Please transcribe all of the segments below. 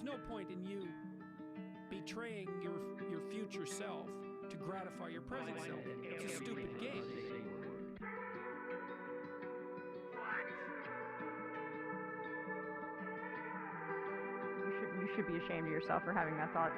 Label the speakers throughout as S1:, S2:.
S1: There's no point in you betraying your future self to gratify your present self. It's a stupid game.
S2: You should be ashamed of yourself for having that thought.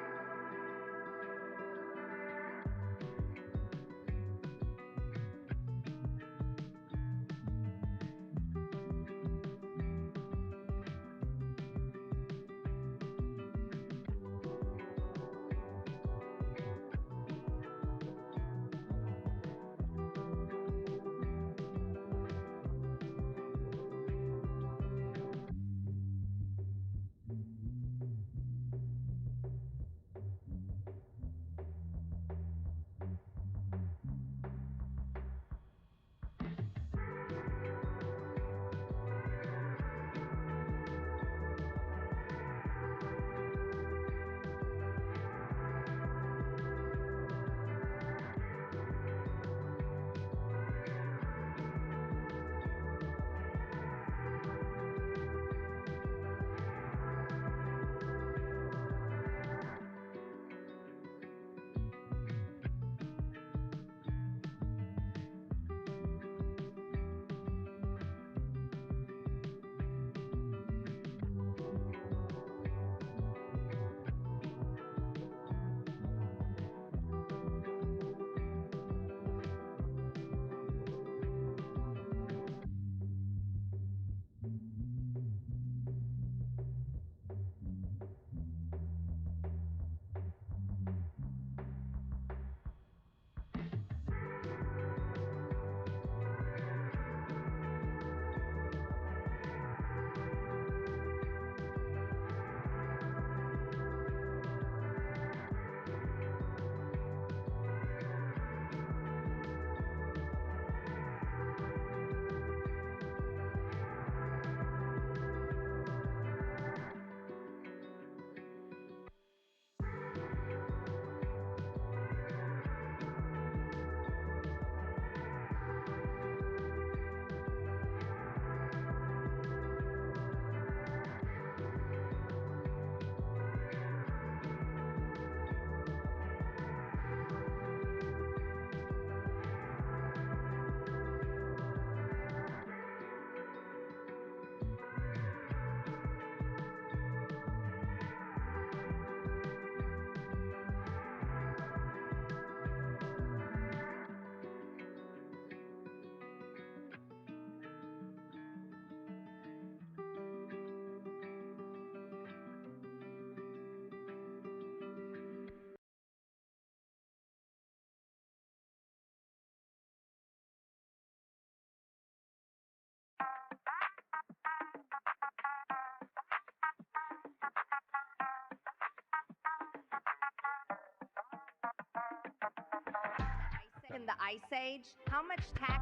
S3: In the Ice Age, how much tax?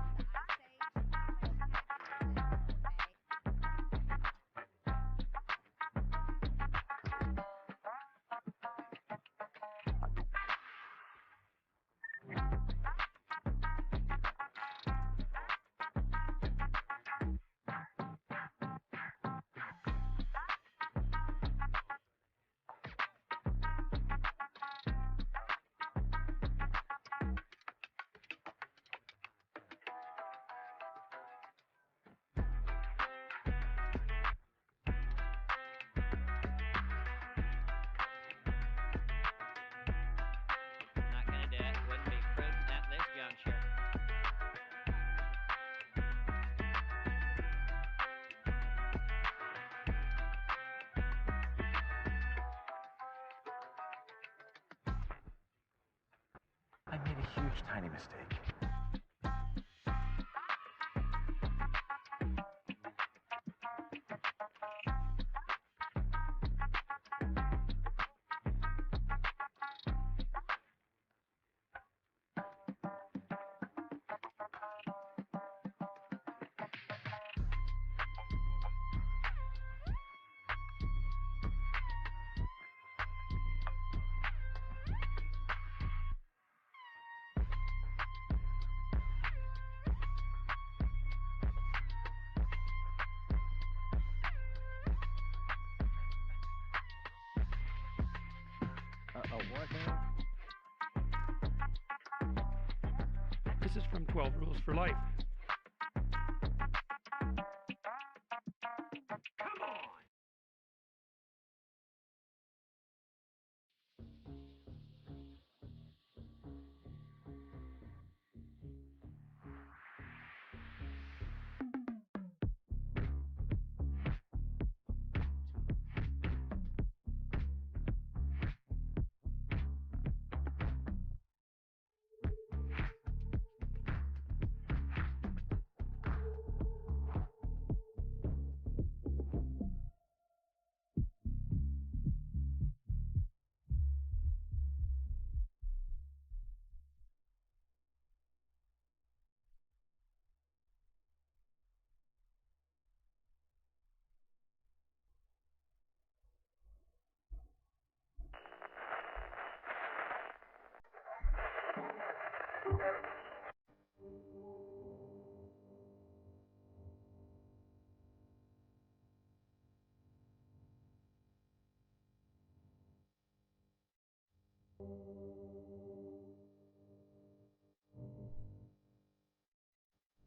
S4: I made a huge, tiny mistake.
S1: Oh, what now? This is from 12 Rules for Life. Come on!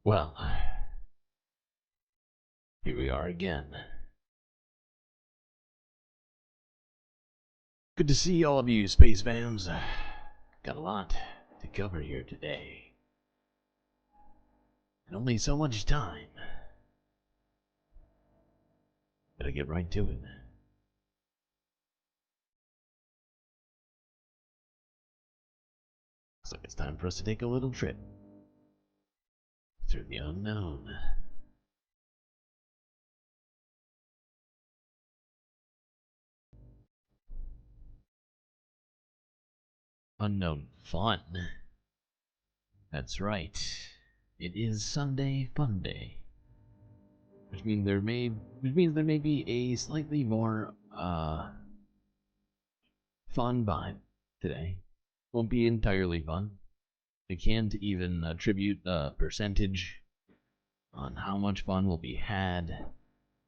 S5: Well, here we are again. Good to see all of you space fans. Got a lot to cover here today. And only so much time. Gotta get right to it. Looks like it's time for us to take a little trip through the unknown. Unknown fun. That's right. It is Sunday Funday. Which means there may be a slightly more fun vibe today. Won't be entirely fun. They can't even attribute a percentage on how much fun will be had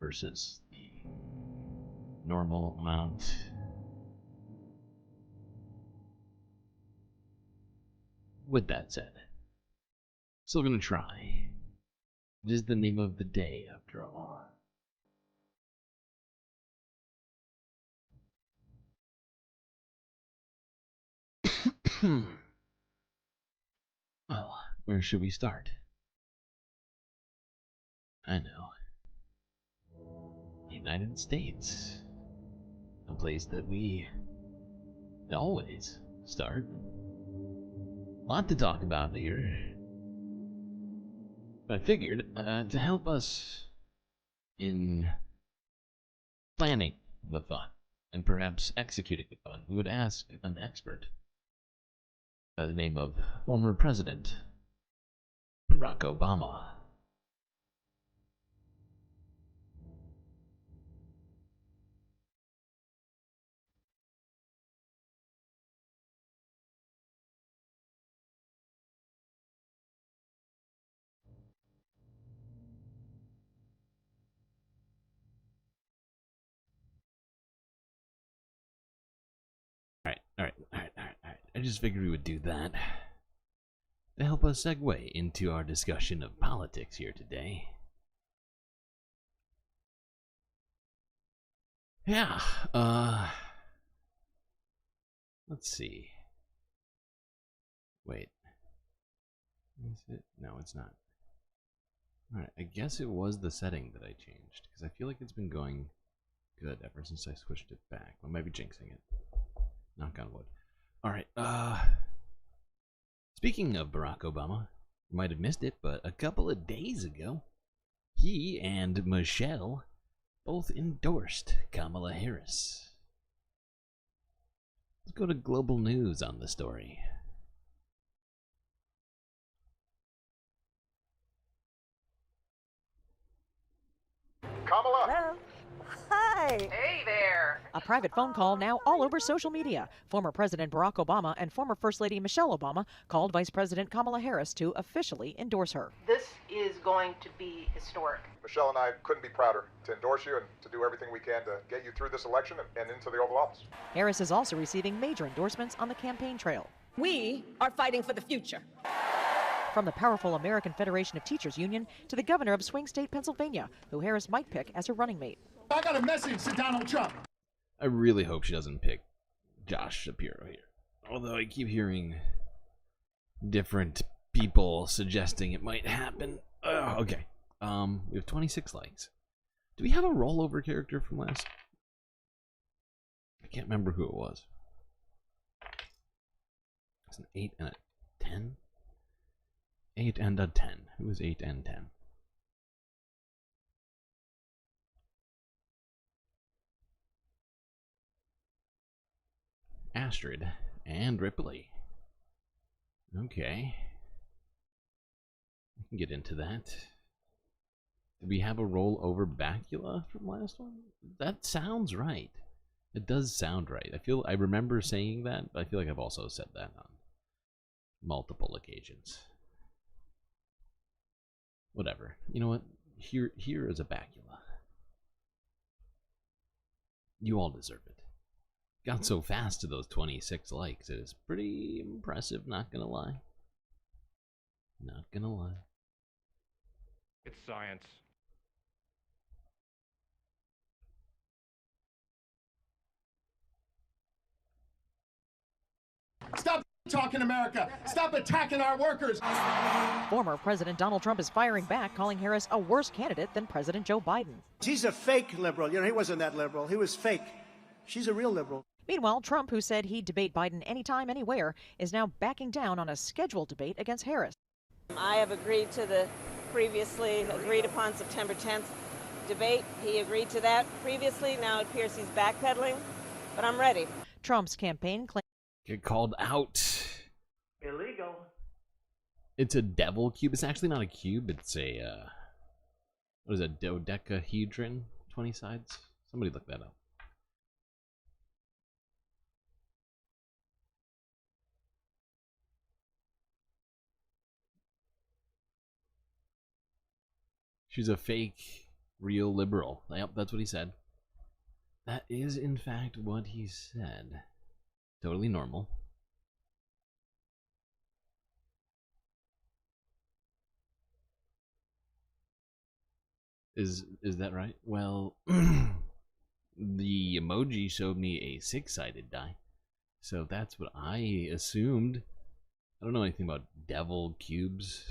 S5: versus the normal amount. With that said, still gonna try. It is the name of the day, after all. Well, where should we start? I know. United States. A place that we always start. Lot to talk about here. But I figured, to help us in planning the fun, and perhaps executing the fun, we would ask an expert by the name of former President Barack Obama. Alright. I just figured we would do that to help us segue into our discussion of politics here today. Yeah, let's see. Wait. Is it? No, it's not. Alright, I guess it was the setting that I changed, because I feel like it's been going good ever since I switched it back. I might be jinxing it. Knock on wood. Alright, speaking of Barack Obama, you might have missed it, but a couple of days ago, he and Michelle both endorsed Kamala Harris. Let's go to global news on the story.
S6: Kamala!
S7: Hello. Hi.
S8: Hey there!
S6: A private phone call now all over social media. Former President Barack Obama and former First Lady Michelle Obama called Vice President Kamala Harris to officially endorse her.
S7: This is going to be historic.
S8: Michelle and I couldn't be prouder to endorse you and to do everything we can to get you through this election and into the Oval Office.
S6: Harris is also receiving major endorsements on the campaign trail.
S9: We are fighting for the future.
S6: From the powerful American Federation of Teachers Union to the governor of swing state Pennsylvania, who Harris might pick as her running mate.
S10: I got a message to Donald Trump.
S5: I really hope she doesn't pick Josh Shapiro here. Although I keep hearing different people suggesting it might happen. Okay. We have 26 likes. Do we have a rollover character from last? I can't remember who it was. It's an 8 and a 10? 8 and a 10. Who is 8 and 10? Astrid and Ripley. Okay. We can get into that. Did we have a rollover Bacula from last one? That sounds right. It does sound right. I remember saying that, but I feel like I've also said that on multiple occasions. Whatever. You know what? Here is a Bacula. You all deserve it. Got so fast to those 26 likes. It is pretty impressive, not gonna lie. Not gonna lie.
S11: It's science.
S10: Stop talking America. Stop attacking our workers.
S6: Former President Donald Trump is firing back, calling Harris a worse candidate than President Joe Biden.
S12: She's a fake liberal. You know, he wasn't that liberal. He was fake. She's a real liberal.
S6: Meanwhile, Trump, who said he'd debate Biden anytime, anywhere, is now backing down on a scheduled debate against Harris.
S13: I have agreed to the previously agreed upon September 10th debate. He agreed to that previously. Now it appears he's backpedaling, but I'm ready.
S6: Trump's campaign claims
S5: get called out.
S12: Illegal.
S5: It's a devil cube. It's actually not a cube. It's a what is it? Dodecahedron. 20 sides. Somebody look that up. She's a fake, real liberal. Yep, that's what he said. That is, in fact, what he said. Totally normal. Is that right? Well, the emoji showed me a 6-sided die. So that's what I assumed. I don't know anything about devil cubes.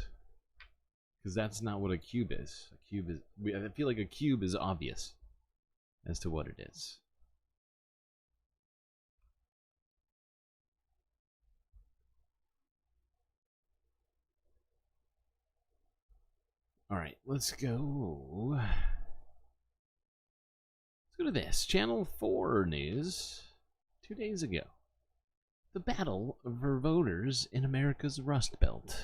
S5: Because that's not what a cube is. A cube is... I feel like a cube is obvious as to what it is. Alright, let's go. Let's go to this. Channel 4 news. 2 days ago. The battle for voters in America's Rust Belt.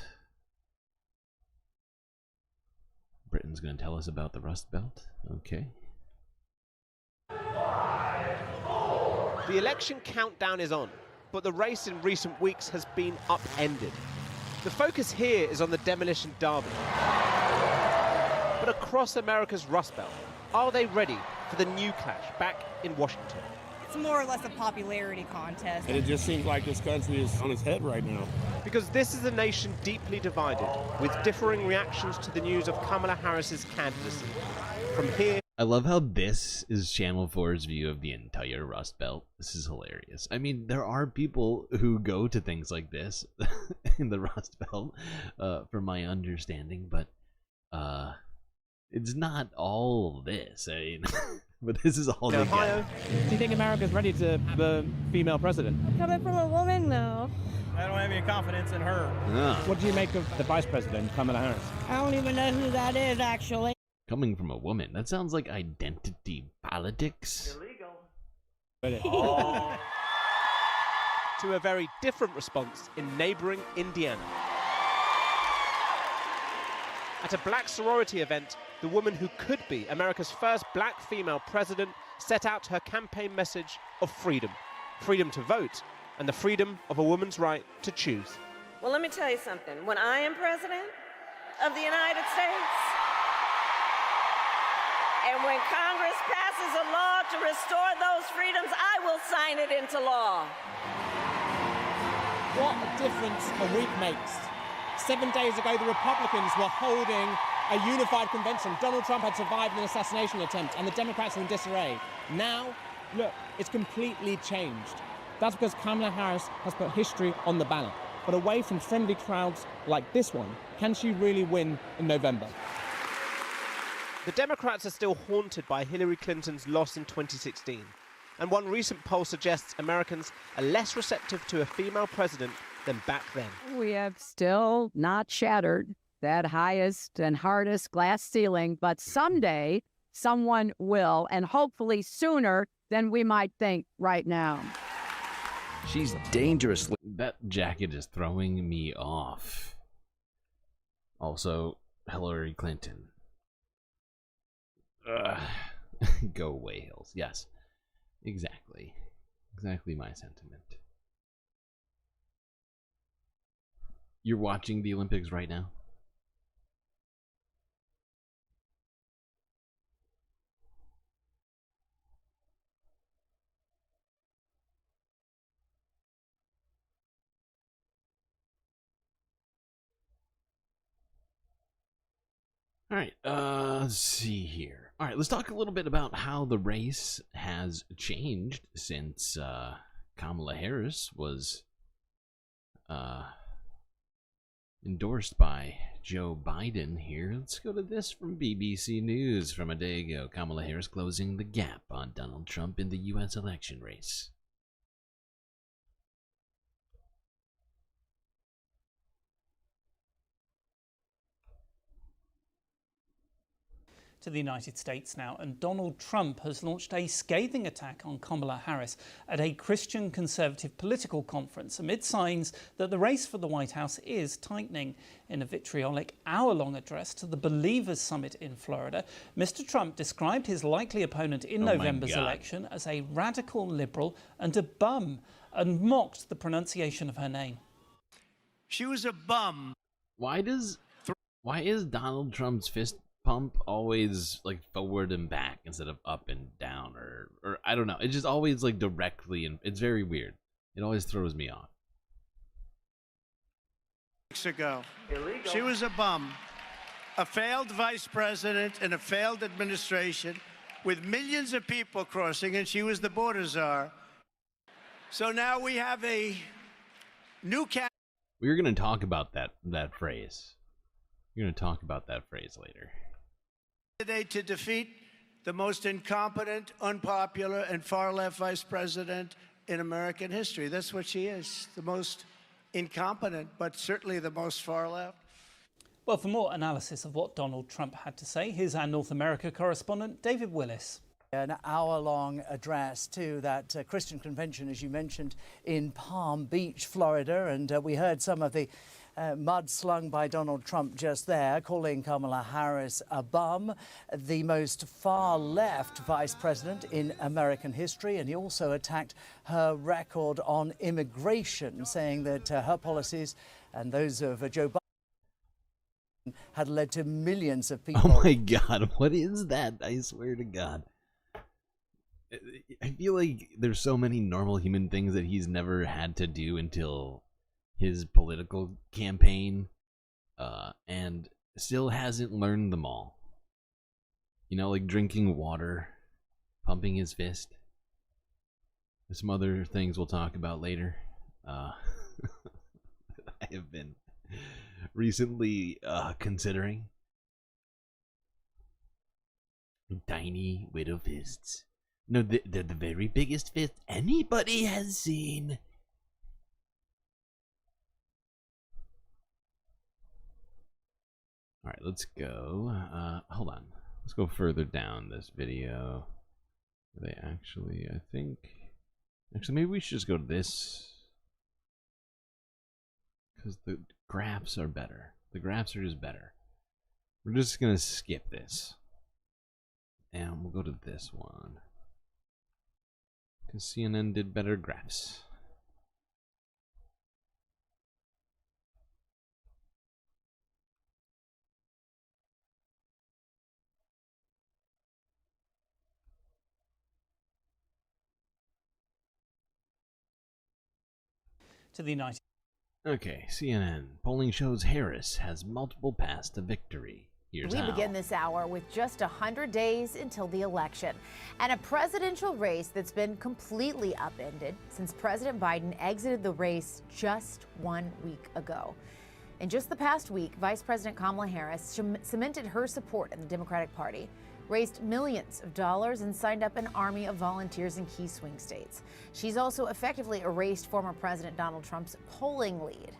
S5: Britain's going to tell us about the Rust Belt. Okay.
S14: The election countdown is on, but the race in recent weeks has been upended. The focus here is on the demolition derby. But across America's Rust Belt, are they ready for the new clash back in Washington?
S15: It's more or less a popularity contest.
S16: And it just seems like this country is on its head right now.
S14: Because this is a nation deeply divided, with differing reactions to the news of Kamala Harris's candidacy. From here...
S5: I love how this is Channel 4's view of the entire Rust Belt. This is hilarious. I mean, there are people who go to things like this in the Rust Belt, from my understanding, but it's not all this. I mean, but this is all they get.
S17: Do you think America's ready to have a female president?
S18: Coming from a woman, no.
S17: I don't have any confidence in her.
S5: No.
S17: What do you make of the vice president, Kamala Harris?
S18: I don't even know who that is, actually.
S5: Coming from a woman, that sounds like identity politics.
S14: Illegal. To a very different response in neighboring Indiana. At a black sorority event, the woman who could be America's first black female president set out her campaign message of freedom. Freedom to vote and the freedom of a woman's right to choose.
S13: Well, let me tell you something. When I am president of the United States, and when Congress passes a law to restore those freedoms, I will sign it into law.
S17: What a difference a week makes. 7 days ago, the Republicans were holding a unified convention. Donald Trump had survived an assassination attempt, and the Democrats were in disarray. Now, look, it's completely changed. That's because Kamala Harris has put history on the ballot. But away from friendly crowds like this one, can she really win in November?
S14: The Democrats are still haunted by Hillary Clinton's loss in 2016. And one recent poll suggests Americans are less receptive to a female president than back then.
S19: We have still not shattered that highest and hardest glass ceiling, but someday someone will, and hopefully sooner than we might think right now.
S5: She's dangerously... That jacket is throwing me off. Also, Hillary Clinton. Go away, Hills. Yes, exactly. Exactly my sentiment. You're watching the Olympics right now? All right, let's see here. All right, let's talk a little bit about how the race has changed since Kamala Harris was endorsed by Joe Biden here. Let's go to this from BBC News from a day ago. Kamala Harris closing the gap on Donald Trump in the U.S. election race.
S20: To the United States now, and Donald Trump has launched a scathing attack on Kamala Harris at a Christian conservative political conference amid signs that the race for the White House is tightening. In a vitriolic hour-long address to the Believers Summit in Florida, Mr. Trump described his likely opponent in November's election as a radical liberal and a bum, and mocked the pronunciation of her name.
S12: She was a bum.
S5: Why is Donald Trump's fist pump always like forward and back instead of up and down, or I don't know, it's just always like directly, and it's very weird. It always throws me off.
S12: Weeks ago, she was a bum, a failed vice president in a failed administration with millions of people crossing, and she was the border czar. So now we have a new
S5: We're going to talk about that phrase. We're going to talk about that phrase later.
S12: To defeat the most incompetent, unpopular, and far-left vice president in American history. That's what she is, the most incompetent, but certainly the most far-left.
S20: Well, for more analysis of what Donald Trump had to say, here's our North America correspondent, David Willis.
S21: An hour-long address to that Christian convention, as you mentioned, in Palm Beach, Florida, and we heard some of the mud slung by Donald Trump just there, calling Kamala Harris a bum, the most far-left vice president in American history, and he also attacked her record on immigration, saying that her policies and those of Joe Biden had led to millions of people.
S5: Oh my God, what is that? I swear to God. I feel like there's so many normal human things that he's never had to do until his political campaign, and still hasn't learned them all. You know, like drinking water, pumping his fist. There's some other things we'll talk about later. I have been recently considering tiny widow fists. No, they're the very biggest fist anybody has seen. All right, let's go. Hold on. Let's go further down this video. They actually, I think... Actually, maybe we should just go to this. Because the graphs are better. The graphs are just better. We're just going to skip this. And we'll go to this one. Because CNN did better graphs.
S20: To the United.
S5: Okay, CNN. Polling shows Harris has multiple paths to victory. Here's how.
S2: We begin this hour with just 100 days until the election and a presidential race that's been completely upended since President Biden exited the race just 1 week ago. In just the past week, Vice President Kamala Harris cemented her support in the Democratic Party, raised millions of dollars, and signed up an army of volunteers in key swing states. She's also effectively erased former President Donald Trump's polling lead.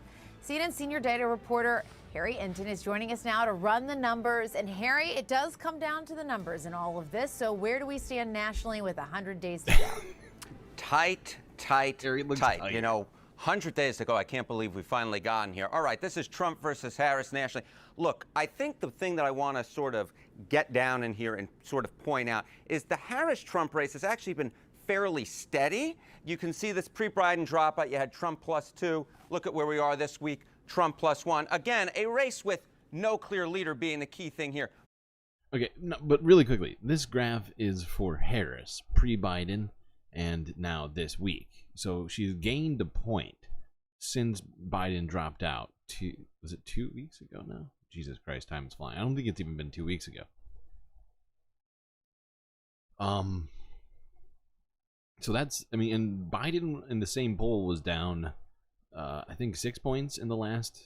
S2: CNN senior data reporter Harry Enton is joining us now to run the numbers. And Harry, it does come down to the numbers in all of this. So where do we stand nationally with 100 days to go?
S22: Tight. You know, 100 days to go. I can't believe we finally gotten here. All right, this is Trump versus Harris nationally. Look, I think the thing that I want to sort of get down in here and sort of point out is the Harris-Trump race has actually been fairly steady. You can see this pre-Biden dropout. You had Trump +2. Look at where we are this week, Trump +1. Again, a race with no clear leader being the key thing here.
S5: Okay, no, but really quickly, this graph is for Harris, pre-Biden, and now this week. So she's gained a point since Biden dropped out. Was it 2 weeks ago now? Jesus Christ, time is flying. I don't think it's even been 2 weeks ago. So that's, I mean, and Biden in the same poll was down, I think 6 points in the last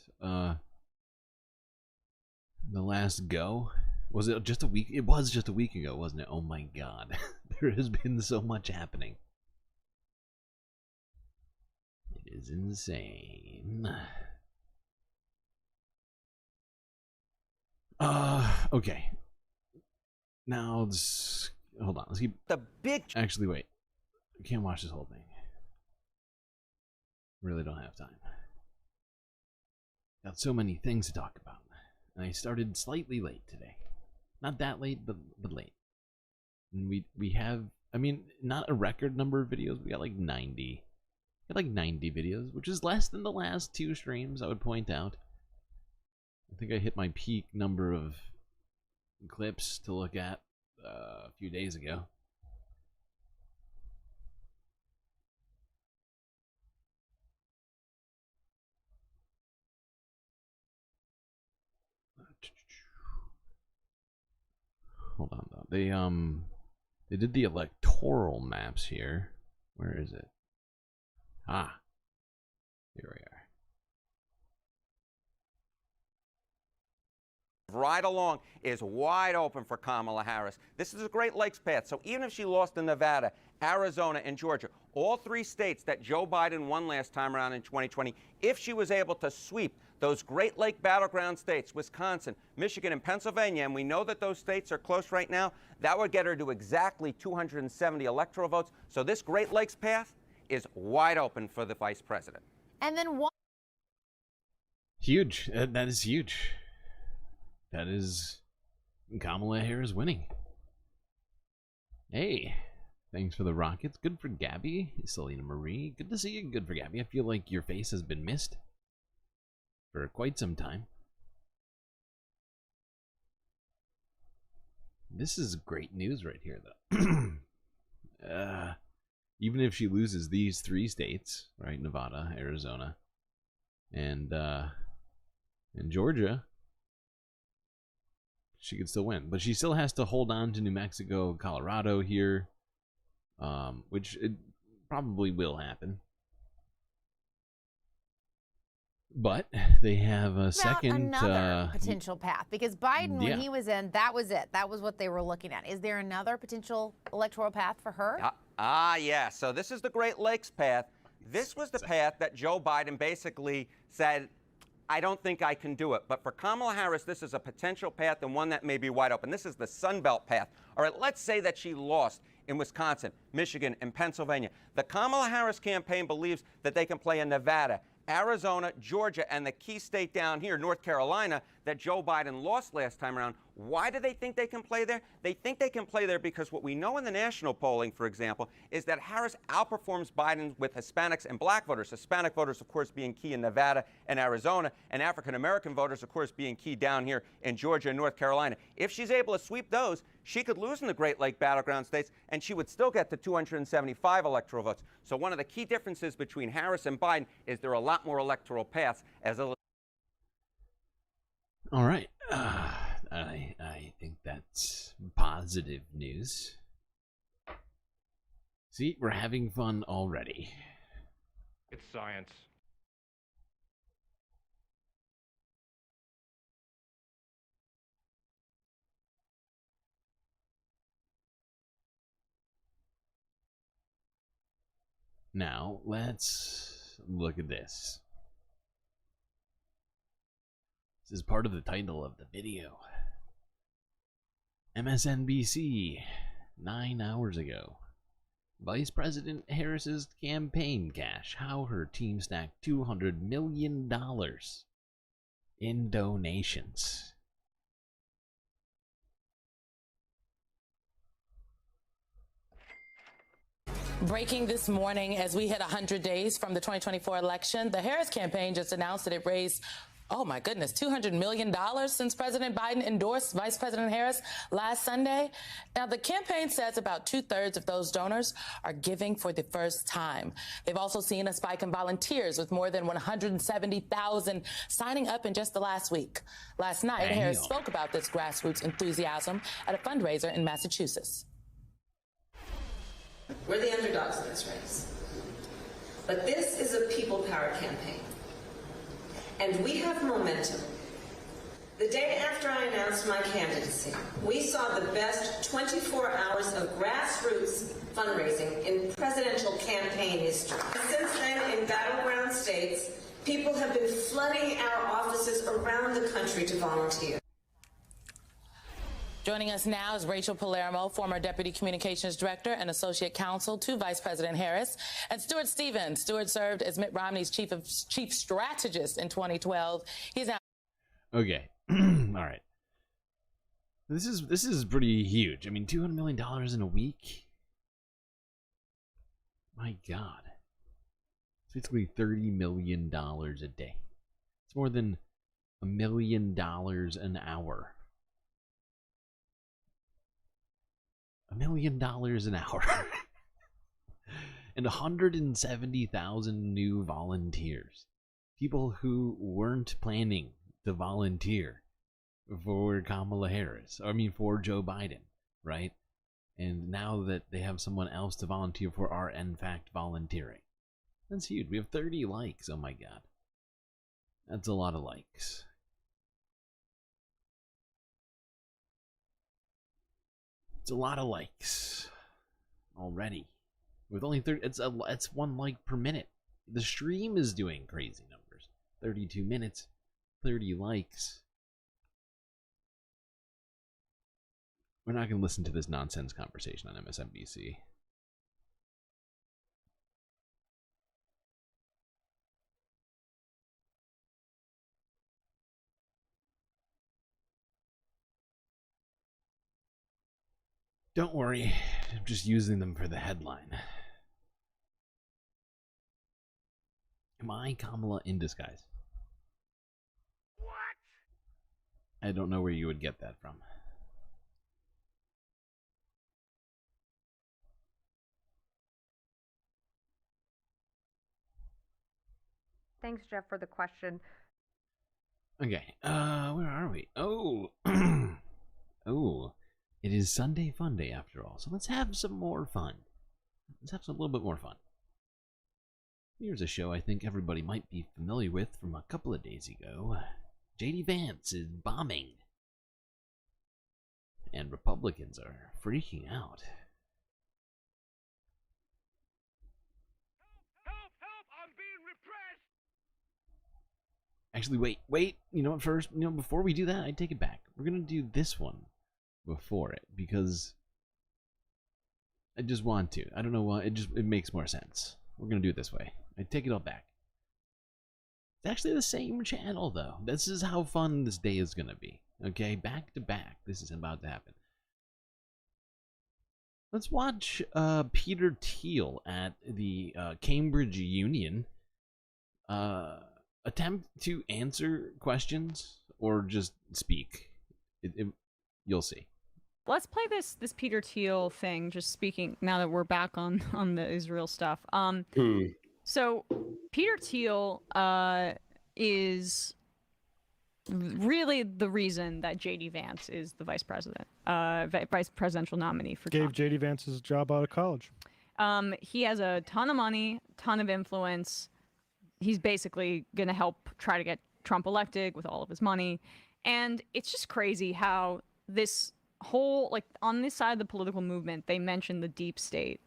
S5: go. Was it just a week? It was just a week ago, wasn't it? Oh my God, there has been so much happening. It is insane. Okay. Now let's hold on. Let's keep
S22: the big.
S5: Actually, wait. I can't watch this whole thing. Really don't have time. Got so many things to talk about, and I started slightly late today. Not that late, but late. And we have, I mean, not a record number of videos. We got like 90. We got like 90 videos, which is less than the last 2 streams, I would point out. I think I hit my peak number of clips to look at a few days ago. Hold on though. They did the electoral maps here. Where is it? Ah. Here we are.
S22: Right along is wide open for Kamala Harris. This is a Great Lakes path. So even if she lost in Nevada, Arizona, and Georgia, all 3 states that Joe Biden won last time around in 2020, if she was able to sweep those Great Lake battleground states, Wisconsin, Michigan, and Pennsylvania, and we know that those states are close right now, that would get her to exactly 270 electoral votes. So this Great Lakes path is wide open for the vice president.
S2: And then what?
S5: Huge. That is huge. That is Kamala Harris winning. Hey, thanks for the rockets. Good for Gabby. Selena Marie. Good to see you. Good for Gabby. I feel like your face has been missed for quite some time. This is great news right here, though. Even if she loses these 3 states, right? Nevada, Arizona, and Georgia, she could still win. But she still has to hold on to New Mexico, Colorado here, which it probably will happen. But they have a second
S2: another potential path, because Biden, when he was in, that was it. That was what they were looking at. Is there another potential electoral path for her?
S22: Yeah. So this is the Great Lakes path. This was the path that Joe Biden basically said, I don't think I can do it. But for Kamala Harris, this is a potential path and one that may be wide open. This is the Sun Belt path. All right, let's say that she lost in Wisconsin, Michigan, and Pennsylvania. The Kamala Harris campaign believes that they can play in Nevada, Arizona, Georgia, and the key state down here, North Carolina, that Joe Biden lost last time around. Why do they think they can play there? They think they can play there because what we know in the national polling, for example, is that Harris outperforms Biden with Hispanics and black voters. Hispanic voters, of course, being key in Nevada and Arizona, and African-American voters, of course, being key down here in Georgia and North Carolina. If she's able to sweep those, she could lose in the Great Lake battleground states, and she would still get to 275 electoral votes. So one of the key differences between Harris and Biden is there are a lot more electoral paths as a...
S5: All right. I think that's positive news. See, we're having fun already.
S11: It's science.
S5: Now, let's look at this. This is part of the title of the video. MSNBC, 9 hours ago. Vice President Harris's campaign cash. How her team stacked $200 million in donations.
S3: Breaking this morning as we hit 100 days from the 2024 election, the Harris campaign just announced that it raised, oh my goodness, $200 million since President Biden endorsed Vice President Harris last Sunday. Now, the campaign says about 2/3 of those donors are giving for the first time. They've also seen a spike in volunteers with more than 170,000 signing up in just the last week. Last night, Harris spoke about this grassroots enthusiasm at a fundraiser in Massachusetts.
S4: We're the underdogs in this race. But this is a people power campaign. And we have momentum. The day after I announced my candidacy, we saw the best 24 hours of grassroots fundraising in presidential campaign history. Since then, in battleground states, people have been flooding our offices around the country to volunteer.
S3: Joining us now is Rachel Palermo, former Deputy Communications Director and Associate Counsel to Vice President Harris, and Stuart Stevens. Stuart served as Mitt Romney's chief strategist in 2012. He's now...
S5: Okay. All right. This is pretty huge. I mean, $200 million in a week? My God. It's basically $30 million a day. It's more than $1 million an hour. $1 million an hour. And 170,000 new volunteers. People who weren't planning to volunteer for Kamala Harris. I mean, for Joe Biden, right? And now that they have someone else to volunteer for, are in fact volunteering. That's huge. We have 30 likes. Oh my God. That's a lot of likes. It's a lot of likes already. With only 30, it's 1 like per minute. The stream is doing crazy numbers. 32 minutes, 30 likes. We're not going to listen to this nonsense conversation on MSNBC. Don't worry, I'm just using them for the headline. Am I Kamala in disguise? What? I don't know where you would get that from.
S23: Thanks, Jeff, for the question.
S5: Okay, where are we? Oh, oh. It is Sunday Funday after all, so let's have some more fun. Let's have a little bit more fun. Here's a show I think everybody might be familiar with from a couple of days ago. J.D. Vance is bombing. And Republicans are freaking out.
S24: Help! I'm being repressed!
S5: Actually, wait. You know what, first, before we do that, I take it back. We're going to do this one before it, because I just want to. I don't know why, it makes more sense. We're gonna do it this way. I take it all back. It's actually the same channel, though. This is how fun this day is going to be. Okay, back to back. This is about to happen. Let's watch Peter Thiel at the Cambridge Union attempt to answer questions or just speak. You'll see.
S1: Let's play this Peter Thiel thing. Just speaking now that we're back on the Israel stuff. So Peter Thiel is really the reason that J.D. Vance is the vice presidential nominee for
S7: Gave
S1: Trump.
S7: J.D. Vance his job out of college.
S1: He has a ton of money, ton of influence. He's basically going to help try to get Trump elected with all of his money. And it's just crazy how this whole, like, on this side of the political movement, they mention the deep state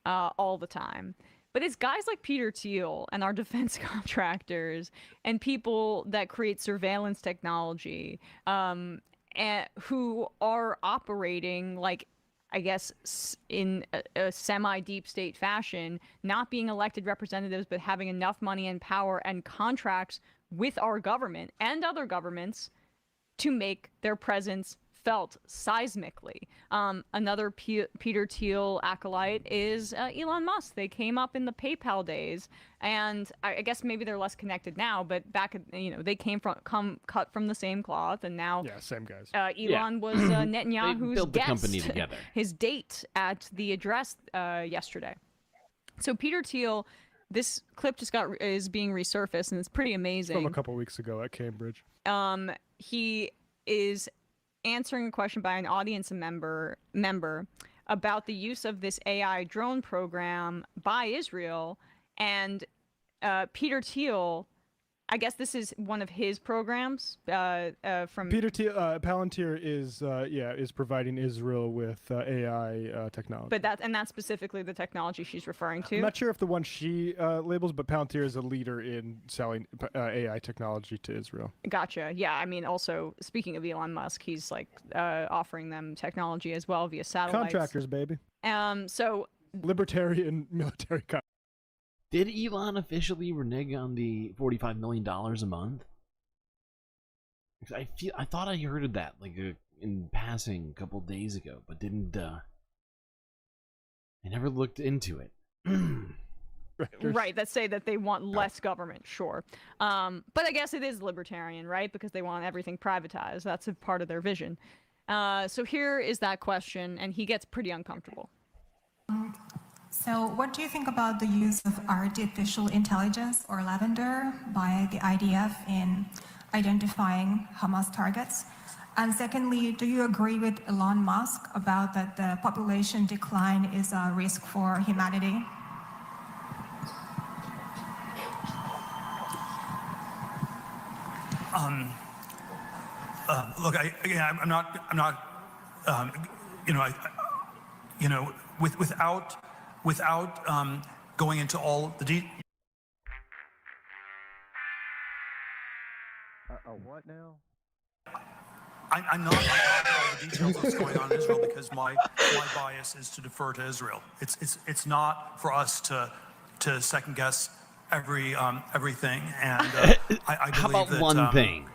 S1: all the time. But it's guys like Peter Thiel and our defense contractors and people that create surveillance technology who are operating, like, I guess, in a semi-deep state fashion, not being elected representatives, but having enough money and power and contracts with our government and other governments to make their presence felt seismically. Another Peter Thiel acolyte is Elon Musk. They came up in the PayPal days, and I guess maybe they're less connected now, but back, they cut from the same cloth, and now
S7: same guys.
S1: Elon was Netanyahu's
S5: built the
S1: guest,
S5: company together.
S1: his date at the address yesterday. So Peter Thiel, this clip is being resurfaced, and it's pretty amazing.
S7: From a couple weeks ago at Cambridge.
S1: He is answering a question by an audience member about the use of this AI drone program by Israel, and Peter Thiel, I guess this is one of his programs from
S7: Peter Thiel. Palantir is providing Israel with AI technology.
S1: But that's specifically the technology she's referring to.
S7: I'm not sure if the one she labels, but Palantir is a leader in selling AI technology to Israel.
S1: Gotcha. Yeah, I mean, also speaking of Elon Musk, he's like offering them technology as well via satellites.
S7: Contractors, baby.
S1: So
S7: libertarian military.
S5: Did Elon officially renege on the $45 million a month? I thought I heard that in passing a couple days ago, but didn't. I never looked into it.
S1: Right, that say that they want less government, sure. But I guess it is libertarian, right? Because they want everything privatized. That's a part of their vision. So here is that question, and he gets pretty uncomfortable.
S8: So what do you think about the use of artificial intelligence, or lavender, by the IDF in identifying Hamas targets? And secondly, do you agree with Elon Musk about that the population decline is a risk for humanity?
S9: Look, I'm not, without going into all the details.
S7: What now?
S9: I'm not going to all the details of what's going on in Israel because my bias is to defer to Israel. It's not for us to second guess everything. And I
S5: How
S9: believe
S5: about
S9: that
S5: one thing?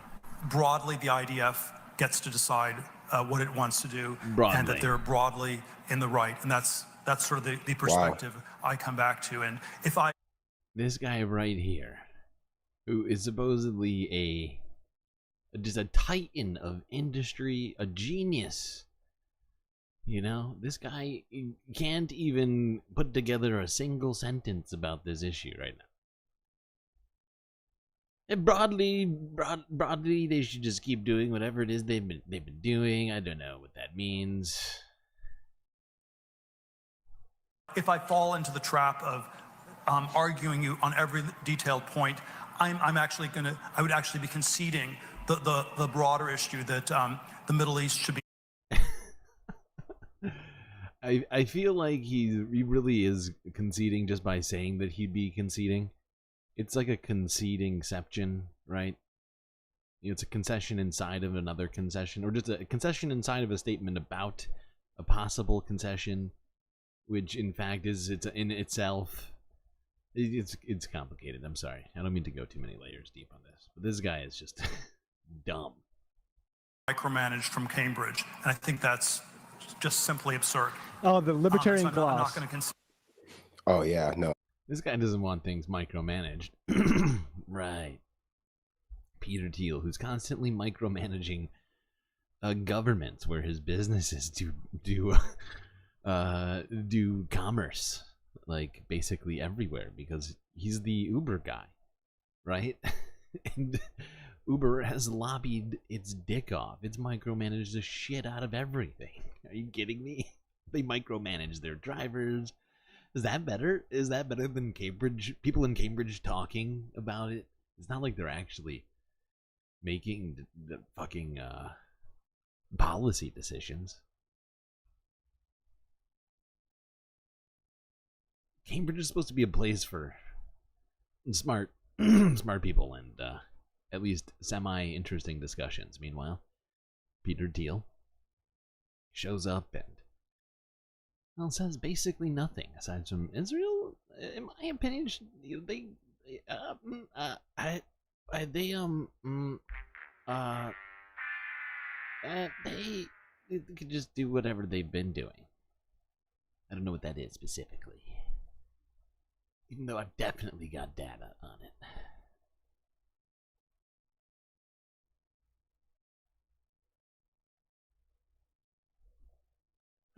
S9: Broadly, the IDF gets to decide what it wants to do,
S5: Broadly.
S9: and that they're broadly in the right, and that's sort of the perspective I come back to. And if
S5: this guy right here, who is supposedly just a titan of industry, a genius, this guy can't even put together a single sentence about this issue right now. And broadly, they should just keep doing whatever it is they've been doing. I don't know what that means.
S9: If I fall into the trap of arguing you on every detailed point, I would actually be conceding the broader issue that the Middle East should be.
S5: I feel like he really is conceding just by saying that he'd be conceding. It's like a concedingception, right? It's a concession inside of another concession, or just a concession inside of a statement about a possible concession, which in fact is in itself It's complicated. I'm sorry. I don't mean to go too many layers deep on this, but this guy is just dumb.
S9: Micromanaged from Cambridge, and I think that's just simply absurd.
S7: Oh, the libertarian
S9: So I'm not
S7: gloss.
S9: going to concede.
S6: Oh yeah, no.
S5: This guy doesn't want things micromanaged. Right. Peter Thiel, who's constantly micromanaging governments where his businesses do commerce, like basically everywhere, because he's the Uber guy, right? And Uber has lobbied its dick off. It's micromanaged the shit out of everything. Are you kidding me? They micromanage their drivers. Is that better? Is that better than Cambridge? People in Cambridge talking about it? It's not like they're actually making the fucking policy decisions. Cambridge is supposed to be a place for smart people and at least semi-interesting discussions. Meanwhile, Peter Thiel shows up and, well, says basically nothing aside from Israel. In my opinion, they could just do whatever they've been doing. I don't know what that is specifically, even though I've definitely got data on it.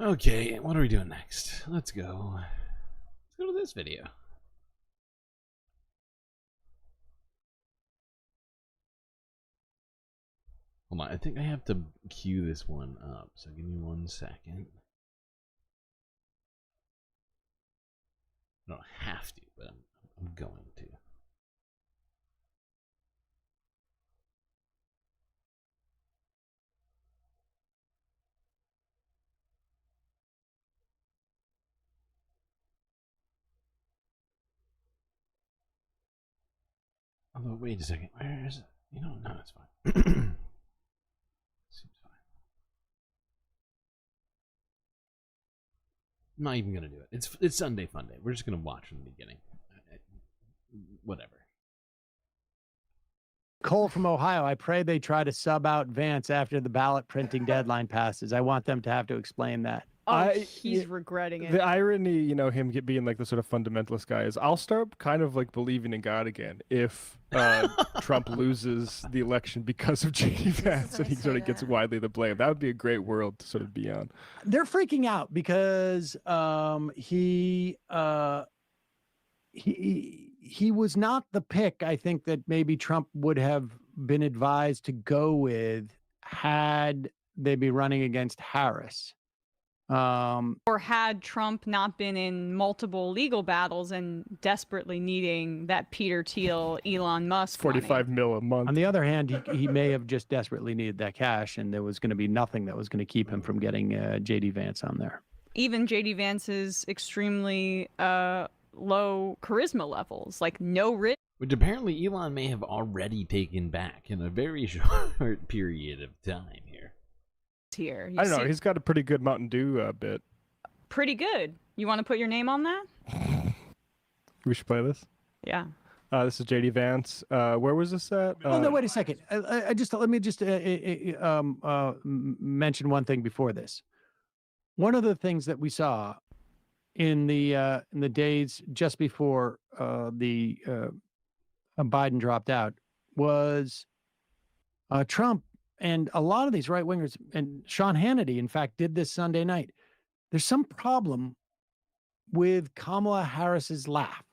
S5: Okay, what are we doing next? Let's go to this video. Hold on, I think I have to queue this one up, so give me 1 second. I don't have to, but I'm going to. Although, wait a second, where is it? You know, no, it's fine. Seems fine. I'm not even gonna do it. It's Sunday Funday. We're just gonna watch from the beginning. Whatever.
S10: Cole from Ohio, I pray they try to sub out Vance after the ballot printing deadline passes. I want them to have to explain that.
S1: He's regretting it.
S7: The irony, you know, him being like the sort of fundamentalist guy is I'll start kind of like believing in God again if Trump loses the election because of J.D. Vance and he sort of gets widely the blame. That would be a great world to sort of be on.
S10: They're freaking out because he was not the pick, I think, that maybe Trump would have been advised to go with had they be running against Harris.
S1: Or had Trump not been in multiple legal battles and desperately needing that Peter Thiel, Elon Musk
S7: 45 mil a month.
S10: On the other hand, he may have just desperately needed that cash, and there was going to be nothing that was going to keep him from getting J.D. Vance on there.
S1: Even J.D. Vance's extremely low charisma levels, like no writ.
S5: Which apparently Elon may have already taken back in a very short period of time here.
S1: Here,
S7: I don't know. He's got a pretty good Mountain Dew bit.
S1: Pretty good. You want to put your name on that?
S7: We should play this.
S1: Yeah.
S7: This is JD Vance. Where was this at?
S10: Oh no! Wait a second. Let me just mention one thing before this. One of the things that we saw in the days just before Biden dropped out was Trump. And a lot of these right wingers, and Sean Hannity, in fact, did this Sunday night. There's some problem with Kamala Harris's laugh.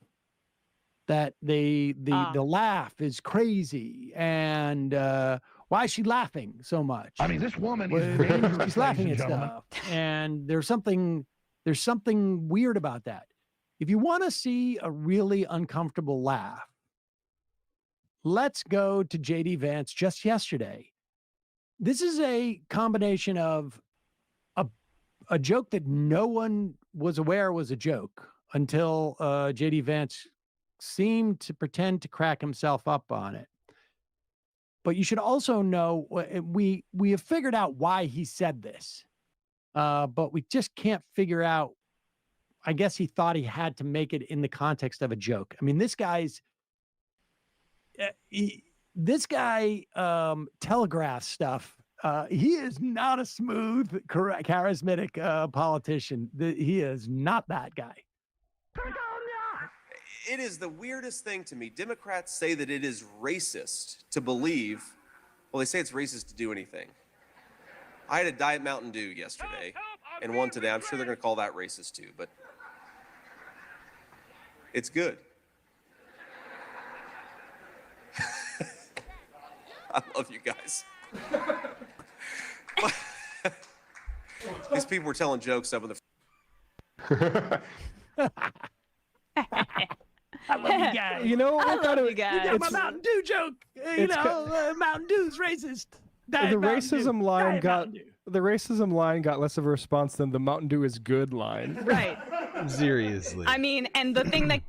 S10: That the laugh is crazy, and why is she laughing so much?
S15: I mean, this woman is dangerous.
S10: She's laughing at
S15: ladies and gentlemen.
S10: stuff, and there's something weird about that. If you want to see a really uncomfortable laugh, let's go to J.D. Vance just yesterday. This is a combination of a joke that no one was aware was a joke until J.D. Vance seemed to pretend to crack himself up on it. But you should also know, we have figured out why he said this, but we just can't figure out I guess he thought he had to make it in the context of a joke. I mean, this guy's telegraphs stuff. He is not a smooth, charismatic politician. He is not that guy.
S13: It is the weirdest thing to me. Democrats say that it is racist to believe, well, they say it's racist to do anything. I had a Diet Mountain Dew yesterday and one today. I'm sure they're going to call that racist too, but it's good. I love you guys. These people were telling jokes up in the...
S10: I love you guys.
S7: You know,
S1: I love you guys.
S10: You know, my Mountain Dew joke. Mountain Dew's racist. Diet
S7: The
S10: Mountain Dew.
S7: racism line
S10: Diet
S7: got
S10: Mountain Dew.
S7: the racism line got less of a response than the Mountain Dew is good line.
S1: Right.
S5: Seriously.
S1: I mean, and the thing that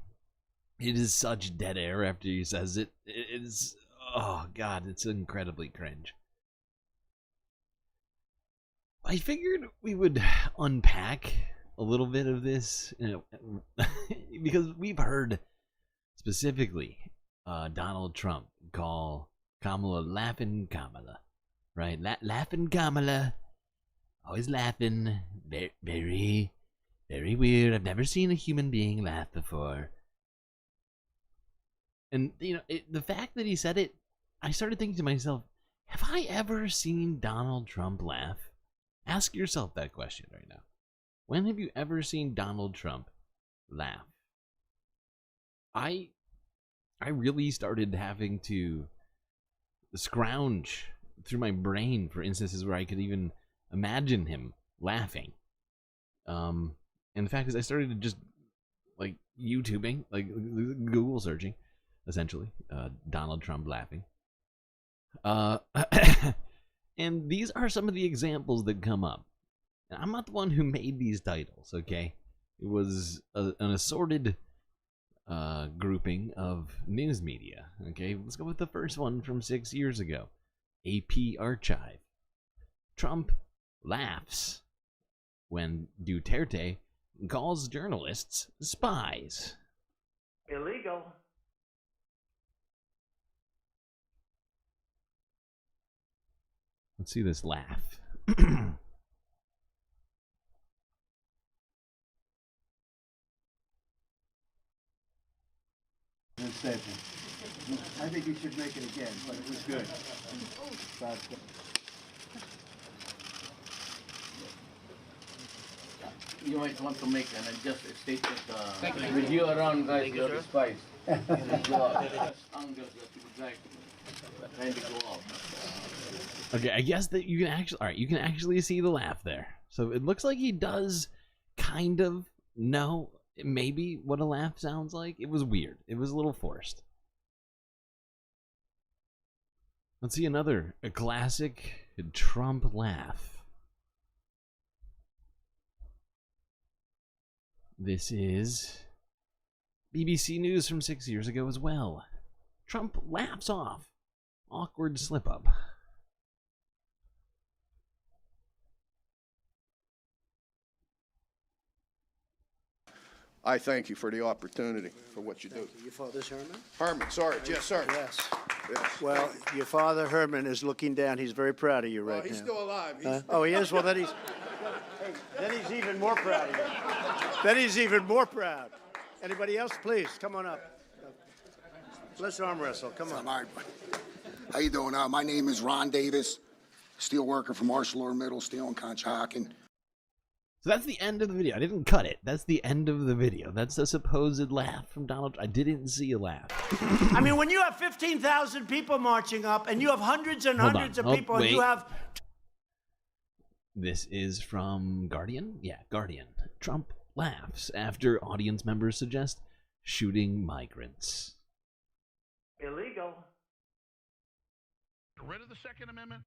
S5: It is such dead air after he says it. It is, oh god, it's incredibly cringe. I figured we would unpack a little bit of this, you know, because we've heard specifically Donald Trump call Kamala laughing Kamala, right? Laughing Kamala, always laughing, very, very weird. I've never seen a human being laugh before. And, you know, the fact that he said it, I started thinking to myself, have I ever seen Donald Trump laugh? Ask yourself that question right now. When have you ever seen Donald Trump laugh? I really started having to scrounge through my brain for instances where I could even imagine him laughing. And the fact is, I started to just, like, YouTubing, like, Google searching, essentially, Donald Trump laughing. And these are some of the examples that come up. And I'm not the one who made these titles, okay? It was an assorted grouping of news media, okay? Let's go with the first one from 6 years ago. AP Archive. Trump laughs when Duterte calls journalists spies.
S24: Illegal.
S5: Let's see this laugh.
S12: I think you should make it again, but it was good.
S16: You might want to make an adjusted statement with you around, guys. You're the spies. Angles that you would like trying to go off.
S5: Okay, I guess that you can actually, all right, you can actually see the laugh there. So it looks like he does kind of know maybe what a laugh sounds like. It was weird. It was a little forced. Let's see a classic Trump laugh. This is BBC News from 6 years ago as well. Trump laughs off awkward slip-up.
S17: I thank you for the opportunity for what you do.
S12: Your father's Herman?
S17: Herman, sorry, yes, sir.
S12: Yes.
S17: Yes.
S12: Well, your father Herman is looking down. He's very proud of you right
S17: He's
S12: now.
S17: still alive.
S12: Oh, he is? Well, then he's even more proud of you. Then he's even more proud. Anybody else? Please, come on up. Let's arm wrestle. Come on.
S18: How you doing? My name is Ron Davis, steel worker from ArcelorMittal Steel in Conshohocken.
S5: So that's the end of the video. I didn't cut it. That's the end of the video. That's a supposed laugh from Donald Trump. I didn't see a laugh.
S12: I mean, when you have 15,000 people marching up and you have hundreds and hundreds of people and you have...
S5: This is from Guardian? Yeah, Guardian. Trump laughs after audience members suggest shooting migrants.
S24: Illegal.
S15: Rid of the Second Amendment.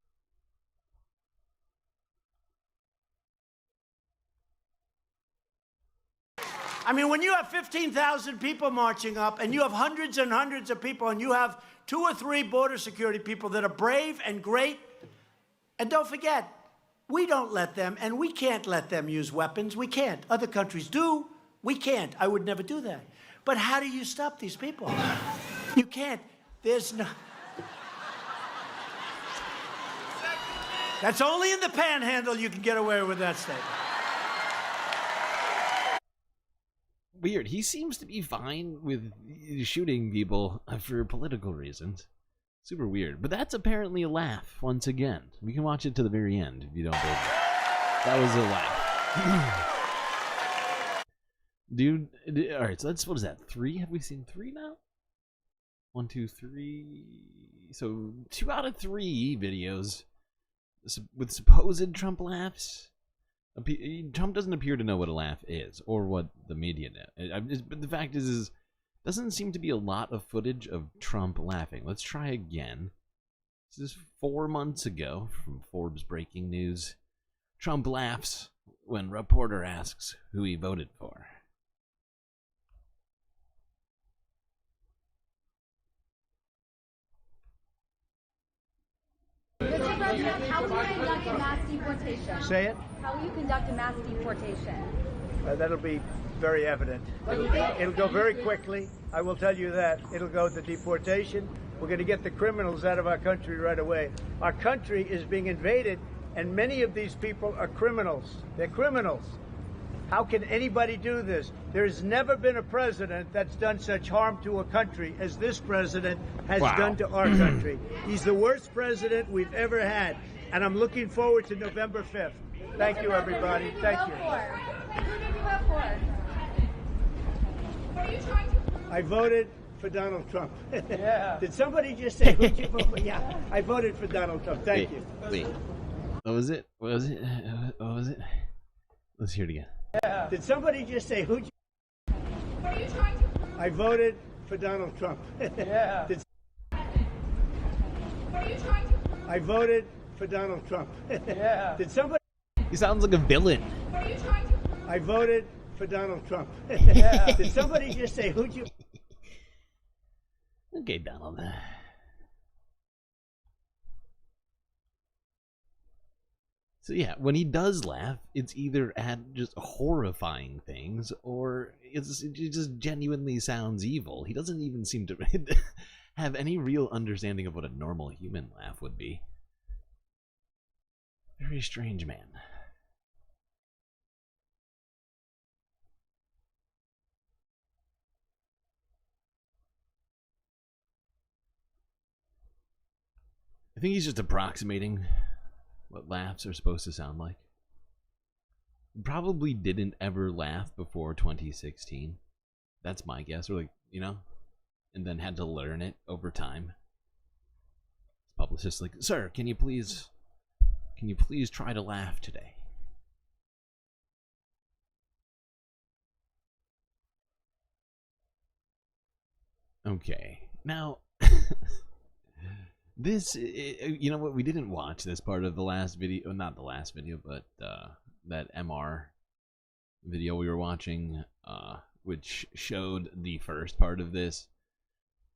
S12: I mean, when you have 15,000 people marching up and you have hundreds and hundreds of people and you have 2 or 3 border security people that are brave and great, and don't forget, we don't let them and we can't let them use weapons. We can't. Other countries do, We can't. I would never do that. But how do you stop these people? You can't. There's no... That's only in the panhandle you can get away with that statement.
S5: Weird. He seems to be fine with shooting people for political reasons. Super weird. But that's apparently a laugh, once again. We can watch it to the very end if you don't believe it. That was a laugh. Dude, alright, so that's, what is that, 3? Have we seen 3 now? 1, 2, 3... So, 2 out of 3 videos with supposed Trump laughs. Trump doesn't appear to know what a laugh is, or what the media know. But the fact is doesn't seem to be a lot of footage of Trump laughing. Let's try again. This is 4 months ago from Forbes breaking news. Trump laughs when reporter asks who he voted for.
S14: Mr. President, how will you conduct a mass deportation?
S12: Say it.
S14: How will you conduct a mass deportation?
S12: That'll be very evident. It'll go very quickly. I will tell you that. It'll go to deportation. We're going to get the criminals out of our country right away. Our country is being invaded, and many of these people are criminals. They're criminals. How can anybody do this? There's never been a president that's done such harm to a country as this president has done to our country. He's the worst president we've ever had, and I'm looking forward to November 5th. Thank you, everybody. Thank you.
S14: Who did you vote for? What are you trying to prove?
S12: I voted for Donald Trump. Yeah. Did somebody just say, who'd you vote for? Yeah, I voted for Donald Trump. Thank you.
S5: Wait. What was it? What was it? What was it? Let's hear it again.
S12: Yeah. Did somebody just say, who'd you...
S14: What are you trying to prove?
S12: I voted for Donald Trump. Yeah.
S14: What are you trying to prove?
S12: I voted for Donald Trump. Yeah. Did somebody...
S5: He sounds like a villain.
S14: What are you trying to prove?
S12: I voted for Donald Trump. Yeah. Did somebody just say, who'd you...
S5: Okay, Donald. So yeah, when he does laugh, it's either at just horrifying things, or it just genuinely sounds evil. He doesn't even seem to have any real understanding of what a normal human laugh would be. Very strange man. I think he's just approximating what laughs are supposed to sound like. Probably didn't ever laugh before 2016. That's my guess. Or, like, you know? And then had to learn it over time. Publicist like, sir, can you please try to laugh today? Okay. Now, this, you know what, we didn't watch this part of the last video, not the last video, but that MR video we were watching, which showed the first part of this.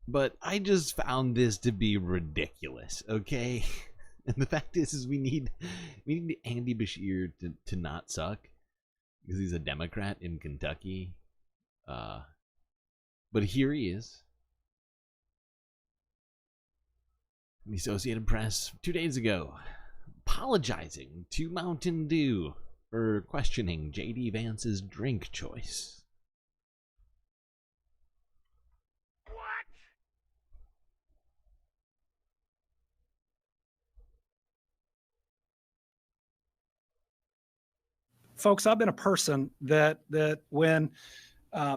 S5: But I just found this to be ridiculous, okay? And the fact is we need Andy Beshear to not suck, because he's a Democrat in Kentucky. But here he is. The Associated Press 2 days ago, apologizing to Mountain Dew for questioning J.D. Vance's drink choice.
S19: Folks, I've been a person that when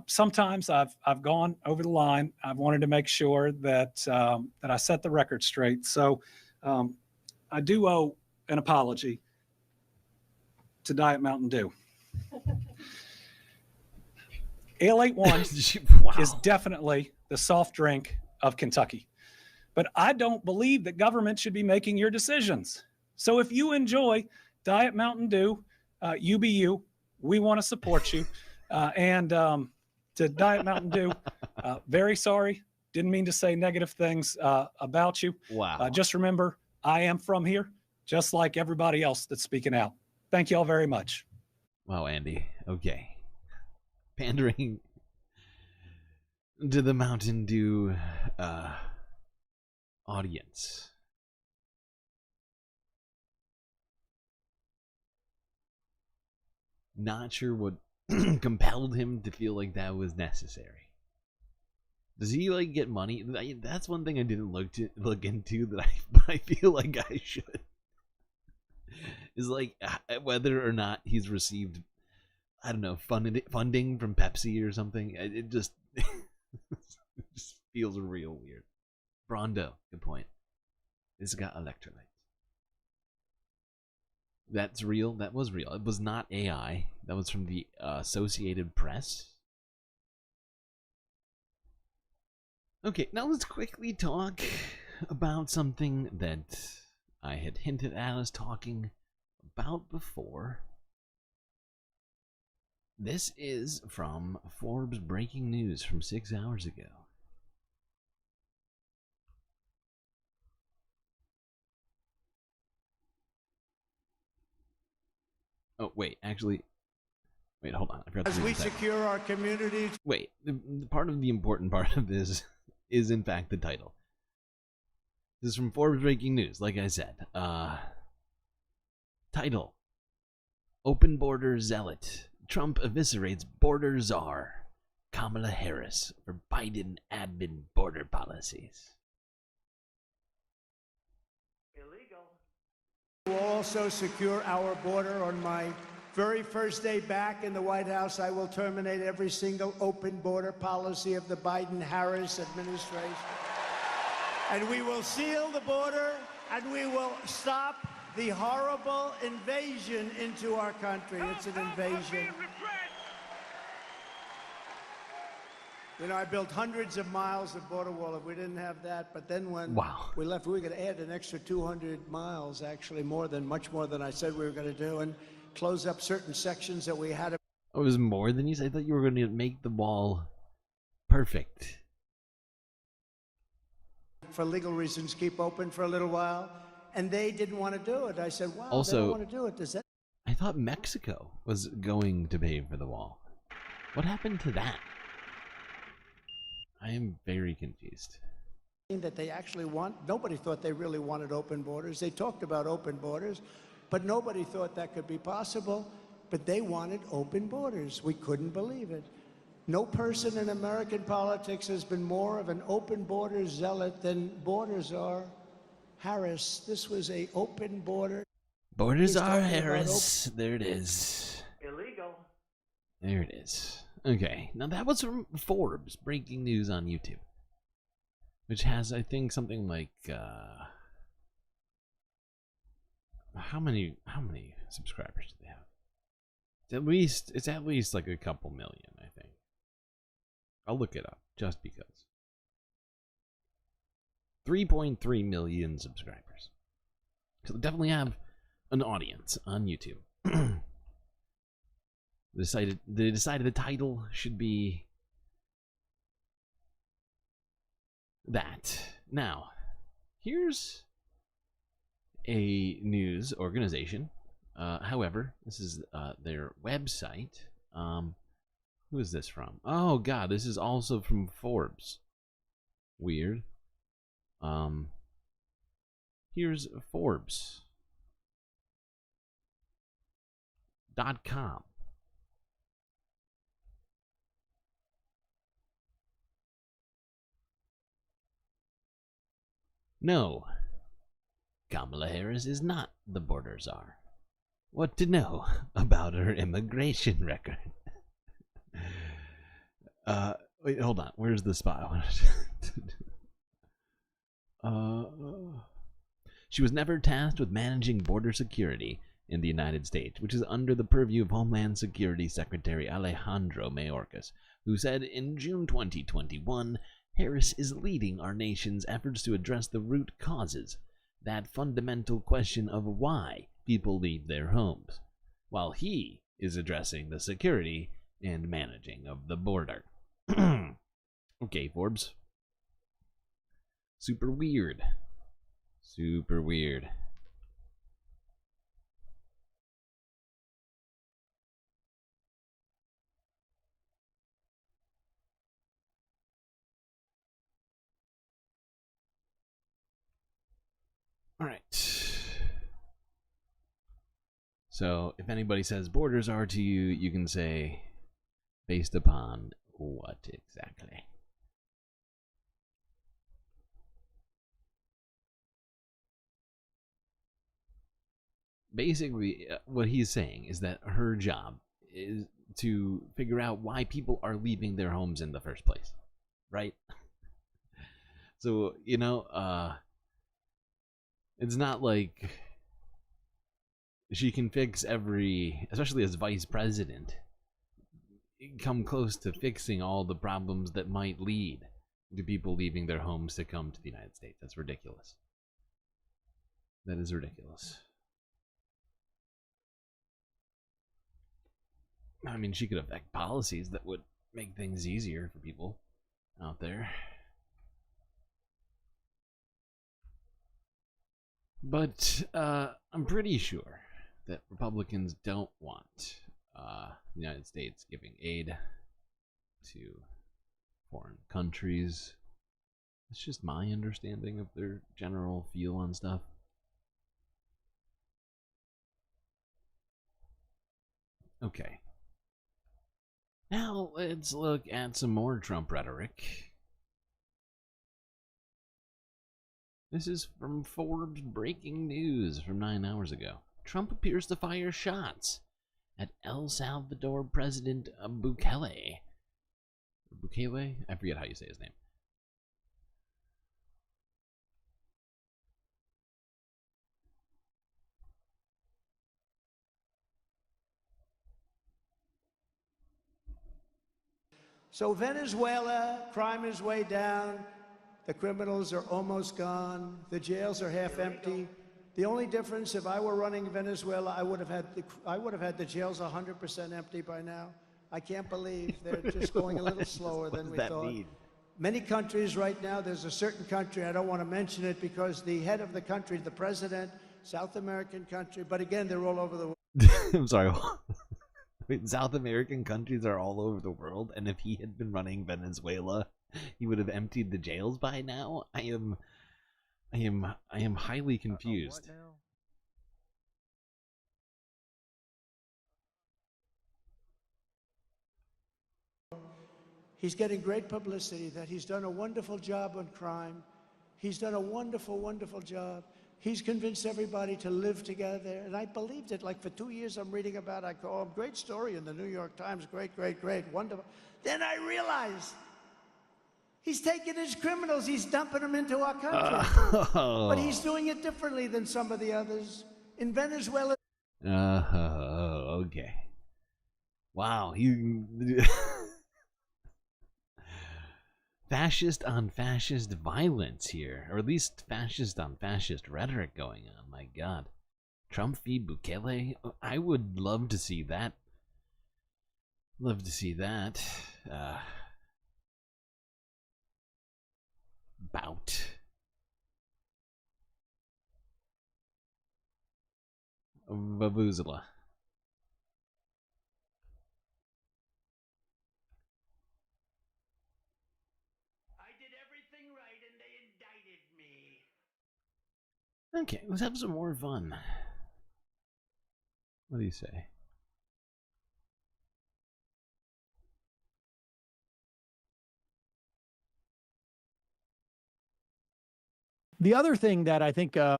S19: sometimes I've gone over the line. I've wanted to make sure that that I set the record straight. So I do owe an apology to Diet Mountain Dew. Ale 81 is definitely the soft drink of Kentucky. But I don't believe that government should be making your decisions. So if you enjoy Diet Mountain Dew, you be you. We want to support you. And to Diet Mountain Dew, very sorry. Didn't mean to say negative things about you.
S5: Wow.
S19: Just remember, I am from here, just like everybody else that's speaking out. Thank you all very much.
S5: Wow, Andy. Okay. pandering to the Mountain Dew audience. Not sure what compelled him to feel like that was necessary. Does he like get money? That's one thing I didn't look into that I feel like I should. Is like whether or not he's received, I don't know, funding from Pepsi or something. It just it just feels real weird. Brondo, good point. It's got electrolytes. That's real. That was real. It was not AI. That was from the Associated Press. Okay, now let's quickly talk about something that I had hinted at us talking about before. This is from Forbes breaking news from 6 hours ago. Oh, wait, actually, wait, hold on. I forgot to
S12: As we secure our communities.
S5: Wait, part of the important part of this is, in fact, the title. This is from Forbes breaking news, like I said. Title: Open Border Zealot. Trump eviscerates border czar. Kamala Harris for Biden admin border policies.
S12: We'll also secure our border. On my very first day back in the White House, I will terminate every single open border policy of the Biden-Harris administration. And we will seal the border, and we will stop the horrible invasion into our country. It's an invasion. You know, I built hundreds of miles of border wall. If we didn't have that, but then when we left, we were going to add an extra 200 miles, actually much more than I said we were going to do, and close up certain sections that we had.
S5: Oh, it was more than you said? I thought you were going to make the wall perfect.
S12: For legal reasons, keep open for a little while, and they didn't want to do it. I said, wow,
S5: Also,
S12: they don't want to do it. Does that?
S5: I thought Mexico was going to pay for the wall. What happened to that? I am very confused.
S12: That they actually want. Nobody thought they really wanted open borders. They talked about open borders, but nobody thought that could be possible. But they wanted open borders. We couldn't believe it. No person in American politics has been more of an open border zealot than border czar Harris. This was a open border.
S5: Borders are Harris. There it is.
S24: Illegal.
S5: There it is. Okay, now that was from Forbes breaking news on YouTube, which has, I think, something like how many subscribers do they have? It's at least like a couple million, I think. I'll look it up just because. 3.3 million subscribers. So they definitely have an audience on YouTube. They decided the title should be that. Now, here's a news organization. However, this is their website. Who is this from? Oh God, this is also from Forbes. Weird. Here's Forbes.com. No, Kamala Harris is not the border czar. What to know about her immigration record? Wait, hold on. Where's the spot? She was never tasked with managing border security in the United States, which is under the purview of Homeland Security Secretary Alejandro Mayorkas, who said in June 2021, Harris is leading our nation's efforts to address the root causes, that fundamental question of why people leave their homes, while he is addressing the security and managing of the border. Okay, Forbes. Super weird. Super weird. All right. So if anybody says borders are to you, you can say based upon what exactly? Basically, what he's saying is that her job is to figure out why people are leaving their homes in the first place, right? So, you know, it's not like she can fix every, especially as vice president, come close to fixing all the problems that might lead to people leaving their homes to come to the United States. That's ridiculous. That is ridiculous. I mean, she could affect policies that would make things easier for people out there. But I'm pretty sure that Republicans don't want the United States giving aid to foreign countries. It's just my understanding of their general feel on stuff. Okay. Now let's look at some more Trump rhetoric. This is from Forbes breaking news from 9 hours ago. Trump appears to fire shots at El Salvador President Bukele. Bukele? I forget how you say his name.
S12: So Venezuela, crime is way down. The criminals are almost gone. The jails are half empty. The only difference, if I were running Venezuela, I would have had the jails 100% empty by now. I can't believe they're just going a little slower than we thought. Many countries right now, there's a certain country, I don't want to mention it because the head of the country, the president, South American country, but again, they're all over the world.
S5: I'm sorry. Wait, South American countries are all over the world, and if he had been running Venezuela, he would have emptied the jails by now? I am highly confused.
S12: He's getting great publicity that he's done a wonderful job on crime. He's done a wonderful, wonderful job. He's convinced everybody to live together, and I believed it. Like for 2 years I'm reading about, I go, oh, great story in the New York Times, great, great, great, wonderful. Then I realized he's taking his criminals, he's dumping them into our country. But he's doing it differently than some of the others. In Venezuela...
S5: Okay. Wow, fascist on fascist violence here, or at least fascist on fascist rhetoric going on. My God, Trump v. Bukele. I would love to see that. Love to see that. Bout. Vavuzela. Okay, let's have some more fun. What do you say?
S10: The other thing that I think we're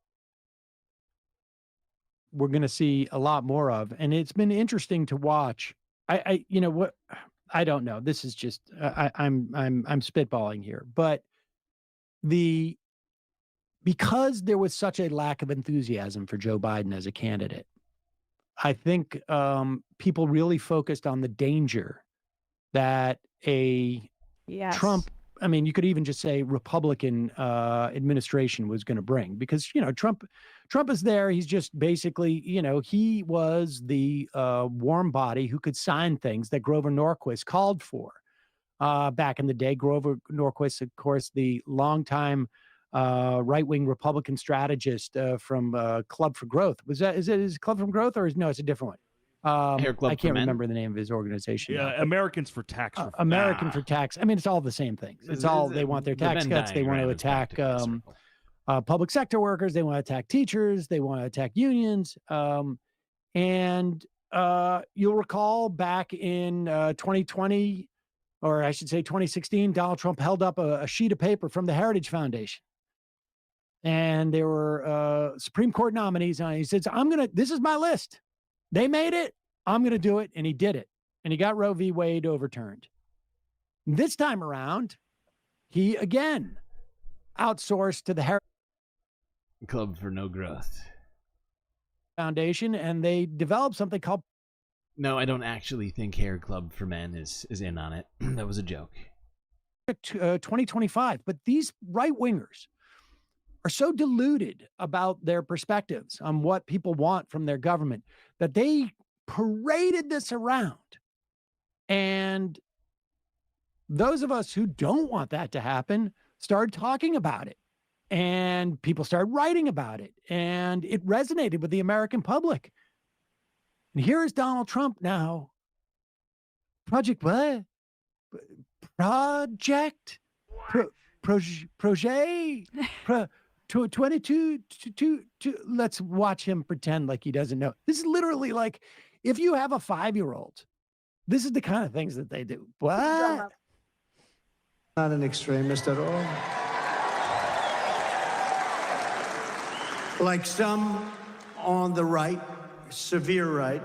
S10: going to see a lot more of, and it's been interesting to watch. You know what? I don't know. This is just I'm spitballing here, but because there was such a lack of enthusiasm for Joe Biden as a candidate, I think people really focused on the danger that Trump, I mean, you could even just say Republican administration was going to bring, because, you know, Trump is there. He's just basically, you know, he was the warm body who could sign things that Grover Norquist called for back in the day. Grover Norquist, of course, the longtime right-wing Republican strategist from Club for Growth. Is it Club for Growth, or no, it's a different one? I can't remember the name of his organization.
S2: Yeah, Americans for Tax Reform.
S10: American for Tax. I mean, it's all the same things. It's all, they want their tax cuts. They want to attack public sector workers. They want to attack teachers. They want to attack unions. And you'll recall back in 2020, or I should say 2016, Donald Trump held up a sheet of paper from the Heritage Foundation. And there were Supreme Court nominees on it. He said, this is my list. They made it. I'm going to do it. And he did it. And he got Roe v. Wade overturned. This time around, he again outsourced to the Heritage
S5: Club for No Growth
S10: Foundation, and they developed something called...
S5: No, I don't actually think Hair Club for Men is in on it. That was a joke.
S10: 2025. But these right-wingers are so deluded about their perspectives on what people want from their government that they paraded this around. And those of us who don't want that to happen started talking about it. And people started writing about it. And it resonated with the American public. And here is Donald Trump now. Project what? Project? Projet? 22, let's watch him pretend like he doesn't know. This is literally like, if you have a 5-year-old, this is the kind of things that they do. What?
S12: Not an extremist at all. Like some on the right, severe right,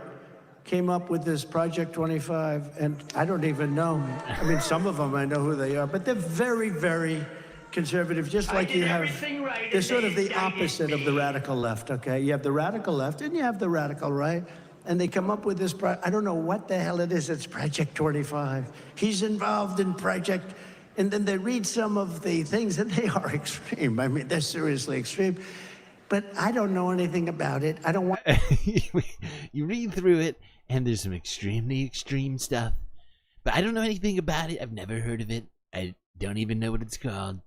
S12: came up with this Project 25, and I don't even know. I mean, some of them I know who they are, but they're very, very conservative, just like you have. They're sort of the opposite of the radical left, okay? You have the radical left and you have the radical right, and they come up with this, I don't know what the hell it is, it's Project 25. He's involved in Project, and then they read some of the things, and they are extreme. I mean, they're seriously extreme. But I don't know anything about it. I don't want...
S5: You read through it, and there's some extremely extreme stuff. But I don't know anything about it. I've never heard of it. I don't even know what it's called.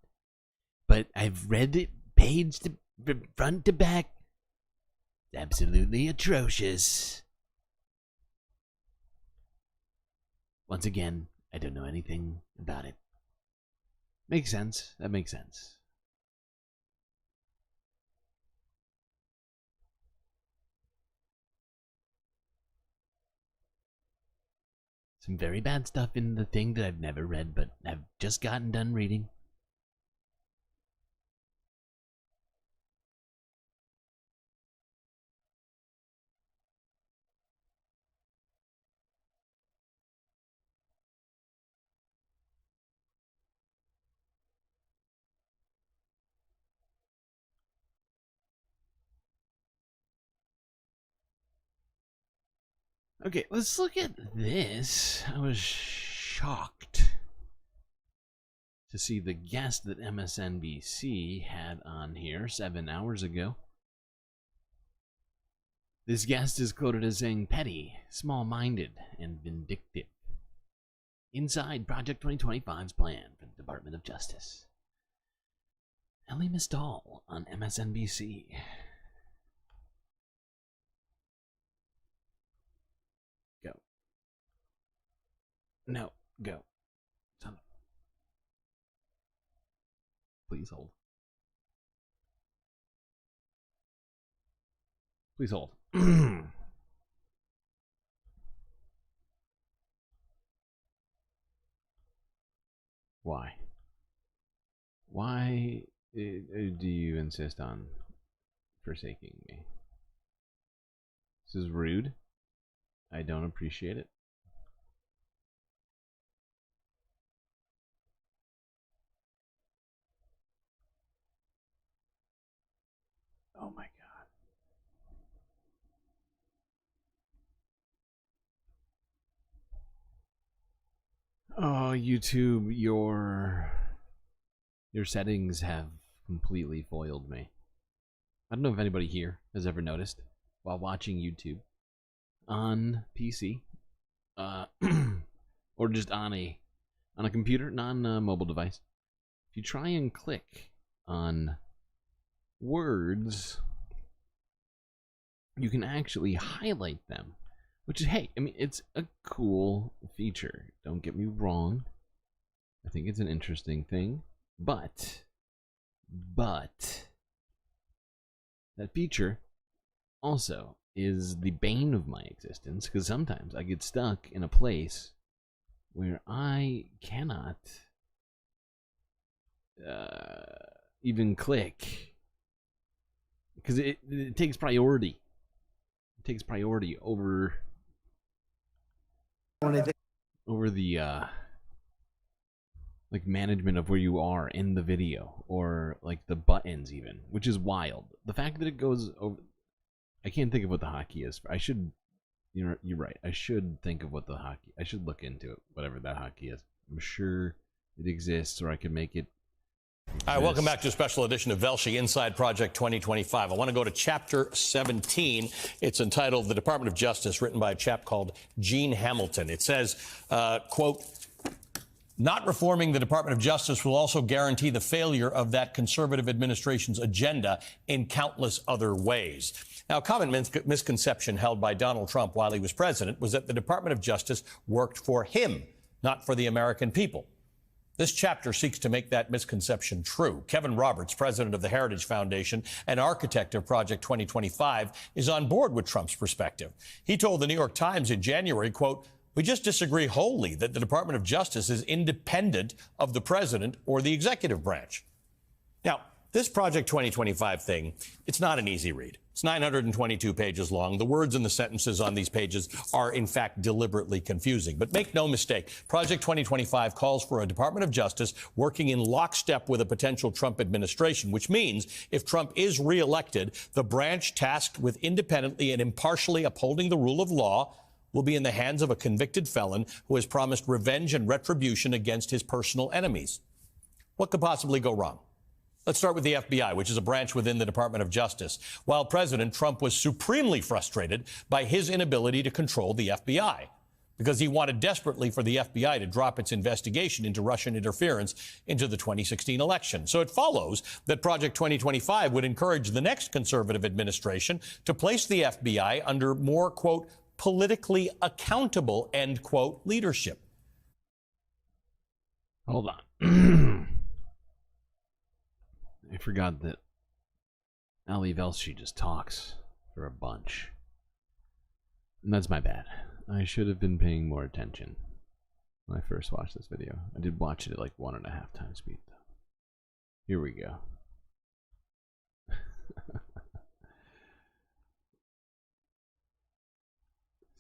S5: But I've read it page to front to back. It's absolutely atrocious. Once again, I don't know anything about it. Makes sense. That makes sense. Some very bad stuff in the thing that I've never read, but I've just gotten done reading. Okay, let's look at this. I was shocked to see the guest that MSNBC had on here 7 hours ago. This guest is quoted as saying petty, small-minded, and vindictive. Inside Project 2025's plan for the Department of Justice. Ellie Mistal on MSNBC. No, go. Please hold. Please hold. Why? Why do you insist on forsaking me? This is rude. I don't appreciate it. Oh my god. Oh, YouTube, your settings have completely foiled me. I don't know if anybody here has ever noticed while watching YouTube on PC, or just on a computer, non-mobile device. If you try and click on words, you can actually highlight them, which is, hey, I mean, it's a cool feature, don't get me wrong. I think it's an interesting thing, but that feature also is the bane of my existence, because sometimes I get stuck in a place where I cannot even click, because it takes priority. It takes priority over the like management of where you are in the video, or like the buttons even, which is wild. The fact that it goes over, I can't think of what the hotkey is. I should, you're right, I should think of what the hotkey, I should look into it, whatever that hotkey is. I'm sure it exists, or I could make it exist.
S2: All right, welcome back to a special edition of Velshi Inside Project 2025. I want to go to Chapter 17. It's entitled The Department of Justice, written by a chap called Gene Hamilton. It says, quote, not reforming the Department of Justice will also guarantee the failure of that conservative administration's agenda in countless other ways. Now, a common misconception held by Donald Trump while he was president was that the Department of Justice worked for him, not for the American people. This chapter seeks to make that misconception true. Kevin Roberts, president of the Heritage Foundation and architect of Project 2025, is on board with Trump's perspective. He told the New York Times in January, quote, we just disagree wholly that the Department of Justice is independent of the president or the executive branch. Now, this Project 2025 thing, it's not an easy read. It's 922 pages long. The words and the sentences on these pages are, in fact, deliberately confusing. But make no mistake, Project 2025 calls for a Department of Justice working in lockstep with a potential Trump administration, which means if Trump is reelected, the branch tasked with independently and impartially upholding the rule of law will be in the hands of a convicted felon who has promised revenge and retribution against his personal enemies. What could possibly go wrong? Let's start with the FBI, which is a branch within the Department of Justice. While President Trump was supremely frustrated by his inability to control the FBI, because he wanted desperately for the FBI to drop its investigation into Russian interference into the 2016 election. So it follows that Project 2025 would encourage the next conservative administration to place the FBI under more, quote, politically accountable, end quote, leadership.
S5: Hold on. I forgot that Ali Velshi just talks for a bunch. And that's my bad. I should have been paying more attention when I first watched this video. I did watch it at like 1.5 times speed, though. Here we go.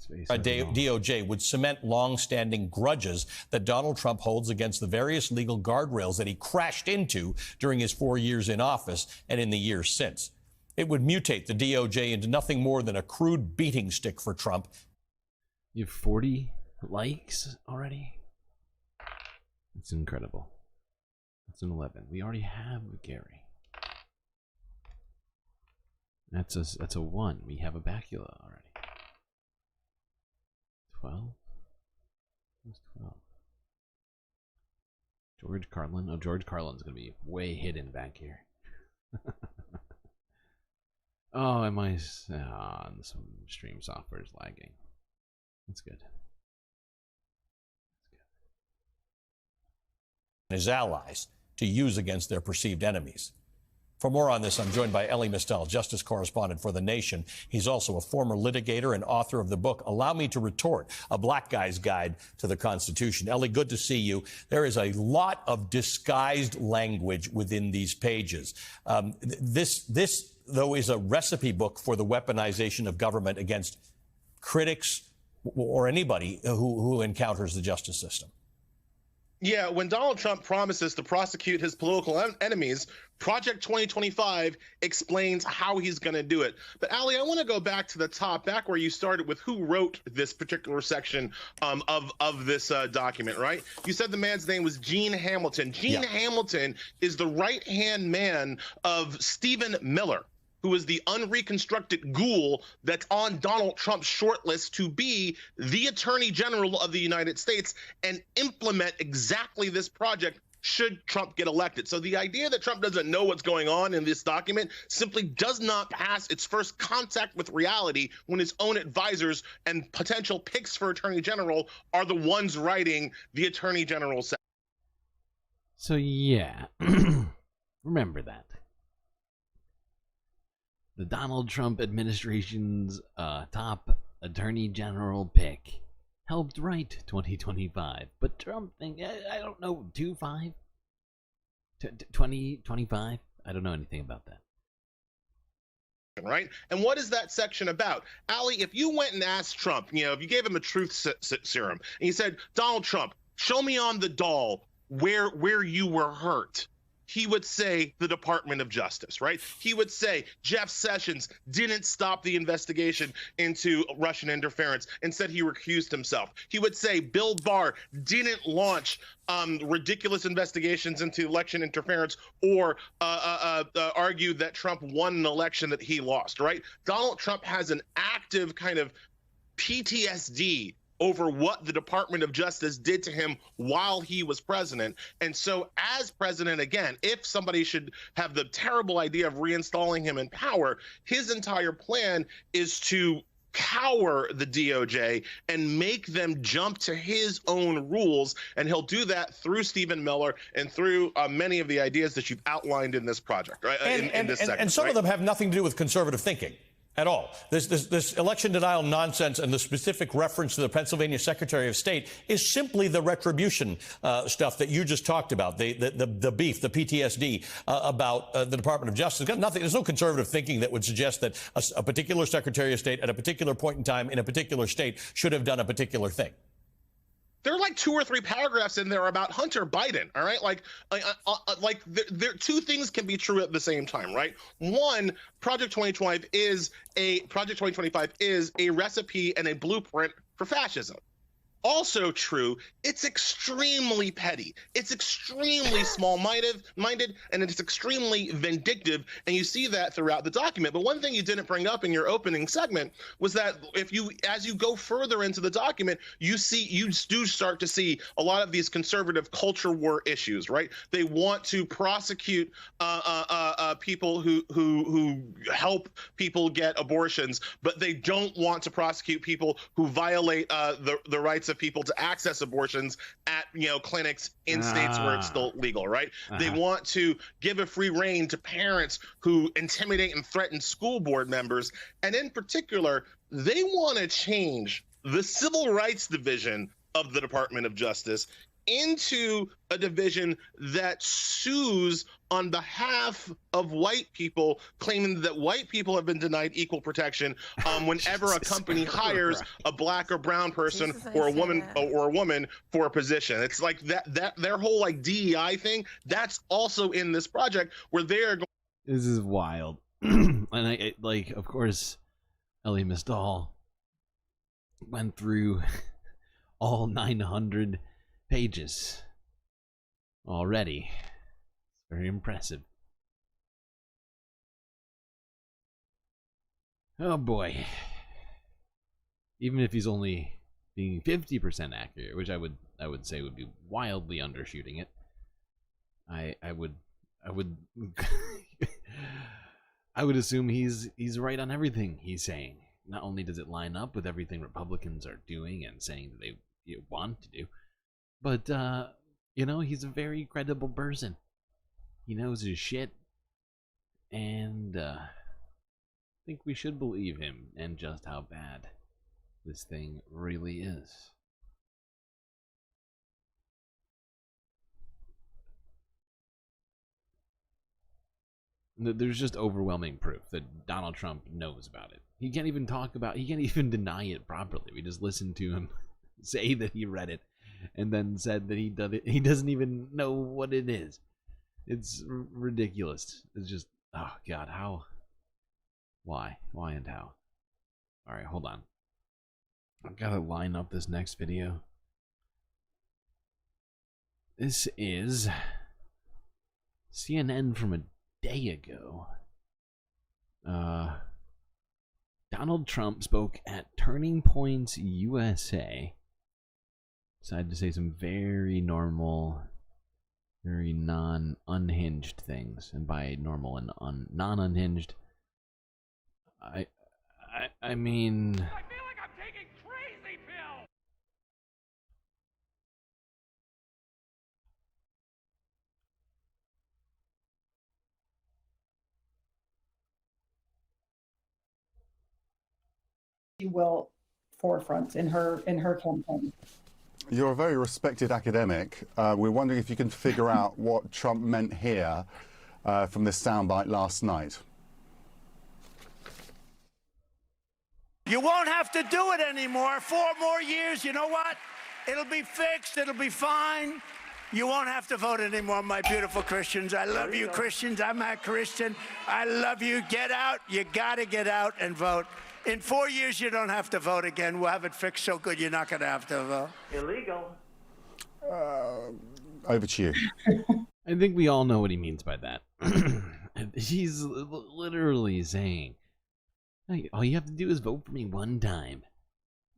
S2: DOJ would cement long-standing grudges that Donald Trump holds against the various legal guardrails that he crashed into during his 4 years in office and in the years since. It would mutate the DOJ into nothing more than a crude beating stick for Trump.
S5: You have 40 likes already? That's incredible. That's an 11. We already have Gary. That's a 1. We have a Bacula already. 12? Who's 12? George Carlin? Oh, George Carlin's gonna be way hidden back here. Oh, am I? Some stream software is lagging. That's good.
S2: His allies to use against their perceived enemies. For more on this, I'm joined by Elie Mystal, justice correspondent for The Nation. He's also a former litigator and author of the book, Allow Me to Retort, A Black Guy's Guide to the Constitution. Elie, good to see you. There is a lot of disguised language within these pages. This, though, is a recipe book for the weaponization of government against critics or anybody who encounters the justice system.
S20: Yeah, when Donald Trump promises to prosecute his political enemies, Project 2025 explains how he's going to do it. But Ali, I want to go back to the top, back where you started with who wrote this particular section of this document, right? You said the man's name was Gene Hamilton. Gene Hamilton is the right-hand man of Stephen Miller, who is the unreconstructed ghoul that's on Donald Trump's shortlist to be the Attorney General of the United States and implement exactly this project should Trump get elected. So the idea that Trump doesn't know what's going on in this document simply does not pass its first contact with reality when his own advisors and potential picks for Attorney General are the ones writing the Attorney General.
S5: So yeah, remember that. the Donald Trump administration's top attorney general pick helped write 2025. But Trump, I don't know, 2025? I don't know anything about that.
S20: Right? And what is that section about? Ali, if you went and asked Trump, if you gave him a truth serum and you said, Donald Trump, show me on the doll where you were hurt, he would say the Department of Justice, right? He would say Jeff Sessions didn't stop the investigation into Russian interference. Instead, he recused himself. He would say Bill Barr didn't launch ridiculous investigations into election interference or argue that Trump won an election that he lost, right? Donald Trump has an active kind of PTSD over what the Department of Justice did to him while he was president. And so as president, again, if somebody should have the terrible idea of reinstalling him in power, his entire plan is to cower the DOJ and make them jump to his own rules. And he'll do that through Stephen Miller and through many of the ideas that you've outlined in this project, right? In this segment,
S2: and some
S20: right?
S2: of them have nothing to do with conservative thinking at all. This election denial nonsense and the specific reference to the Pennsylvania Secretary of State is simply the retribution stuff that you just talked about, the beef, the PTSD about the Department of Justice. Got nothing. There's no conservative thinking that would suggest that a particular Secretary of State at a particular point in time in a particular state should have done a particular thing.
S20: There are like 2 or 3 paragraphs in there about Hunter Biden. All right, there two things can be true at the same time, right? One, Project 2025 is a recipe and a blueprint for fascism. Also true, it's extremely petty. It's extremely small-minded, and it's extremely vindictive, and you see that throughout the document. But one thing you didn't bring up in your opening segment was that as you go further into the document, you do start to see a lot of these conservative culture war issues, right? They want to prosecute people who help people get abortions, but they don't want to prosecute people who violate the rights of people to access abortions at clinics in states where it's still legal, right? They want to give a free rein to parents who intimidate and threaten school board members, and in particular, they want to change the Civil Rights Division of the Department of Justice into a division that sues on behalf of white people, claiming that white people have been denied equal protection whenever a company hires a black or brown person or a woman for a position. It's like that their whole DEI thing, that's also in this project where they are going.
S5: This is wild. And I of course, Elie Mystal went through all 900 pages already. It's very impressive. Oh boy. Even if he's only being 50% accurate, which I would say would be wildly undershooting it, I would I would assume he's right on everything he's saying. Not only does it line up with everything Republicans are doing and saying that they want to do, but he's a very credible person. He knows his shit, and I think we should believe him and just how bad this thing really is. There's just overwhelming proof that Donald Trump knows about it. He can't even deny it properly. We just listened to him say that he read it and then said that he doesn't even know what it is. It's ridiculous. It's just, oh God, how? Why and how? All right, hold on. I've got to line up this next video. This is CNN from a day ago. Donald Trump spoke at Turning Points USA. Decided to say some very normal, very non-unhinged things, and by normal and non-unhinged, I mean.
S4: she will forefront in her campaign.
S11: You're a very respected academic. We're wondering if you can figure out what Trump meant here from this soundbite last night.
S12: You won't have to do it anymore. 4 more years, you know what? It'll be fixed. It'll be fine. You won't have to vote anymore, my beautiful Christians. I love you, Christians. I'm a Christian. I love you. Get out. You got to get out and vote. In 4 years, you don't have to vote again. We'll have it fixed so good you're not going to have to vote.
S24: Illegal.
S11: Over to you.
S5: I think we all know what he means by that. He's literally saying, "Hey, all you have to do is vote for me one time.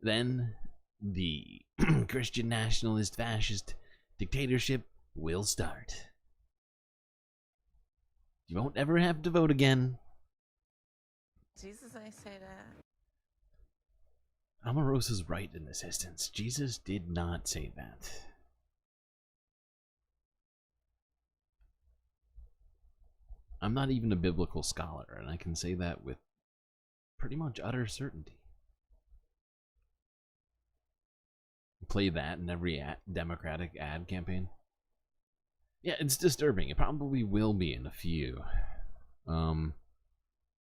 S5: Then the Christian nationalist fascist dictatorship will start. You won't ever have to vote again."
S3: Jesus ain't say that.
S5: Omarosa's right in this instance. Jesus did not say that. I'm not even a biblical scholar, and I can say that with pretty much utter certainty. Play that in every Democratic ad campaign. Yeah, it's disturbing. It probably will be in a few.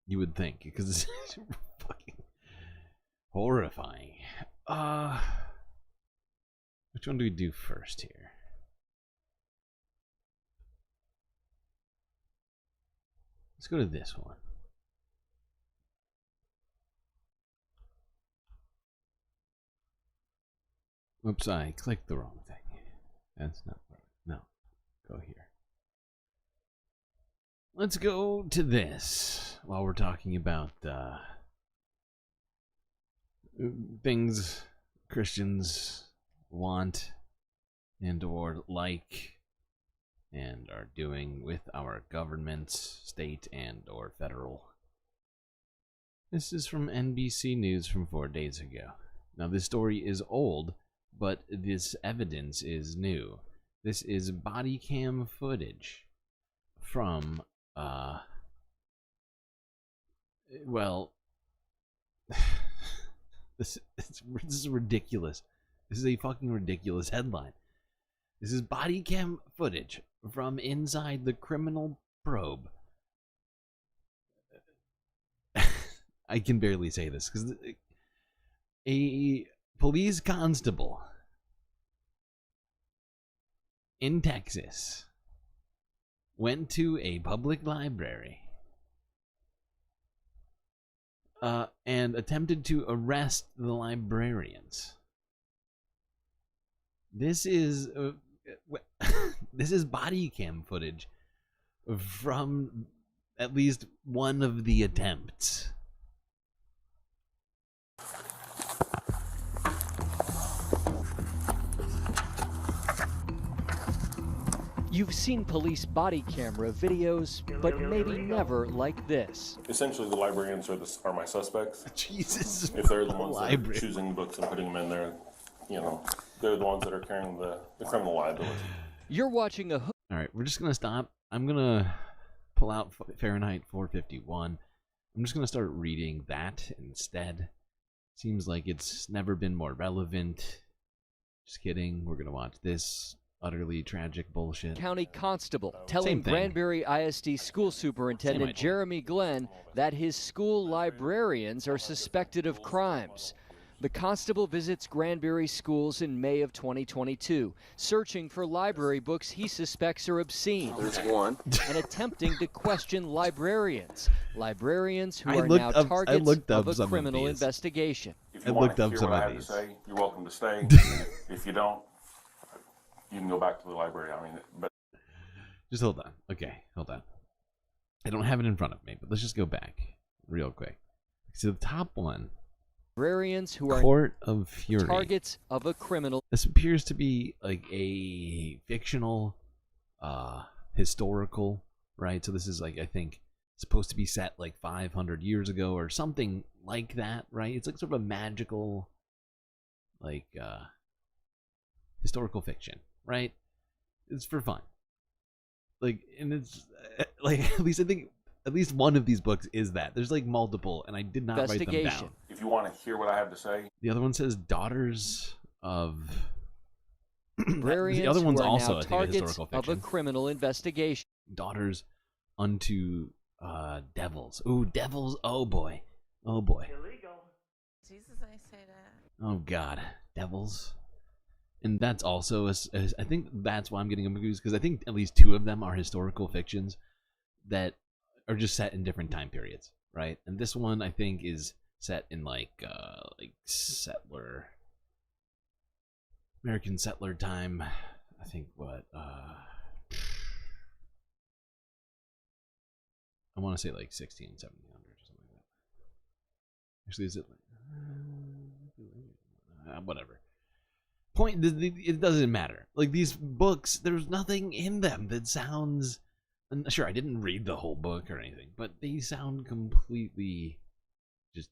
S5: You would think, because it's fucking horrifying. Which one do we do first here? Let's go to this one. Oops, I clicked the wrong thing. That's not right. No, go here. Let's go to this while we're talking about things Christians want and or like and are doing with our governments, state and or federal. This is from NBC News from 4 days ago. Now this story is old, but this evidence is new. This is body cam footage from well, this is ridiculous. This is a fucking ridiculous headline. This is body cam footage from inside the criminal probe. I can barely say this because a police constable in Texas went to a public library and attempted to arrest the librarians. This is this is body cam footage from at least one of the attempts.
S21: You've seen police body camera videos, but maybe never like this.
S22: Essentially, the librarians are my suspects.
S5: Jesus.
S22: If they're the ones that are choosing books and putting them in there, you know, they're the ones that are carrying the criminal liability.
S21: You're watching a...
S5: All right, we're just going to stop. I'm going to pull out Fahrenheit 451. I'm just going to start reading that instead. Seems like it's never been more relevant. Just kidding. We're going to watch this utterly tragic bullshit.
S21: County constable telling Granbury ISD school superintendent Jeremy Glenn that his school librarians are suspected of crimes. The constable visits Granbury schools in May of 2022, searching for library books he suspects are obscene.
S25: There's one.
S21: And attempting to question librarians who are now targets of a criminal investigation.
S22: If you want to hear what I have to say, you're welcome to stay. If you don't, you can go back to the library. I mean, but
S5: just hold on. Okay, hold on. I don't have it in front of me, but let's just go back real quick. So the top one.
S21: Librarians who are
S5: Court of Fury.
S21: Targets of a criminal.
S5: This appears to be like a fictional, historical, right? So this is like, I think, supposed to be set like 500 years ago or something like that, right? It's like sort of a magical, like, historical fiction, right? It's for fun. Like, and it's like, at least I think at least one of these books is that. There's like multiple, and I did not write them down.
S22: if you want to hear what I have to say.
S5: The other one says daughters of. The
S21: Librarians
S5: other one's
S21: who are
S5: also
S21: now
S5: I think,
S21: targets
S5: historical
S21: of
S5: fiction.
S21: a criminal investigation.
S5: Daughters unto devils. Ooh, devils. Oh boy. Oh boy.
S24: Illegal.
S3: Jesus, I say that.
S5: Oh god. Devils. And that's also, I think that's why I'm getting confused, because I think at least 2 of them are historical fictions that are just set in different time periods, right? And this one, I think, is set in like American settler time. I think what, I want to say like 16, 1700 or something like that. Actually, is it like, whatever. Point, it doesn't matter. Like, these books, there's nothing in them that sounds, sure, I didn't read the whole book or anything, but they sound completely just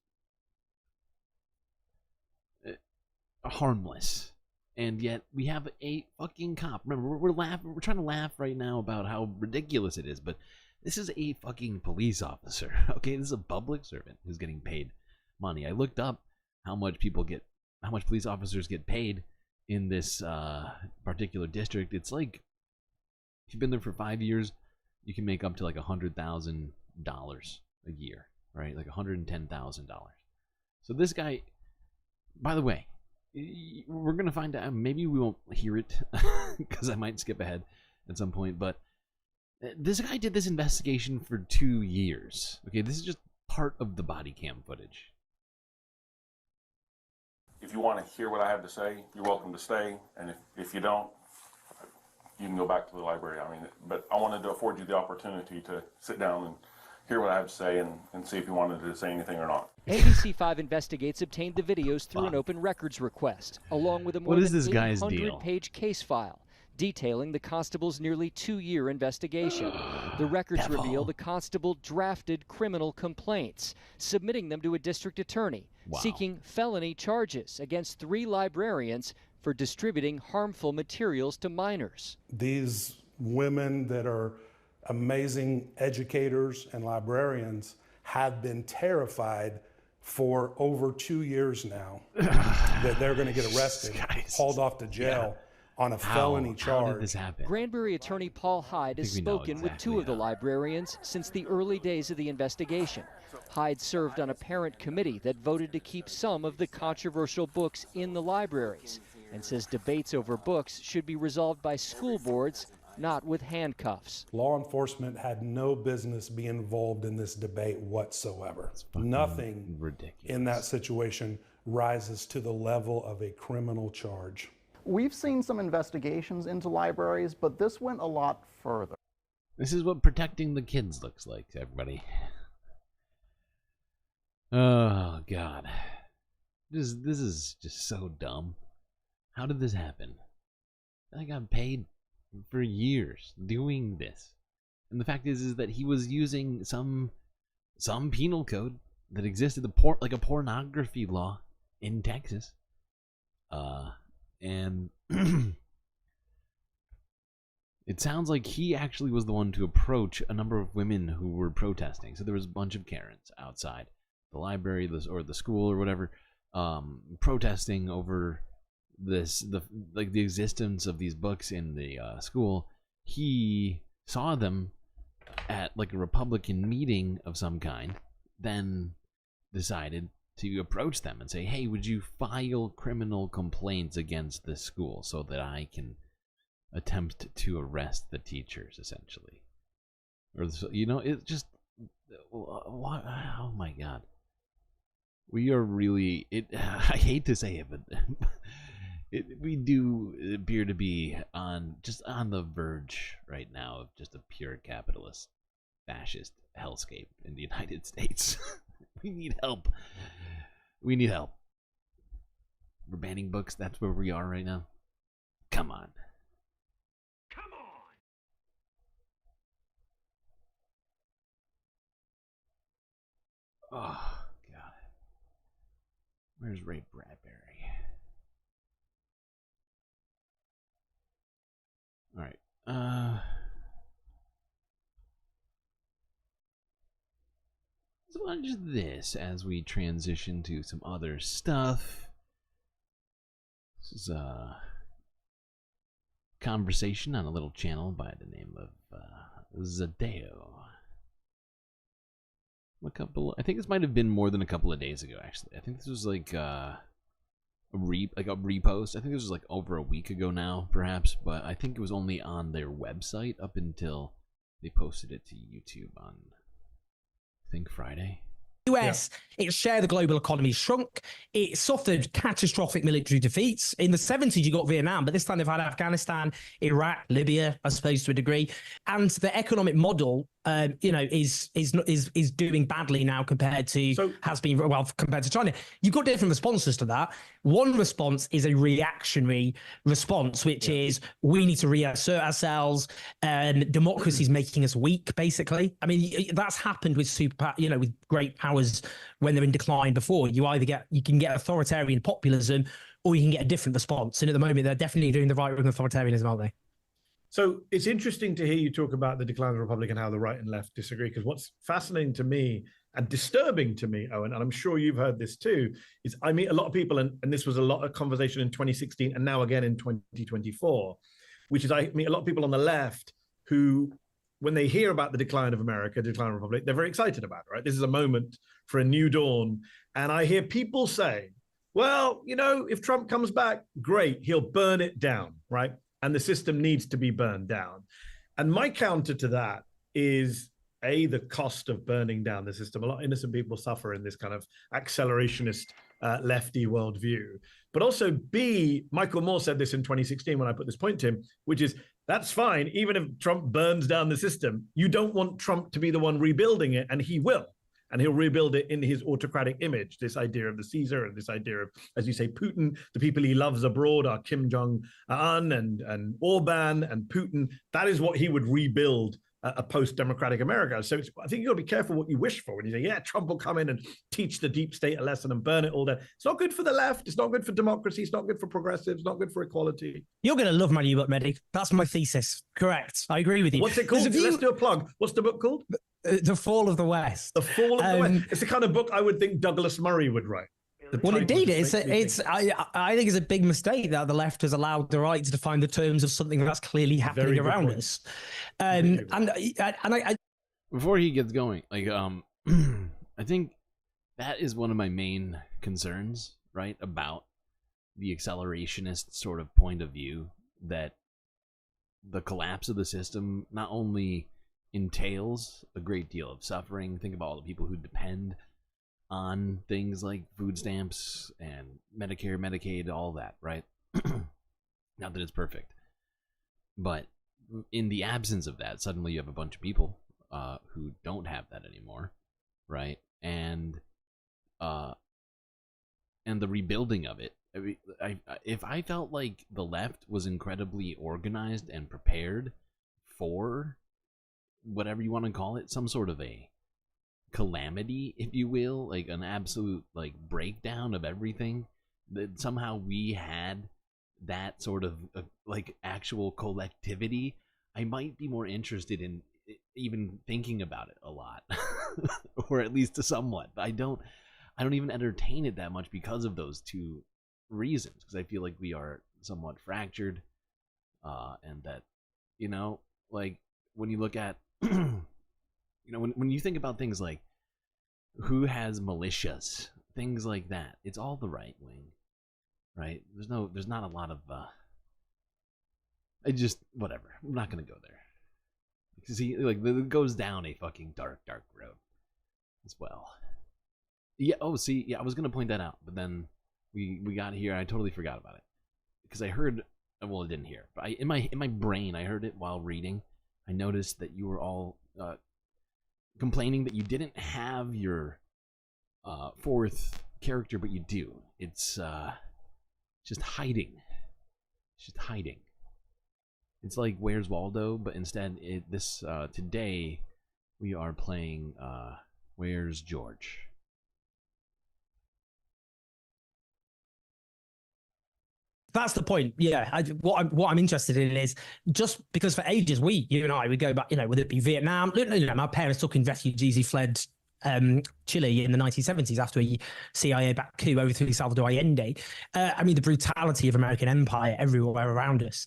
S5: harmless. And yet we have a fucking cop. Remember, we're trying to laugh right now about how ridiculous it is, but this is a fucking police officer. Okay, this is a public servant who's getting paid money. I looked up how much police officers get paid in this particular district. It's like, if you've been there for 5 years, you can make up to like $100,000 a year, right? Like $110,000. So this guy, by the way, we're gonna find out. Maybe we won't hear it because I might skip ahead at some point. But this guy did this investigation for 2 years. Okay, this is just part of the body cam footage.
S22: If you want to hear what I have to say, you're welcome to stay. And if you don't, you can go back to the library. I mean, but I wanted to afford you the opportunity to sit down and hear what I have to say and see if you wanted to say anything or not.
S21: ABC5 Investigates obtained the videos through an open records request, along with a more
S5: What is
S21: than
S5: this guy's deal?
S21: 800-page case file detailing the constable's nearly 2-year investigation. The records reveal the constable drafted criminal complaints, submitting them to a district attorney, seeking felony charges against 3 librarians for distributing harmful materials to minors.
S6: These women that are amazing educators and librarians have been terrified for over 2 years now that they're going to get arrested, hauled off to jail on a felony charge.
S5: How did this happen?
S21: Granbury attorney Paul Hyde has spoken with 2 of the librarians since the early days of the investigation. Hyde served on a parent committee that voted to keep some of the controversial books in the libraries, and says debates over books should be resolved by school boards, not with handcuffs.
S6: Law enforcement had no business being involved in this debate whatsoever. Nothing in that situation rises to the level of a criminal charge.
S8: We've seen some investigations into libraries, but this went a lot further.
S5: This is what protecting the kids looks like, everybody. Oh, God. This is just so dumb. How did this happen? I got paid for years doing this. And the fact is that he was using some penal code that existed, like a pornography law in Texas. And it sounds like he actually was the one to approach a number of women who were protesting. So there was a bunch of Karens outside the library or the school or whatever, protesting over the existence of these books in the school. He saw them at like a Republican meeting of some kind, then decided to approach them and say, hey, would you file criminal complaints against this school so that I can attempt to arrest the teachers, essentially? Or, you know, it just, what? Oh my God. We are really, I hate to say it, but we do appear to be on the verge right now of just a pure capitalist, fascist hellscape in the United States. We need help. We need help. We're banning books. That's where we are right now. Come on.
S24: Come on.
S5: Oh, God. Where's Ray Bradbury? All right. let's watch this as we transition to some other stuff. This is a conversation on a little channel by the name of Zadeo. I think this might have been more than a couple of days ago, actually. I think this was like a repost. I think this was like over a week ago now, perhaps, but I think it was only on their website up until they posted it to YouTube on, I think, Friday.
S7: US, its share of the global economy shrunk. It suffered catastrophic military defeats. In the 70s, you got Vietnam, but this time they've had Afghanistan, Iraq, Libya, I suppose, to a degree. And the economic model, is doing badly now compared to compared to China. You've got different responses to that. One response is a reactionary response, which is we need to reassert ourselves. Democracy is making us weak, basically. I mean, that's happened with with great powers when they're in decline before. You can get authoritarian populism, or you can get a different response. And at the moment, they're definitely doing the right wing authoritarianism, aren't they?
S9: So it's interesting to hear you talk about the decline of the Republic and how the right and left disagree, because what's fascinating to me and disturbing to me, Owen, and I'm sure you've heard this too, is I meet a lot of people, and this was a lot of conversation in 2016 and now again in 2024, which is I meet a lot of people on the left who, when they hear about the decline of America, decline of the Republic, they're very excited about it, right? This is a moment for a new dawn. And I hear people say, well, if Trump comes back, great, he'll burn it down, right? And the system needs to be burned down. And my counter to that is, A, the cost of burning down the system. A lot of innocent people suffer in this kind of accelerationist lefty worldview. But also, B, Michael Moore said this in 2016 when I put this point to him, which is, that's fine. Even if Trump burns down the system, you don't want Trump to be the one rebuilding it, and he will. And he'll rebuild it in his autocratic image, this idea of the Caesar and this idea of, as you say, Putin. The people he loves abroad are Kim Jong-un and Orban and Putin. That is what he would rebuild a post-democratic America. So I think you've got to be careful what you wish for when you say, yeah, Trump will come in and teach the deep state a lesson and burn it all down. It's not good for the left. It's not good for democracy. It's not good for progressives. It's not good for equality.
S7: You're going to love my new book, Mehdi. That's my thesis. Correct. I agree with you.
S9: What's it called? Let's do a plug. What's the book called?
S7: The Fall of the West.
S9: The Fall of the West. It's the kind of book I would think Douglas Murray would write.
S7: Well, indeed, I think it's a big mistake that the left has allowed the right to define the terms of something that's clearly happening around us.
S5: Before he gets going, I think that is one of my main concerns, right, about the accelerationist sort of point of view, that the collapse of the system not only entails a great deal of suffering. Think about all the people who depend on things like food stamps and Medicare, Medicaid, all that, right? Not that it's perfect, but in the absence of that, suddenly you have a bunch of people who don't have that anymore, right? And the rebuilding of it. If I felt like the left was incredibly organized and prepared for whatever you want to call it, some sort of a calamity, if you will, like an absolute breakdown of everything, that somehow we had that sort of actual collectivity, I might be more interested in even thinking about it a lot, or at least somewhat. I don't even entertain it that much because of those two reasons, because I feel like we are somewhat fractured, and that, when you look at when you think about things like who has militias, things like that, it's all the right wing, right? There's not a lot of whatever. I'm not gonna go there, because it goes down a fucking dark road as well. Yeah. Oh, see, yeah, I was gonna point that out, but then we got here. I totally forgot about it, because I heard. Well, I didn't hear, but in my brain, I heard it while reading. I noticed that you were all complaining that you didn't have your fourth character, but you do. It's just hiding. It's just hiding. It's like Where's Waldo, but instead today we are playing Where's George.
S7: That's the point. Yeah. What I'm interested in is, just because for ages you and I, we go back, whether it be Vietnam, my parents took in refugees who fled Chile in the 1970s after a CIA-backed coup overthrew Salvador Allende. I mean, the brutality of American empire everywhere around us.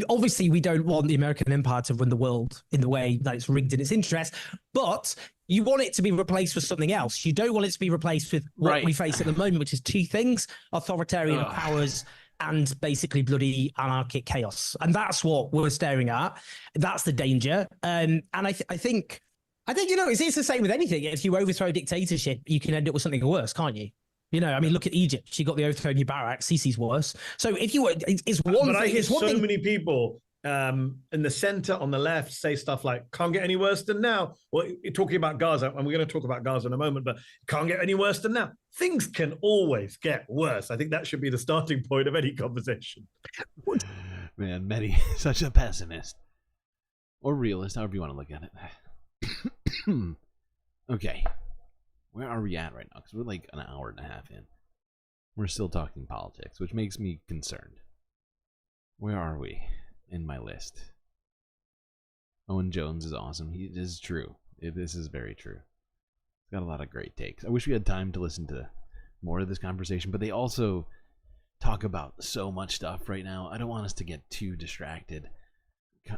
S7: Obviously, we don't want the American empire to run the world in the way that it's rigged in its interest, but you want it to be replaced with something else. You don't want it to be replaced with what we face at the moment, which is two things: authoritarian powers and basically bloody anarchic chaos. And that's what we're staring at. That's the danger. And I think, you know, it's the same with anything. If you overthrow dictatorship, you can end up with something worse, can't you? You know, I mean, look at Egypt. She got the overthrow of Mubarak. Sisi's worse. So if you, it's one
S9: But
S7: thing.
S9: I hear
S7: It's one
S9: so
S7: thing.
S9: many people in the center, on the left, say stuff like, can't get any worse than now. Well, you're talking about Gaza, and we're going to talk about Gaza in a moment, but can't get any worse than now. Things can always get worse. I think that should be the starting point of any conversation.
S5: Man, Mehdi, such a pessimist. Or realist, however you want to look at it. Okay. Where are we at right now? Because we're like an hour and a half in. We're still talking politics, which makes me concerned. Where are we in my list? Owen Jones is awesome. It is true. This is very true. It's got a lot of great takes. I wish we had time to listen to more of this conversation, but they also talk about so much stuff right now. I don't want us to get too distracted.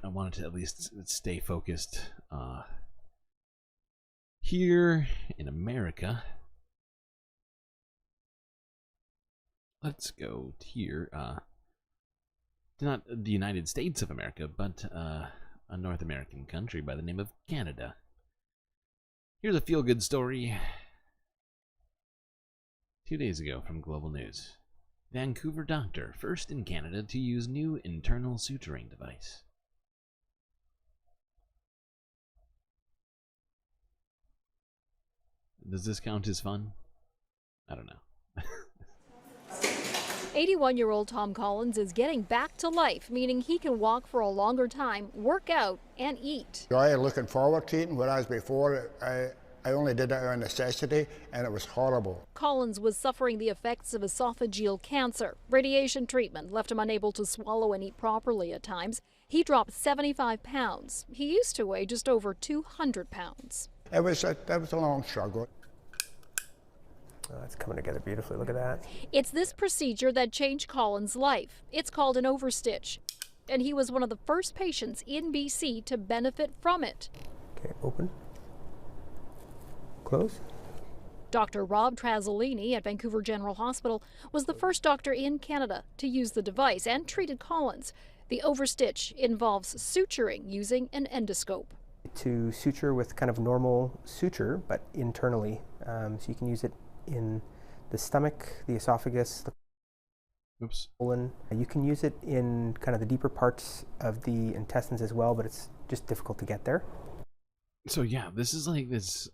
S5: I wanted to at least stay focused. Here in America, let's go here. Not the United States of America, but a North American country by the name of Canada. Here's a feel-good story. 2 days ago from Global News. Vancouver doctor, first in Canada to use new internal suturing device. Does this count as fun? I don't know.
S1: 81-year-old Tom Collins is getting back to life, meaning he can walk for a longer time, work out, and eat.
S13: I am looking forward to eating, whereas before I only did it out of necessity, and it was horrible.
S1: Collins was suffering the effects of esophageal cancer. Radiation treatment left him unable to swallow and eat properly at times. He dropped 75 pounds. He used to weigh just over 200 pounds.
S13: That was a long struggle.
S16: Oh, it's coming together beautifully. Look at that.
S1: It's this procedure that changed Collins' life. It's called an overstitch, and he was one of the first patients in BC to benefit from it.
S16: Okay, open. Close.
S1: Dr. Rob Trazzolini at Vancouver General Hospital was the first doctor in Canada to use the device and treated Collins. The overstitch involves suturing using an endoscope.
S16: To suture with kind of normal suture, but internally. So you can use it in the stomach, the esophagus, the colon. You can use it in kind of the deeper parts of the intestines as well, but it's just difficult to get there.
S5: So yeah, this is like this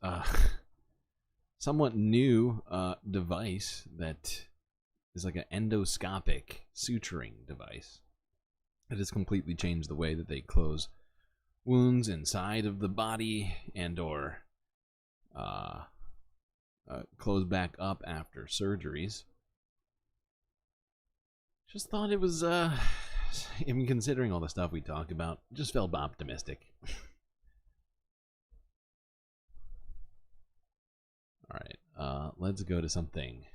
S5: somewhat new device that is like an endoscopic suturing device. It has completely changed the way that they close wounds inside of the body and or close back up after surgeries. Just thought it was, I mean, considering all the stuff we talk about, just felt optimistic. Alright, let's go to something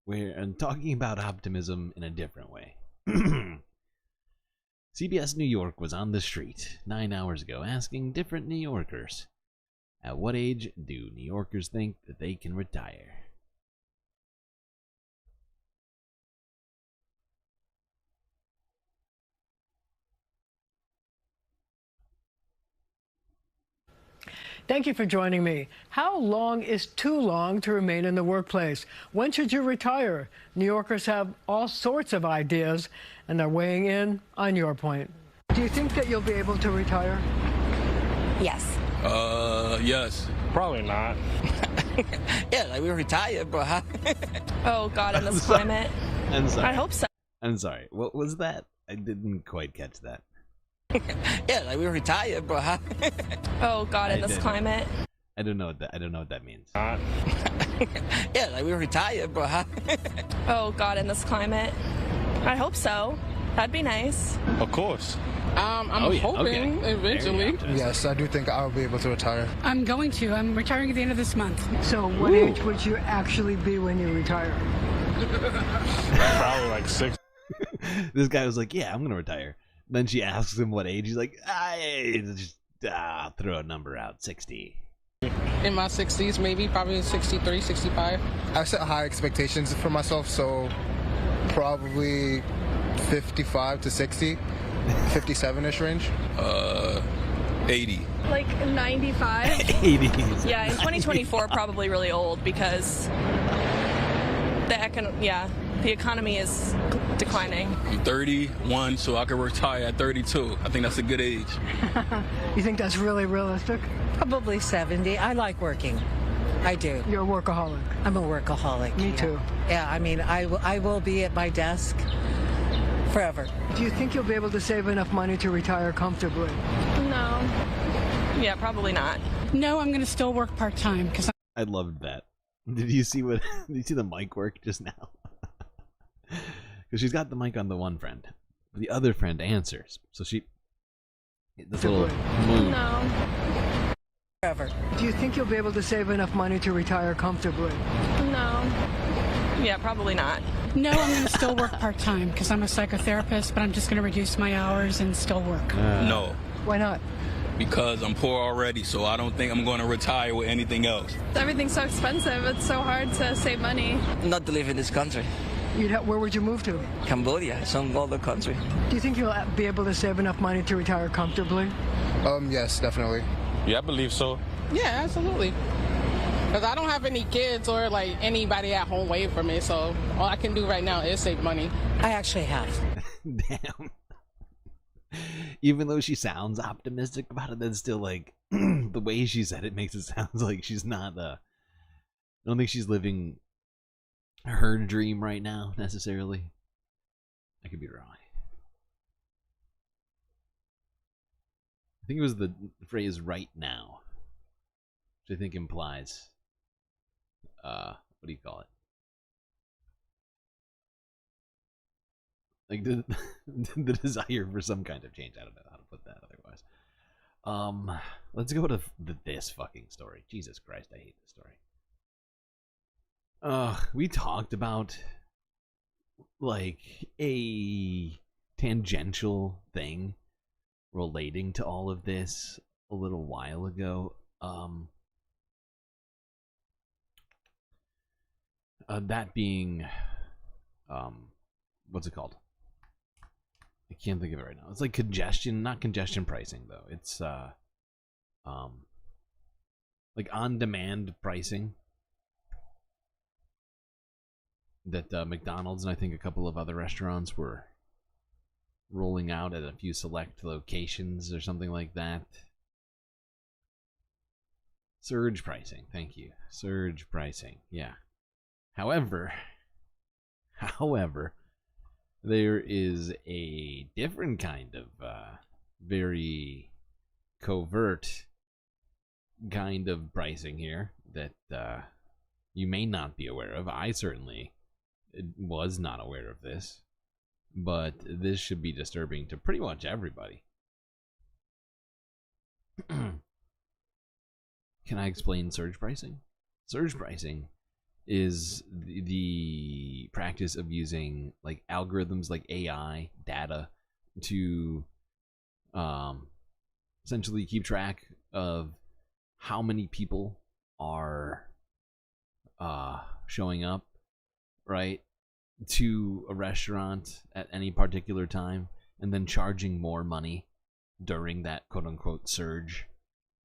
S5: where I'm talking about optimism in a different way. CBS New York was on the street 9 hours ago asking different New Yorkers, at what age do New Yorkers think that they can retire?
S23: Thank you for joining me. How long is too long to remain in the workplace? When should you retire? New Yorkers have all sorts of ideas, and they're weighing in on your point. Do you think that you'll be able to retire?
S25: Yes.
S26: Yes.
S25: Probably not. Yeah, like we're retired, but oh God, in this climate.
S5: I'm sorry.
S25: I hope so.
S5: I'm sorry. What was that? I didn't quite catch that.
S25: Yeah, like we're retired, but oh God, in this climate.
S5: I don't know what that means.
S25: Yeah, like we're retired, but oh God, in this climate. I hope so. That'd be nice.
S26: Of course.
S10: I'm hoping eventually.
S14: Yes, I do think I'll be able to retire.
S15: I'm going to. I'm retiring at the end of this month.
S23: So what age would you actually be when you retire?
S14: Probably like 6.
S5: This guy was like, yeah, I'm going to retire. Then she asks him what age. He's like, just throw a number out, 60.
S10: In my 60s, maybe, probably 63, 65.
S14: I set high expectations for myself, so probably 55 to 60, 57-ish range.
S26: 80.
S17: Like 95.
S5: 80s.
S17: Yeah, in 2024, probably really old because the economy is declining.
S26: I'm 31, so I can retire at 32. I think that's a good age.
S23: You think that's really realistic?
S18: Probably 70. I like working. I do.
S23: You're a workaholic.
S18: I'm a workaholic.
S23: Me too.
S18: Yeah, I mean, I will be at my desk forever.
S23: Do you think you'll be able to save enough money to retire comfortably?
S17: No. Yeah, probably not.
S15: No, I'm going to still work part-time because
S5: I loved that. Did you see the mic work just now? Because she's got the mic on the one friend. The other friend answers. So she... This little move.
S17: No.
S18: Forever.
S23: Do you think you'll be able to save enough money to retire comfortably?
S17: No. Yeah, probably not.
S15: no, I'm going to still work part-time because I'm a psychotherapist, but I'm just going to reduce my hours and still work.
S26: No.
S23: Why not?
S26: Because I'm poor already, so I don't think I'm going to retire with anything else.
S17: Everything's so expensive. It's so hard to save money.
S25: Not to live in this country.
S23: Where would you move to?
S25: Cambodia, some other country.
S23: Do you think you'll be able to save enough money to retire comfortably?
S14: Yes, definitely.
S26: Yeah, I believe so.
S10: Yeah, absolutely. Because I don't have any kids or like anybody at home waiting for me, so all I can do right now is save money.
S18: I actually have.
S5: Damn. Even though she sounds optimistic about it, that's still like the way she said it makes it sound like she's not. I don't think she's living her dream right now necessarily. I could be wrong. I think it was the phrase "right now," which I think implies what do you call it? Like the desire for some kind of change. I don't know how to put that otherwise. Let's go to this fucking story. Jesus Christ, I hate this story. We talked about like a tangential thing relating to all of this a little while ago. That being what's it called? I can't think of it right now. It's like congestion, not congestion pricing though. It's like on-demand pricing that McDonald's and I think a couple of other restaurants were rolling out at a few select locations or something like that. Surge pricing, thank you. Surge pricing, yeah. However, there is a different kind of very covert kind of pricing here that you may not be aware of. I certainly was not aware of this, but this should be disturbing to pretty much everybody. Can I explain surge pricing? Surge pricing is the practice of using like algorithms like AI data to essentially keep track of how many people are showing up, right, to a restaurant at any particular time and then charging more money during that quote-unquote surge,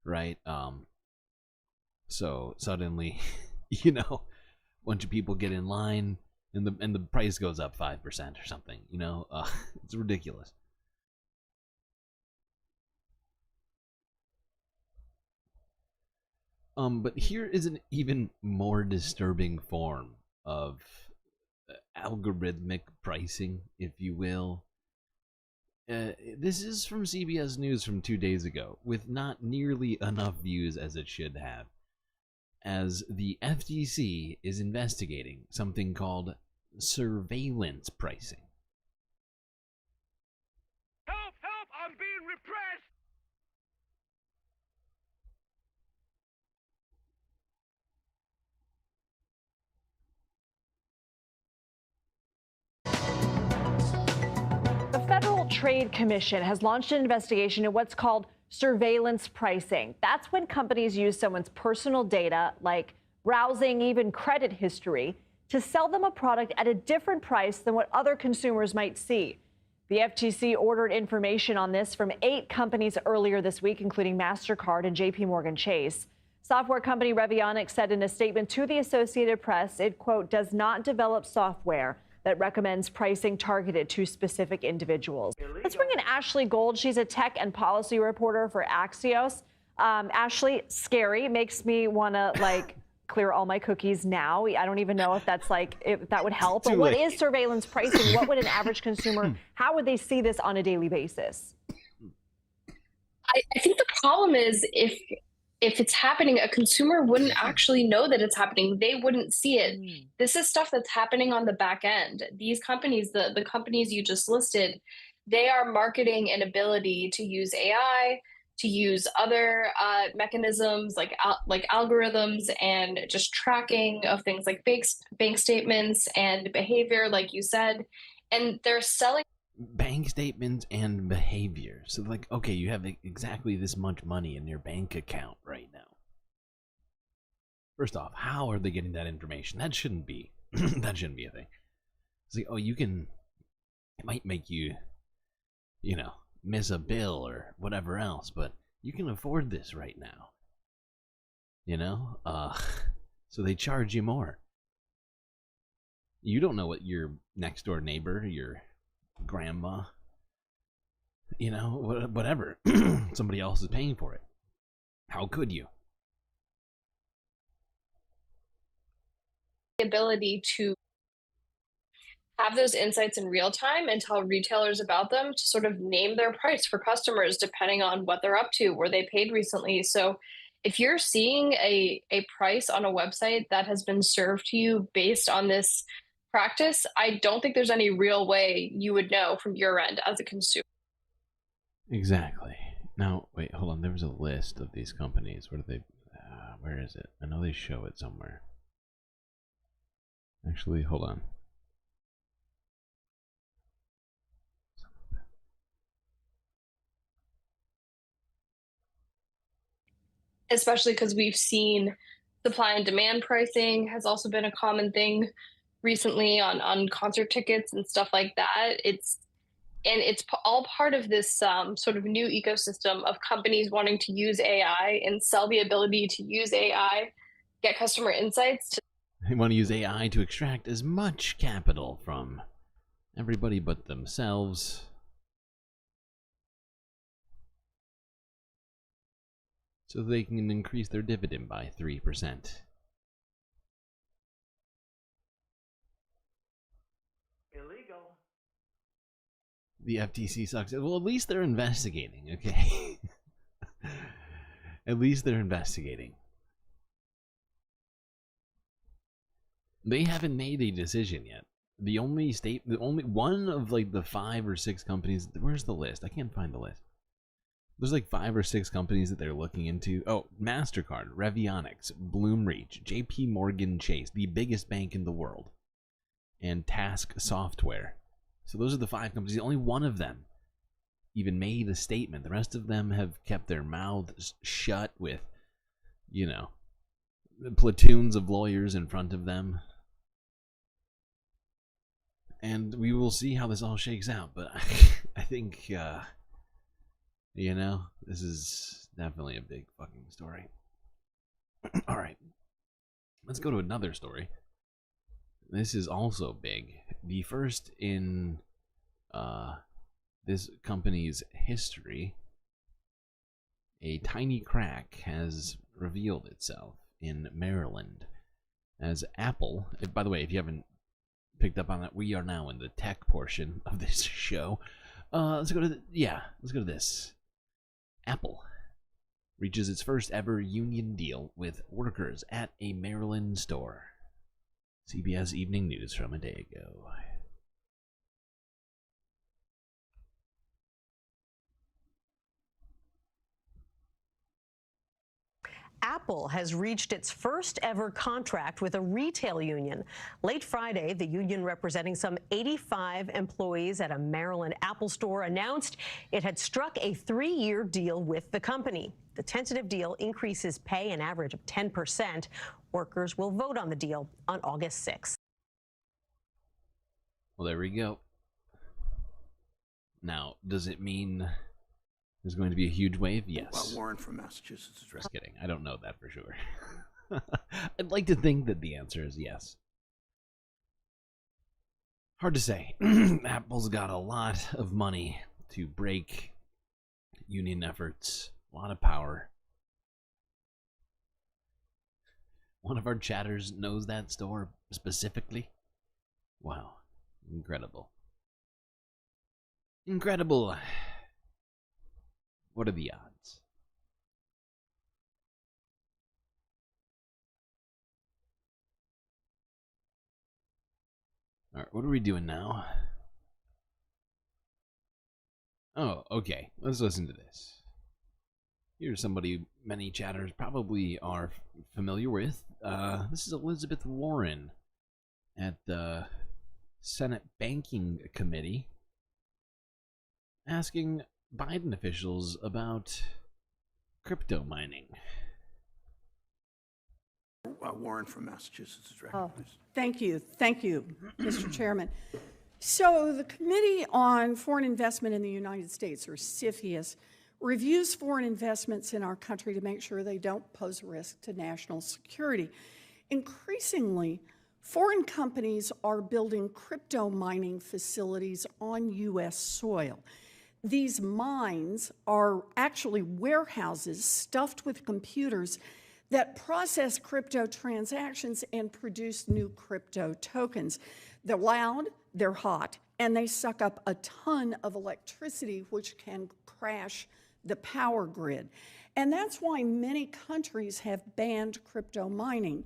S5: right? So suddenly, you know, a bunch of people get in line and the price goes up 5% or something, you know. It's ridiculous. But here is an even more disturbing form of algorithmic pricing, if you will. This is from CBS News from 2 days ago, with not nearly enough views as it should have, as the FTC is investigating something called surveillance pricing.
S24: Help! Help! I'm being
S2: Trade Commission has launched an investigation into what's called surveillance pricing. That's when companies use someone's personal data, like browsing, even credit history, to sell them a product at a different price than what other consumers might see. The FTC ordered information on this from 8 companies earlier this week, including MasterCard and JPMorgan Chase. Software company Revionics said in a statement to the Associated Press, it, quote, does not develop software that recommends pricing targeted to specific individuals. Let's bring in Ashley Gold. She's a tech and policy reporter for Axios. Ashley, scary. Makes me want to, like, clear all my cookies now. I don't even know if that's if that would help. But what is surveillance pricing? What would an average consumer, how would they see this on a daily basis?
S4: I think the problem is if it's happening, a consumer wouldn't actually know that it's happening. They wouldn't see it. This is stuff that's happening on the back end. These companies, the companies you just listed, they are marketing an ability to use AI, to use other mechanisms like algorithms and just tracking of things like bank statements and behavior, like you said. And they're selling
S5: bank statements and behavior. So like, okay, you have exactly this much money in your bank account right now. First off, how are they getting that information? That shouldn't be that shouldn't be a thing. It's like, oh, it might make you, miss a bill or whatever else, but you can afford this right now. So they charge you more. You don't know what your next door neighbor, your grandma, whatever, somebody else is paying for it. How could you?
S4: the ability to have those insights in real time and tell retailers about them, to sort of name their price for customers depending on what they're up to, were they paid recently. So if you're seeing a price on a website that has been served to you based on this practice, I don't think there's any real way you would know from your end as a consumer.
S5: Exactly. Now, wait, hold on. There was a list of these companies. Where do they? Where is it? I know they show it somewhere. Actually, hold on.
S4: Especially because we've seen supply and demand pricing has also been a common thing recently on concert tickets and stuff like that. It's all part of this sort of new ecosystem of companies wanting to use AI and sell the ability to use AI, get customer insights.
S5: They want to use AI to extract as much capital from everybody but themselves. So they can increase their dividend by 3%.
S24: Illegal.
S5: The FTC sucks. Well, at least they're investigating, okay? At least they're investigating. They haven't made a decision yet. The only one of like the 5 or 6 companies. Where's the list? I can't find the list. There's like 5 or 6 companies that they're looking into. Oh, MasterCard, Revionics, Bloomreach, JPMorgan Chase, the biggest bank in the world, and Task Software. So those are the 5 companies. Only one of them even made a statement. The rest of them have kept their mouths shut with, platoons of lawyers in front of them. And we will see how this all shakes out. But I think, this is definitely a big fucking story. All right. Let's go to another story. This is also big. The first in this company's history. A tiny crack has revealed itself in Maryland as Apple. By the way, if you haven't picked up on that, we are now in the tech portion of this show. Let's go to this. Apple reaches its first ever union deal with workers at a Maryland store. CBS Evening News from a day ago.
S3: Apple has reached its first ever contract with a retail union. Late Friday, the union representing some 85 employees at a Maryland Apple store announced it had struck a 3-year deal with the company. The tentative deal increases pay an average of 10%. Workers will vote on the deal on August 6th.
S5: Well, there we go. Now, does it mean there's going to be a huge wave? Yes.
S11: Warren from Massachusetts.
S5: Just kidding. I don't know that for sure. I'd like to think that the answer is yes. Hard to say. Apple's got a lot of money to break union efforts. A lot of power. One of our chatters knows that store specifically. Wow. Incredible. Incredible. What are the odds? Alright, what are we doing now? Oh, okay. Let's listen to this. Here's somebody many chatters probably are familiar with. This is Elizabeth Warren at the Senate Banking Committee asking Biden officials about crypto mining.
S11: Warren from Massachusetts is
S12: Oh,
S11: recognized.
S12: thank you, Mr. Chairman. So the Committee on Foreign Investment in the United States, or CFIUS, reviews foreign investments in our country to make sure they don't pose a risk to national security. Increasingly, foreign companies are building crypto mining facilities on U.S. soil. These mines are actually warehouses stuffed with computers that process crypto transactions and produce new crypto tokens. They're loud, they're hot, and they suck up a ton of electricity, which can crash the power grid. And that's why many countries have banned crypto mining,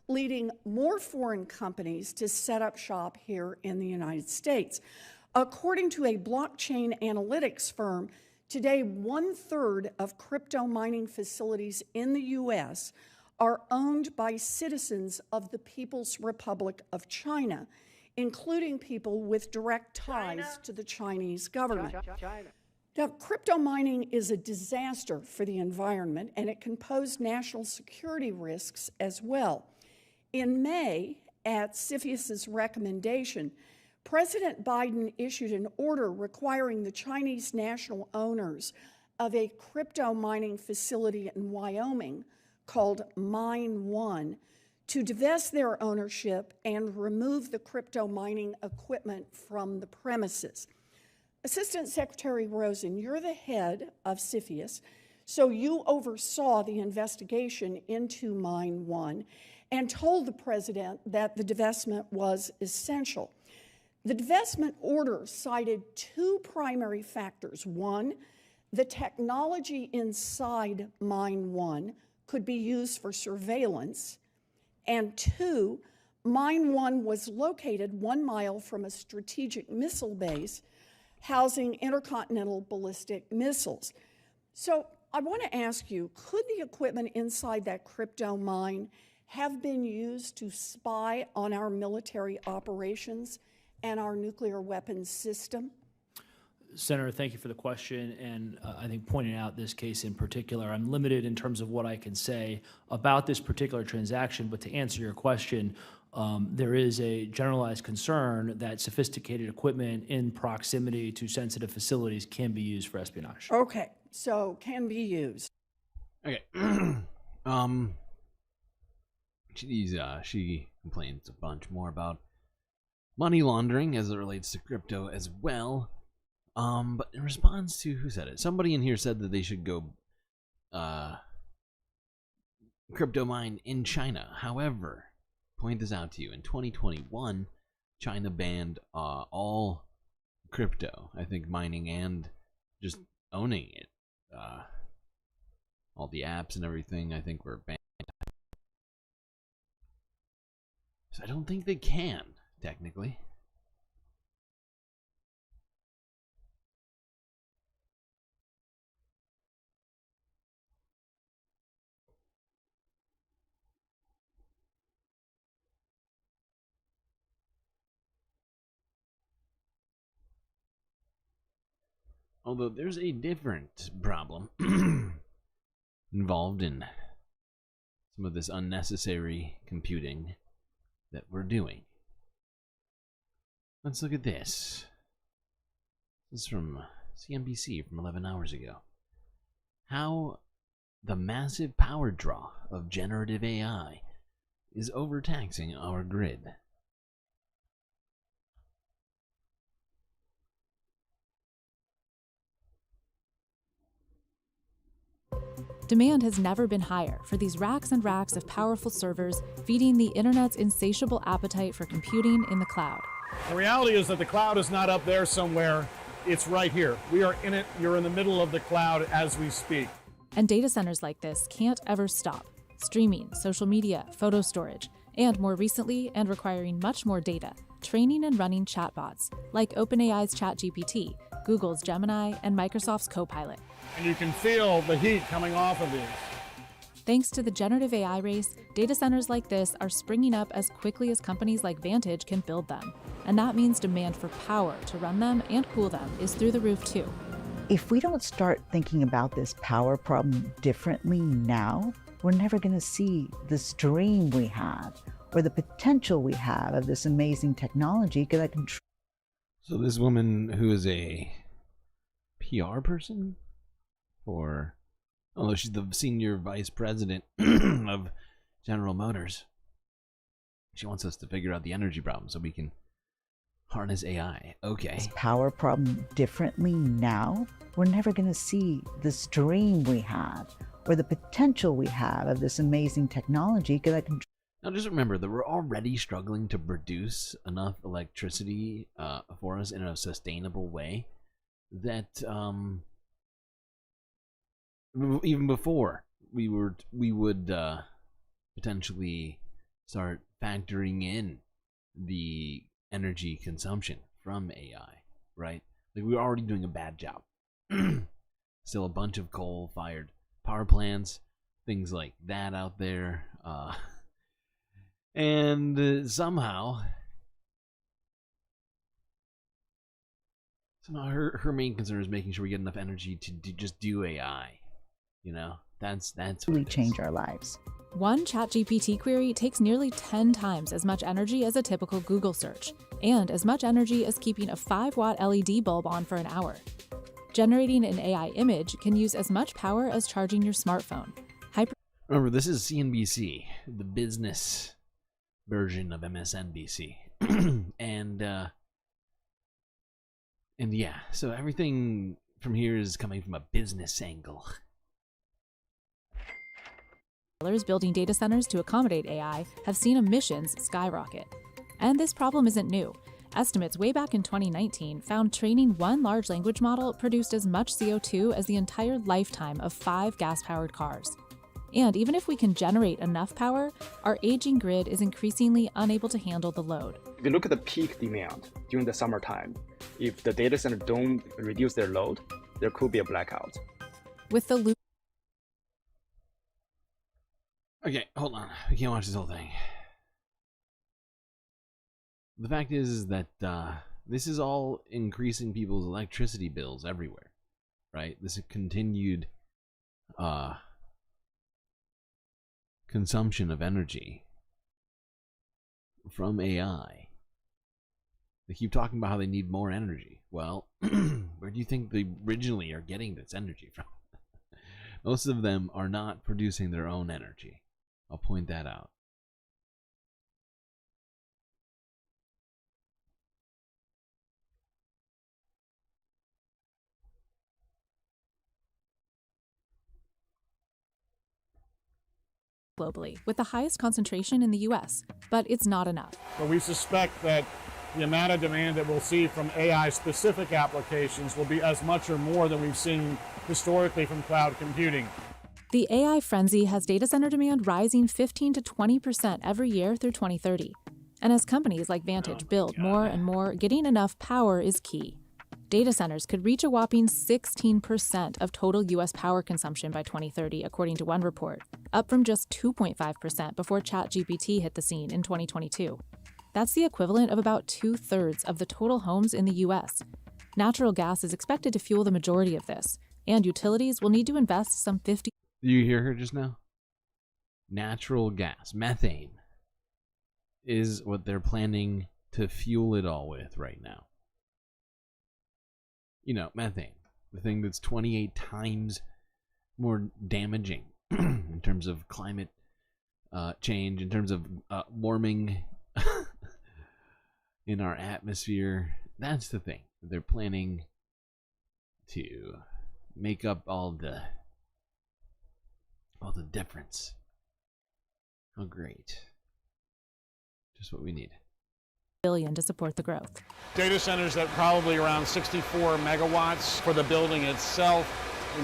S12: leading more foreign companies to set up shop here in the United States. According to a blockchain analytics firm, today 1/3 of crypto mining facilities in the U.S. are owned by citizens of the People's Republic of China, including people with direct ties to the Chinese government. Now, crypto mining is a disaster for the environment, and it can pose national security risks as well. In May, at CFIUS's recommendation, President Biden issued an order requiring the Chinese national owners of a crypto mining facility in Wyoming called Mine One to divest their ownership and remove the crypto mining equipment from the premises. Assistant Secretary Rosen, you're the head of CFIUS, so you oversaw the investigation into Mine One and told the president that the divestment was essential. The divestment order cited two primary factors. One, the technology inside Mine One could be used for surveillance. And two, Mine One was located 1 mile from a strategic missile base housing intercontinental ballistic missiles. So I want to ask you, could the equipment inside that crypto mine have been used to spy on our military operations and our nuclear weapons system?
S19: Senator, thank you for the question, and I think pointing out this case in particular, I'm limited in terms of what I can say about this particular transaction, but to answer your question, there is a generalized concern that sophisticated equipment in proximity to sensitive facilities can be used for espionage.
S12: Okay, so can be used.
S5: Okay. She complains a bunch more about money laundering as it relates to crypto as well. But in response to, who said it? Somebody in here said that they should go crypto mine in China. However, point this out to you. In 2021, China banned all crypto. I think mining and just owning it. All the apps and everything, I think, were banned. So I don't think they can, technically. Although there's a different problem involved in some of this unnecessary computing that we're doing. Let's look at this. This is from CNBC from 11 hours ago. How the massive power draw of generative AI is overtaxing our grid.
S6: Demand has never been higher for these racks and racks of powerful servers feeding the internet's insatiable appetite for computing in the cloud.
S7: The reality is that the cloud is not up there somewhere. It's right here. We are in it. You're in the middle of the cloud as we speak.
S6: And data centers like this can't ever stop. Streaming, social media, photo storage, and more recently, and requiring much more data, training and running chatbots like OpenAI's ChatGPT, Google's Gemini, and Microsoft's Copilot.
S7: And you can feel the heat coming off of these.
S6: Thanks to the generative AI race, data centers like this are springing up as quickly as companies like Vantage can build them. And that means demand for power to run them and cool them is through the roof too.
S8: If we don't start thinking about this power problem differently now, we're never going to see this dream we have or the potential we have of this amazing technology that can.
S5: So this woman who is a PR person for, although she's the senior vice president of General Motors, she wants us to figure out the energy problem so we can harness AI. Okay.
S8: This power problem differently now, we're never going to see this dream we have or the potential we have of this amazing technology that can.
S5: Now just remember that we're already struggling to produce enough electricity for us in a sustainable way that even before we would potentially start factoring in the energy consumption from AI, right? Like we were already doing a bad job. Still a bunch of coal-fired power plants, things like that out there. And somehow her main concern is making sure we get enough energy to just do AI. You know, that's
S8: really change our lives.
S6: One ChatGPT query takes nearly 10 times as much energy as a typical Google search, and as much energy as keeping a 5-watt LED bulb on for an hour. Generating an AI image can use as much power as charging your smartphone.
S5: Remember, this is CNBC, the business version of MSNBC. and yeah, so everything from here is coming from a business angle.
S6: Building data centers to accommodate AI have seen emissions skyrocket. And this problem isn't new. Estimates way back in 2019 found training one large language model produced as much CO2 as the entire lifetime of 5 gas-powered cars. And even if we can generate enough power, our aging grid is increasingly unable to handle the load.
S20: If you look at the peak demand during the summertime, if the data center don't reduce their load, there could be a blackout.
S6: With the loop.
S5: Okay, hold on. We can't watch this whole thing. The fact is that this is all increasing people's electricity bills everywhere, right? This is continued consumption of energy from AI. They keep talking about how they need more energy. Well, where do you think they originally are getting this energy from? Most of them are not producing their own energy. I'll point that out.
S6: Globally, with the highest concentration in the US, but it's not enough.
S7: But we suspect that the amount of demand that we'll see from AI-specific applications will be as much or more than we've seen historically from cloud computing.
S6: The AI frenzy has data center demand rising 15 to 20% every year through 2030. And as companies like Vantage build more and more, getting enough power is key. Data centers could reach a whopping 16% of total US power consumption by 2030, according to one report, up from just 2.5% before ChatGPT hit the scene in 2022. That's the equivalent of about 2/3 of the total homes in the US. Natural gas is expected to fuel the majority of this, and utilities will need to invest some 50.
S5: Did you hear her just now? Natural gas, methane, is what they're planning to fuel it all with right now. You know, methane, the thing that's 28 times more damaging in terms of climate change, in terms of warming in our atmosphere. That's the thing. They're planning to make up all the difference. Oh, great. Just what we need.
S6: Billion to support the growth.
S7: Data centers that probably around 64 megawatts for the building itself.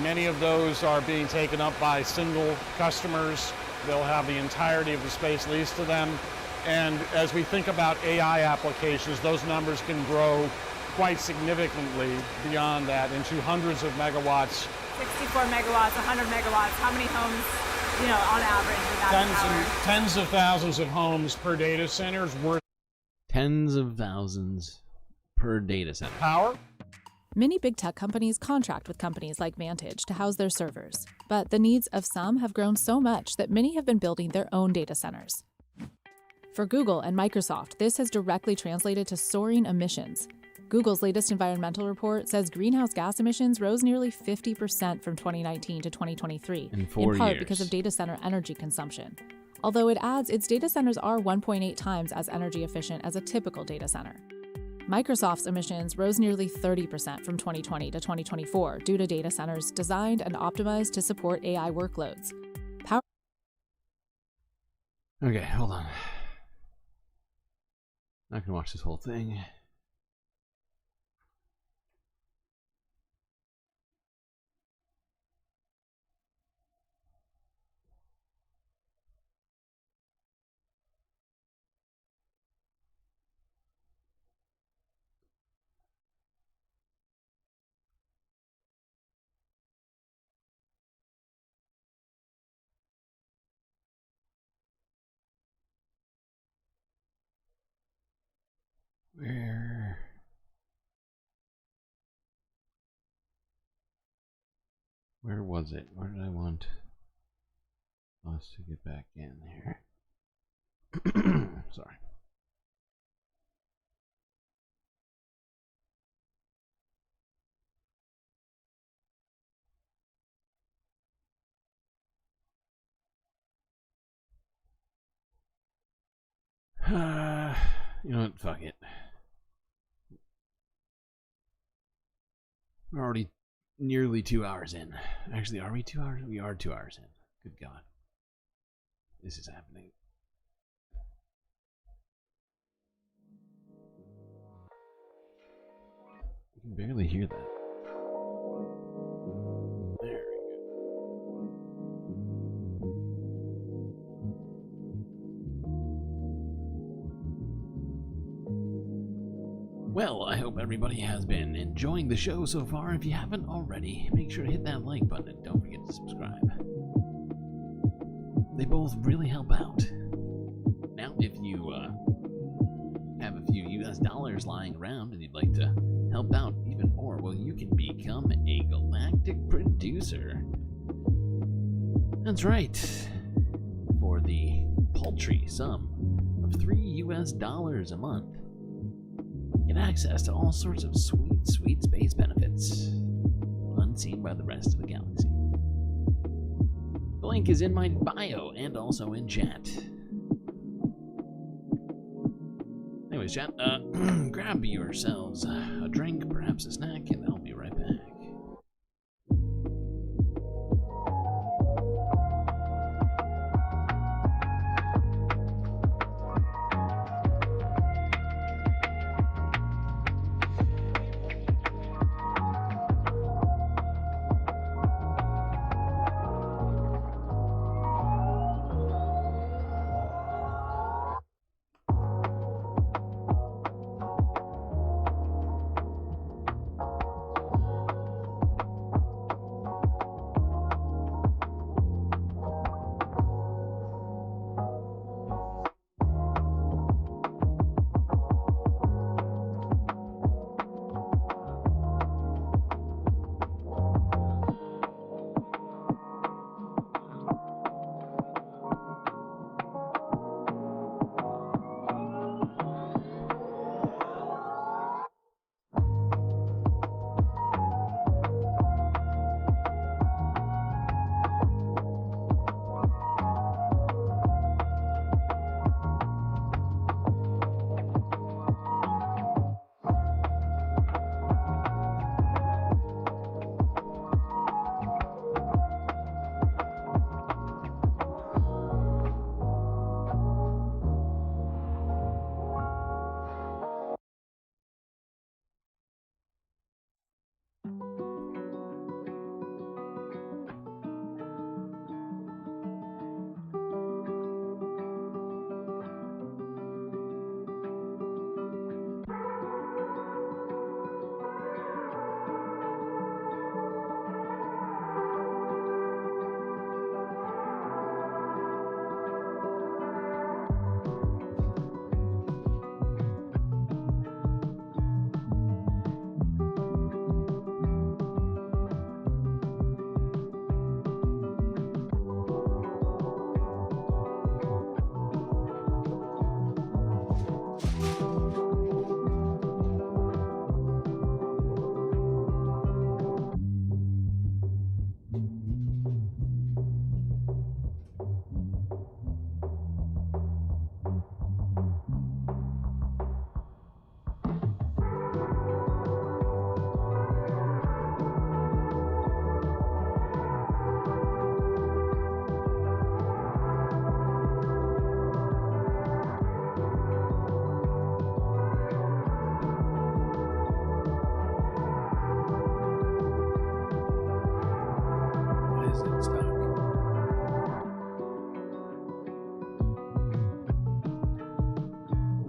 S7: Many of those are being taken up by single customers. They'll have the entirety of the space leased to them. And as we think about AI applications, those numbers can grow quite significantly beyond that into hundreds of megawatts.
S1: 64 megawatts, 100 megawatts, how many homes, on average with that power?
S7: Tens of thousands of homes per data center is worth.
S5: Tens of thousands per data center.
S7: Power?
S6: Many big tech companies contract with companies like Vantage to house their servers, but the needs of some have grown so much that many have been building their own data centers. For Google and Microsoft, this has directly translated to soaring emissions. Google's latest environmental report says greenhouse gas emissions rose nearly 50% from 2019 to 2023,
S5: in part
S6: years. Because of data center energy consumption. Although it adds its data centers are 1.8 times as energy efficient as a typical data center. Microsoft's emissions rose nearly 30% from 2020 to 2024 due to data centers designed and optimized to support AI workloads.
S5: Okay, hold on. Not gonna watch this whole thing. Where was it? Where did I want us to get back in here? Sorry. You know what? Fuck it. We're already nearly 2 hours in. Actually, are we 2 hours? We are 2 hours in. Good God. This is happening. You can barely hear that. There we Well, I hope everybody has been enjoying the show so far. If you haven't already, make sure to hit that like button and don't forget to subscribe. They both really help out. Now, if you have a few US dollars lying around and you'd like to help out even more, well, you can become a galactic producer. That's right. For the paltry sum of $3 a month. Get access to all sorts of sweet space benefits, unseen by the rest of the galaxy. The link is in my bio and also in chat. Anyways, chat, grab yourselves a drink, perhaps a snack, and I'll be right back.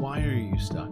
S5: why are you stuck?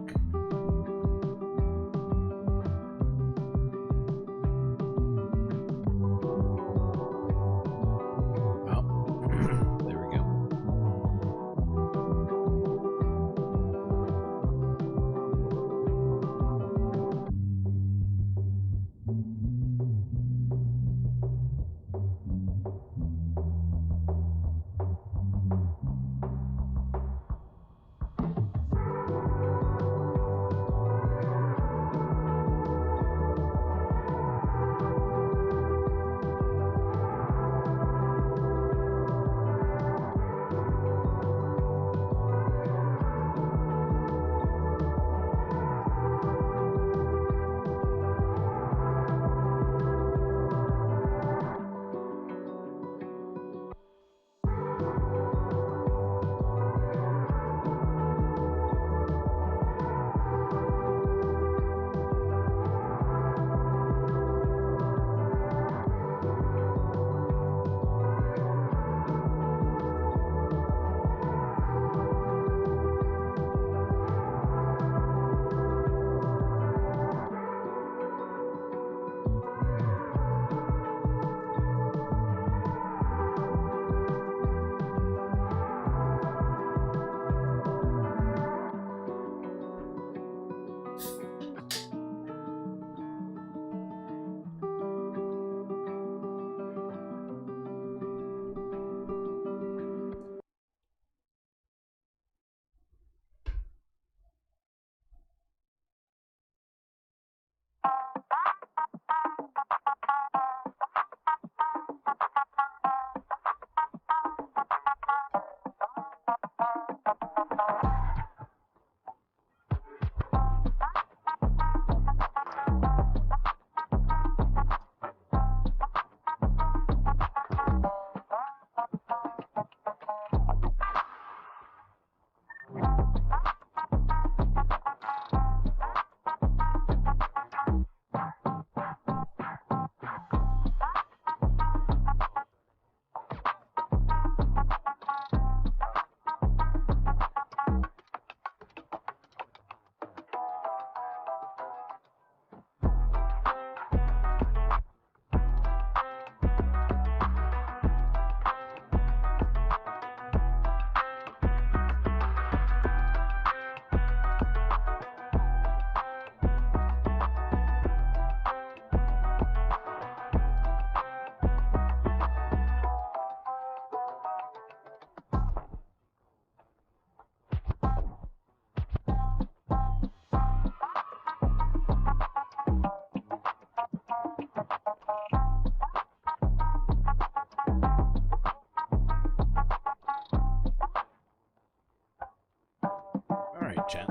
S5: Chat.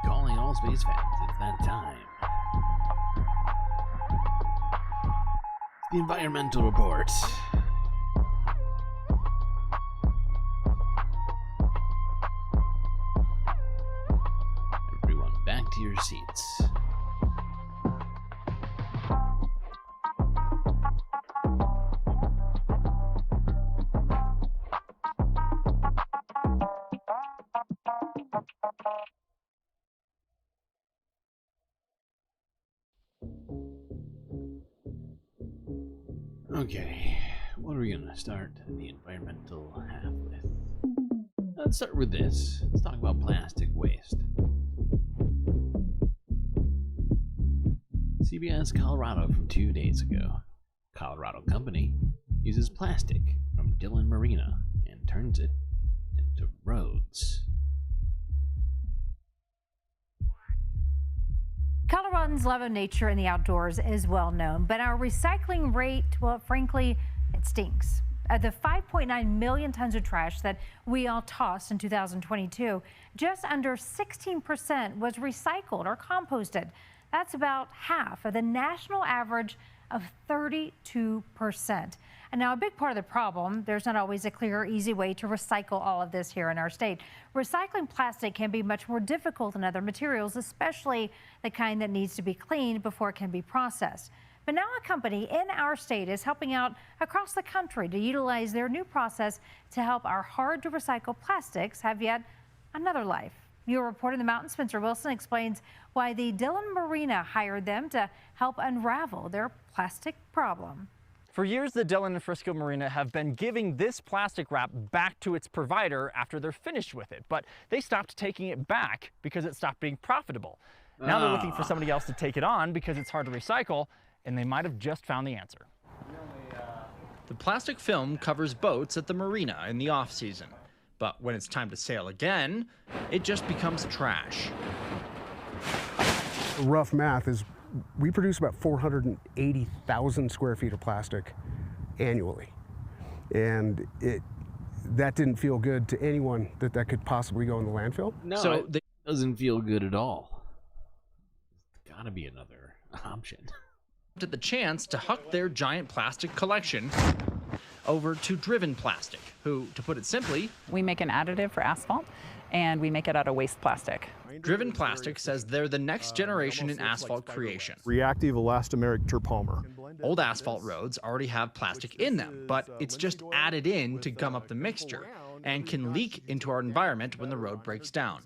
S5: Calling all space fans, it's that time. The environmental report. Everyone back to your seats. Okay, what are we gonna start the environmental half with? Let's start with this. Let's talk about plastic waste. CBS Colorado from 2 days ago. Colorado company uses plastic from Dillon Marina and turns it into roads.
S9: Coloradans' love of nature and the outdoors is well known, but our recycling rate, well, frankly, it stinks. Of the 5.9 million tons of trash that we all tossed in 2022, just under 16% was recycled or composted. That's about half of the national average of 32%. And now a big part of the problem, there's not always a clear or easy way to recycle all of this here in our state. Recycling plastic can be much more difficult than other materials, especially the kind that needs to be cleaned before it can be processed. But now a company in our state is helping out across the country to utilize their new process to help our hard-to-recycle plastics have yet another life. Your reporter in the mountain, Spencer Wilson, explains why the Dillon Marina hired them to help unravel their plastic problem.
S13: For years, the Dillon and Frisco Marina have been giving this plastic wrap back to its provider after they're finished with it, but they stopped taking it back because it stopped being profitable. Now they're looking for somebody else to take it on because it's hard to recycle, and they might have just found the answer. The plastic film covers boats at the marina in the off-season, but when it's time to sail again, it just becomes trash.
S15: Rough math is we produce about 480,000 square feet of plastic annually. And that didn't feel good to anyone that could possibly go in the landfill.
S5: No, so it doesn't feel good at all. There's gotta be another option.
S13: To the chance to huck their giant plastic collection over to Driven Plastic, who, to put it simply,
S16: we make an additive for asphalt, and we make it out of waste plastic.
S13: Driven Plastic says they're the next generation in asphalt creation.
S15: Reactive elastomeric terpolymer.
S13: Old asphalt roads already have plastic in them, but it's just added in to gum up the mixture and can leak into our environment when the road breaks down.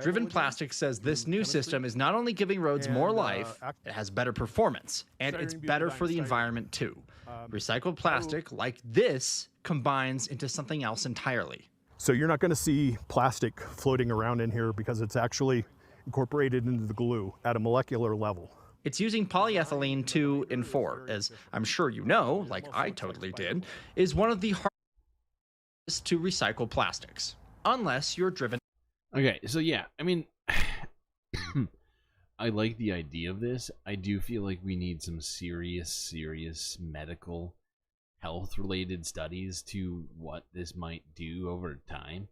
S13: Driven Plastic says this new system is not only giving roads more life, it has better performance, and it's better for the environment too. Recycled plastic like this combines into something else entirely.
S15: So you're not going to see plastic floating around in here because it's actually incorporated into the glue at a molecular level.
S13: It's using polyethylene 2 and 4, as I'm sure you know, like I totally did, is one of the hardest to recycle plastics, unless you're driven.
S5: Okay, so yeah, I mean, I like the idea of this. I do feel like we need some serious medical health related studies to what this might do over time.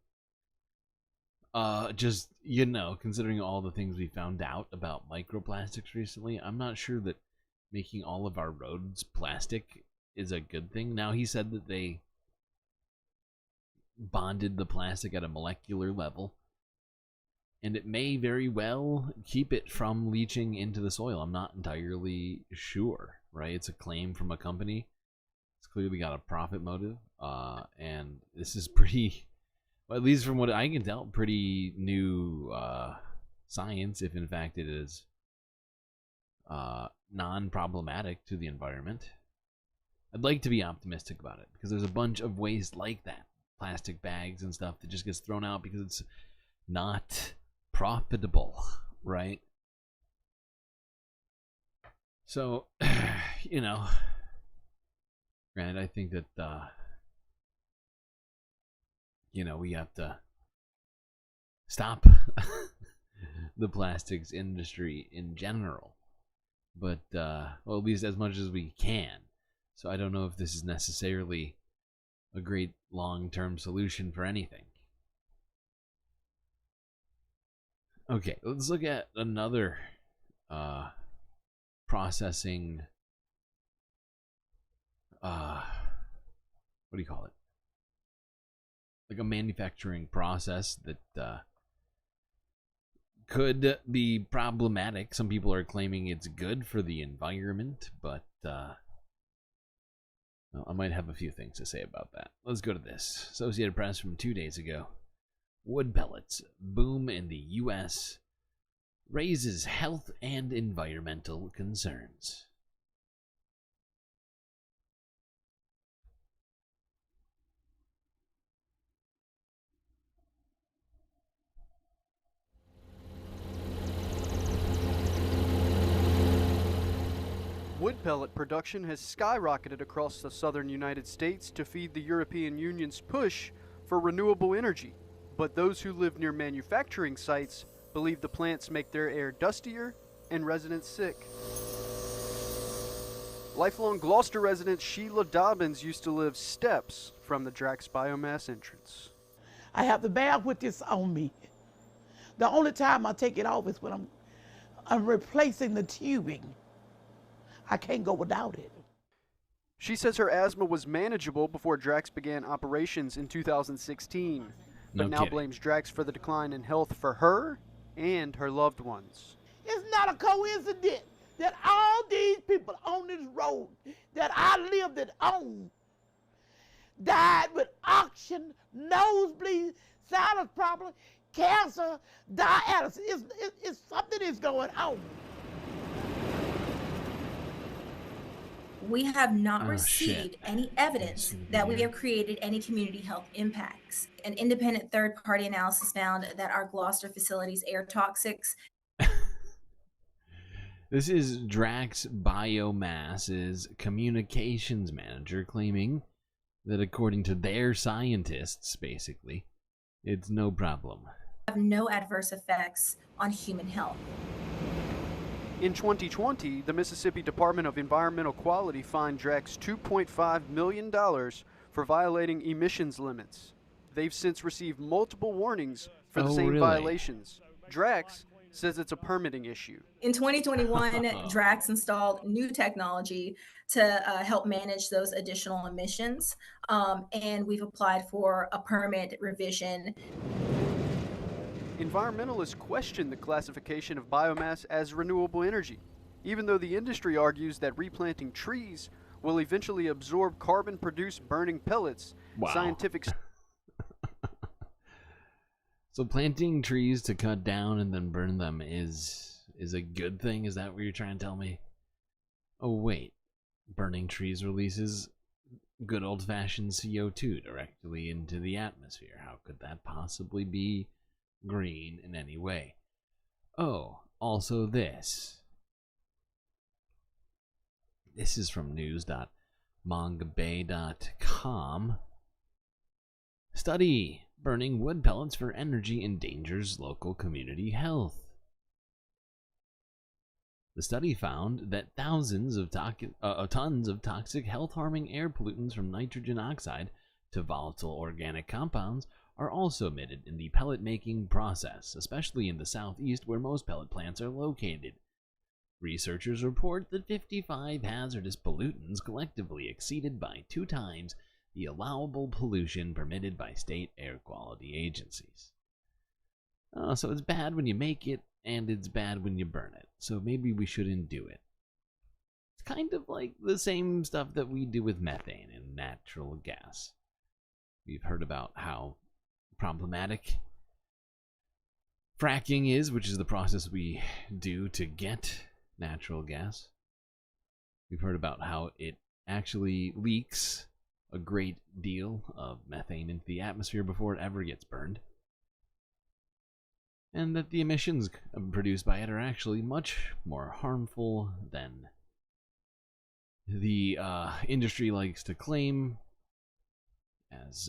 S5: Just, you know, considering all the things we found out about microplastics recently, I'm not sure that making all of our roads plastic is a good thing. Now, he said that they bonded the plastic at a molecular level, and it may very well keep it from leaching into the soil. I'm not entirely sure, right? It's a claim from a company. It's clearly got a profit motive, and this is pretty, well, at least from what I can tell, pretty new science, if in fact it is non-problematic to the environment. I'd like to be optimistic about it, because there's a bunch of waste like that, plastic bags and stuff, that just gets thrown out because it's not profitable, right? So, you know, granted, I think that, you know, we have to stop the plastics industry in general, but, well, at least as much as we can. So I don't know if this is necessarily a great long-term solution for anything. Okay, let's look at another processing, what do you call it? Like a manufacturing process that could be problematic. Some people are claiming it's good for the environment, but well, I might have a few things to say about that. Let's go to this. Associated Press from 2 days ago. Wood pellets boom in the U.S. raises health and environmental concerns.
S17: Wood pellet production has skyrocketed across the southern United States to feed the European Union's push for renewable energy. But those who live near manufacturing sites believe the plants make their air dustier and residents sick. Lifelong Gloucester resident Sheila Dobbins used to live steps from the Drax biomass entrance.
S21: I have to bear with this on me. The only time I take it off is when I'm replacing the tubing. I can't go without it.
S17: She says her asthma was manageable before Drax began operations in 2016, but now blames Drax for the decline in health for her and her loved ones.
S21: It's not a coincidence that all these people on this road that I lived and owned died with oxygen, nosebleed, sinus problem, cancer, dialysis. It's something is going on.
S10: We have not received any evidence that we have created any community health impacts. An independent third-party analysis found that our Gloucester facility's air toxics.
S5: This is Drax Biomass's communications manager claiming that according to their scientists, basically, it's no problem.
S10: Have no adverse effects on human health.
S17: In 2020, the Mississippi Department of Environmental Quality fined Drax $2.5 million for violating emissions limits. They've since received multiple warnings for the same violations. Drax says it's a permitting issue.
S10: In 2021, Drax installed new technology to help manage those additional emissions, and we've applied for a permit revision.
S17: Environmentalists question the classification of biomass as renewable energy, even though the industry argues that replanting trees will eventually absorb carbon produced burning pellets.
S5: Wow.
S17: Scientific.
S5: So planting trees to cut down and then burn them is a good thing? Is that what you're trying to tell me? Oh wait, burning trees releases good old-fashioned CO2 directly into the atmosphere. How could that possibly be green in any way? Oh, also this. This is from news.mongabay.com. Study: burning wood pellets for energy endangers local community health. The study found that thousands of tons of toxic health-harming air pollutants from nitrogen oxide to volatile organic compounds are also emitted in the pellet-making process, especially in the southeast where most pellet plants are located. Researchers report that 55 hazardous pollutants collectively exceeded by 2 times the allowable pollution permitted by state air quality agencies. So it's bad when you make it, and it's bad when you burn it. So maybe we shouldn't do it. It's kind of like the same stuff that we do with methane and natural gas. We've heard about how problematic fracking is, which is the process we do to get natural gas. We've heard about how it actually leaks a great deal of methane into the atmosphere before it ever gets burned. And that the emissions produced by it are actually much more harmful than the industry likes to claim, as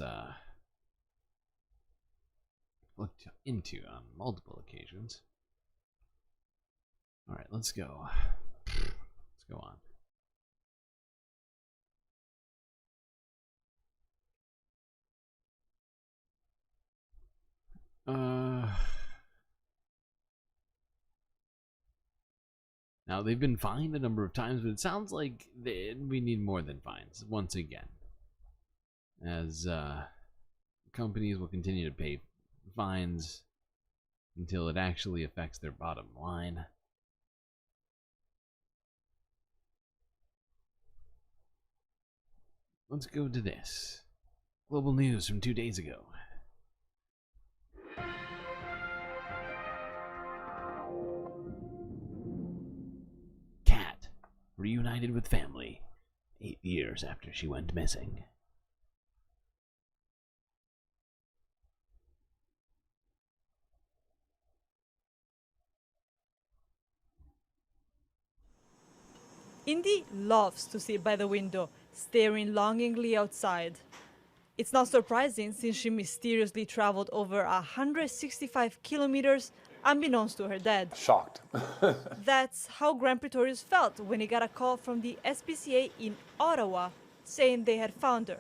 S5: looked into on multiple occasions. Alright, let's go. Let's go on. Now, they've been fined a number of times, but it sounds like we need more than fines, once again. As companies will continue to pay fines until it actually affects their bottom line. Let's go to this. Global news from 2 days ago. Cat reunited with family 8 years after she went missing.
S14: Indy loves to sit by the window, staring longingly outside. It's not surprising since she mysteriously traveled over 165 kilometers unbeknownst to her dad.
S22: Shocked.
S14: That's how Grand Pretorius felt when he got a call from the SPCA in Ottawa saying they had found her.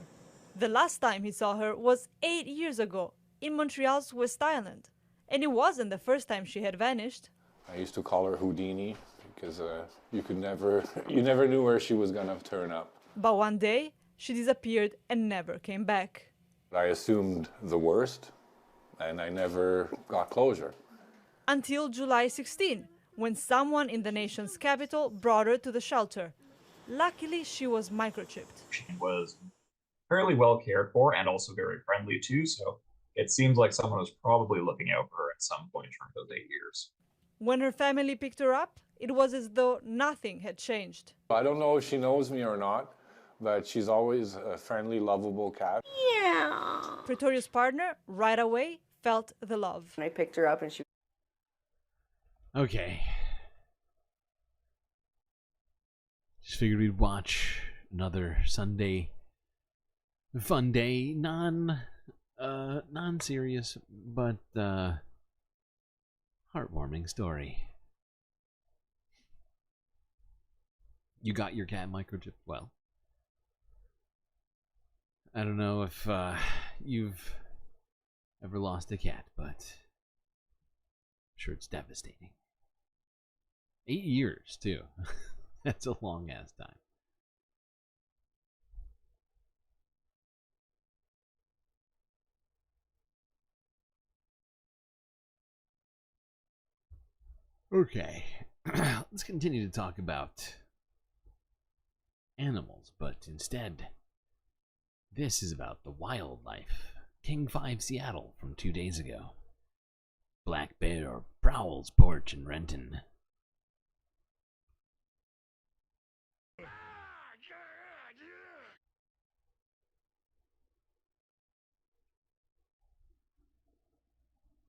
S14: The last time he saw her was 8 years ago in Montreal's West Island, and it wasn't the first time she had vanished.
S22: I used to call her Houdini because you never knew where she was gonna turn up.
S14: But one day, she disappeared and never came back.
S22: I assumed the worst, and I never got closure.
S14: Until July 16, when someone in the nation's capital brought her to the shelter. Luckily, she was microchipped.
S2: She was fairly well cared for and also very friendly too, so it seems like someone was probably looking out for her at some point during those 8 years.
S14: When her family picked her up, it was as though nothing had changed.
S22: I don't know if she knows me or not, but she's always a friendly, lovable cat.
S14: Yeah. Pretorius' partner, right away, felt the love.
S4: I picked her up and she...
S5: Okay. Just figured we'd watch another Sunday fun day, non-serious, but heartwarming story. You got your cat microchip? Well, I don't know if you've ever lost a cat, but I'm sure it's devastating. 8 years, too. That's a long-ass time. Okay, let's continue to talk about animals, but instead, this is about the wildlife. King 5 Seattle from 2 days ago. Black bear prowls porch in Renton.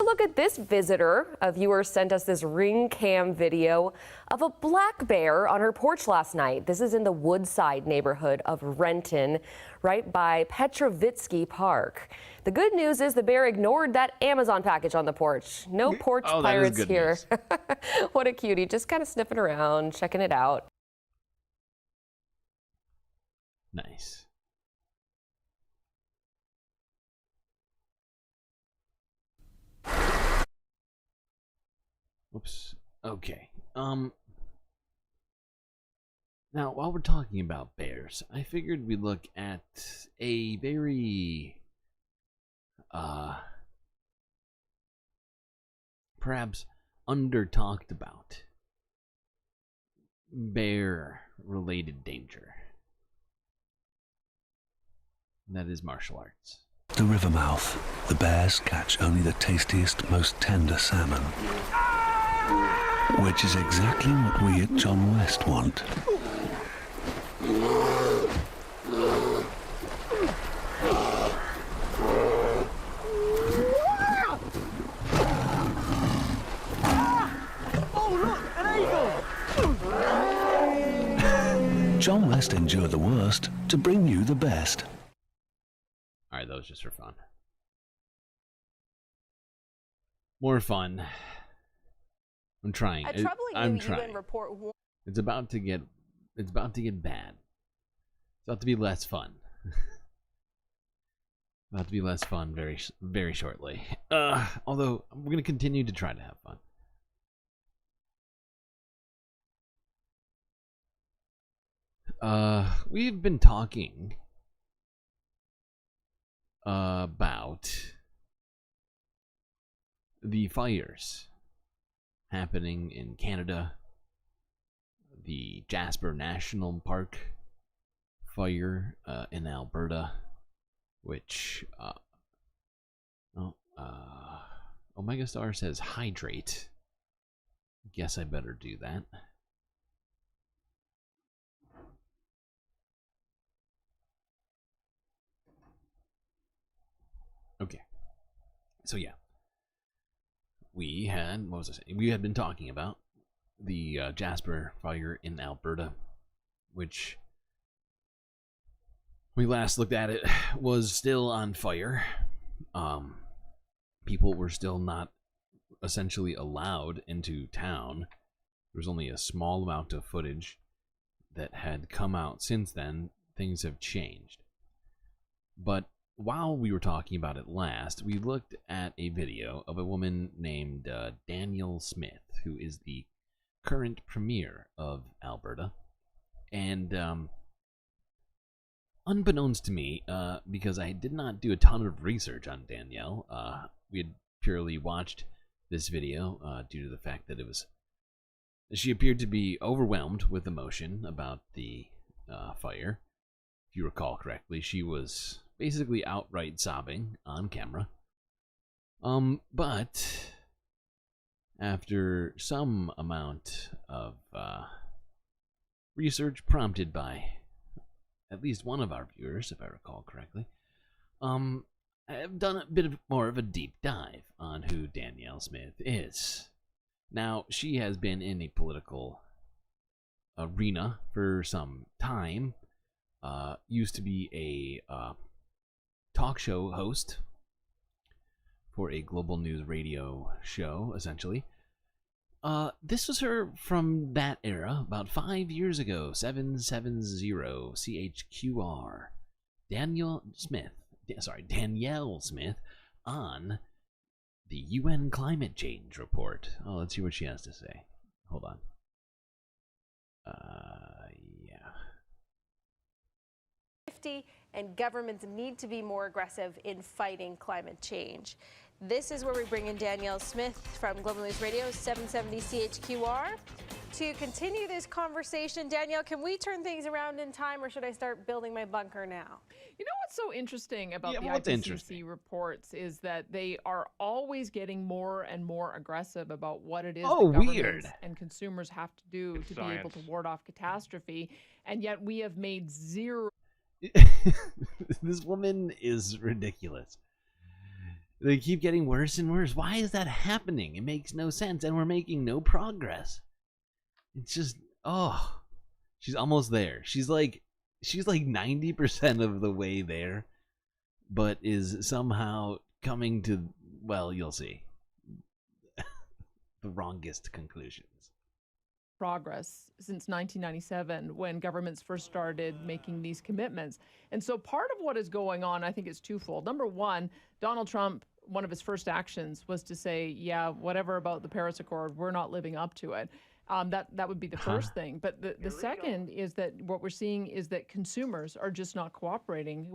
S18: Look at this visitor. A viewer sent us this ring cam video of a black bear on her porch last night. This is in the Woodside neighborhood of Renton, right by Petrovitsky Park. The good news is the bear ignored that Amazon package on the porch. No porch pirates here. What a cutie. Just kind of sniffing around, checking it out.
S5: Nice. Whoops. Okay. Now, while we're talking about bears, I figured we'd look at a very, perhaps under-talked about bear-related danger. And that is martial arts.
S23: The river mouth, the bears catch only the tastiest, most tender salmon. Which is exactly what we at John West want. John West endure the worst to bring you the best.
S5: Alright, that was just for fun. More fun. I'm trying. I'm trying. It's about to get bad. It's about to be less fun. About to be less fun very shortly. Although we're going to continue to try to have fun. We've been talking about the fires happening in Canada, the Jasper National Park fire in Alberta, which Omega Star says hydrate. Guess I better do that. Okay, so yeah. We had, what was I saying? We had been talking about the Jasper fire in Alberta, which when we last looked at it was still on fire. People were still not essentially allowed into town. There was only a small amount of footage that had come out since then. Things have changed. But while we were talking about it last, we looked at a video of a woman named Danielle Smith, who is the current premier of Alberta. And unbeknownst to me, because I did not do a ton of research on Danielle, we had purely watched this video due to the fact that it was She appeared to be overwhelmed with emotion about the fire. If you recall correctly, she was basically outright sobbing on camera. But after some amount of research prompted by at least one of our viewers, if I recall correctly, I've done a bit more of a deep dive on who Danielle Smith is. Now, she has been in a political arena for some time. Used to be a talk show host for a global news radio show, essentially. This was her from that era, about 5 years ago, 770 CHQR. Danielle Smith on the UN Climate Change Report. Oh, let's see what she has to say. Hold on. Yeah.
S3: And governments need to be more aggressive in fighting climate change. This is where we bring in Danielle Smith from Global News Radio 770 CHQR to continue this conversation. Danielle, can we turn things around in time, or should I start building my bunker now?
S4: You know what's so interesting about the
S5: what's
S4: IPCC
S5: interesting?
S4: reports is that they are always getting more and more aggressive about what it is
S5: Oh,
S4: that governments
S5: weird.
S4: and consumers have to do to be
S5: Science.
S4: able to ward off catastrophe, and yet we have made zero.
S5: This woman is ridiculous. They keep getting worse and worse. Why is that happening? It makes no sense, and we're making no progress. It's just, oh, she's almost there. She's like 90% of the way there, but is somehow coming to, well, you'll see, the wrongest conclusions.
S4: Progress since 1997 when governments first started making these commitments. And so part of what is going on, I think, is twofold. Number one, Donald Trump, one of his first actions was to say, yeah, whatever about the Paris Accord, we're not living up to it. That would be the first thing. But the second is that what we're seeing is that consumers are just not cooperating.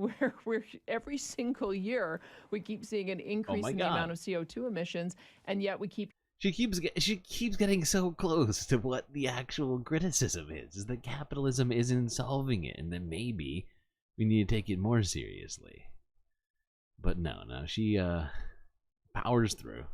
S4: We're every single year we keep seeing an increase in the amount of CO2 emissions, and yet we keep.
S5: She keeps getting so close to what the actual criticism is that capitalism isn't solving it, and that maybe we need to take it more seriously. But no, she powers through.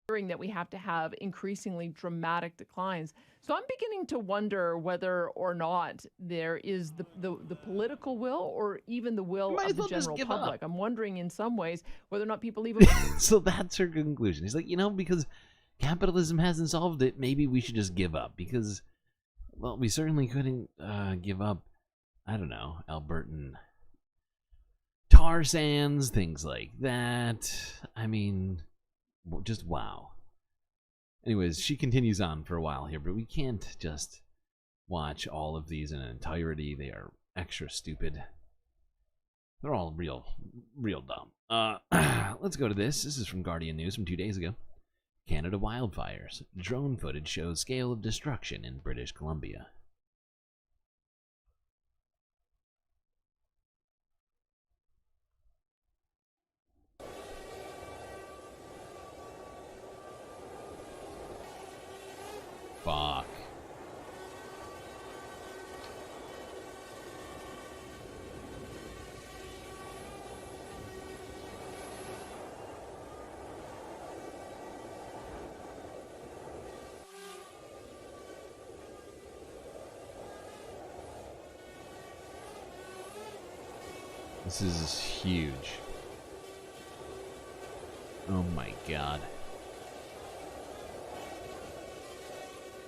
S4: That we have to have increasingly dramatic declines. So I'm beginning to wonder whether or not there is the political will or even the will of the general public. I'm wondering in some ways whether or not people even.
S5: So that's her conclusion. He's like, because capitalism hasn't solved it, maybe we should just give up. Because, well, we certainly couldn't give up, I don't know, Albertan tar sands, things like that. I mean, just wow. Anyways, she continues on for a while here, but we can't just watch all of these in entirety. They are extra stupid. They're all real dumb. Let's go to this. This is from Guardian News from 2 days ago. Canada wildfires. Drone footage shows scale of destruction in British Columbia. Fuck. This is huge. Oh my god.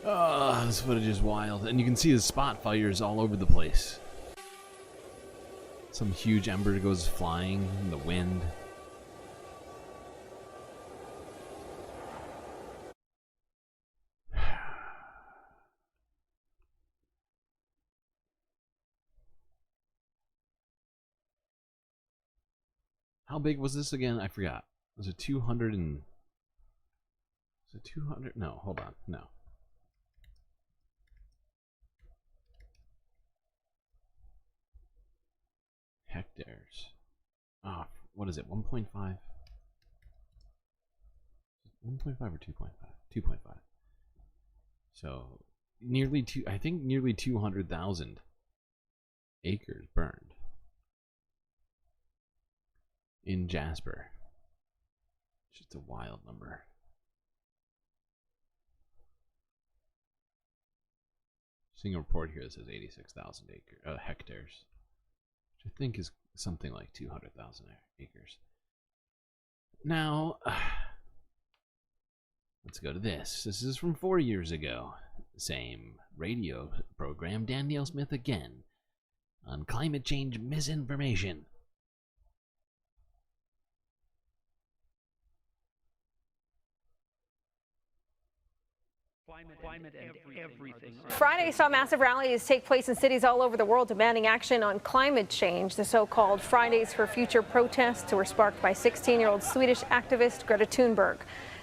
S5: Oh, this footage is wild. And you can see the spot fires all over the place. Some huge ember goes flying in the wind. How big was this again? I forgot. Was it 200 and... Was it 200? No, hold on. No. Hectares. Oh, what is it? 1.5? 1.5 or 2.5? 2.5. So, nearly 200,000 acres burned in Jasper. Just a wild number. Seeing a report here that says 86,000 hectares, which I think is something like 200,000 acres. Now, let's go to this. This is from 4 years ago. Same radio program. Danielle Smith again on climate change misinformation.
S11: Climate and everything.
S3: Friday saw massive rallies take place in cities all over the world demanding action on climate change. The so-called Fridays for Future protests were sparked by 16-year-old Swedish activist Greta Thunberg.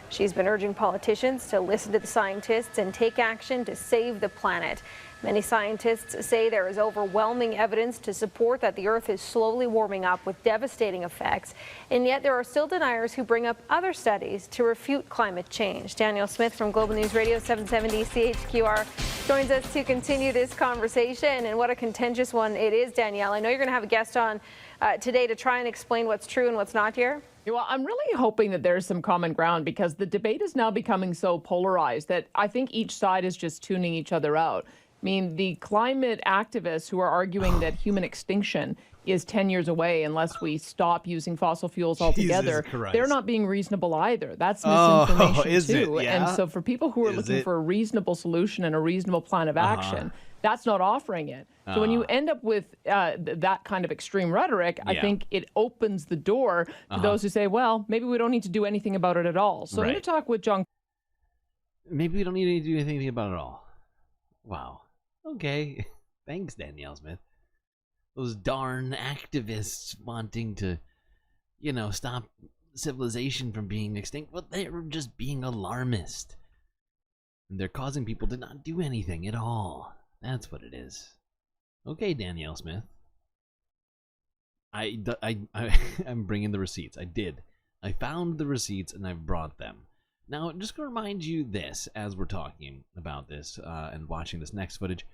S3: She's been urging politicians to listen to the scientists and take action to save the planet. Many scientists say there is overwhelming evidence to support that the Earth is slowly warming up with devastating effects, and yet there are still deniers who bring up other studies to refute climate change. Danielle Smith from Global News Radio 770 CHQR joins us to continue this conversation, and what a contentious one it is, Danielle. I know you're going to have a guest on today to try and explain what's true and what's not here.
S4: Well, I'm really hoping that there's some common ground, because the debate is now becoming so polarized that I think each side is just tuning each other out. I mean, the climate activists who are arguing that human extinction is 10 years away unless we stop using fossil fuels altogether, they're not being reasonable either. That's misinformation too.
S12: Yeah.
S4: And so for people who are looking for a reasonable solution and a reasonable plan of action, that's not offering it. So when you end up with that kind of extreme rhetoric, I think it opens the door to those who say, well, maybe we don't need to do anything about it at all. So I'm going to talk with John.
S5: Maybe we don't need to do anything about it at all. Wow. Okay. Thanks, Danielle Smith. Those darn activists wanting to, you know, stop civilization from being extinct. Well, they're just being alarmist. And they're causing people to not do anything at all. That's what it is. Okay, Danielle Smith. I'm bringing the receipts. I did. I found the receipts and I've brought them. Now, I'm just going to remind you this as we're talking about this and watching this next footage.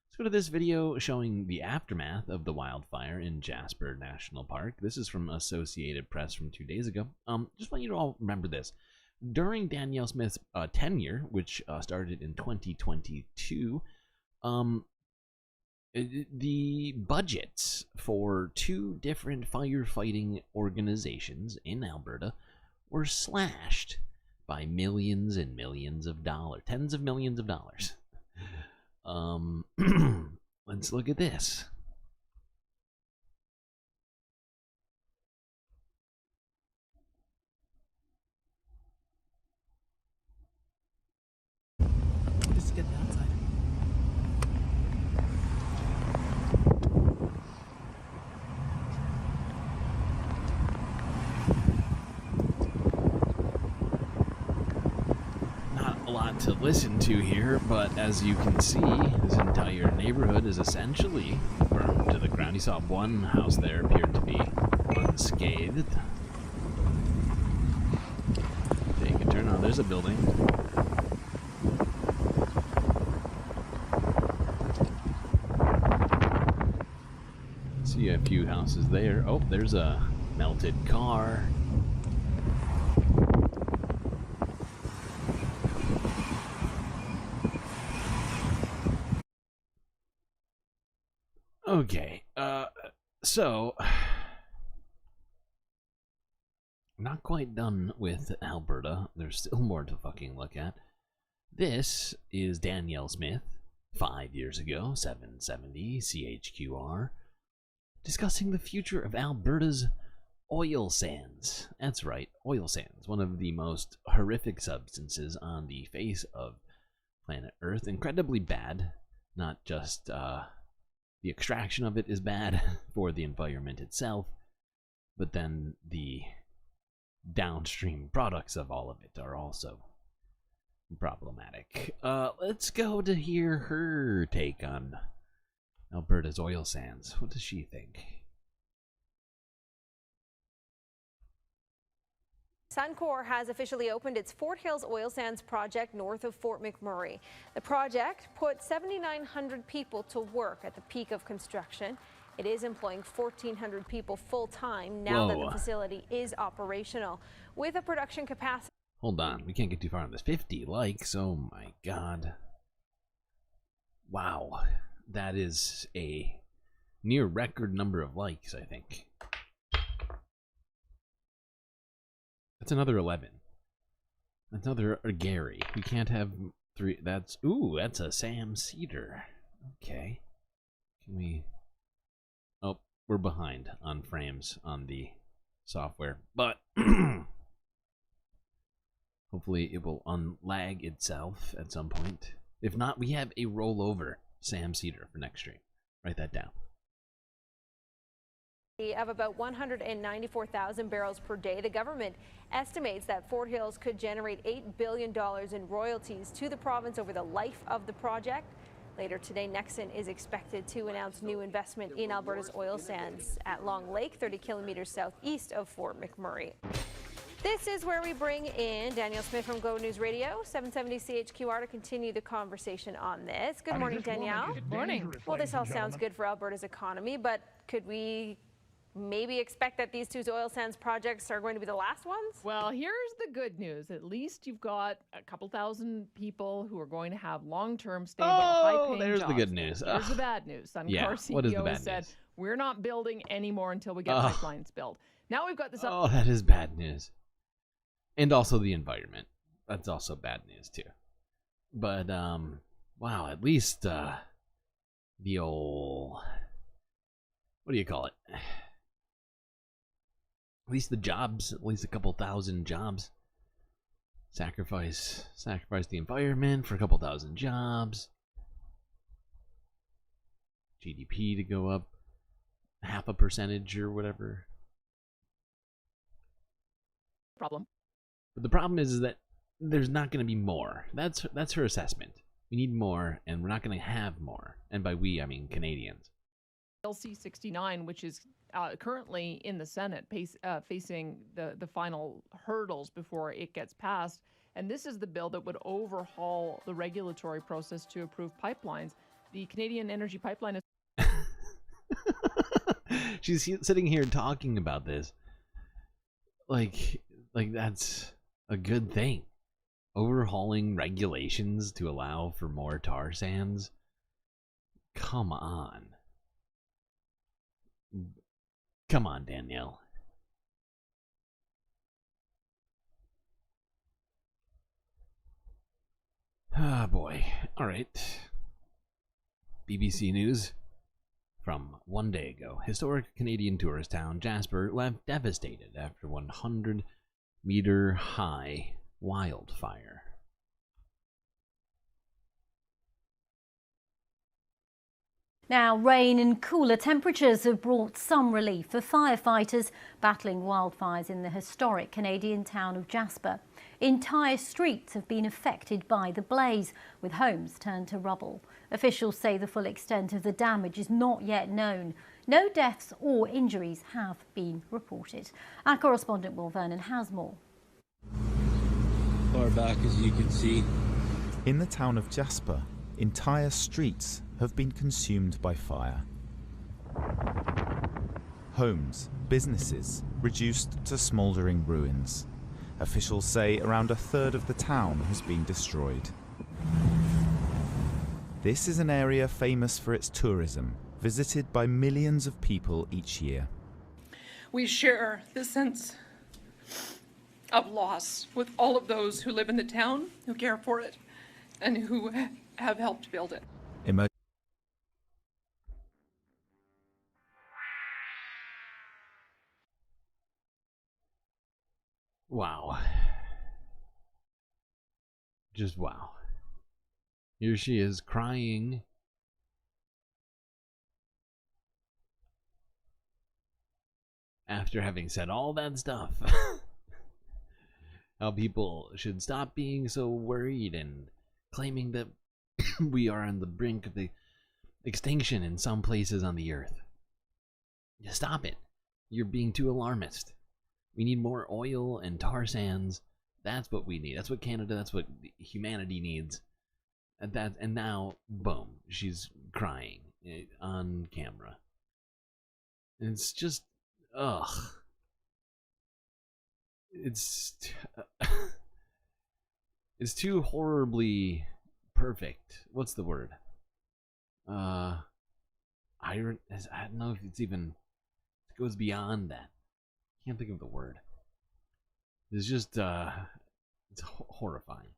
S5: Let's go to this video showing the aftermath of the wildfire in Jasper National Park. This is from Associated Press from 2 days ago. Just want you to all remember this. During Danielle Smith's tenure, which started in 2022, the budgets for 2 different firefighting organizations in Alberta were slashed by millions and millions of dollars, tens of millions of dollars. Let's look at this.
S12: Just get outside.
S5: To listen to here, but as you can see, this entire neighborhood is essentially burned to the ground. You saw one house there appeared to be unscathed. Take a turn. Oh, there's a building. See a few houses there. Oh, there's a melted car. Okay, so not quite done with Alberta. There's still more to fucking look at. This is Danielle Smith, 5 years ago, 770 CHQR, discussing the future of Alberta's oil sands. That's right, oil sands, one of the most horrific substances on the face of planet Earth. Incredibly bad, not just, the extraction of it is bad for the environment itself, but then the downstream products of all of it are also problematic. Let's go to hear her take on Alberta's oil sands. What does she think?
S3: Suncor has officially opened its Fort Hills oil sands project north of Fort McMurray. The project put 7,900 people to work at the peak of construction. It is employing 1,400 people full-time now that the facility is operational, with a production capacity.
S5: Hold on, we can't get too far on this. 50 likes, oh my god. Wow, that is a near record number of likes, I think. That's another 11. That's another Gary. We can't have 3. That's, ooh, that's a Sam Cedar. Okay. Can we... Oh, we're behind on frames on the software. But hopefully it will unlag itself at some point. If not, we have a rollover Sam Cedar for next stream. Write that down.
S3: Of about 194,000 barrels per day. The government estimates that Fort Hills could generate $8 billion in royalties to the province over the life of the project. Later today, Nexen is expected to announce new investment in Alberta's oil sands at Long Lake, 30 kilometers southeast of Fort McMurray. This is where we bring in Danielle Smith from Global News Radio, 770 CHQR, to continue the conversation on this. Good morning, Danielle.
S4: Good morning.
S3: Well, this all sounds good for Alberta's economy, but could we maybe expect that these two oil sands projects are going to be the last ones?
S4: Well, here's the good news. At least you've got a couple thousand people who are going to have long-term, stable, high-paying
S5: there's
S4: jobs.
S5: the good news.
S4: Here's the bad news. Suncor CEO
S5: what is the bad
S4: said,
S5: news?
S4: we're not building anymore until we get pipelines built. Now we've got this...
S5: Oh, that is bad news. And also the environment. That's also bad news, too. But, wow, at least, the old... What do you call it? At least the jobs, at least a couple thousand jobs. Sacrifice the environment for a couple thousand jobs. GDP to go up 0.5% or whatever.
S4: Problem.
S5: But the problem is that there's not going to be more. That's her assessment. We need more, and we're not going to have more. And by we, I mean Canadians.
S4: LC 69, which is currently in the Senate, facing the final hurdles before it gets passed. And this is the bill that would overhaul the regulatory process to approve pipelines. The Canadian Energy Pipeline is...
S5: She's sitting here talking about this. Like that's a good thing. Overhauling regulations to allow for more tar sands? Come on. Come on, Danielle. Ah, boy. All right. BBC News from one day ago. Historic Canadian tourist town Jasper left devastated after 100-meter high wildfire.
S8: Now, rain and cooler temperatures have brought some relief for firefighters battling wildfires in the historic Canadian town of Jasper. Entire streets have been affected by the blaze, with homes turned to rubble. Officials say the full extent of the damage is not yet known. No deaths or injuries have been reported. Our correspondent Will Vernon has more.
S19: Far back as you can see. In the town of Jasper, entire streets have been consumed by fire. Homes, businesses, reduced to smouldering ruins. Officials say around a third of the town has been destroyed. This is an area famous for its tourism, visited by millions of people each year.
S20: We share the sense of loss with all of those who live in the town, who care for it, and who have helped build it.
S5: Wow. Just wow. Here she is crying. After having said all that stuff. How people should stop being so worried and claiming that we are on the brink of the extinction in some places on the earth. Stop it. You're being too alarmist. We need more oil and tar sands. That's what we need. That's what Canada, that's what humanity needs. And now, boom, she's crying on camera. And it's just, ugh. It's too horribly perfect. What's the word? I don't know if it's even, it goes beyond that. Can't think of the word. It's just, it's horrifying.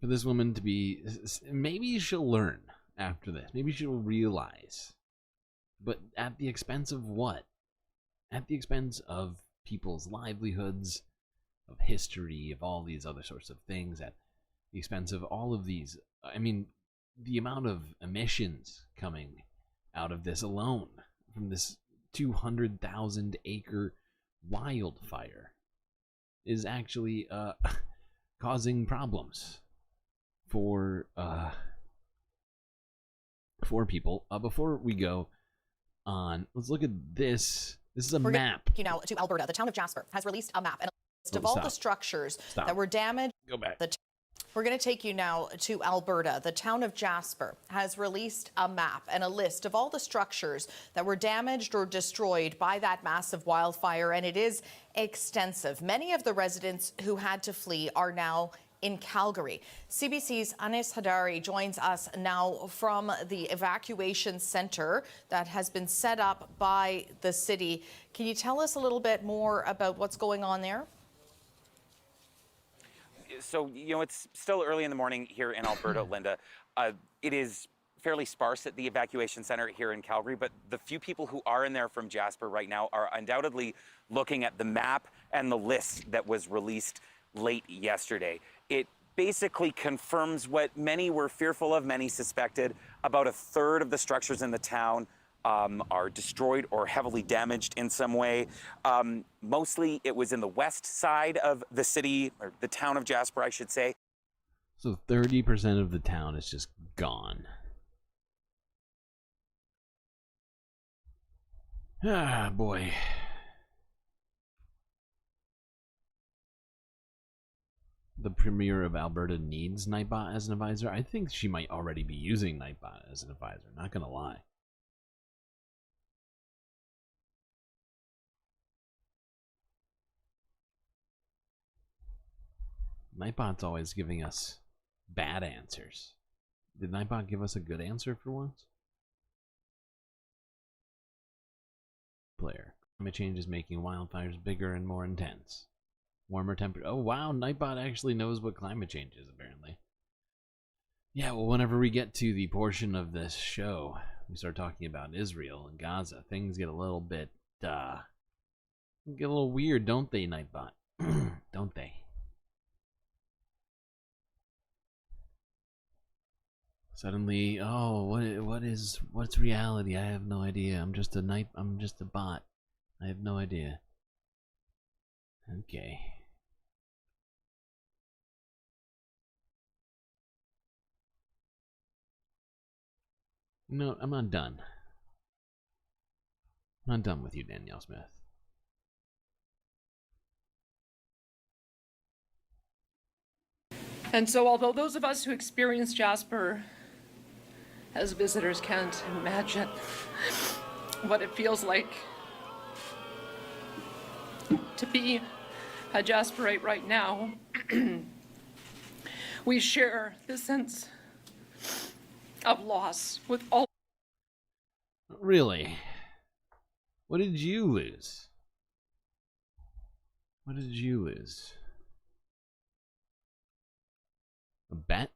S5: For this woman to be, maybe she'll learn after this. Maybe she'll realize. But at the expense of what? At the expense of people's livelihoods, of history, of all these other sorts of things, at the expense of all of these. I mean, the amount of emissions coming out of this alone, from this 200,000 acre wildfire, is actually causing problems for people. Before we go on, let's look at this. This is a map.
S1: You know, to Alberta, the town of Jasper has released a map and a list of all the structures that were damaged.
S5: Go back.
S1: We're going to take you now to Alberta. The town of Jasper has released a map and a list of all the structures that were damaged or destroyed by that massive wildfire, and it is extensive. Many of the residents who had to flee are now in Calgary. CBC's Anis Hadari joins us now from the evacuation center that has been set up by the city. Can you tell us a little bit more about what's going on there?
S6: So, you know, it's still early in the morning here in Alberta, Linda. It is fairly sparse at the evacuation center here in Calgary, but the few people who are in there from Jasper right now are undoubtedly looking at the map and the list that was released late yesterday. It basically confirms what many were fearful of, many suspected. About a third of the structures in the town are destroyed or heavily damaged in some way. Mostly it was in the west side of the city, or the town of Jasper, I should say.
S5: So 30% of the town is just gone. Ah, boy. The Premier of Alberta needs Nightbot as an advisor. I think she might already be using Nightbot as an advisor, not gonna lie. Nightbot's always giving us bad answers. Did Nightbot give us a good answer for once? Player. Climate change is making wildfires bigger and more intense. Warmer temperature. Oh wow, Nightbot actually knows what climate change is, apparently. Yeah, well, whenever we get to the portion of this show, we start talking about Israel and Gaza, things get a little bit, get a little weird, don't they, Nightbot? Don't they? Suddenly, oh, what's reality? I have no idea. I'm just a bot. I have no idea. Okay. No, I'm not done. I'm not done with you, Danielle Smith.
S20: And so although those of us who experience Jasper as visitors can't imagine what it feels like to be a Jasperite right now, we share this sense of loss with all.
S5: Really? What did you lose? What did you lose? A bet?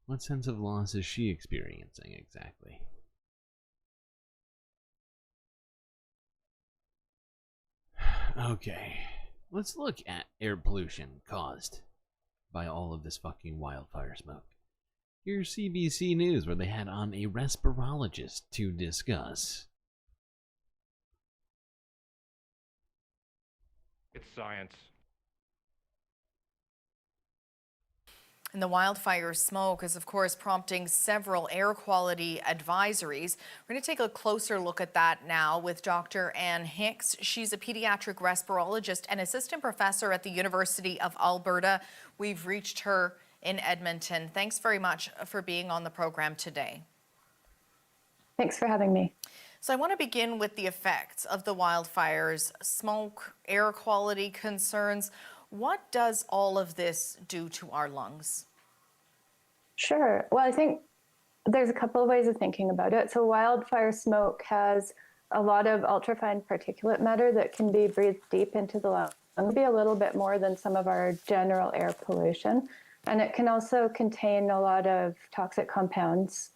S5: What sense of loss is she experiencing exactly? Okay, let's look at air pollution caused by all of this fucking wildfire smoke. Here's CBC News, where they had on a respirologist to discuss.
S7: It's science.
S1: And the wildfire smoke is, of course, prompting several air quality advisories. We're going to take a closer look at that now with Dr. Ann Hicks. She's a pediatric respirologist and assistant professor at the University of Alberta. We've reached her in Edmonton. Thanks very much for being on the program today.
S7: Thanks for having me.
S1: So I want to begin with the effects of the wildfires, smoke, air quality concerns. What does all of this do to our lungs?
S7: Sure. Well, I think there's a couple of ways of thinking about it. So wildfire smoke has a lot of ultrafine particulate matter that can be breathed deep into the lung, maybe a little bit more than some of our general air pollution. And it can also contain a lot of toxic compounds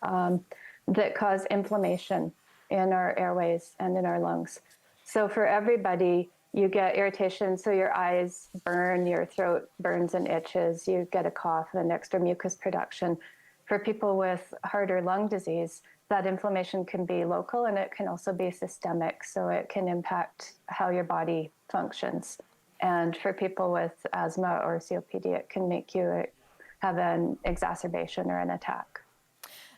S7: that cause inflammation in our airways and in our lungs. So for everybody, you get irritation, so your eyes burn, your throat burns and itches, you get a cough and extra mucus production. For people with heart or lung disease, that inflammation can be local and it can also be systemic, so it can impact how your body functions. And for people with asthma or COPD, it can make you have an exacerbation or an attack.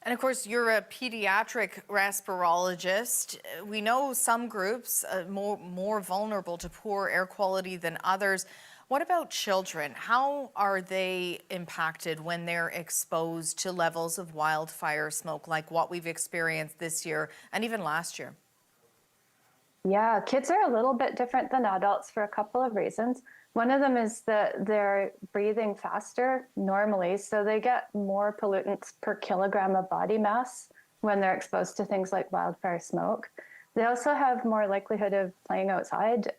S1: And of course, you're a pediatric respirologist. We know some groups are more vulnerable to poor air quality than others. What about children? How are they impacted when they're exposed to levels of wildfire smoke like what we've experienced this year and even last year?
S7: Yeah, kids are a little bit different than adults for a couple of reasons. One of them is that they're breathing faster normally, so they get more pollutants per kilogram of body mass when they're exposed to things like wildfire smoke. They also have more likelihood of playing outside,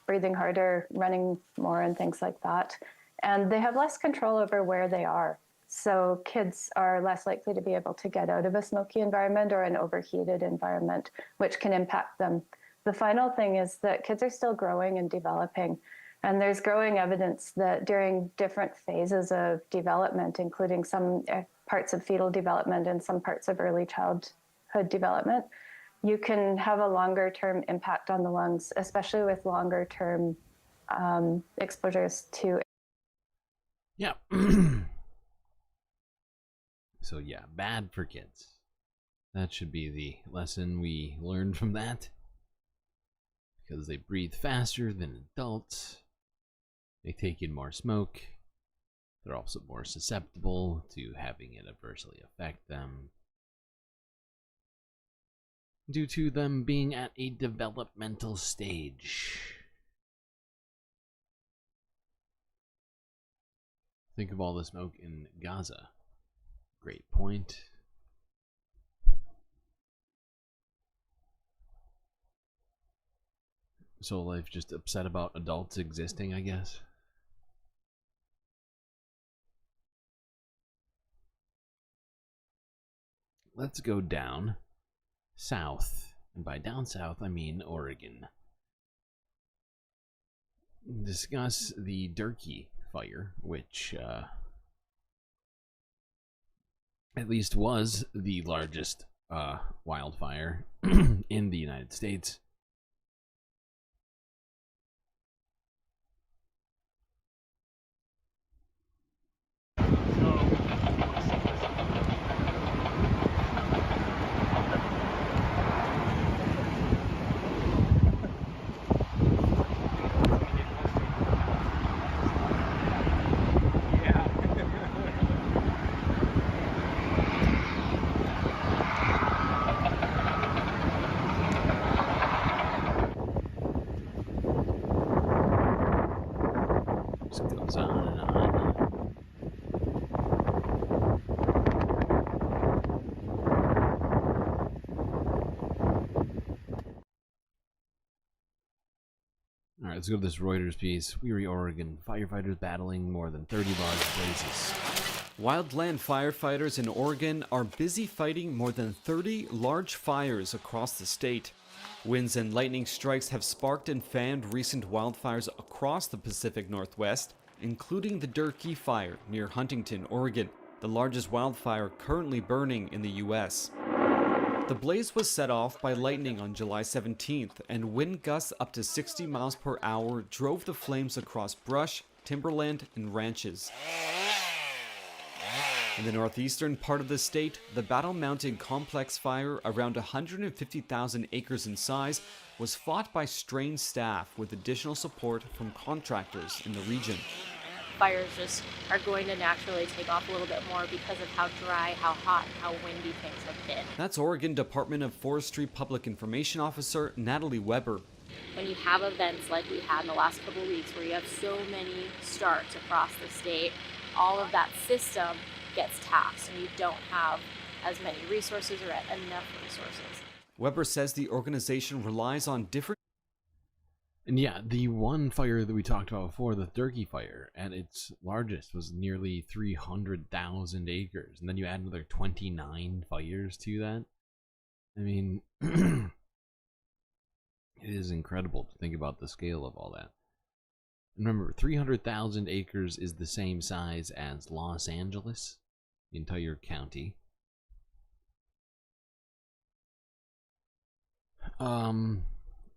S7: breathing harder, running more, and things like that. And they have less control over where they are. So kids are less likely to be able to get out of a smoky environment or an overheated environment, which can impact them. The final thing is that kids are still growing and developing. And there's growing evidence that during different phases of development, including some parts of fetal development and some parts of early childhood development, you can have a longer-term impact on the lungs, especially with longer-term exposures to.
S5: Yeah. So yeah, bad for kids. That should be the lesson we learned from that. Because they breathe faster than adults. They take in more smoke. They're also more susceptible to having it adversely affect them due to them being at a developmental stage. Think of all the smoke in Gaza. Great point. So life just upset about adults existing, I guess. Let's go down south. And by down south, I mean Oregon. Discuss the Durkee fire, which at least was the largest wildfire in the United States. Alright, let's go to this Reuters piece. Weary, Oregon. Firefighters battling more than 30 large blazes.
S9: Wildland firefighters in Oregon are busy fighting more than 30 large fires across the state. Winds and lightning strikes have sparked and fanned recent wildfires across the Pacific Northwest, including the Durkee fire near Huntington, Oregon, the largest wildfire currently burning in the U.S. The blaze was set off by lightning on July 17th, and wind gusts up to 60 miles per hour drove the flames across brush, timberland, and ranches. In the northeastern part of the state, the Battle Mountain complex fire, around 150,000 acres in size, was fought by strained staff with additional support from contractors in the region.
S13: Fires just are going to naturally take off a little bit more because of how dry, how hot, and how windy things have been.
S9: That's Oregon Department of Forestry Public Information Officer Natalie Weber.
S13: When you have events like we had in the last couple of weeks where you have so many starts across the state, all of that system gets taxed and you don't have as many resources or enough resources.
S9: Weber says the organization relies on different...
S5: And yeah, the one fire that we talked about before, the Turkey Fire, at its largest was nearly 300,000 acres. And then you add another 29 fires to that. I mean, it is incredible to think about the scale of all that. Remember, 300,000 acres is the same size as Los Angeles, the entire county.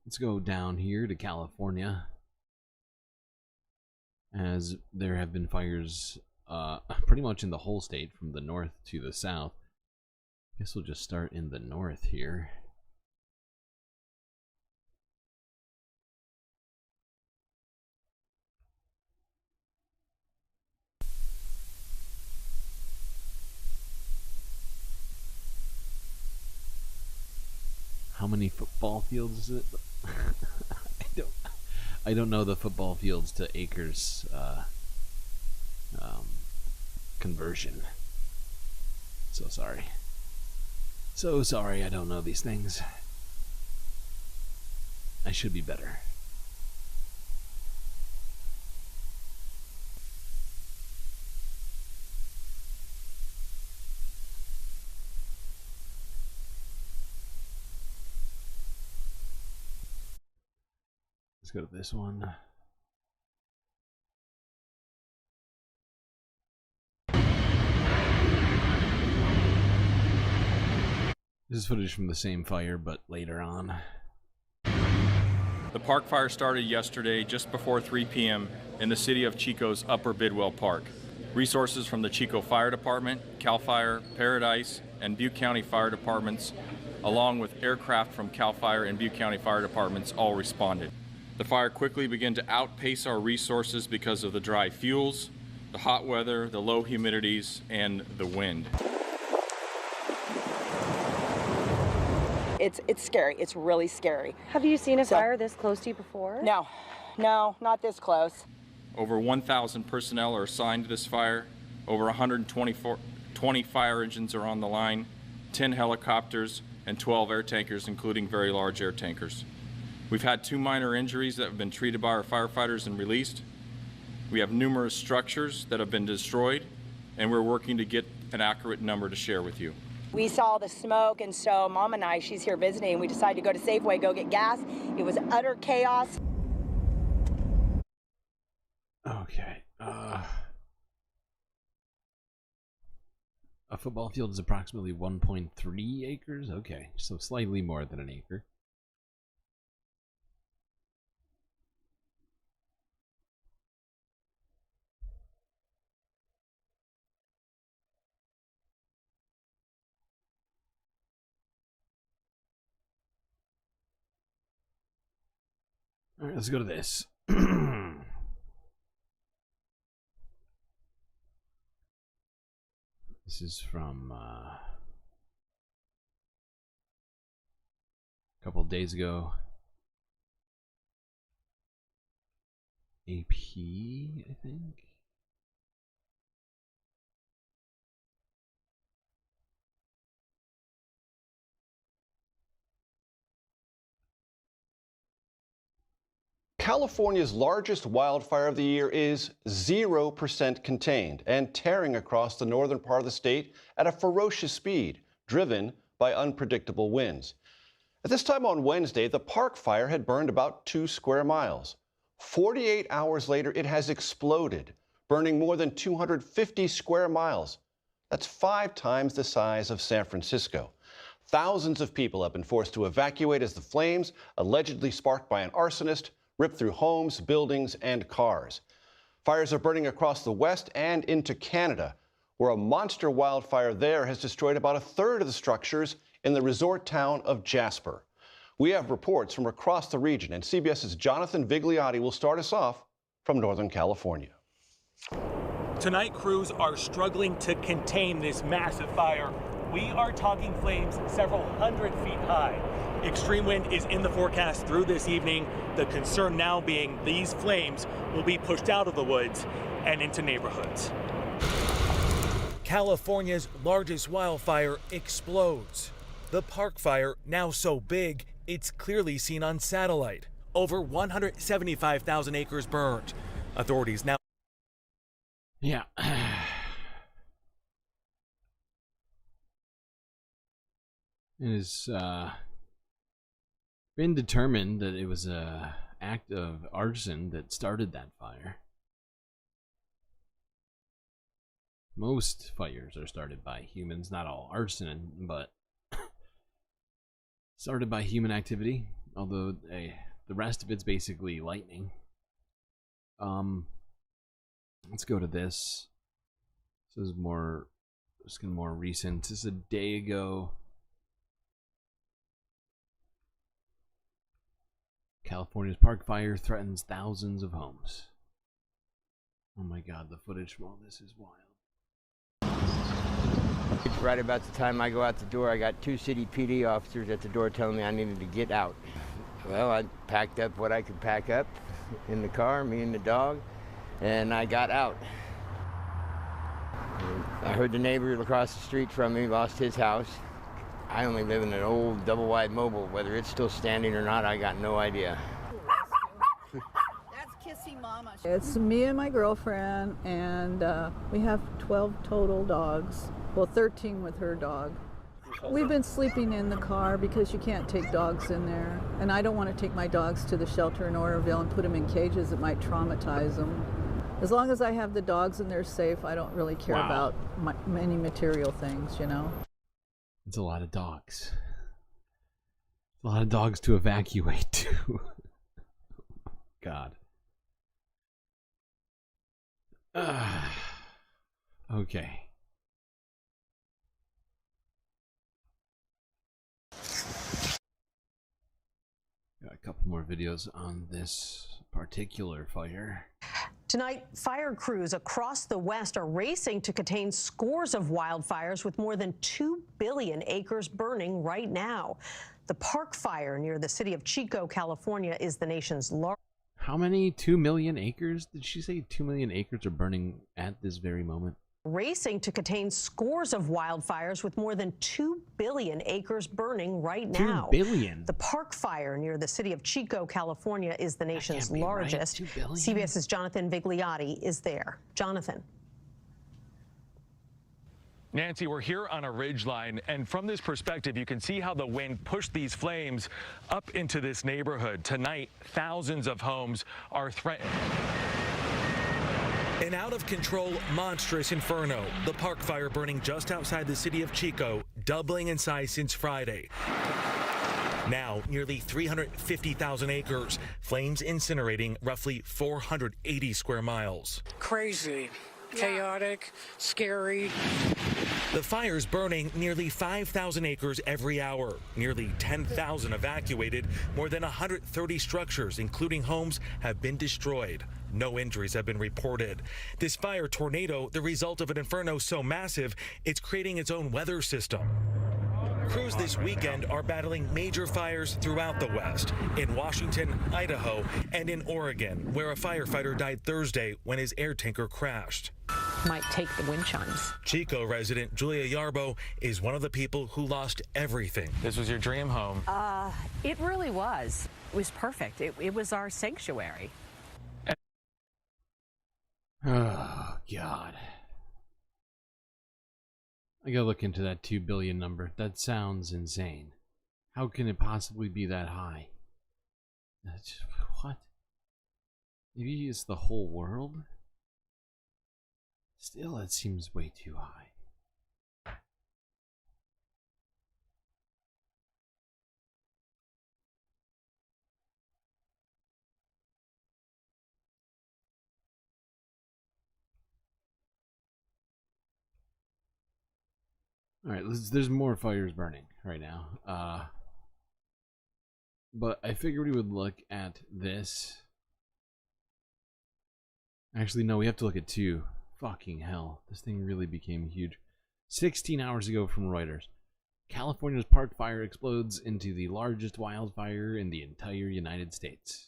S5: Let's go down here to California, as there have been fires pretty much in the whole state from the north to the south. I guess we'll just start in the north here. How many football fields is it? I don't know the football fields to acres conversion. So sorry. So sorry, I don't know these things. I should be better. Let's go to this one. This is footage from the same fire, but later on.
S15: The park fire started yesterday just before 3 p.m. in the city of Chico's Upper Bidwell Park. Resources from the Chico Fire Department, CAL FIRE, Paradise, and Butte County Fire Departments, along with aircraft from CAL FIRE and Butte County Fire Departments, all responded. The fire quickly began to outpace our resources because of the dry fuels, the hot weather, the low humidities, and the wind.
S16: It's scary. It's really scary.
S24: Have you seen a fire this close to you before?
S16: No, not this close.
S15: Over 1,000 personnel are assigned to this fire. Over 120 fire engines are on the line, 10 helicopters, and 12 air tankers, including very large air tankers. We've had 2 minor injuries that have been treated by our firefighters and released. We have numerous structures that have been destroyed, and we're working to get an accurate number to share with you.
S16: We saw the smoke, and so Mom and I, she's here visiting, and we decided to go to Safeway, go get gas. It was utter chaos.
S5: Okay. A football field is approximately 1.3 acres? Okay, so slightly more than an acre. All right, let's go to this. This is from a couple of days ago. AP, I think.
S25: California's largest wildfire of the year is 0% contained and tearing across the northern part of the state at a ferocious speed, driven by unpredictable winds. At this time on Wednesday, the park fire had burned about 2 square miles. 48 hours later, it has exploded, burning more than 250 square miles. That's 5 times the size of San Francisco. Thousands of people have been forced to evacuate as the flames, allegedly sparked by an arsonist, ripped through homes, buildings, and cars. Fires are burning across the West and into Canada. where a monster wildfire there has destroyed about a third of the structures in the resort town of Jasper. We have reports from across the region, and CBS's Jonathan Vigliotti will start us off from Northern California.
S2: Tonight, crews are struggling to contain this massive fire. We are talking flames several hundred feet high. Extreme wind is in the forecast through this evening. The concern now being these flames will be pushed out of the woods and into neighborhoods. California's largest wildfire explodes. The Park Fire, now so big, it's clearly seen on satellite. Over 175,000 acres burned. Authorities now.
S5: Yeah. It has been determined that it was an act of arson that started that fire. Most fires are started by humans, not all arson, but started by human activity, although the rest of it's basically lightning. Let's go to this. This is more recent. This is a day ago. California's Park Fire threatens thousands of homes. Oh my God, the footage from all this is wild.
S10: It's right about the time I go out the door. I got 2 city PD officers at the door telling me I needed to get out. Well, I packed up what I could pack up in the car, me and the dog, and I got out. I heard the neighbor across the street from me lost his house. I only live in an old double-wide mobile. Whether it's still standing or not, I got no idea.
S17: That's Kissy Mama. It's me and my girlfriend, and we have 12 total dogs. Well, 13 with her dog. We've been sleeping in the car because you can't take dogs in there. And I don't want to take my dogs to the shelter in Oroville and put them in cages that might traumatize them. As long as I have the dogs and they're safe, I don't really care about many material things, you know.
S5: It's a lot of dogs. A lot of dogs to evacuate too. God. Okay. Got a couple more videos on this particular fire.
S21: Tonight, fire crews across the West are racing to contain scores of wildfires with more than 2 billion acres burning right now. The Park Fire near the city of Chico, California, is the nation's largest.
S5: How many? 2 million acres? Did she say 2 million acres are burning at this very moment?
S21: Racing to contain scores of wildfires with more than 2 billion acres burning right now.
S5: 2 billion?
S21: The Park Fire near the city of Chico, California, is the nation's largest.
S5: Right. 2 billion?
S21: CBS's Jonathan Vigliotti is there. Jonathan.
S2: Nancy, we're here on a ridgeline, and from this perspective, you can see how the wind pushed these flames up into this neighborhood. Tonight, thousands of homes are threatened. An out-of-control, monstrous inferno. The Park Fire burning just outside the city of Chico, doubling in size since Friday. Now, nearly 350,000 acres, flames incinerating roughly 480 square miles.
S22: Crazy, chaotic, scary.
S2: The fire's burning nearly 5,000 acres every hour. Nearly 10,000 evacuated. More than 130 structures, including homes, have been destroyed. No injuries have been reported. This fire tornado, the result of an inferno so massive, it's creating its own weather system. Crews this weekend are battling major fires throughout the West, in Washington, Idaho, and in Oregon, where a firefighter died Thursday when his air tanker crashed.
S21: Might take the wind chimes.
S2: Chico resident Julia Yarbo is one of the people who lost everything. This was your dream home.
S26: It really was. It was perfect. It was our sanctuary.
S5: Oh, God. I gotta look into that 2 billion number. That sounds insane. How can it possibly be that high? What? Maybe it's the whole world? Still, that seems way too high. All right, there's more fires burning right now. But I figured we would look at this. Actually, no, we have to look at 2. Fucking hell. This thing really became huge. 16 hours ago from Reuters. California's Park Fire explodes into the largest wildfire in the entire United States.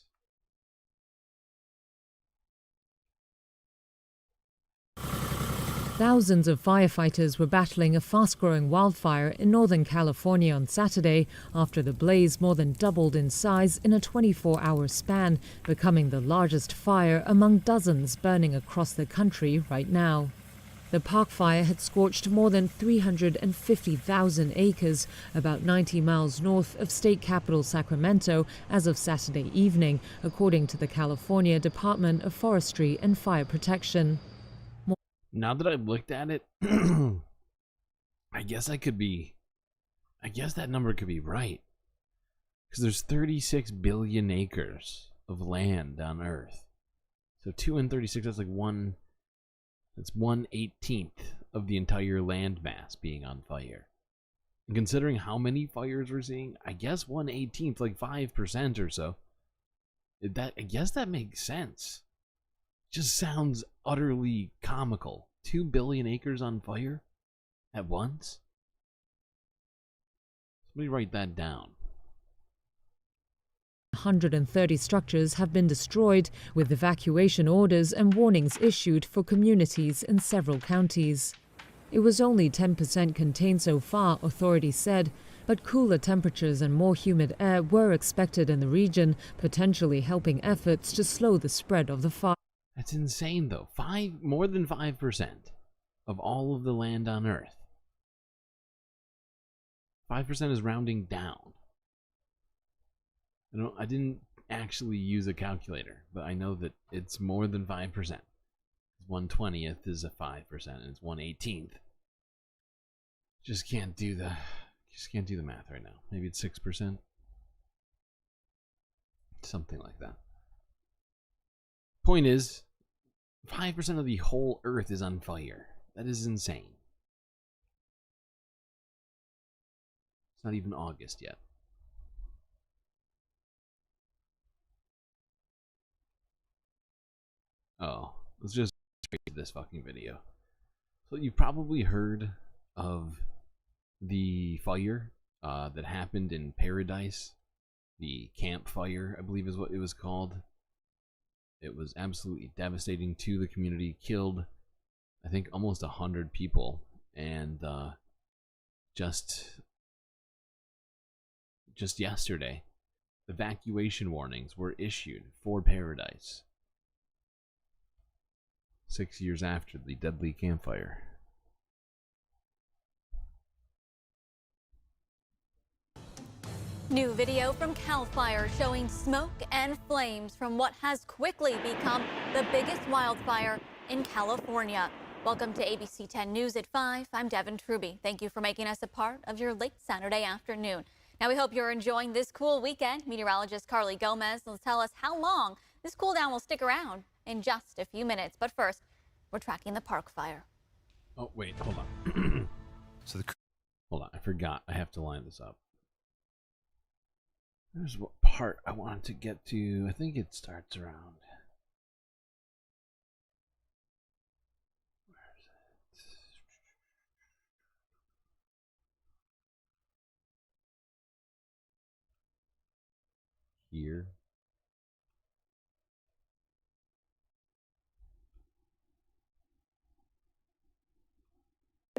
S3: Thousands of firefighters were battling a fast-growing wildfire in Northern California on Saturday after the blaze more than doubled in size in a 24-hour span, becoming the largest fire among dozens burning across the country right now. The park fire had scorched more than 350,000 acres, about 90 miles north of state capital Sacramento as of Saturday evening, according to the California Department of Forestry and Fire Protection.
S5: Now that I've looked at it, I guess that number could be right. Because there's 36 billion acres of land on Earth. So 2 and 36, that's like that's 1/18th of the entire land mass being on fire. And considering how many fires we're seeing, I guess 1/18th, like 5% or so. I guess that makes sense. Just sounds utterly comical. 2 billion acres on fire at once? Somebody write that down.
S3: 130 structures have been destroyed, with evacuation orders and warnings issued for communities in several counties. It was only 10% contained so far, authorities said, but cooler temperatures and more humid air were expected in the region, potentially helping efforts to slow the spread of the fire.
S5: That's insane, though. More than 5% of all of the land on Earth. 5% is rounding down. I didn't actually use a calculator, but I know that it's more than 5%. 1/20th is a 5%, and it's 1/18th. Just can't do the math right now. Maybe it's 6%. Something like that. Point is, 5% of the whole Earth is on fire. That is insane. It's not even August yet. Oh, let's just straight this fucking video. So you've probably heard of the fire that happened in Paradise. The campfire, I believe is what it was called. It was absolutely devastating to the community. Killed, I think, almost 100 people. And just yesterday, evacuation warnings were issued for Paradise. 6 years after the deadly campfire.
S11: New video from CAL FIRE showing smoke and flames from what has quickly become the biggest wildfire in California. Welcome to ABC 10 News at 5. I'm Devin Truby. Thank you for making us a part of your late Saturday afternoon. Now we hope you're enjoying this cool weekend. Meteorologist Carly Gomez will tell us how long this cool down will stick around in just a few minutes. But first, we're tracking the park fire.
S5: Oh, wait, hold on. Hold on, I forgot. I have to line this up. There's what part I wanted to get to. I think it starts around. Where is it? Here.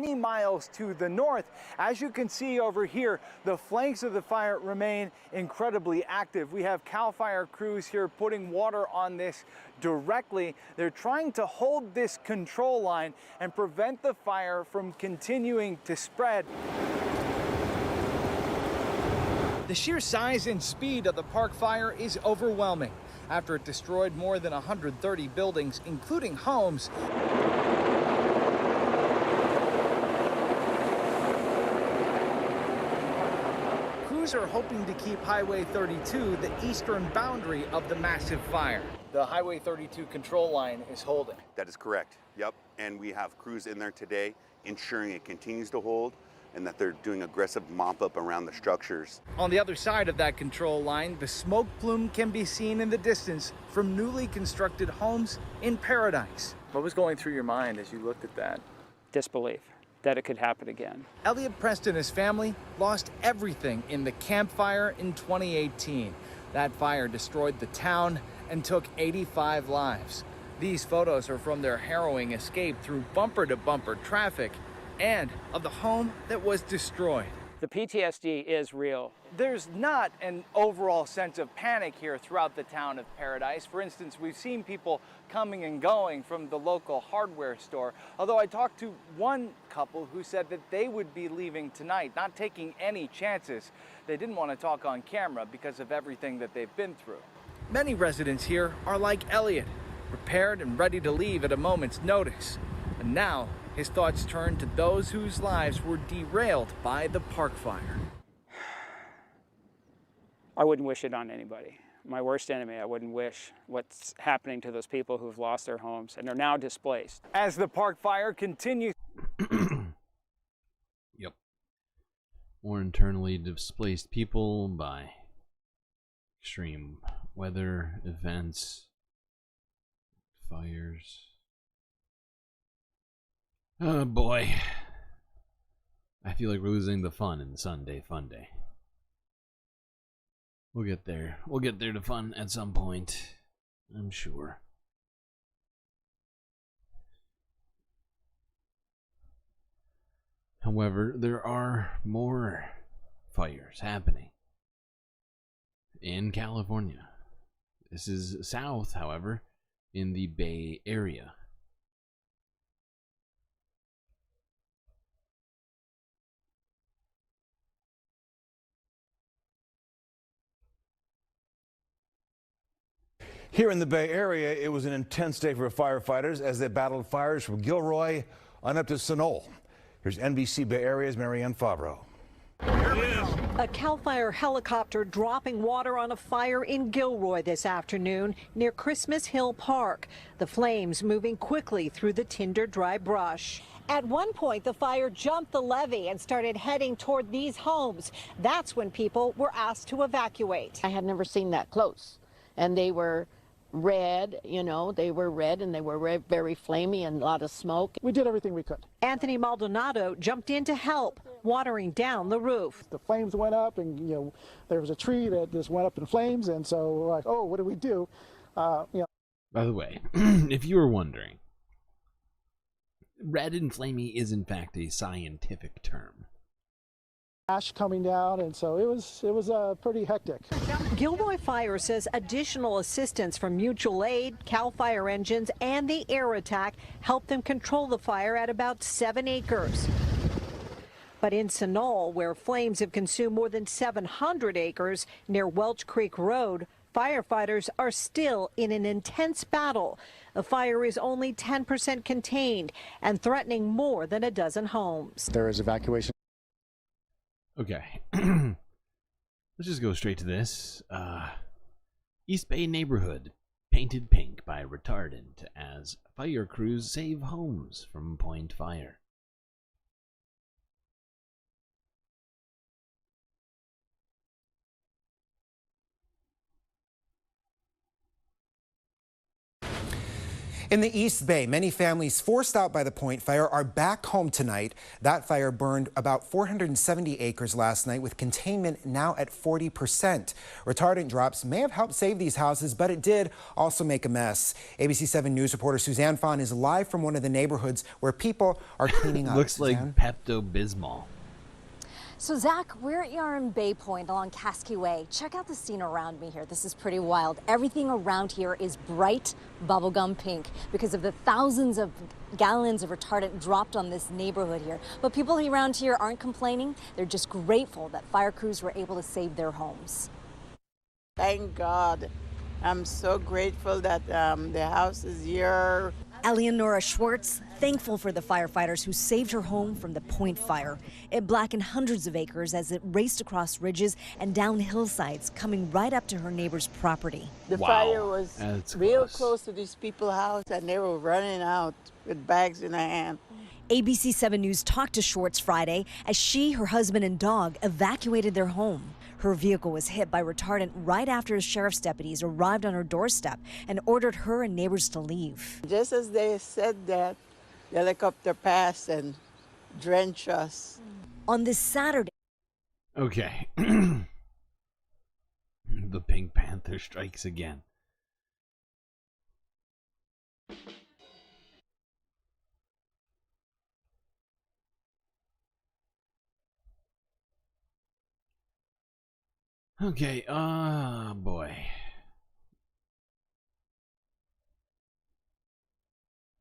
S12: Many miles to the north. As you can see over here, the flanks of the fire remain incredibly active. We have CAL FIRE crews here putting water on this directly. They're trying to hold this control line and prevent the fire from continuing to spread. The sheer size and speed of the park fire is overwhelming. After it destroyed more than 130 buildings, including homes, are hoping to keep Highway 32 the eastern boundary of the massive fire. The Highway 32 control line is holding.
S14: That is correct. Yep. And we have crews in there today ensuring it continues to hold
S4: and that they're doing aggressive mop-up around the structures.
S12: On the other side of that control line, the smoke plume can be seen in the distance from newly constructed homes in Paradise.
S8: What was going through your mind as you looked at that? Disbelief that it could happen again.
S12: Elliot Preston and his family lost everything in the Camp Fire in 2018. That fire destroyed the town and took 85 lives. These photos are from their harrowing escape through bumper-to-bumper traffic and of the home that was destroyed.
S8: The PTSD is real.
S12: There's not an overall sense of panic here throughout the town of Paradise. For instance, we've seen people coming and going from the local hardware store. Although I talked to one couple who said that they would be leaving tonight, not taking any chances. They didn't want to talk on camera because of everything that they've been through. Many residents here are like Elliot, prepared and ready to leave at a moment's notice. And now, his thoughts turn to those whose lives were derailed by the park fire.
S8: I wouldn't wish it on anybody. My worst enemy, I wouldn't wish what's happening to those people who've lost their homes and are now displaced.
S12: As the park fire continues.
S5: Yep. More internally displaced people by extreme weather events, fires. Oh boy. I feel like we're losing the fun in Sunday FUNDAY. We'll get there. We'll get there to fun at some point, I'm sure. However, there are more fires happening in California. This is south, however, in the Bay Area.
S14: Here in the Bay Area, it was an intense day for firefighters as they battled fires from Gilroy on up to Sunol. Here's NBC Bay Area's Marianne Favreau.
S21: A CAL FIRE helicopter dropping water on a fire in Gilroy this afternoon near Christmas Hill Park. The flames moving quickly through the tinder-dry brush. At one point, the fire jumped the levee and started heading toward these homes. That's when people were asked to evacuate.
S18: I had never seen that close, and they were red, you know, they were red and they were very flamey and a lot of smoke.
S19: We did everything we could.
S21: Anthony Maldonado jumped in to help, watering down the roof.
S19: The flames went up and, you know, there was a tree that just went up in flames, and so we're like, oh, what do we do? You know.
S5: By the way, if you were wondering, red and flamey is in fact a scientific term.
S19: Ash coming down, and so it was pretty hectic.
S21: Gilroy Fire says additional assistance from mutual aid, CAL FIRE engines, and the air attack helped them control the fire at about 7 acres. But in Sunol, where flames have consumed more than 700 acres near Welch Creek Road, firefighters are still in an intense battle. The fire is only 10% contained and threatening more than a dozen homes.
S19: There is evacuation.
S5: Okay, let's just go straight to this. East Bay neighborhood painted pink by retardant as fire crews save homes from point fire.
S23: In the East Bay, many families forced out by the Point Fire are back home tonight. That fire burned about 470 acres last night, with containment now at 40%. Retardant drops may have helped save these houses, but it did also make a mess. ABC 7 News reporter Suzanne Fawn is live from one of the neighborhoods where people are cleaning up.
S5: Looks like Pepto-Bismol.
S27: So Zach, we're here in Bay Point along Caskey Way. Check out the scene around me here. This is pretty wild. Everything around here is bright bubblegum pink because of the thousands of gallons of retardant dropped on this neighborhood here. But people around here aren't complaining. They're just grateful that fire crews were able to save their homes.
S28: Thank God. I'm so grateful that the house is here.
S27: Eleonora Schwartz, thankful for the firefighters who saved her home from the Point Fire. It blackened hundreds of acres as it raced across ridges and down hillsides, coming right up to her neighbor's property.
S28: The fire was real close to these people's house, and they were running out with bags in their hand.
S27: ABC 7 News talked to Schwartz Friday as she, her husband, and dog evacuated their home. Her vehicle was hit by retardant right after sheriff's deputies arrived on her doorstep and ordered her and neighbors to leave.
S28: Just as they said that, the helicopter passed and drenched us.
S27: On this Saturday.
S5: Okay. The Pink Panther strikes again. Okay, boy.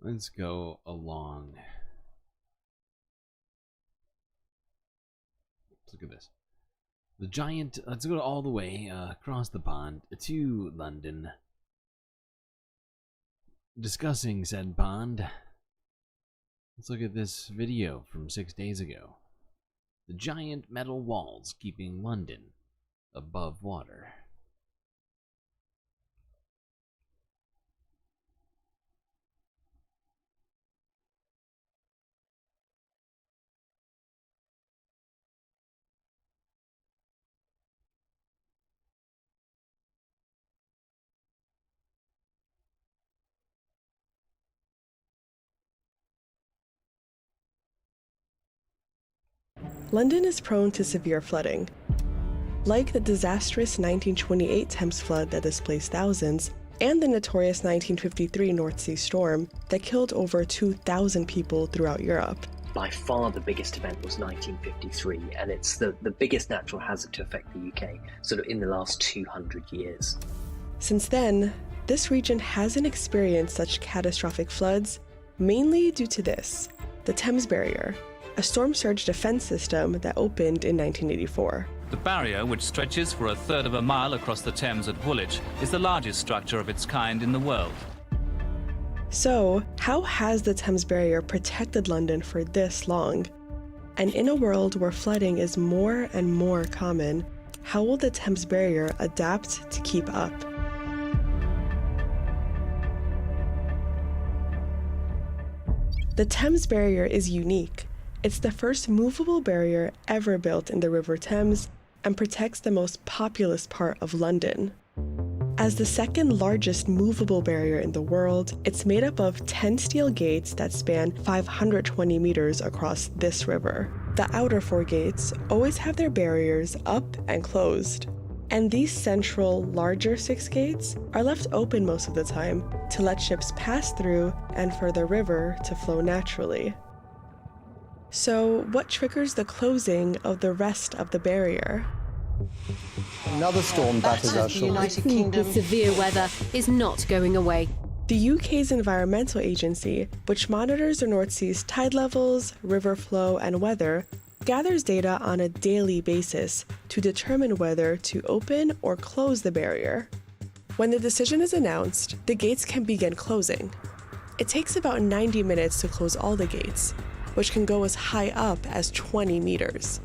S5: Let's go along. Let's look at this. The giant, let's go all the way across the pond to London. Discussing said pond. Let's look at this video from 6 days ago. The giant metal walls keeping London above water.
S1: London is prone to severe flooding. Like the disastrous 1928 Thames flood that displaced thousands, and the notorious 1953 North Sea storm that killed over 2,000 people throughout Europe.
S6: By far the biggest event was 1953, and it's the biggest natural hazard to affect the UK, sort of in the last 200 years.
S1: Since then, this region hasn't experienced such catastrophic floods, mainly due to this, the Thames Barrier, a storm surge defense system that opened in 1984.
S7: The barrier, which stretches for 1/3 of a mile across the Thames at Woolwich, is the largest structure of its kind in the world.
S1: So, how has the Thames Barrier protected London for this long? And in a world where flooding is more and more common, how will the Thames Barrier adapt to keep up? The Thames Barrier is unique. It's the first movable barrier ever built in the River Thames and protects the most populous part of London. As the second largest movable barrier in the world, it's made up of 10 steel gates that span 520 meters across this river. The outer 4 gates always have their barriers up and closed. And these central, larger 6 gates are left open most of the time to let ships pass through and for the river to flow naturally. So, what triggers the closing of the rest of the barrier?
S9: Another storm batters our shores.
S13: The severe weather is not going away.
S1: The UK's Environmental Agency, which monitors the North Sea's tide levels, river flow, and weather, gathers data on a daily basis to determine whether to open or close the barrier. When the decision is announced, the gates can begin closing. It takes about 90 minutes to close all the gates, which can go as high up as 20 meters.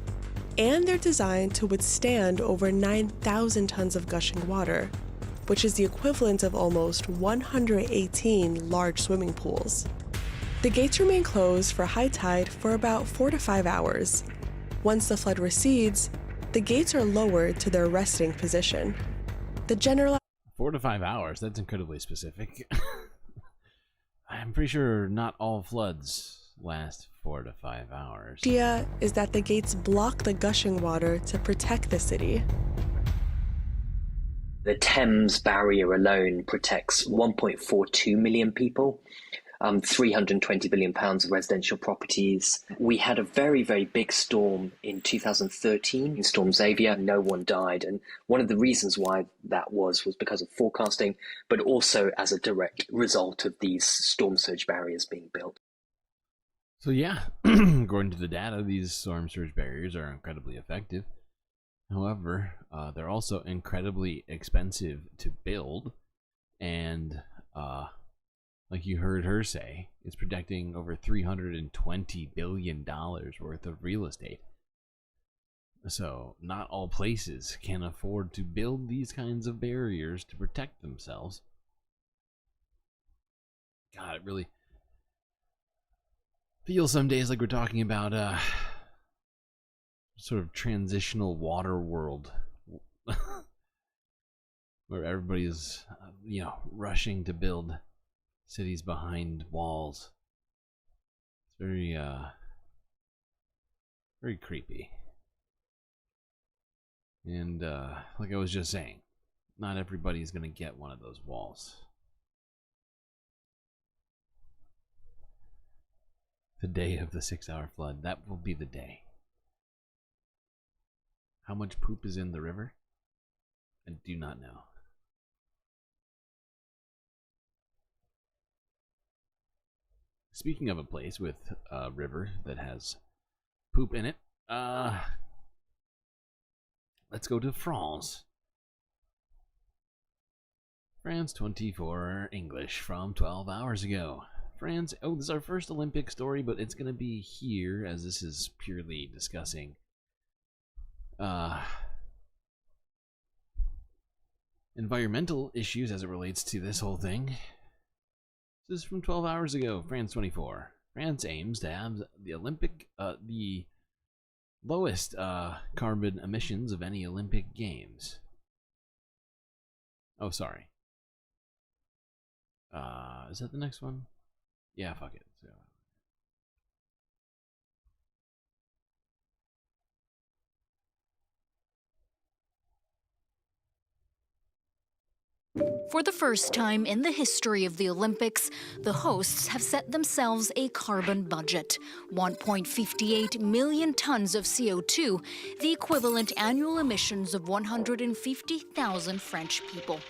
S1: And they're designed to withstand over 9,000 tons of gushing water, which is the equivalent of almost 118 large swimming pools. The gates remain closed for high tide for about 4 to 5 hours. Once the flood recedes, the gates are lowered to their resting position. The general
S5: 4 to 5 hours, that's incredibly specific. I'm pretty sure not all floods last 4 to 5 hours.
S1: idea is that the gates block the gushing water to protect the city.
S6: The Thames Barrier alone protects 1.42 million people, 320 billion pounds of residential properties. We had a very, very big storm in 2013, Storm Xavier. No one died. And one of the reasons why that was because of forecasting, but also as a direct result of these storm surge barriers being built.
S5: So yeah, according to the data, these storm surge barriers are incredibly effective. However, they're also incredibly expensive to build, and like you heard her say, it's protecting over $320 billion worth of real estate. So not all places can afford to build these kinds of barriers to protect themselves. God, it really... Feels some days like we're talking about sort of transitional water world where everybody is, rushing to build cities behind walls. It's very, very creepy. And like I was just saying, not everybody's gonna get one of those walls. The day of the 6-hour flood, that will be the day. How much poop is in the river? I do not know. Speaking of a place with a river that has poop in it, let's go to France. France 24 English from 12 hours ago. France, oh, this is our first Olympic story, but it's going to be here as this is purely discussing environmental issues as it relates to this whole thing. This is from 12 hours ago, France 24. France aims to have the the lowest carbon emissions of any Olympic Games. Oh, sorry. Is that the next one? Yeah, fuck it. So.
S10: For the first time in the history of the Olympics, the hosts have set themselves a carbon budget. 1.58 million tons of CO2, the equivalent annual emissions of 150,000 French people.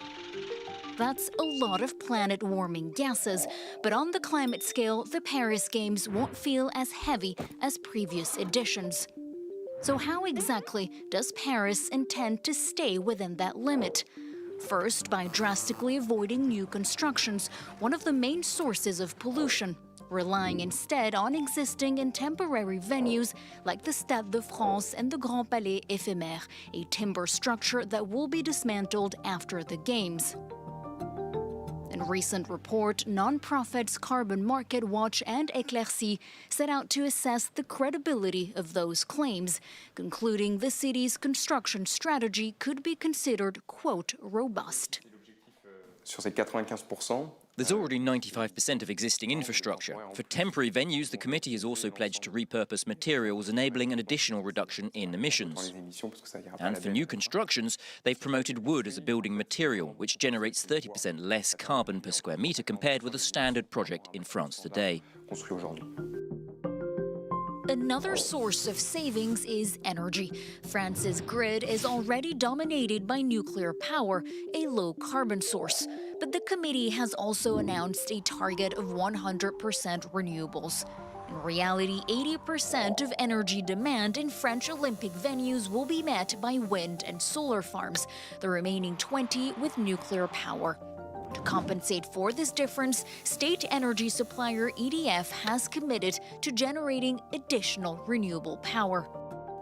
S10: That's a lot of planet-warming gases, but on the climate scale, the Paris Games won't feel as heavy as previous editions. So how exactly does Paris intend to stay within that limit? First, by drastically avoiding new constructions, one of the main sources of pollution, relying instead on existing and temporary venues like the Stade de France and the Grand Palais Éphémère, a timber structure that will be dismantled after the Games. In a recent report, non-profits Carbon Market Watch and Éclairci set out to assess the credibility of those claims, concluding the city's construction strategy could be considered, quote, robust.
S15: Sur ces 95%, there's already 95% of existing infrastructure. For temporary venues, the committee has also pledged to repurpose materials, enabling an additional reduction in emissions. And for new constructions, they've promoted wood as a building material, which generates 30% less carbon per square metre compared with a standard project in France today.
S10: Another source of savings is energy. France's grid is already dominated by nuclear power, a low-carbon source. But the committee has also announced a target of 100% renewables. In reality, 80% of energy demand in French Olympic venues will be met by wind and solar farms, the remaining 20% with nuclear power. To compensate for this difference, state energy supplier EDF has committed to generating additional renewable power.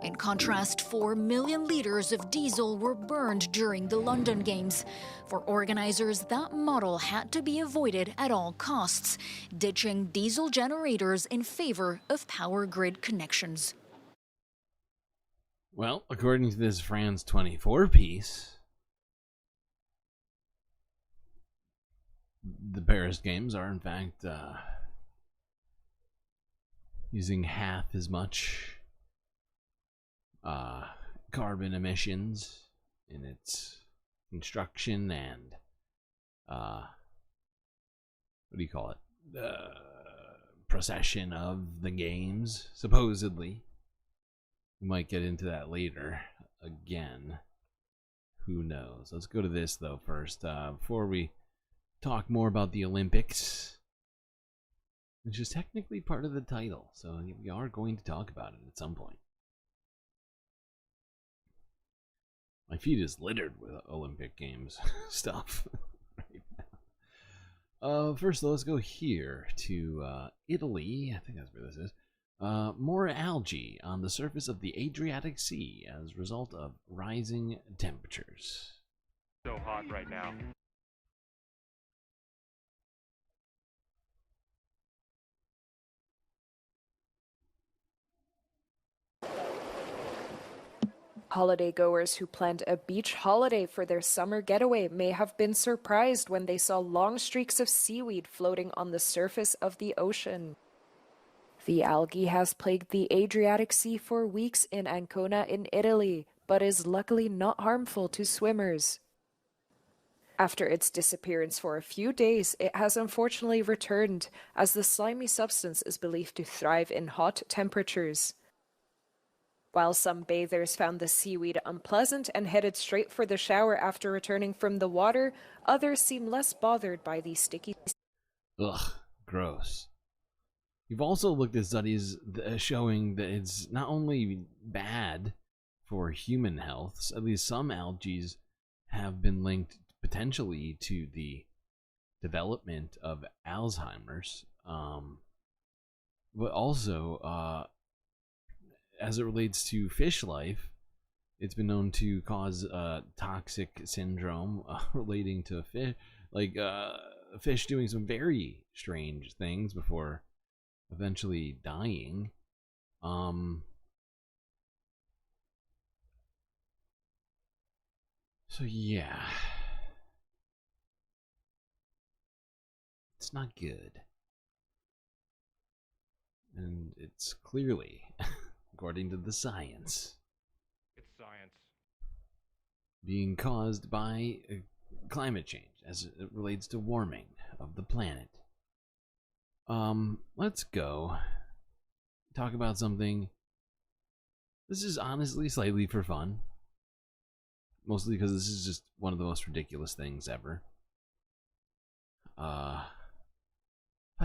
S10: In contrast, 4 million litres of diesel were burned during the London Games. For organisers, that model had to be avoided at all costs, ditching diesel generators in favour of power grid connections.
S5: Well, according to this France 24 piece, the Paris Games are in fact using half as much carbon emissions in its construction and what do you call it? Procession of the games, supposedly. We might get into that later again. Who knows? Let's go to this though first, before we talk more about the Olympics, which is technically part of the title, so we are going to talk about it at some point. My feed is littered with Olympic Games stuff right now. First, let's go here to Italy. I think that's where this is. More algae on the surface of the Adriatic Sea as a result of rising temperatures.
S16: So hot right now.
S2: Holidaygoers who planned a beach holiday for their summer getaway may have been surprised when they saw long streaks of seaweed floating on the surface of the ocean. The algae has plagued the Adriatic Sea for weeks in Ancona in Italy, but is luckily not harmful to swimmers. After its disappearance for a few days, it has unfortunately returned, as the slimy substance is believed to thrive in hot temperatures. While some bathers found the seaweed unpleasant and headed straight for the shower after returning from the water, others seem less bothered by the sticky.
S5: Ugh, gross. You've also looked at studies showing that it's not only bad for human health, at least some algae have been linked potentially to the development of Alzheimer's, but also as it relates to fish life, it's been known to cause toxic syndrome relating to fish, like fish doing some very strange things before eventually dying. So yeah, it's not good, and it's clearly, according to the science,
S16: It's science.
S5: being caused by climate change as it relates to warming of the planet. Let's go talk about something. This is honestly slightly for fun, mostly because this is just one of the most ridiculous things ever. I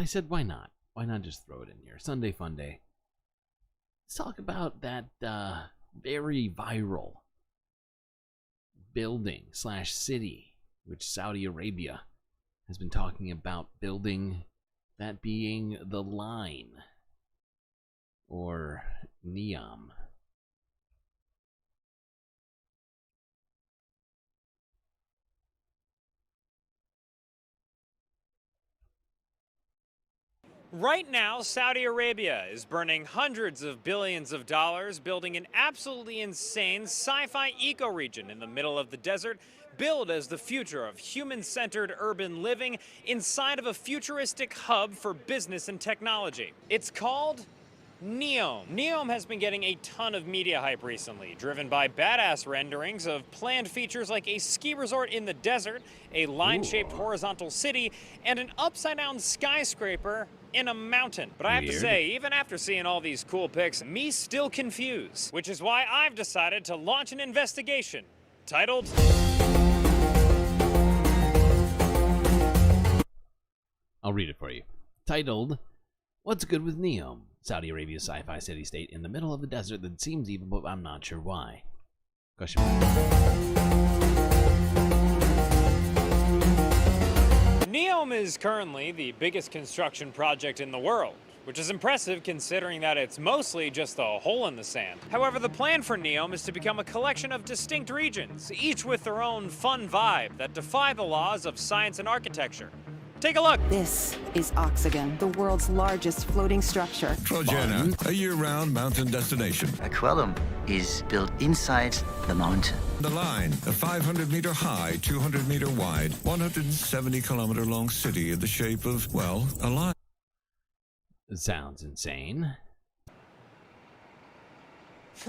S5: said, why not? Why not just throw it in here? Sunday Funday. Let's talk about that very viral building / city which Saudi Arabia has been talking about building, that being the Line, or NEOM.
S3: Right now, Saudi Arabia is burning hundreds of billions of dollars building an absolutely insane sci-fi ecoregion in the middle of the desert, billed as the future of human-centered urban living inside of a futuristic hub for business and technology. It's called NEOM. NEOM has been getting a ton of media hype recently, driven by badass renderings of planned features like a ski resort in the desert, a line-shaped horizontal city, and an upside-down skyscraper in a mountain. But I have to say, even after seeing all these cool pics, me still confused, which is why I've decided to launch an investigation titled...
S5: I'll read it for you. Titled, What's Good with NEOM? Saudi Arabia's sci-fi city-state in the middle of the desert that seems evil, but I'm not sure why. Question mark.
S3: NEOM is currently the biggest construction project in the world, which is impressive considering that it's mostly just a hole in the sand. However, the plan for NEOM is to become a collection of distinct regions, each with their own fun vibe that defy the laws of science and architecture. Take a look.
S17: This is Oxygen, the world's largest floating structure.
S20: Trojana, a year-round mountain destination.
S22: Aquellum is built inside the mountain.
S20: The Line, a 500-meter high, 200-meter wide, 170-kilometer-long city in the shape of, well, a line.
S5: It sounds insane.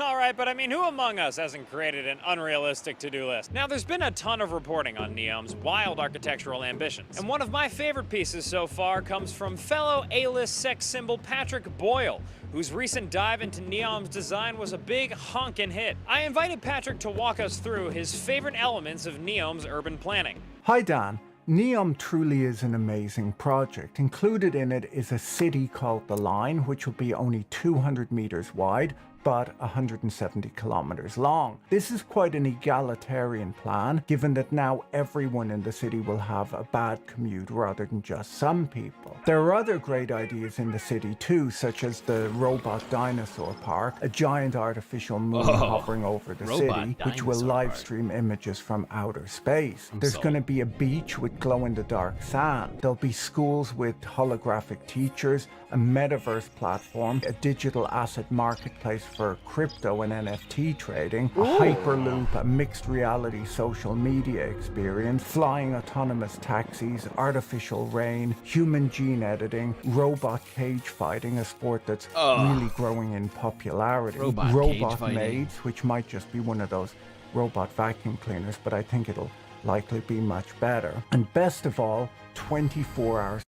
S3: All right, but I mean, who among us hasn't created an unrealistic to-do list? Now, there's been a ton of reporting on NEOM's wild architectural ambitions, and one of my favorite pieces so far comes from fellow A-list sex symbol Patrick Boyle, whose recent dive into NEOM's design was a big honkin' hit. I invited Patrick to walk us through his favorite elements of NEOM's urban planning.
S24: Hi, Dan. NEOM truly is an amazing project. Included in it is a city called The Line, which will be only 200 meters wide, but 170 kilometers long. This is quite an egalitarian plan, given that now everyone in the city will have a bad commute rather than just some people. There are other great ideas in the city too, such as the robot dinosaur park, a giant artificial moon hovering over the city, which will live stream images from outer space. There's going to be a beach with glow-in-the-dark sand. There'll be schools with holographic teachers, a metaverse platform, a digital asset marketplace for crypto and NFT trading, a hyperloop, a mixed reality social media experience, flying autonomous taxis, artificial rain, human gene editing, robot cage fighting, a sport that's really growing in popularity, robot maids, which might just be one of those robot vacuum cleaners, but I think it'll likely be much better. And best of all, 24 hours.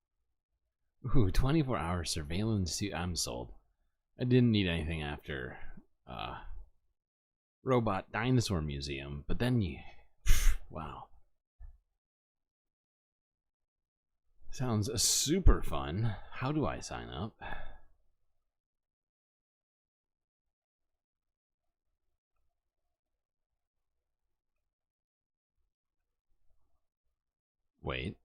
S5: Ooh, 24-hour surveillance. I'm sold. I didn't need anything after Robot Dinosaur Museum, but then you... wow. Sounds super fun. How do I sign up? Wait.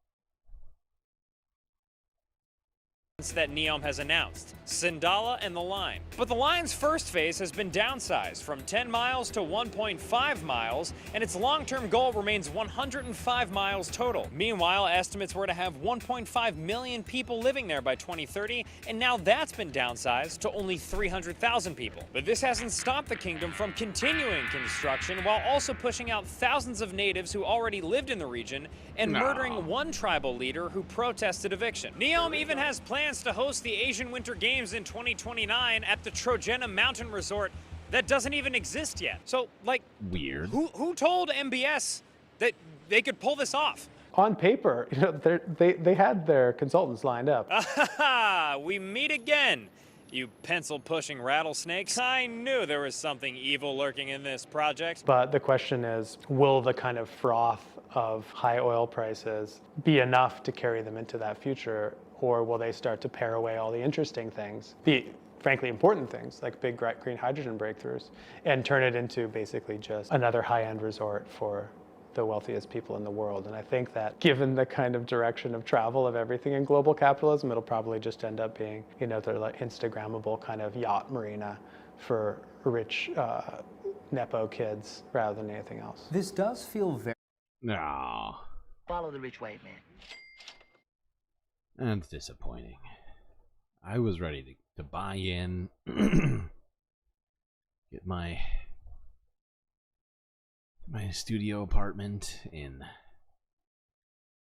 S3: That NEOM has announced, Sindala and the Line. But the line's first phase has been downsized from 10 miles to 1.5 miles, and its long-term goal remains 105 miles total. Meanwhile, estimates were to have 1.5 million people living there by 2030, and now that's been downsized to only 300,000 people. But this hasn't stopped the kingdom from continuing construction while also pushing out thousands of natives who already lived in the region and murdering one tribal leader who protested eviction. NEOM even has plans to host the Asian Winter Games in 2029 at the Trojena Mountain Resort that doesn't even exist yet. So, like,
S5: weird.
S3: Who told MBS that they could pull this off?
S4: On paper, you know, they had their consultants lined up.
S3: We meet again, you pencil-pushing rattlesnakes. I knew there was something evil lurking in this project.
S4: But the question is, will the kind of froth of high oil prices be enough to carry them into that future? Or will they start to pare away all the interesting things, the frankly important things like big green hydrogen breakthroughs, and turn it into basically just another high-end resort for the wealthiest people in the world? And I think that given the kind of direction of travel of everything in global capitalism, it'll probably just end up being, you know, the like Instagrammable kind of yacht marina for rich Nepo kids rather than anything else.
S8: This does feel very...
S5: No.
S22: Follow the rich white man.
S5: That's disappointing. I was ready to buy in, get my studio apartment in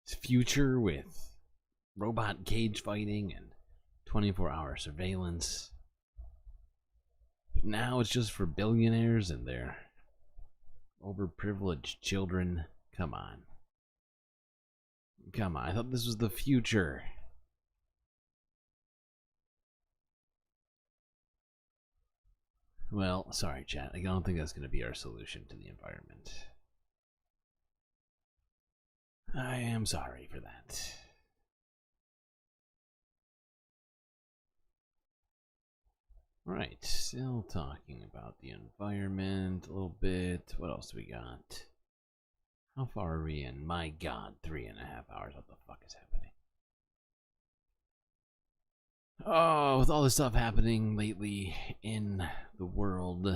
S5: future with robot cage fighting and 24-hour surveillance. But now it's just for billionaires and their overprivileged children. Come on. Come on, I thought this was the future. Well, sorry, chat. I don't think that's going to be our solution to the environment. I am sorry for that. Right, still talking about the environment a little bit. What else do we got? How far are we in? My god, 3.5 hours. What the fuck is happening? Oh, with all this stuff happening lately in the world,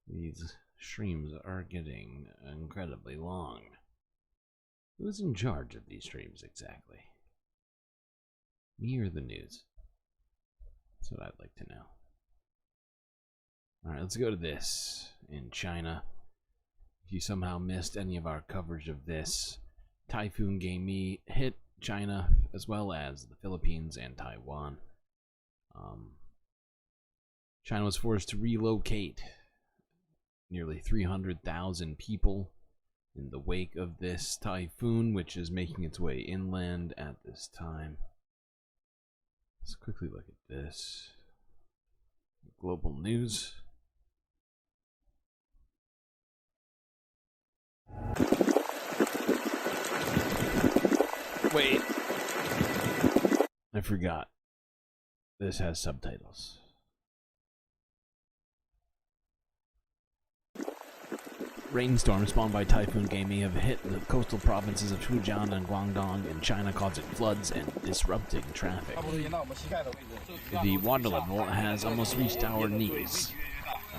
S5: these streams are getting incredibly long. Who's in charge of these streams exactly? Me or the news? That's what I'd like to know. Alright, let's go to this. In China. If you somehow missed any of our coverage of this, Typhoon Gaimi hit China as well as the Philippines and Taiwan. China was forced to relocate nearly 300,000 people in the wake of this typhoon, which is making its way inland at this time. Let's quickly look at this. Global news. Wait. I forgot. This has subtitles. Rainstorms spawned by Typhoon Gaimi have hit the coastal provinces of Fujian and Guangdong in China, causing floods and disrupting traffic. The water level has almost reached our knees.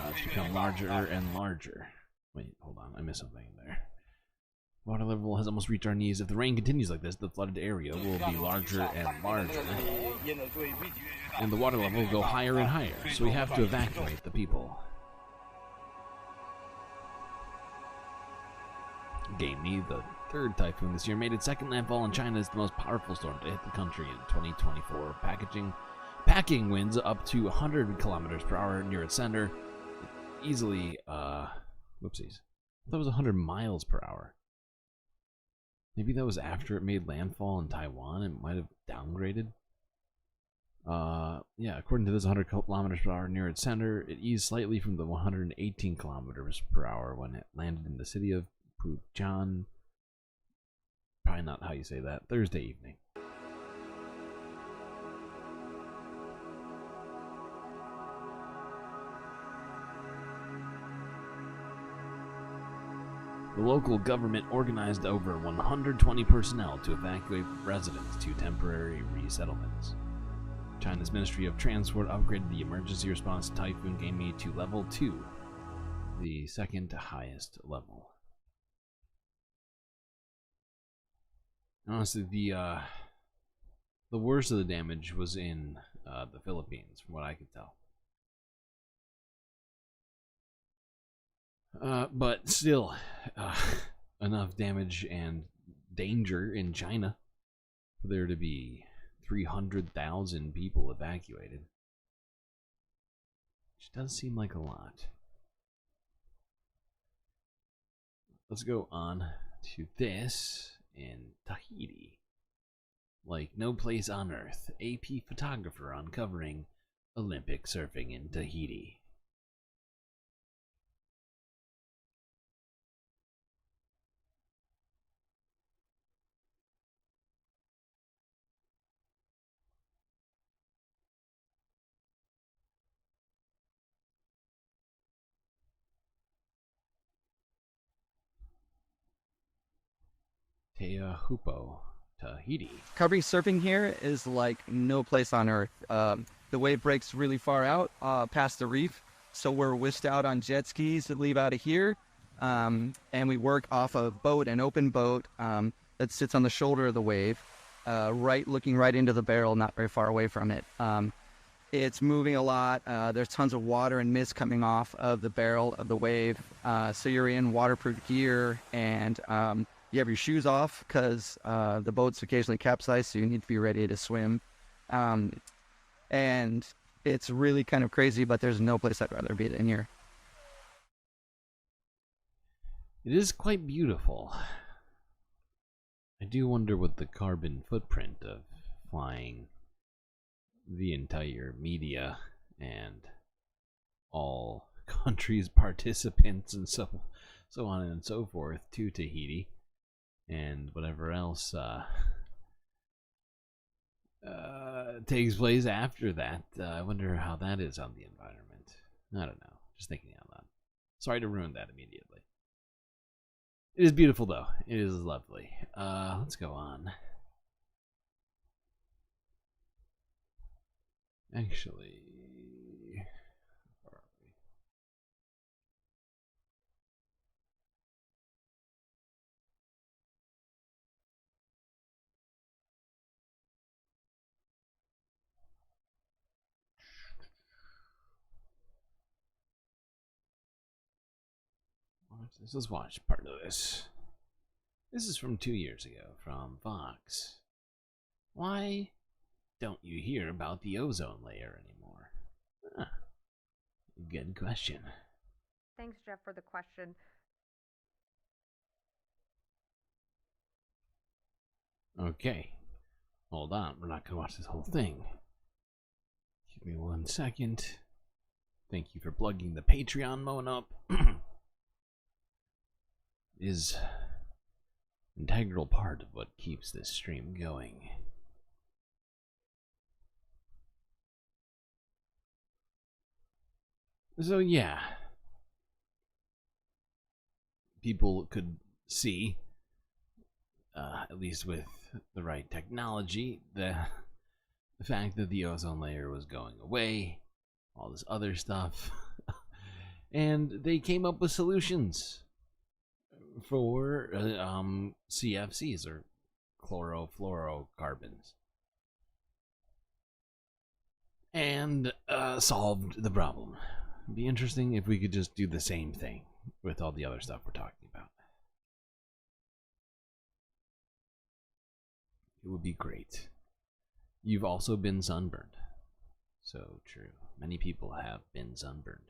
S5: It's become larger and larger. Wait, hold on, I missed something there. Water level has almost reached our knees. If the rain continues like this, the flooded area will be larger and larger. And the water level will go higher and higher, so we have to evacuate the people. Gamey, the third typhoon this year, made its second landfall in China as the most powerful storm to hit the country in 2024. Packing winds up to 100 kilometers per hour near its center. Easily, whoopsies. I thought it was 100 miles per hour. Maybe that was after it made landfall in Taiwan. It might have downgraded. Yeah, according to this, 100 kilometers per hour near its center. It eased slightly from the 118 kilometers per hour when it landed in the city of Puchang. Probably not how you say that. Thursday evening. The local government organized over 120 personnel to evacuate residents to temporary resettlements. China's Ministry of Transport upgraded the emergency response to Typhoon Gamey to level 2, the second highest level. Honestly, the worst of the damage was in the Philippines, from what I could tell. But still, enough damage and danger in China for there to be 300,000 people evacuated. Which does seem like a lot. Let's go on to this in Tahiti. Like no place on earth, AP photographer uncovering Olympic surfing in Tahiti. Teahupo, Tahiti.
S8: Covering surfing here is like no place on earth. The wave breaks really far out past the reef, so we're whisked out on jet skis that leave out of here, and we work off a boat, an open boat that sits on the shoulder of the wave, looking right into the barrel, not very far away from it. It's moving a lot. There's tons of water and mist coming off of the barrel of the wave, so you're in waterproof gear and you have your shoes off because the boats occasionally capsize, so you need to be ready to swim. And it's really kind of crazy, but there's no place I'd rather be than here.
S5: It is quite beautiful. I do wonder what the carbon footprint of flying the entire media and all countries' participants and so on and so forth to Tahiti and whatever else takes place after that. I wonder how that is on the environment. I don't know. Just thinking out loud. Sorry to ruin that immediately. It is beautiful, though. It is lovely. Let's go on. Actually, where are we? Let's watch part of this. This is from 2 years ago from Fox. Why don't you hear about the ozone layer anymore? Huh. Good question.
S11: Thanks, Jeff, for the question.
S5: Okay. Hold on. We're not going to watch this whole thing. Give me 1 second. Thank you for plugging the Patreon mode up. Is integral part of what keeps this stream going. So yeah, people could see, at least with the right technology, the fact that the ozone layer was going away, all this other stuff, and they came up with solutions for CFCs, or chlorofluorocarbons, and solved the problem. It'd be interesting if we could just do the same thing with all the other stuff we're talking about. It would be great. You've also been sunburned. So true. Many people have been sunburned.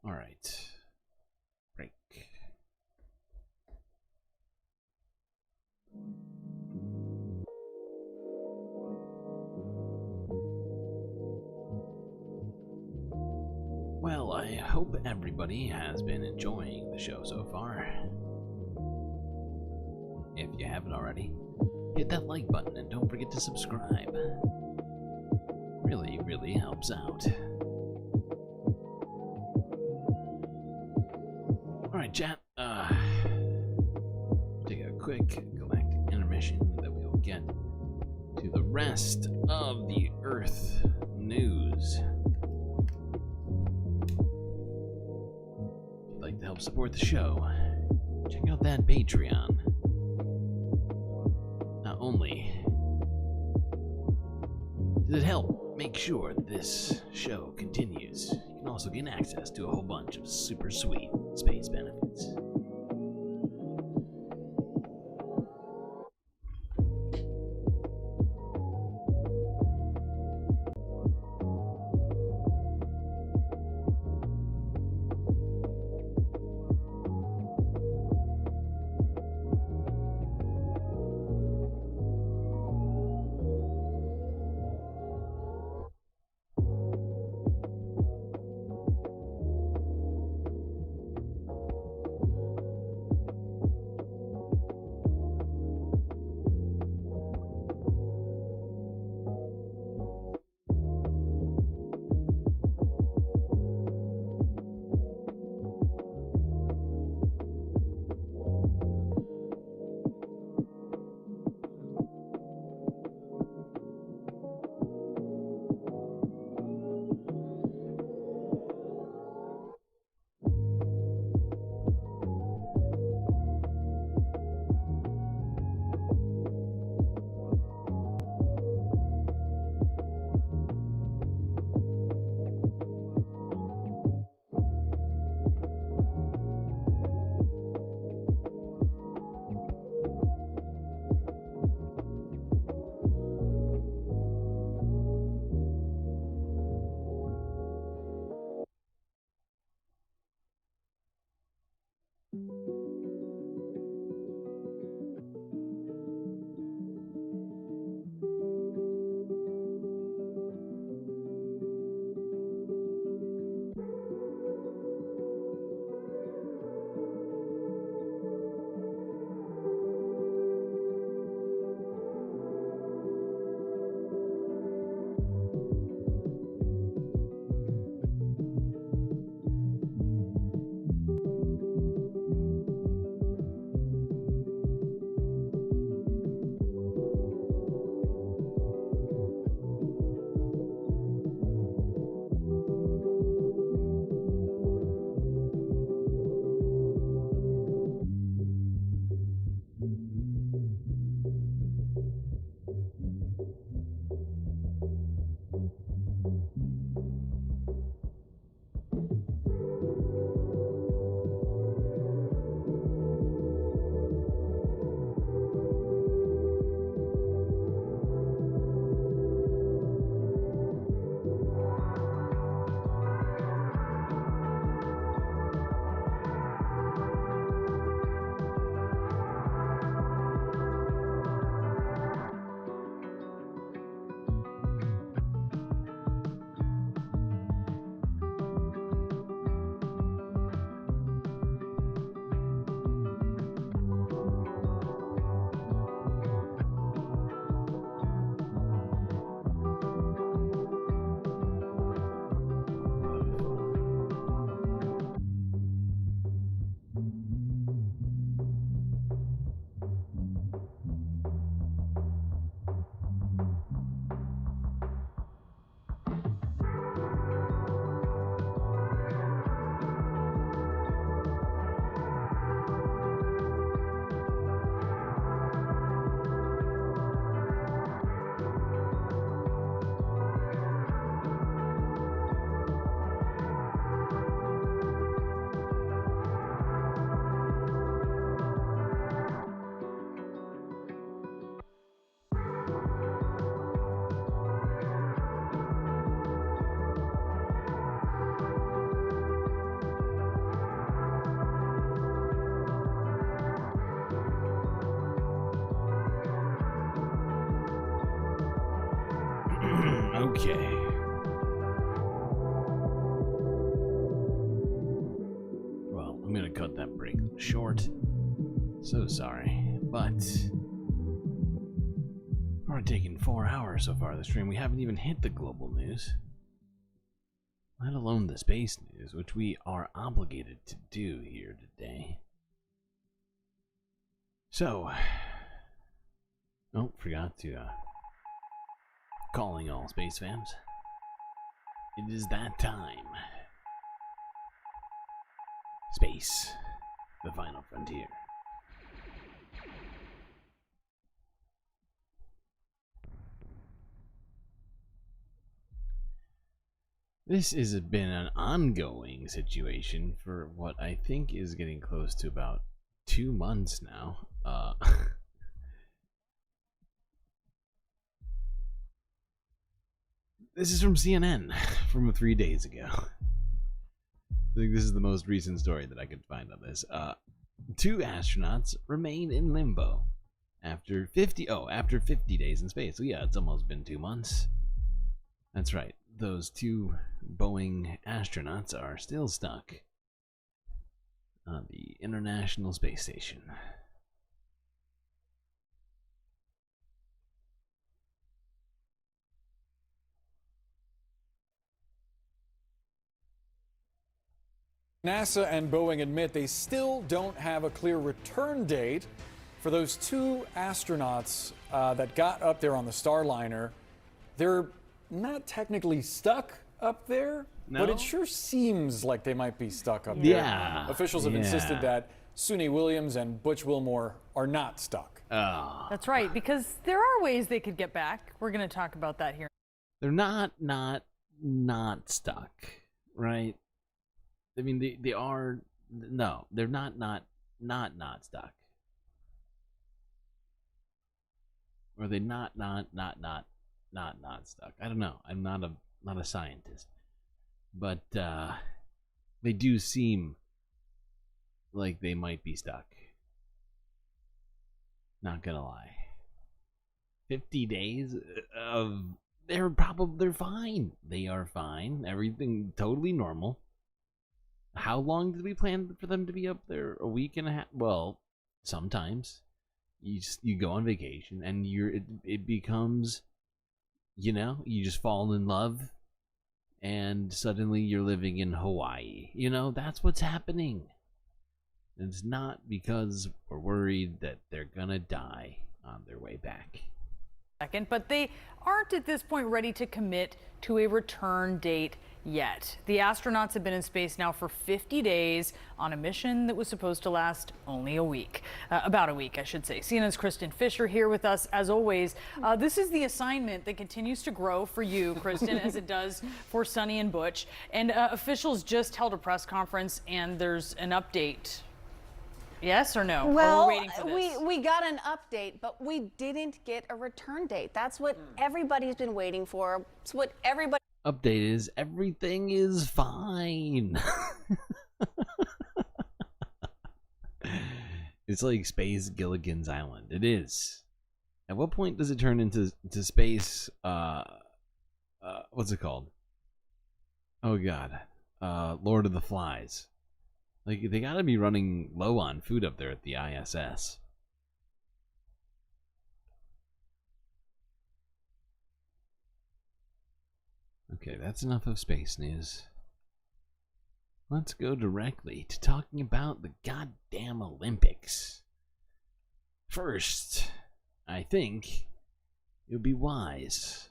S5: Alright. Break. Well, I hope everybody has been enjoying the show so far. If you haven't already, hit that like button and don't forget to subscribe. Really, really helps out. Alright, chat. Take a quick galactic intermission, then we will get to the rest of the Earth news. If you'd like to help support the show, check out that Patreon. Not only does it help make sure this show continues, you can also gain access to a whole bunch of super sweet space benefits. Okay. Well, I'm gonna cut that break short. So sorry, but we're taking 4 hours so far this stream. We haven't even hit the global news, let alone the space news, which we are obligated to do here today. So, oh, forgot to calling all space fams. It is that time. Space, the final frontier. This has been an ongoing situation for what I think is getting close to about 2 months now. This is from CNN from 3 days ago. I think this is the most recent story that I could find on this. 2 astronauts remain in limbo after 50 days in space. So yeah, it's almost been 2 months. That's right. Those 2 Boeing astronauts are still stuck on the International Space Station.
S12: NASA and Boeing admit they still don't have a clear return date for those 2 astronauts that got up there on the Starliner. They're not technically stuck up there, but it sure seems like they might be stuck up there.
S5: Yeah.
S12: Officials have insisted that Suni Williams and Butch Wilmore are not stuck.
S14: That's right, because there are ways they could get back. We're going to talk about that here.
S5: They're not stuck, right? I mean, they are. No, they're not stuck. Or they not stuck. I don't know. I'm not a scientist, but they do seem like they might be stuck. Not gonna lie. 50 days of they're fine. They are fine. Everything totally normal. How long did we plan for them to be up there? A week and a half? Well, sometimes you go on vacation and it becomes, you just fall in love and suddenly you're living in Hawaii. That's what's happening. And it's not because we're worried that they're gonna die on their way back.
S14: But they aren't at this point ready to commit to a return date yet. The astronauts have been in space now for 50 days on a mission that was supposed to last only a week. About a week, I should say. CNN's Kristen Fisher here with us, as always. This is the assignment that continues to grow for you, Kristen, as it does for Sunny and Butch. And officials just held a press conference, and there's an update. Yes or no?
S18: Well,
S14: or we're waiting for this?
S18: we got an update, but we didn't get a return date. That's what everybody's been waiting for. It's what everybody...
S5: Update is everything is fine. It's like Space Gilligan's Island. It is. At what point does it turn into space? What's it called? Oh God, Lord of the Flies. Like, they gotta be running low on food up there at the ISS. Okay, that's enough of space news. Let's go directly to talking about the goddamn Olympics. First, I think it would be wise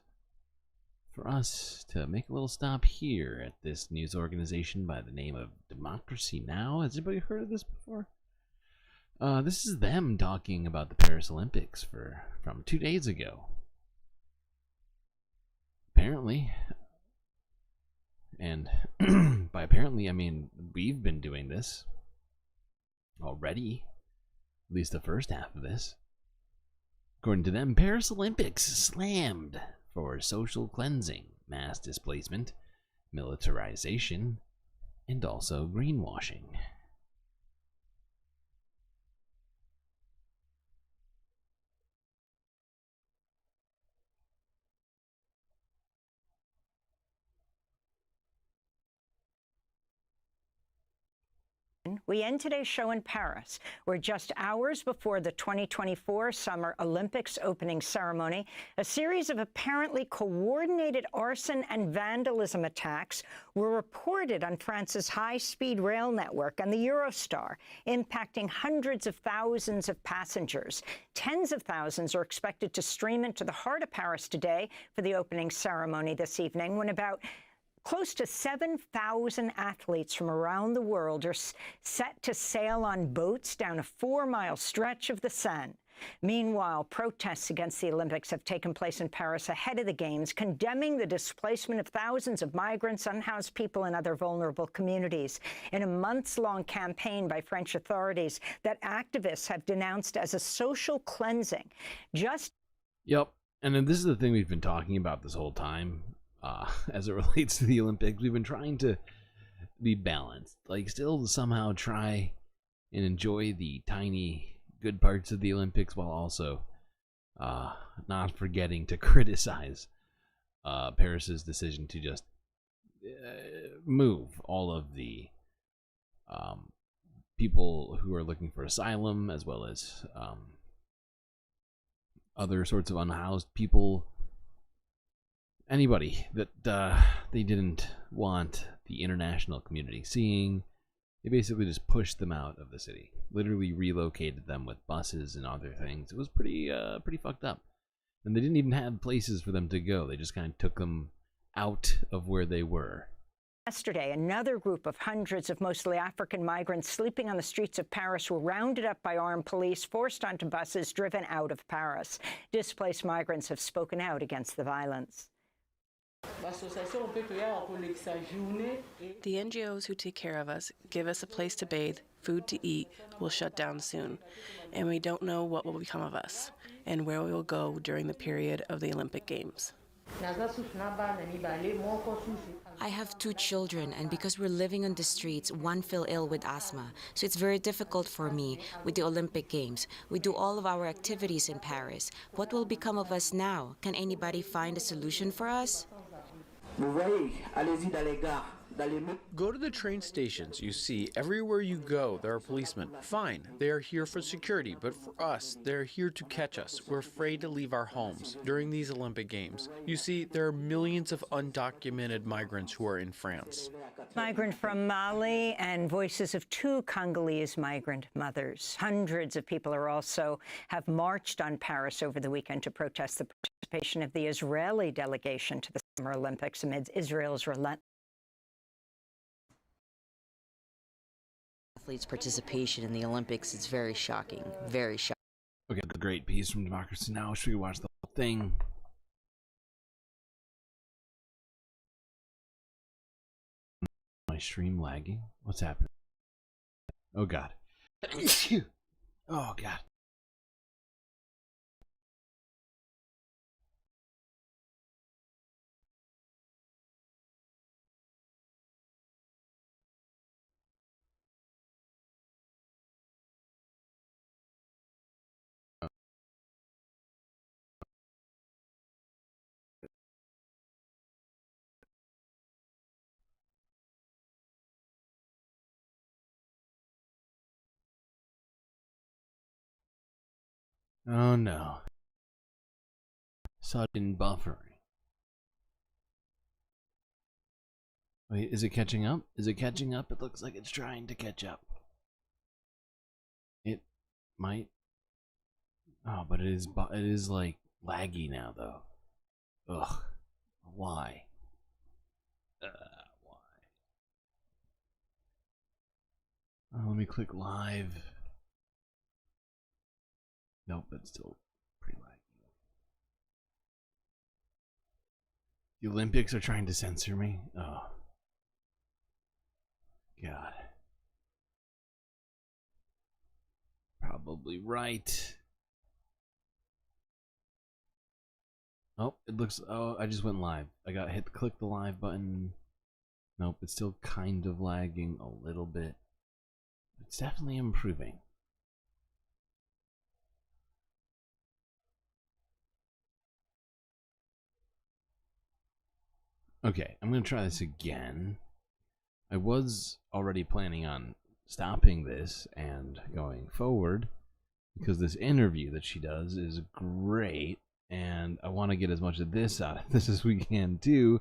S5: for us to make a little stop here at this news organization by the name of Democracy Now! Has anybody heard of this before? This is them talking about the Paris Olympics from 2 days ago. Apparently, and by apparently I mean we've been doing this already, at least the first half of this. According to them, Paris Olympics slammed for social cleansing, mass displacement, militarization, and also greenwashing.
S7: We end today's show in Paris, where just hours before the 2024 Summer Olympics opening ceremony, a series of apparently coordinated arson and vandalism attacks were reported on France's high-speed rail network and the Eurostar, impacting hundreds of thousands of passengers. Tens of thousands are expected to stream into the heart of Paris today for the opening ceremony this evening, when about close to 7,000 athletes from around the world are set to sail on boats down a 4-mile stretch of the Seine. Meanwhile, protests against the Olympics have taken place in Paris ahead of the Games, condemning the displacement of thousands of migrants, unhoused people, and other vulnerable communities in a months-long campaign by French authorities that activists have denounced as a social cleansing.
S5: Yep. And then this is the thing we've been talking about this whole time. As it relates to the Olympics, we've been trying to be balanced, like still somehow try and enjoy the tiny good parts of the Olympics while also not forgetting to criticize Paris's decision to just move all of the people who are looking for asylum, as well as other sorts of unhoused people. Anybody that they didn't want the international community seeing, they basically just pushed them out of the city. Literally relocated them with buses and other things. It was pretty fucked up. And they didn't even have places for them to go. They just kind of took them out of where they were.
S7: Yesterday, another group of hundreds of mostly African migrants sleeping on the streets of Paris were rounded up by armed police, forced onto buses, driven out of Paris. Displaced migrants have spoken out against the violence.
S19: The NGOs who take care of us, give us a place to bathe, food to eat, will shut down soon, and we don't know what will become of us and where we will go during the period of the Olympic Games.
S21: I have 2 children, and because we're living on the streets, one fell ill with asthma. So it's very difficult for me with the Olympic Games. We do all of our activities in Paris. What will become of us now? Can anybody find a solution for us?
S23: Go to the train stations. You see, everywhere you go, there are policemen. Fine, they are here for security, but for us, they're here to catch us. We're afraid to leave our homes during these Olympic Games. You see, there are millions of undocumented migrants who are in France.
S7: Migrant from Mali and voices of 2 Congolese migrant mothers. Hundreds of people have marched on Paris over the weekend to protest the participation of the Israeli delegation to the Summer Olympics amid Israel's relentless
S21: Athletes' participation in the Olympics is very shocking. Very shocking.
S5: Okay, the great piece from Democracy Now! Should we watch the whole thing? My stream lagging? What's happening? Oh god. Oh god. Oh no. Sudden buffering. Wait, is it catching up? Is it catching up? It looks like it's trying to catch up. It might. Oh, but it is like laggy now though. Ugh. Why? Why? Oh, let me click live. Nope, it's still pretty laggy. The Olympics are trying to censor me? Oh. God. Probably right. Oh, it looks... Oh, I just went live. I got click the live button. Nope, it's still kind of lagging a little bit. It's definitely improving. Okay, I'm going to try this again. I was already planning on stopping this and going forward, because this interview that she does is great, and I want to get as much of this out of this as we can too.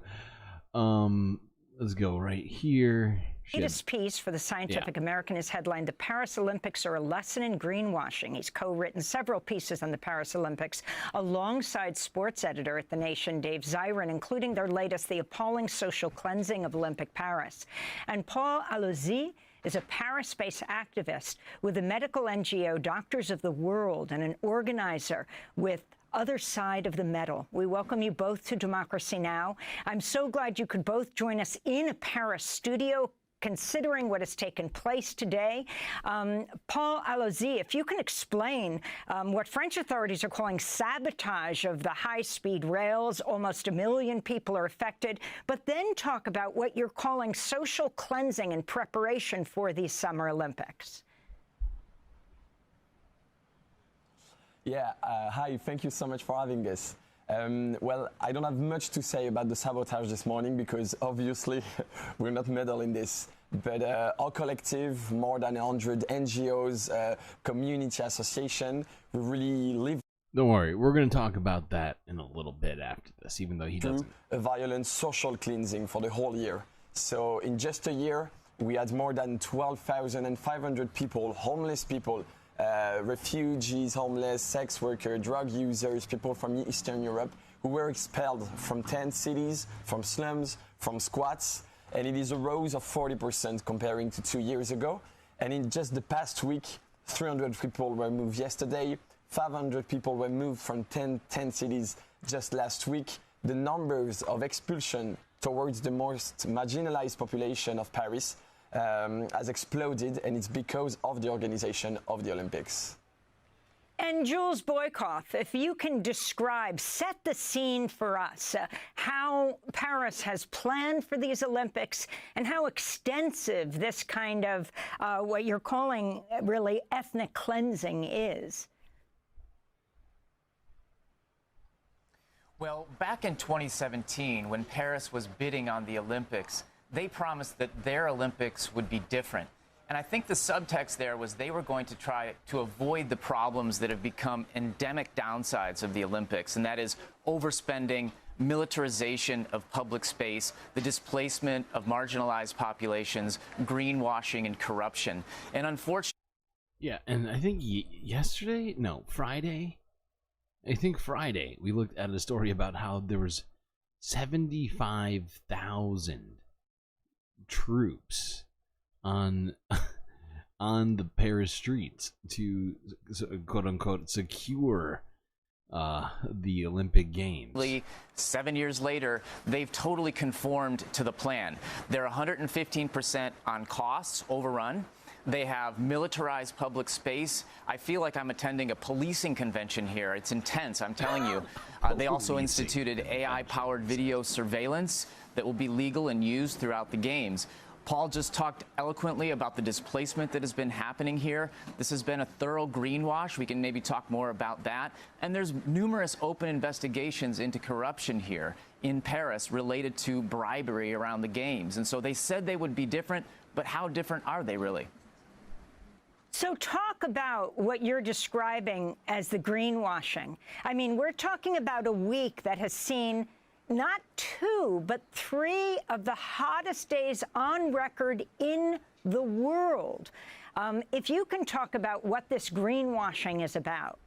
S5: Let's go right here.
S7: Latest piece for the Scientific American is headlined, "The Paris Olympics Are a Lesson in Greenwashing." He's co-written several pieces on the Paris Olympics alongside sports editor at The Nation, Dave Zirin, including their latest, "The Appalling Social Cleansing of Olympic Paris." And Paul Alozi is a Paris-based activist with the medical NGO Doctors of the World and an organizer with Other Side of the Medal. We welcome you both to Democracy Now! I'm so glad you could both join us in a Paris studio, considering what has taken place today. Paul Alozi, if you can explain what French authorities are calling sabotage of the high-speed rails, almost 1 million people are affected, but then talk about what you're calling social cleansing in preparation for these Summer Olympics.
S1: Yeah, hi, thank you so much for having us. Well, I don't have much to say about the sabotage this morning because obviously we're not meddling in this. But our collective, more than 100 NGOs, community association, we really live.
S5: Don't worry, we're going to talk about that in a little bit after this, even though he doesn't.
S1: A violent social cleansing for the whole year. So in just a year, we had more than 12,500 people, homeless people, refugees, homeless, sex workers, drug users, people from Eastern Europe who were expelled from tent cities, from slums, from squats, and it is a rise of 40% comparing to 2 years ago. And in just the past week, 300 people were moved yesterday, 500 people were moved from 10 cities just last week. The numbers of expulsion towards the most marginalized population of Paris has exploded, and it's because of the organization of the Olympics.
S7: And Jules Boykoff, if you can describe, set the scene for us, how Paris has planned for these Olympics and how extensive this kind of what you're calling really ethnic cleansing is.
S6: Well, back in 2017, when Paris was bidding on the Olympics, they promised that their Olympics would be different. And I think the subtext there was they were going to try to avoid the problems that have become endemic downsides of the Olympics, and that is overspending, militarization of public space, the displacement of marginalized populations, greenwashing, and corruption. And unfortunately...
S5: Yeah, and I think Friday, we looked at a story about how there was 75,000 troops on the Paris streets to quote unquote secure the Olympic Games.
S6: 7 years later, they've totally conformed to the plan. They're 115% on costs overrun. They have militarized public space. I feel like I'm attending a policing convention here. It's intense, I'm telling you. They also instituted AI-powered video surveillance that will be legal and used throughout the games. Paul just talked eloquently about the displacement that has been happening here. This has been a thorough greenwash. We can maybe talk more about that. And there's numerous open investigations into corruption here in Paris related to bribery around the games. And so they said they would be different, but how different are they really?
S7: So talk about what you're describing as the greenwashing. I mean, we're talking about a week that has seen not 2, but 3 of the hottest days on record in the world. If you can talk about what this greenwashing is about.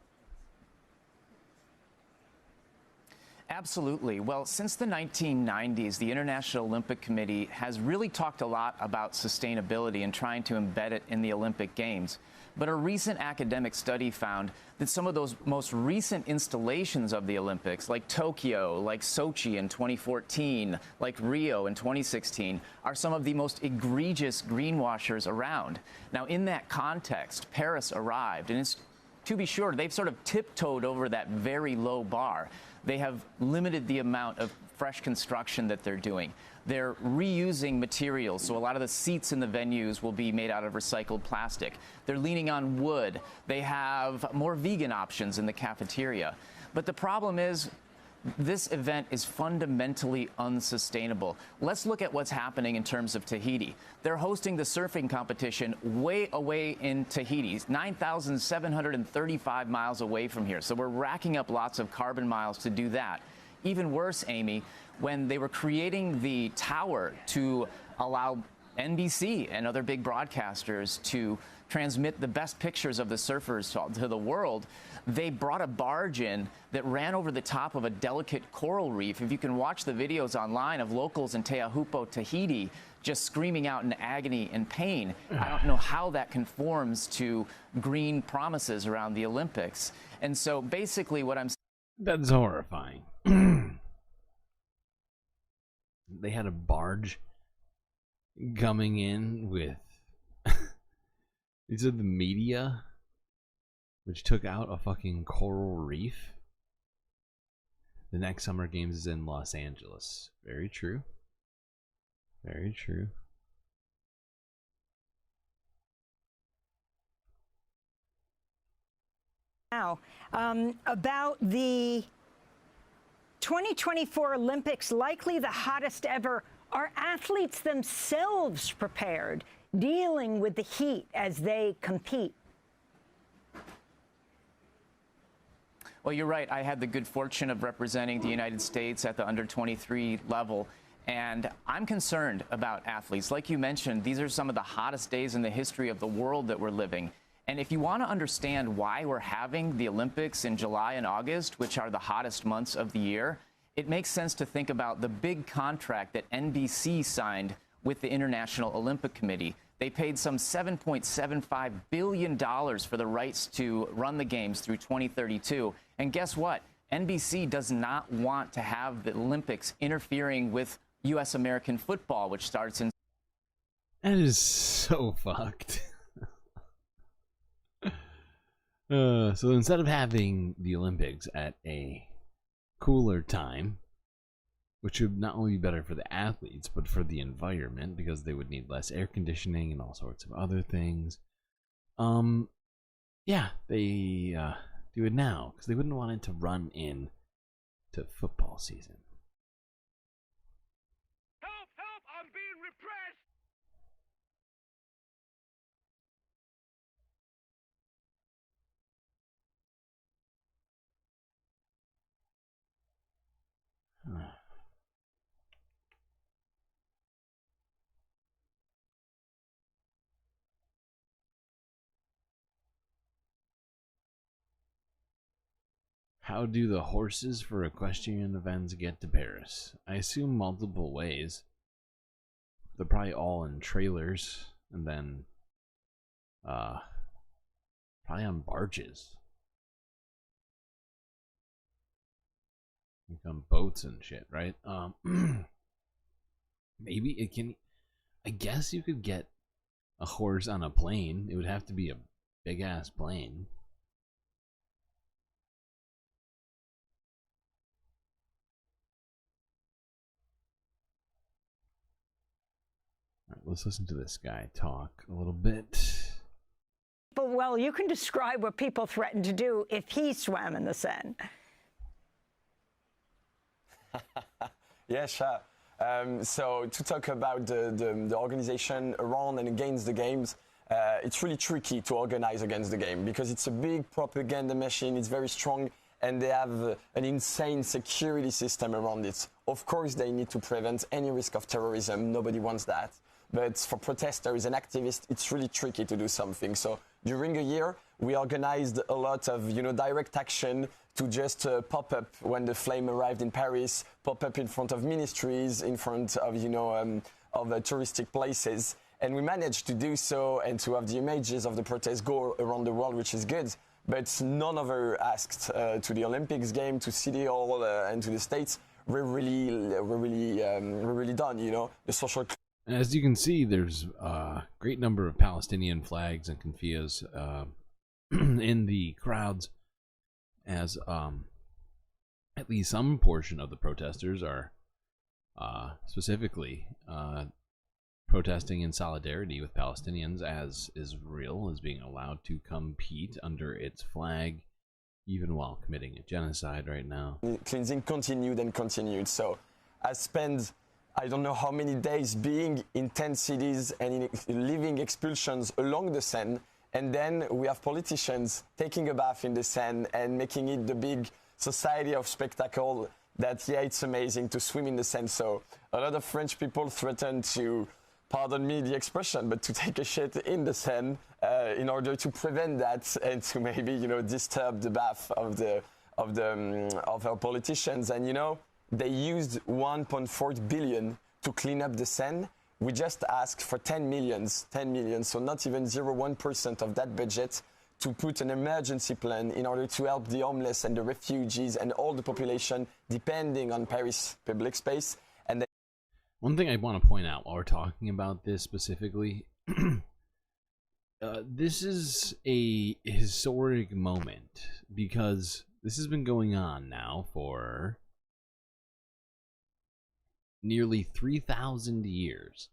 S6: Absolutely. Well, since the 1990s, the International Olympic Committee has really talked a lot about sustainability and trying to embed it in the Olympic Games. But a recent academic study found that some of those most recent installations of the Olympics, like Tokyo, like Sochi in 2014, like Rio in 2016, are some of the most egregious greenwashers around. Now, in that context, Paris arrived, and it's, to be sure, they've sort of tiptoed over that very low bar. They have limited the amount of fresh construction that they're doing. They're reusing materials, so a lot of the seats in the venues will be made out of recycled plastic. They're leaning on wood. They have more vegan options in the cafeteria. But the problem is, this event is fundamentally unsustainable. Let's look at what's happening in terms of Tahiti. They're hosting the surfing competition way away in Tahiti, 9,735 miles away from here. So we're racking up lots of carbon miles to do that. Even worse, Amy, when they were creating the tower to allow NBC and other big broadcasters to transmit the best pictures of the surfers to the world, they brought a barge in that ran over the top of a delicate coral reef. If you can watch the videos online of locals in Teahupo, Tahiti, just screaming out in agony and pain, I don't know how that conforms to green promises around the Olympics. And so basically what I'm saying...
S5: That's horrifying. They had a barge coming in with these are the media, which took out a fucking coral reef. The next Summer Games is in Los Angeles. Very true. Very true.
S7: Now, about the 2024 Olympics, likely the hottest ever. Are athletes themselves prepared, dealing with the heat as they compete?
S6: Well, you're right. I had the good fortune of representing the United States at the under-23 level, and I'm concerned about athletes. Like you mentioned, these are some of the hottest days in the history of the world that we're living. And if you want to understand why we're having the Olympics in July and August, which are the hottest months of the year, it makes sense to think about the big contract that NBC signed with the International Olympic Committee. They paid some $7.75 billion for the rights to run the games through 2032. And guess what? NBC does not want to have the Olympics interfering with U.S. American football, which starts in...
S5: That is so fucked. So instead of having the Olympics at a cooler time, which would not only be better for the athletes, but for the environment, because they would need less air conditioning and all sorts of other things. Yeah, they do it now, because they wouldn't want it to run in to football season.
S16: Help! Help! I'm being repressed!
S5: How do the horses for equestrian events get to Paris? I assume multiple ways. They're probably all in trailers, and then probably on barges. Like on boats and shit, right? Maybe it can... I guess you could get a horse on a plane. It would have to be a big-ass plane. Alright, let's listen to this guy talk a little bit.
S7: But, well, you can describe what people threatened to do if he swam in the Seine.
S1: Yeah, sure. So to talk about the organization around and against the games, it's really tricky to organize against the game because it's a big propaganda machine, it's very strong, and they have an insane security system around it. Of course, they need to prevent any risk of terrorism. Nobody wants that. But for protesters and activists, it's really tricky to do something. So during a year, we organized a lot of, direct action to just pop up when the flame arrived in Paris, pop up in front of ministries, in front of, touristic places. And we managed to do so and to have the images of the protests go around the world, which is good. But none of us asked to the Olympics game, to City Hall, and to the States. We're really done, the social...
S5: As you can see, there's a great number of Palestinian flags and keffiyehs in the crowds, as at least some portion of the protesters are specifically protesting in solidarity with Palestinians, as Israel is being allowed to compete under its flag even while committing a genocide right now.
S1: Cleansing continued and continued. So I spent, I don't know how many days being in 10 cities and in living expulsions along the Seine. And then we have politicians taking a bath in the Seine and making it the big society of spectacle that, yeah, it's amazing to swim in the Seine. So a lot of French people threatened to, pardon me the expression, but to take a shit in the Seine in order to prevent that and to maybe, you know, disturb the bath of our politicians. And, you know, they used 1.4 billion to clean up the Seine. We just asked for 10 million, so not even 0.1% of that budget to put an emergency plan in order to help the homeless and the refugees and all the population depending on Paris public space. And
S5: one thing I want to point out while we're talking about this specifically, this is a historic moment because this has been going on now for nearly 3,000 years.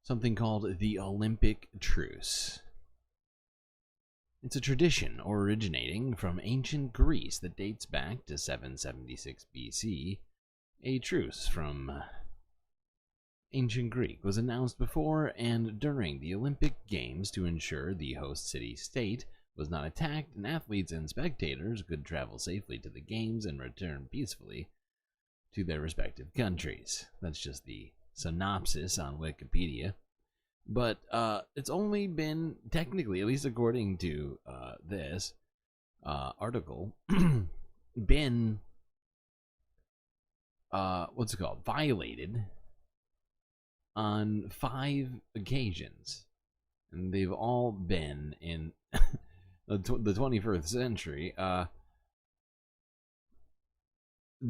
S5: Something called the Olympic Truce. It's a tradition originating from ancient Greece that dates back to 776 BC. A truce from ancient Greek was announced before and during the Olympic Games to ensure the host city-state was not attacked and athletes and spectators could travel safely to the games and return peacefully to their respective countries. That's just the synopsis on Wikipedia. But it's only been, technically, at least according to this article, been, violated on 5 occasions. And they've all been in the 21st century.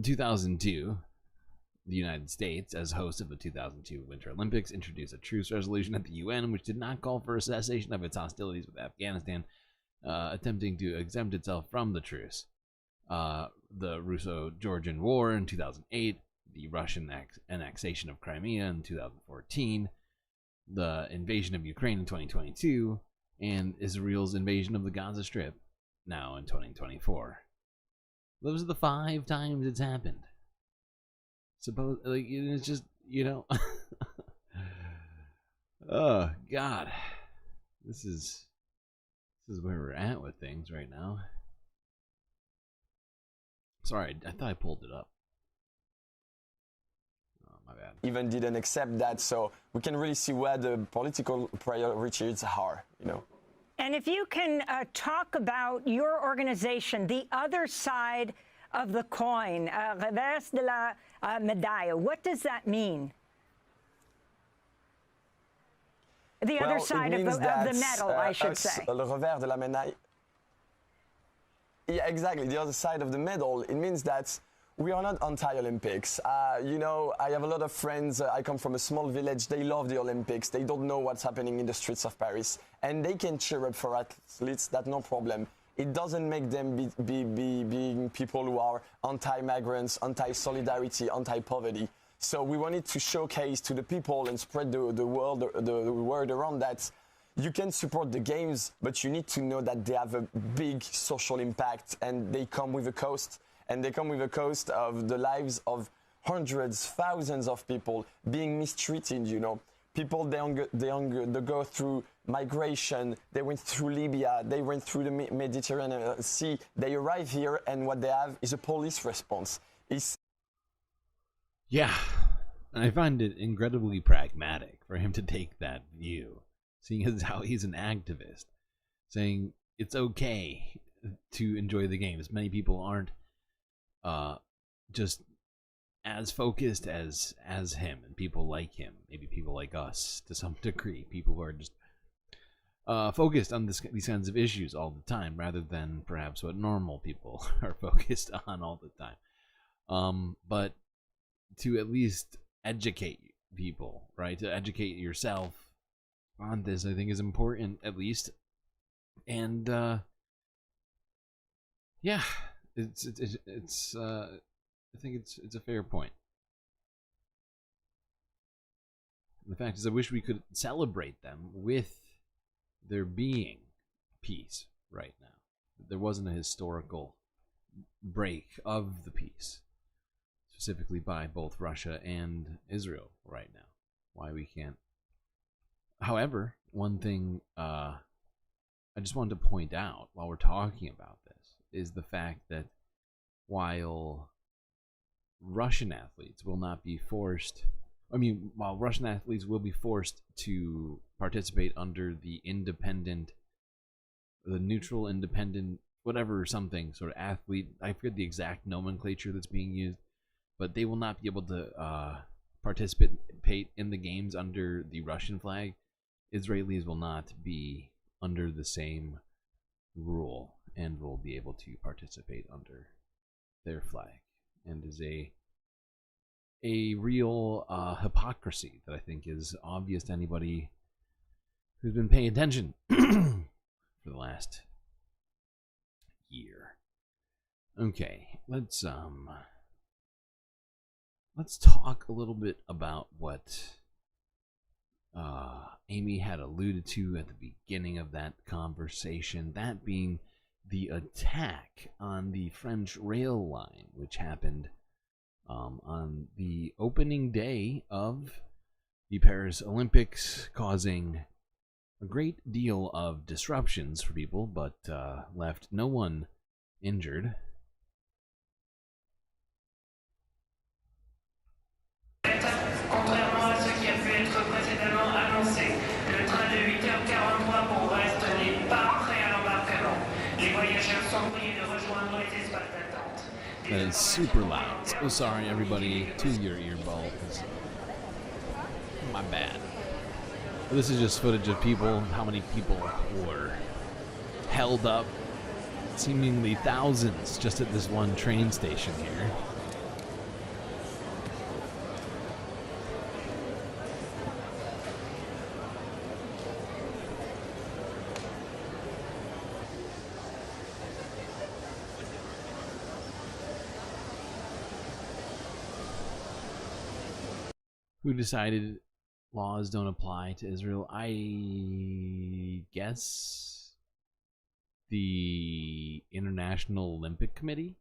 S5: 2002, the United States, as host of the 2002 Winter Olympics, introduced a truce resolution at the UN which did not call for a cessation of its hostilities with Afghanistan, attempting to exempt itself from the truce. The Russo-Georgian War in 2008, the Russian annexation of Crimea in 2014, the invasion of Ukraine in 2022, and Israel's invasion of the Gaza Strip now in 2024. Those are the 5 times it's happened. Suppose, like, it's just, you know. Oh God, this is where we're at with things right now. Sorry, I thought I pulled it up. Oh, my bad.
S1: Even didn't accept that, so we can really see where the political priorities are, you know.
S7: And if you can talk about your organization, the other side of the coin, revers de la médaille, what does that mean? The other side of the medal, I should say.
S1: Le revers de la médaille. Yeah, exactly. The other side of the medal. It means that we are not anti-Olympics. You know, I have a lot of friends. I come from a small village. They love the Olympics. They don't know what's happening in the streets of Paris. And they can cheer up for athletes. That's no problem. It doesn't make them being people who are anti-migrants, anti-solidarity, anti-poverty. So we wanted to showcase to the people and spread the word around that you can support the games, but you need to know that they have a big social impact and they come with a cost. And they come with a cost of the lives of hundreds, thousands of people being mistreated, you know. People, they go through migration, they went through Libya, they went through the Mediterranean Sea, they arrive here and what they have is a police response.
S5: Yeah, and I find it incredibly pragmatic for him to take that view, seeing as how he's an activist, saying it's okay to enjoy the games. Many people aren't just as focused as him, and people like him, maybe people like us to some degree, people who are just focused on these kinds of issues all the time, rather than perhaps what normal people are focused on all the time. But to at least educate people, right? To educate yourself on this, I think is important, at least. And yeah, it's I think it's a fair point. The fact is, I wish we could celebrate them with there being peace right now. there wasn't a historical break of the peace, specifically by both Russia and Israel right now. Why we can't. However, one thing I just wanted to point out while we're talking about this is the fact that while Russian athletes will not be forced, while Russian athletes will be forced to participate under the neutral, independent, whatever, something sort of athlete, I forget the exact nomenclature that's being used, but they will not be able to participate in the games under the Russian flag. Israelis will not be under the same rule and will be able to participate under their flag, and is a real hypocrisy that I think is obvious to anybody who's been paying attention for the last year. Okay, let's talk a little bit about what Amy had alluded to at the beginning of that conversation, that being the attack on the French rail line, which happened on the opening day of the Paris Olympics, causing a great deal of disruptions for people, but left no one injured.
S9: Contrairement à ce qui a pu être précédemment annoncé, le train de 8h43 pour Brest n'est pas prêt à l'embarquement. Les voyageurs sont priés de rejoindre les espaces d'attente.
S5: That is super loud. So sorry, everybody, to your earbuds. My bad. This is just footage of people, how many people were held up, seemingly thousands, just at this one train station here. Who decided laws don't apply to Israel? I guess the International Olympic Committee.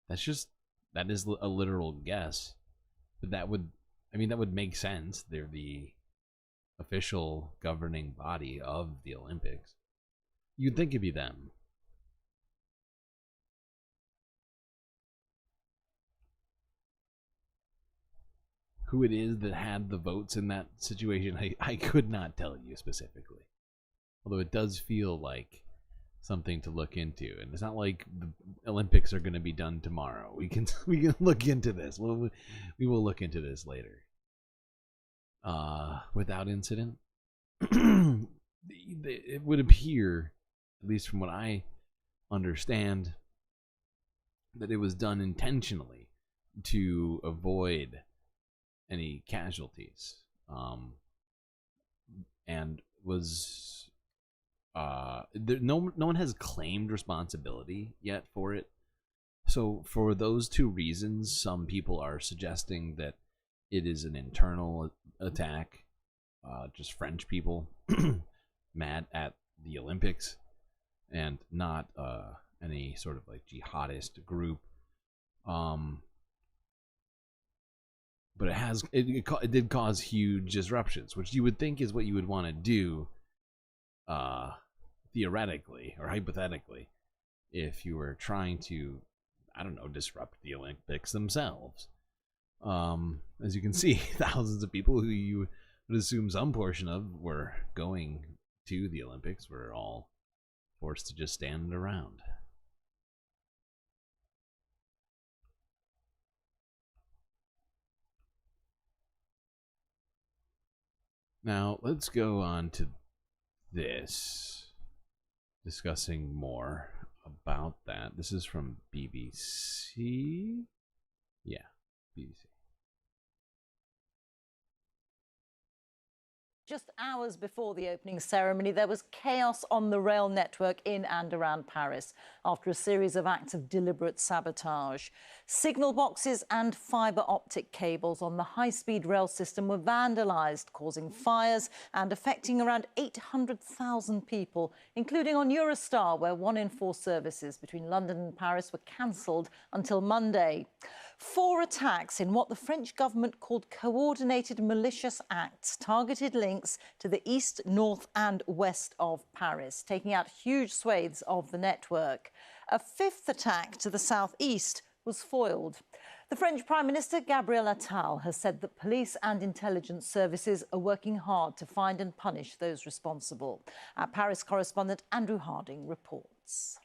S5: That is a literal guess, but that would make sense. They're the official governing body of the Olympics. You'd think it'd be them. Who it is that had the votes in that situation, I could not tell you specifically. Although it does feel like something to look into, and it's not like the Olympics are going to be done tomorrow. We can look into this. We will look into this later. Without incident, it would appear, at least from what I understand, that it was done intentionally to avoid any casualties, and was no one has claimed responsibility yet for it. So for those two reasons, some people are suggesting that it is an internal attack, just French people mad at the Olympics, and not any sort of like jihadist group. But it did cause huge disruptions, which you would think is what you would want to do, theoretically or hypothetically, if you were trying to, I don't know, disrupt the Olympics themselves. As you can see, thousands of people who you would assume some portion of were going to the Olympics were all forced to just stand around. Now, let's go on to this, discussing more about that. This is from BBC. Yeah, BBC.
S2: Just hours before the opening ceremony, there was chaos on the rail network in and around Paris after a series of acts of deliberate sabotage. Signal boxes and fibre optic cables on the high-speed rail system were vandalised, causing fires and affecting around 800,000 people, including on Eurostar, where 1 in 4 services between London and Paris were cancelled until Monday. 4 attacks in what the French government called coordinated malicious acts targeted links to the east, north and west of Paris, taking out huge swathes of the network. A 5th attack to the southeast was foiled. The French Prime Minister, Gabriel Attal, has said that police and intelligence services are working hard to find and punish those responsible. Our Paris correspondent Andrew Harding reports.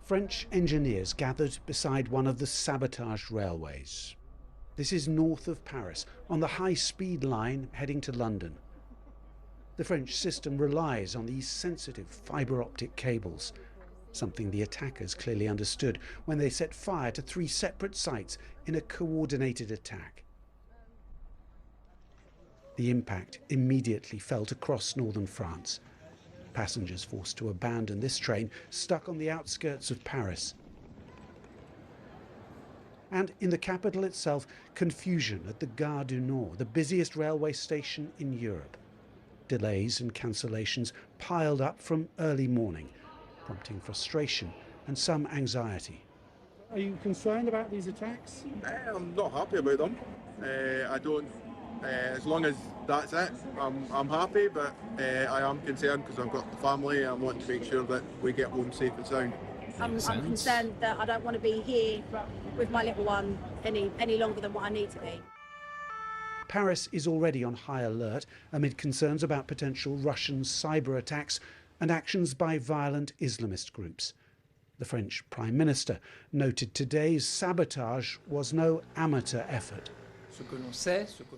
S10: French engineers gathered beside one of the sabotaged railways. This is north of Paris, on the high-speed line heading to London. The French system relies on these sensitive fibre optic cables, something the attackers clearly understood when they set fire to 3 separate sites in a coordinated attack. The impact immediately felt across northern France. Passengers forced to abandon this train stuck on the outskirts of Paris. And in the capital itself, confusion at the Gare du Nord, the busiest railway station in Europe. Delays and cancellations piled up from early morning, prompting frustration and some anxiety.
S13: Are you concerned about these attacks?
S15: I'm not happy about them. I don't. As long as that's it, I'm happy, but I am concerned because I've got a family. I want to make sure that we get home safe and sound.
S25: I'm concerned that I don't want to be here with my little one any longer than what I need to be.
S10: Paris is already on high alert amid concerns about potential Russian cyber attacks and actions by violent Islamist groups. The French Prime Minister noted today's sabotage was no amateur effort.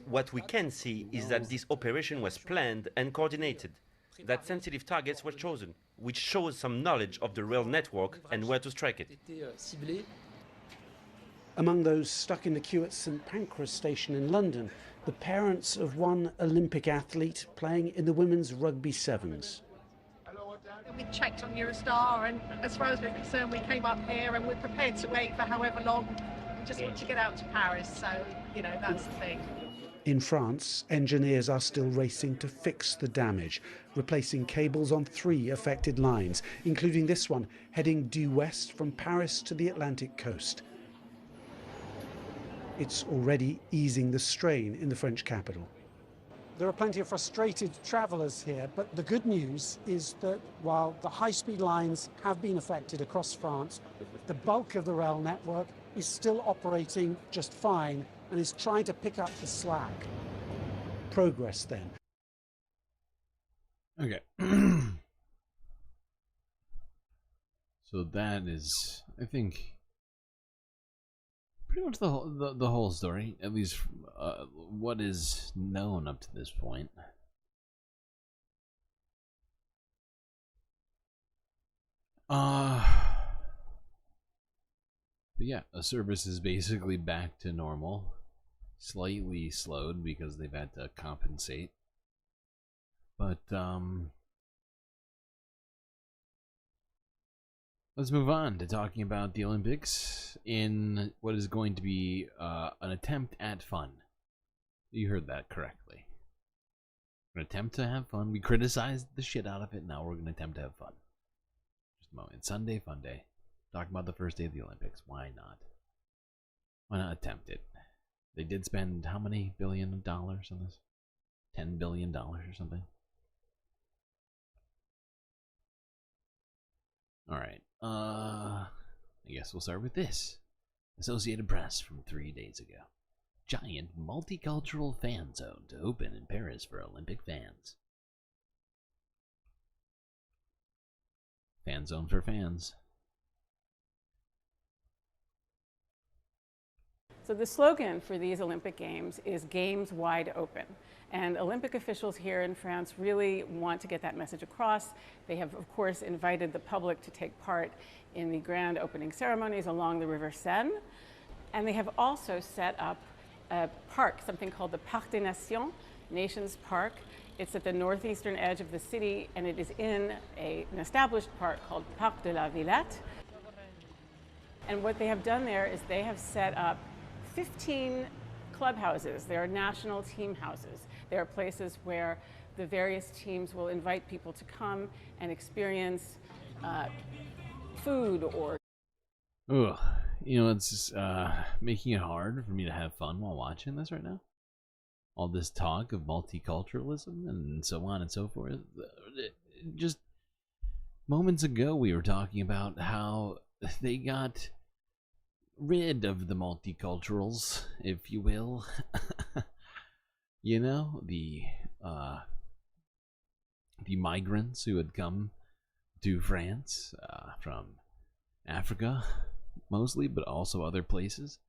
S26: What we can see is that this operation was planned and coordinated, that sensitive targets were chosen, which shows some knowledge of the rail network and where to strike it.
S10: Among those stuck in the queue at St Pancras station in London, the parents of one Olympic athlete playing in the women's rugby sevens.
S27: We checked on Eurostar, and as far as we're concerned, we came up here and we're prepared to wait for however long. We just want to get out to Paris, so, that's the thing.
S10: In France, engineers are still racing to fix the damage, replacing cables on 3 affected lines, including this one heading due west from Paris to the Atlantic coast. It's already easing the strain in the French capital.
S13: There are plenty of frustrated travellers here, but the good news is that while the high-speed lines have been affected across France, the bulk of the rail network is still operating just fine and is trying to pick up the slack.
S10: Progress, then.
S5: Okay. So that is, I think, pretty much the whole story, at least what is known up to this point. But yeah, a service is basically back to normal, slightly slowed because they've had to compensate. But let's move on to talking about the Olympics in what is going to be an attempt at fun. You heard that correctly. An attempt to have fun. We criticized the shit out of it. Now we're going to attempt to have fun. Just a moment. Sunday, fun day. Talking about the first day of the Olympics. Why not? Why not attempt it? They did spend how many billion dollars on this? $10 billion or something? Alright. I guess we'll start with this. Associated Press from 3 days ago. Giant multicultural fan zone to open in Paris for Olympic fans. Fan zone for fans.
S28: So the slogan for these Olympic Games is Games Wide Open. And Olympic officials here in France really want to get that message across. They have, of course, invited the public to take part in the grand opening ceremonies along the River Seine. And they have also set up a park, something called the Parc des Nations, Nations Park. It's at the northeastern edge of the city, and it is in an established park called Parc de la Villette. And what they have done there is they have set up 15 clubhouses. They are national team houses. They are places where the various teams will invite people to come and experience food or...
S5: Ugh. You know, it's making it hard for me to have fun while watching this right now. All this talk of multiculturalism and so on and so forth. Just moments ago we were talking about how they got rid of the multiculturals, if you will. You know, the migrants who had come to France from Africa mostly, but also other places,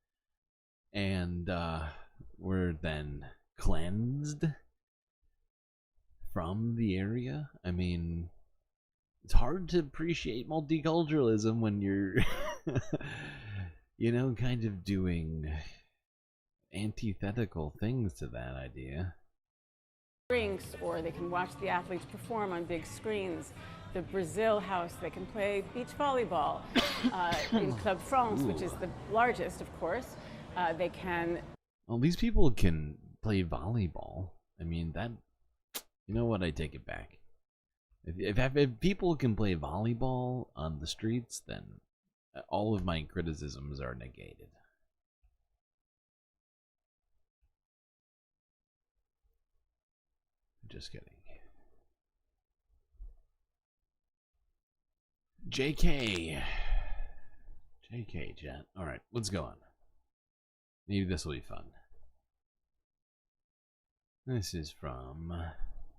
S5: and were then cleansed from the area. I mean, it's hard to appreciate multiculturalism when you're you know, kind of doing antithetical things to that idea.
S28: Drinks, or they can watch the athletes perform on big screens. The Brazil house, they can play beach volleyball. In Club France, which is the largest, of course, they can...
S5: Well, these people can play volleyball. I mean, that... You know what? I take it back. If people can play volleyball on the streets, then all of my criticisms are negated. Just kidding. JK, chat. Alright, let's go on. Maybe this will be fun. This is from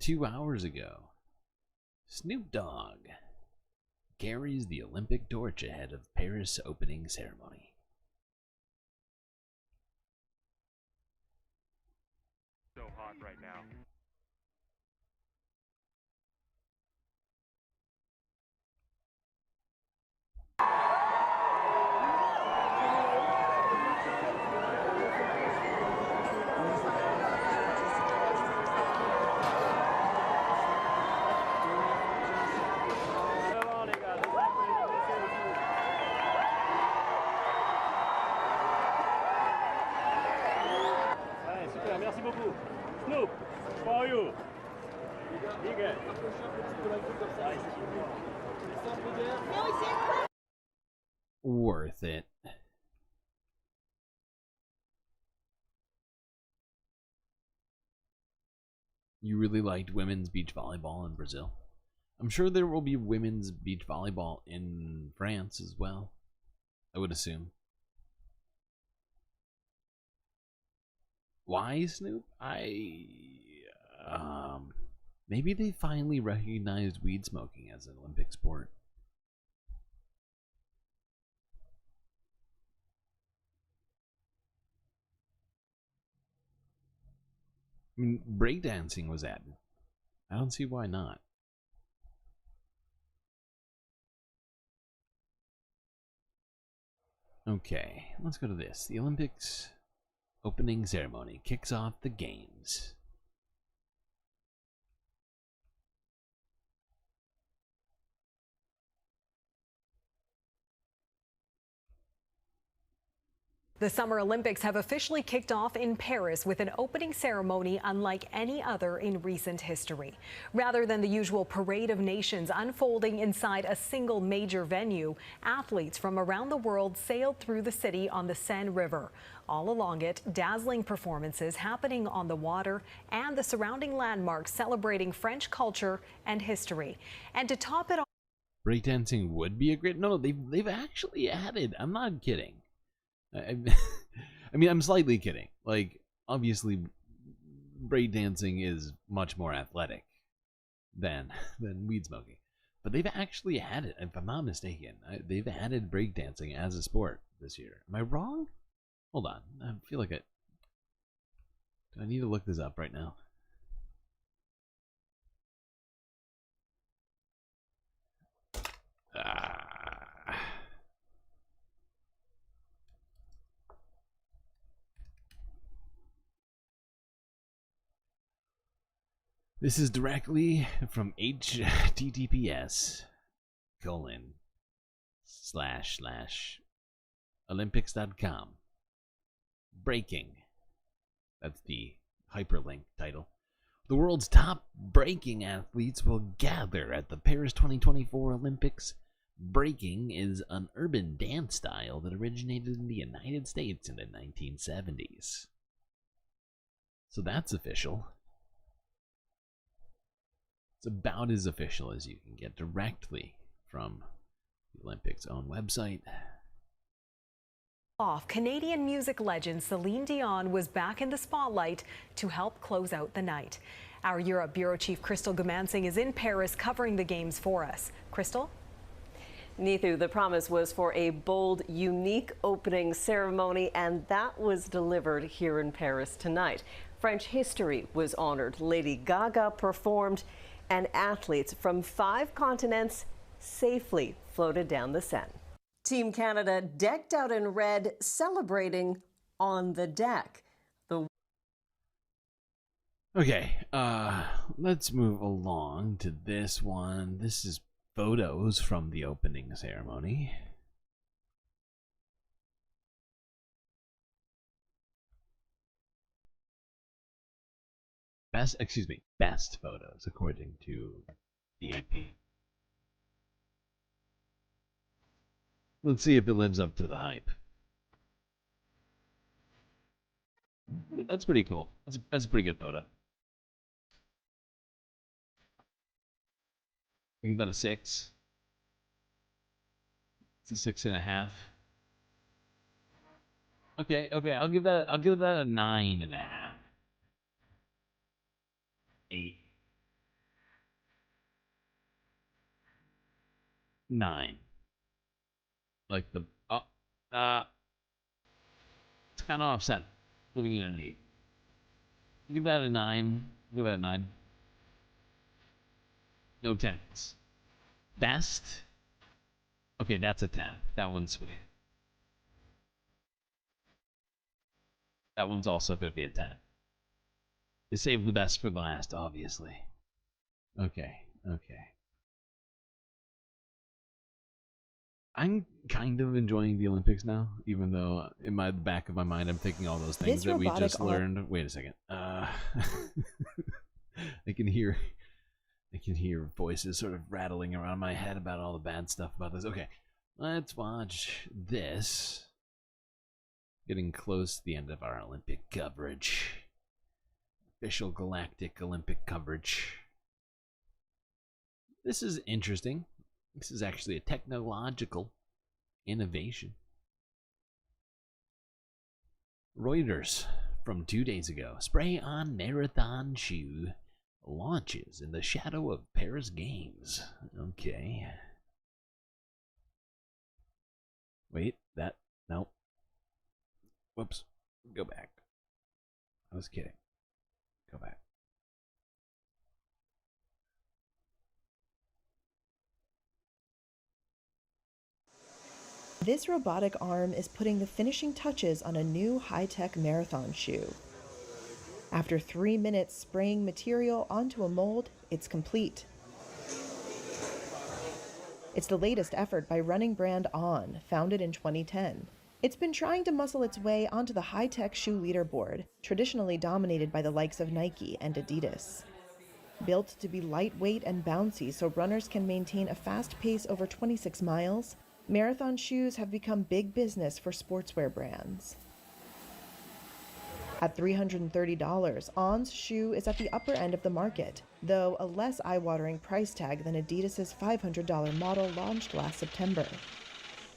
S5: 2 hours ago. Snoop Dogg carries the Olympic torch ahead of Paris opening ceremony.
S16: So hot right now.
S3: Merci beaucoup. Snoop, for you.
S5: Worth it. You really liked women's beach volleyball in Brazil? I'm sure there will be women's beach volleyball in France as well, I would assume. Why, Snoop? Maybe they finally recognized weed smoking as an Olympic sport. I mean, breakdancing was added. I don't see why not. Okay, let's go to this. The Olympics opening ceremony kicks off the games.
S4: The Summer Olympics have officially kicked off in Paris with an opening ceremony unlike any other in recent history. Rather than the usual parade of nations unfolding inside a single major venue, athletes from around the world sailed through the city on the Seine River. All along it, dazzling performances happening on the water and the surrounding landmarks celebrating French culture and history. And to top it all,
S5: breakdancing would be a great... No, they've actually added... I'm not kidding. I mean, I'm slightly kidding. Like, obviously, breakdancing is much more athletic than weed smoking. But they've actually added, if I'm not mistaken, they've added breakdancing as a sport this year. Am I wrong? Hold on. I feel like do I need to look this up right now? This is directly from https://olympics.com. Breaking. That's the hyperlink title. The world's top breaking athletes will gather at the Paris 2024 Olympics. Breaking is an urban dance style that originated in the United States in the 1970s. So that's official. It's about as official as you can get directly from the Olympics' own website.
S4: Canadian music legend Celine Dion was back in the spotlight to help close out the night. Our Europe Bureau Chief Crystal Gumansing is in Paris covering the games for us. Crystal?
S8: Neithu, the promise was for a bold, unique opening ceremony, and that was delivered here in Paris tonight. French history was honored. Lady Gaga performed, and athletes from 5 continents safely floated down the Seine. Team Canada decked out in red, celebrating on the deck.
S5: Okay, let's move along to this one. This is photos from the opening ceremony. Best photos according to the AP. Let's see if it lives up to the hype. That's pretty cool. That's a pretty good photo. I give that a 6. It's a 6.5. Okay, I'll give that a 9.5. 8. 9. Like the it's kind of offset. Giving it an 8. Give that a 9. Give that a 9. No 10s. Best. Okay, that's a 10. That one's sweet. That one's also going to be a 10. They saved the best for last, obviously. Okay. I'm kind of enjoying the Olympics now, even though in the back of my mind I'm thinking all those things that we just learned. Wait a second. I can hear voices sort of rattling around my head about all the bad stuff about this. Okay, let's watch this. Getting close to the end of our Olympic coverage. Official galactic Olympic coverage. This is interesting. This is actually a technological innovation. Reuters from 2 days ago. Spray-on marathon shoe launches in the shadow of Paris Games. Okay. Wait, no. Whoops. Go back. I was kidding. Go back.
S11: This robotic arm is putting the finishing touches on a new high-tech marathon shoe. After 3 minutes spraying material onto a mold, it's complete. It's the latest effort by running brand On, founded in 2010. It's been trying to muscle its way onto the high-tech shoe leaderboard, traditionally dominated by the likes of Nike and Adidas. Built to be lightweight and bouncy so runners can maintain a fast pace over 26 miles, marathon shoes have become big business for sportswear brands. At $330, On's shoe is at the upper end of the market, though a less eye-watering price tag than Adidas's $500 model launched last September.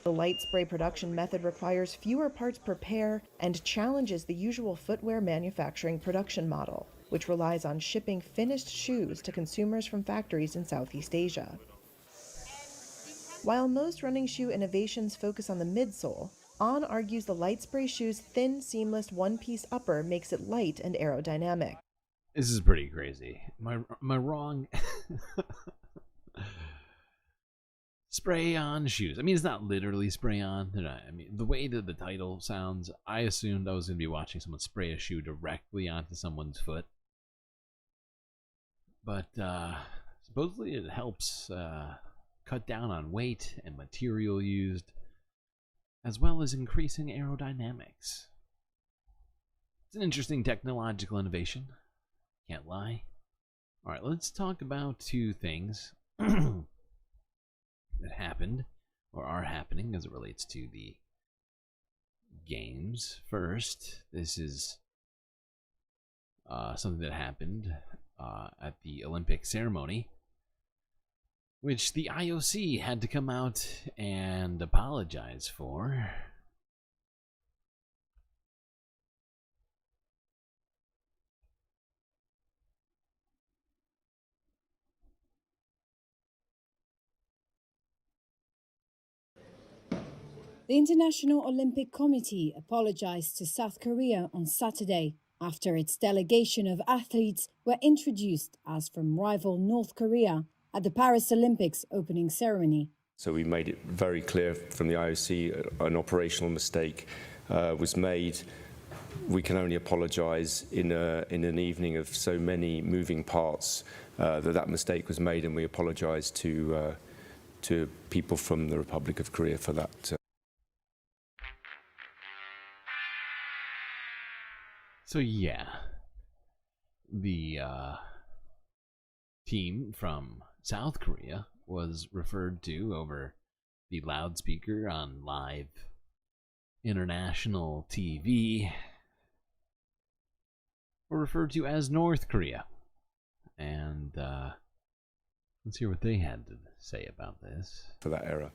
S11: The light spray production method requires fewer parts per pair and challenges the usual footwear manufacturing production model, which relies on shipping finished shoes to consumers from factories in Southeast Asia. While most running shoe innovations focus on the midsole, On argues the light spray shoe's thin, seamless one-piece upper makes it light and aerodynamic.
S5: This is pretty crazy. Am I wrong? Spray on shoes. I mean, it's not literally spray on. I mean, the way that the title sounds, I assumed I was going to be watching someone spray a shoe directly onto someone's foot. But supposedly it helps cut down on weight and material used, as well as increasing aerodynamics. It's an interesting technological innovation, can't lie. Alright, let's talk about two things that happened, or are happening as it relates to the games. First, this is something that happened at the Olympic ceremony, which the IOC had to come out and apologize for.
S12: The International Olympic Committee apologized to South Korea on Saturday after its delegation of athletes were introduced as from rival North Korea at the Paris Olympics opening ceremony.
S14: So we made it very clear from the IOC an operational mistake was made. We can only apologise in an evening of so many moving parts that mistake was made, and we apologise to people from the Republic of Korea for that.
S5: So yeah, the team from South Korea was referred to over the loudspeaker on live international TV, were referred to as North Korea. And let's hear what they had to say about this.
S14: For that era.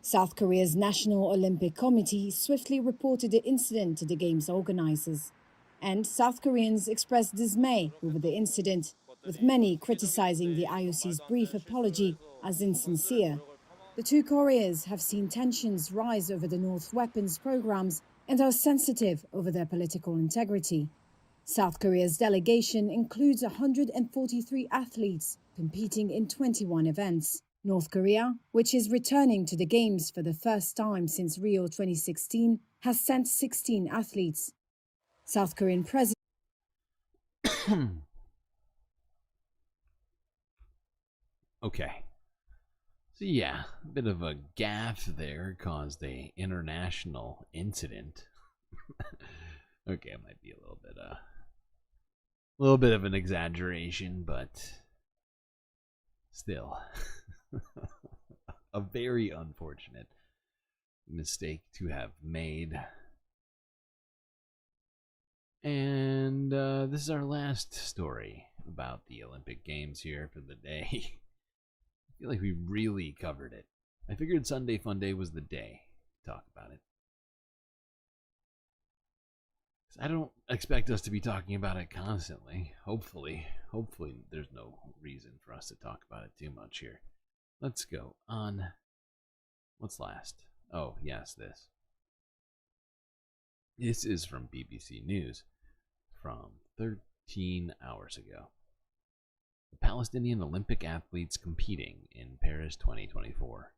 S12: South Korea's National Olympic Committee swiftly reported the incident to the Games organizers. And South Koreans expressed dismay over the incident, with many criticizing the IOC's brief apology as insincere. The two Koreas have seen tensions rise over the North's weapons programs and are sensitive over their political integrity. South Korea's delegation includes 143 athletes competing in 21 events. North Korea, which is returning to the Games for the first time since Rio 2016, has sent 16 athletes. South Korean President
S5: Okay. So yeah, a bit of a gaffe there caused a international incident. Okay, it might be a little bit of an exaggeration, but still a very unfortunate mistake to have made. And this is our last story about the Olympic Games here for the day. I feel like we really covered it. I figured Sunday Funday was the day to talk about it. I don't expect us to be talking about it constantly. Hopefully there's no reason for us to talk about it too much here. Let's go on. What's last? Oh, yes, this. This is from BBC News from 13 hours ago. The Palestinian Olympic athletes competing in Paris 2024.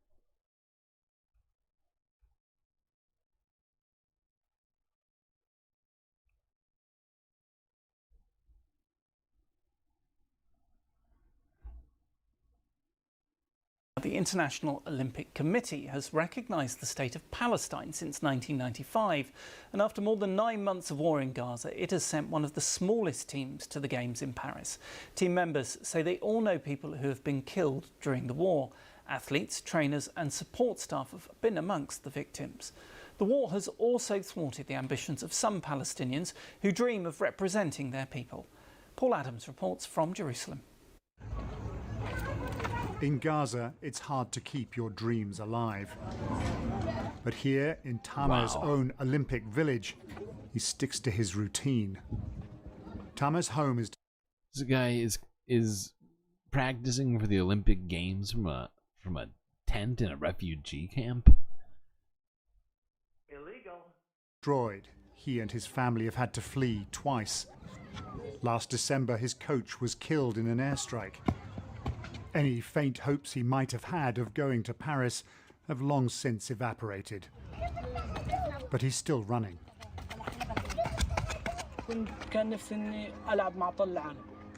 S17: The International Olympic Committee has recognised the state of Palestine since 1995, and after more than 9 months of war in Gaza, it has sent one of the smallest teams to the Games in Paris. Team members say they all know people who have been killed during the war. Athletes, trainers and support staff have been amongst the victims. The war has also thwarted the ambitions of some Palestinians who dream of representing their people. Paul Adams reports from Jerusalem.
S18: In Gaza, it's hard to keep your dreams alive. But here, in Tamer's own Olympic village, he sticks to his routine. Tamer's home is...
S5: This guy is practicing for the Olympic Games from a tent in a refugee camp.
S17: Illegal.
S18: Destroyed. He and his family have had to flee twice. Last December, his coach was killed in an airstrike. Any faint hopes he might have had of going to Paris have long since evaporated. But he's still running.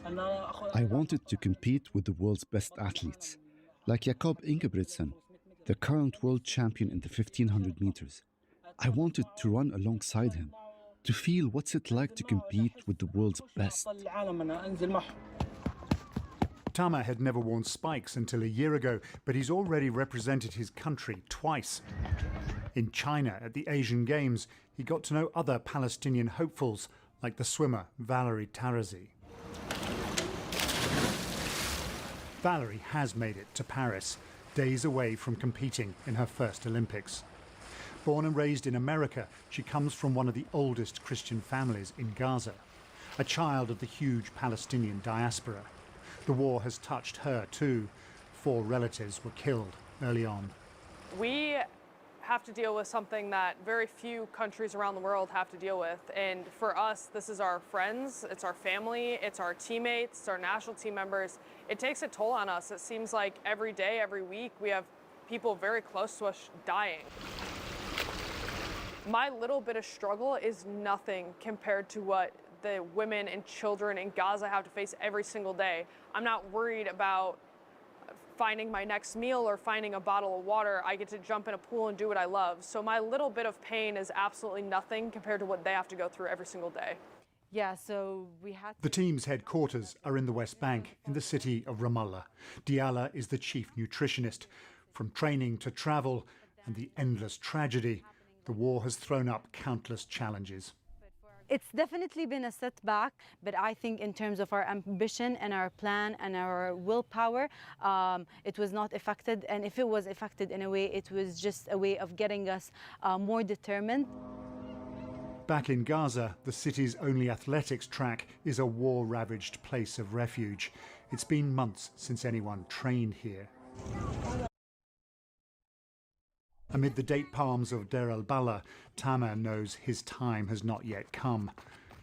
S6: I wanted to compete with the world's best athletes, like Jakob Ingebrigtsen, the current world champion in the 1500 meters. I wanted to run alongside him, to feel what's it like to compete with the world's best.
S18: Tama had never worn spikes until a year ago, but he's already represented his country twice. In China, at the Asian Games, he got to know other Palestinian hopefuls, like the swimmer Valerie Tarazi. Valerie has made it to Paris, days away from competing in her first Olympics. Born and raised in America, she comes from one of the oldest Christian families in Gaza, a child of the huge Palestinian diaspora. The war has touched her too. 4 relatives were killed early on.
S7: We have to deal with something that very few countries around the world have to deal with. And for us, this is our friends, it's our family, it's our teammates, it's our national team members. It takes a toll on us. It seems like every day, every week, we have people very close to us dying. My little bit of struggle is nothing compared to what the women and children in Gaza have to face every single day. I'm not worried about finding my next meal or finding a bottle of water. I get to jump in a pool and do what I love. So my little bit of pain is absolutely nothing compared to what they have to go through every single day.
S19: Yeah, so we had...
S18: The team's headquarters are in the West Bank, in the city of Ramallah. Diala is the chief nutritionist. From training to travel and the endless tragedy, the war has thrown up countless challenges.
S19: It's definitely been a setback, but I think in terms of our ambition and our plan and our willpower, it was not affected. And if it was affected in a way, it was just a way of getting us more determined.
S18: Back in Gaza, the city's only athletics track is a war-ravaged place of refuge. It's been months since anyone trained here. Amid the date palms of Deir el-Balah, Tama knows his time has not yet come.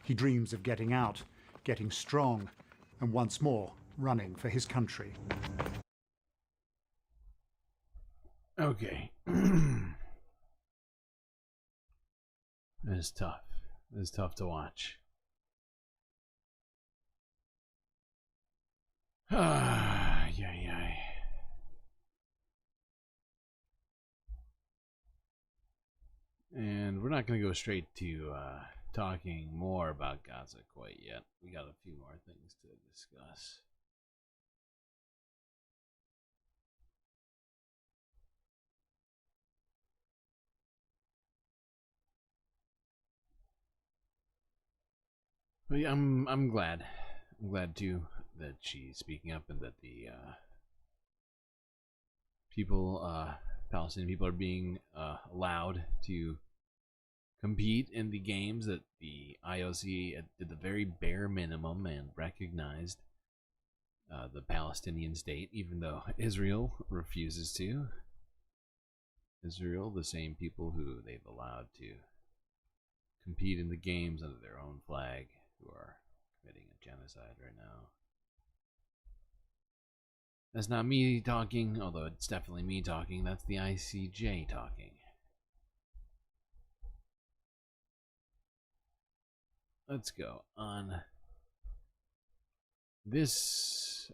S18: He dreams of getting out, getting strong, and once more running for his country.
S5: Okay. It's tough. It's tough to watch. Yeah. And we're not going to go straight to talking more about Gaza quite yet. We got a few more things to discuss. But yeah, I'm glad. I'm glad too that she's speaking up and that the Palestinian people are being allowed to compete in the games, that the IOC did the very bare minimum and recognized the Palestinian state, even though Israel refuses to. Israel, the same people who they've allowed to compete in the games under their own flag, who are committing a genocide right now. That's not me talking, although it's definitely me talking. That's the ICJ talking. Let's go on this.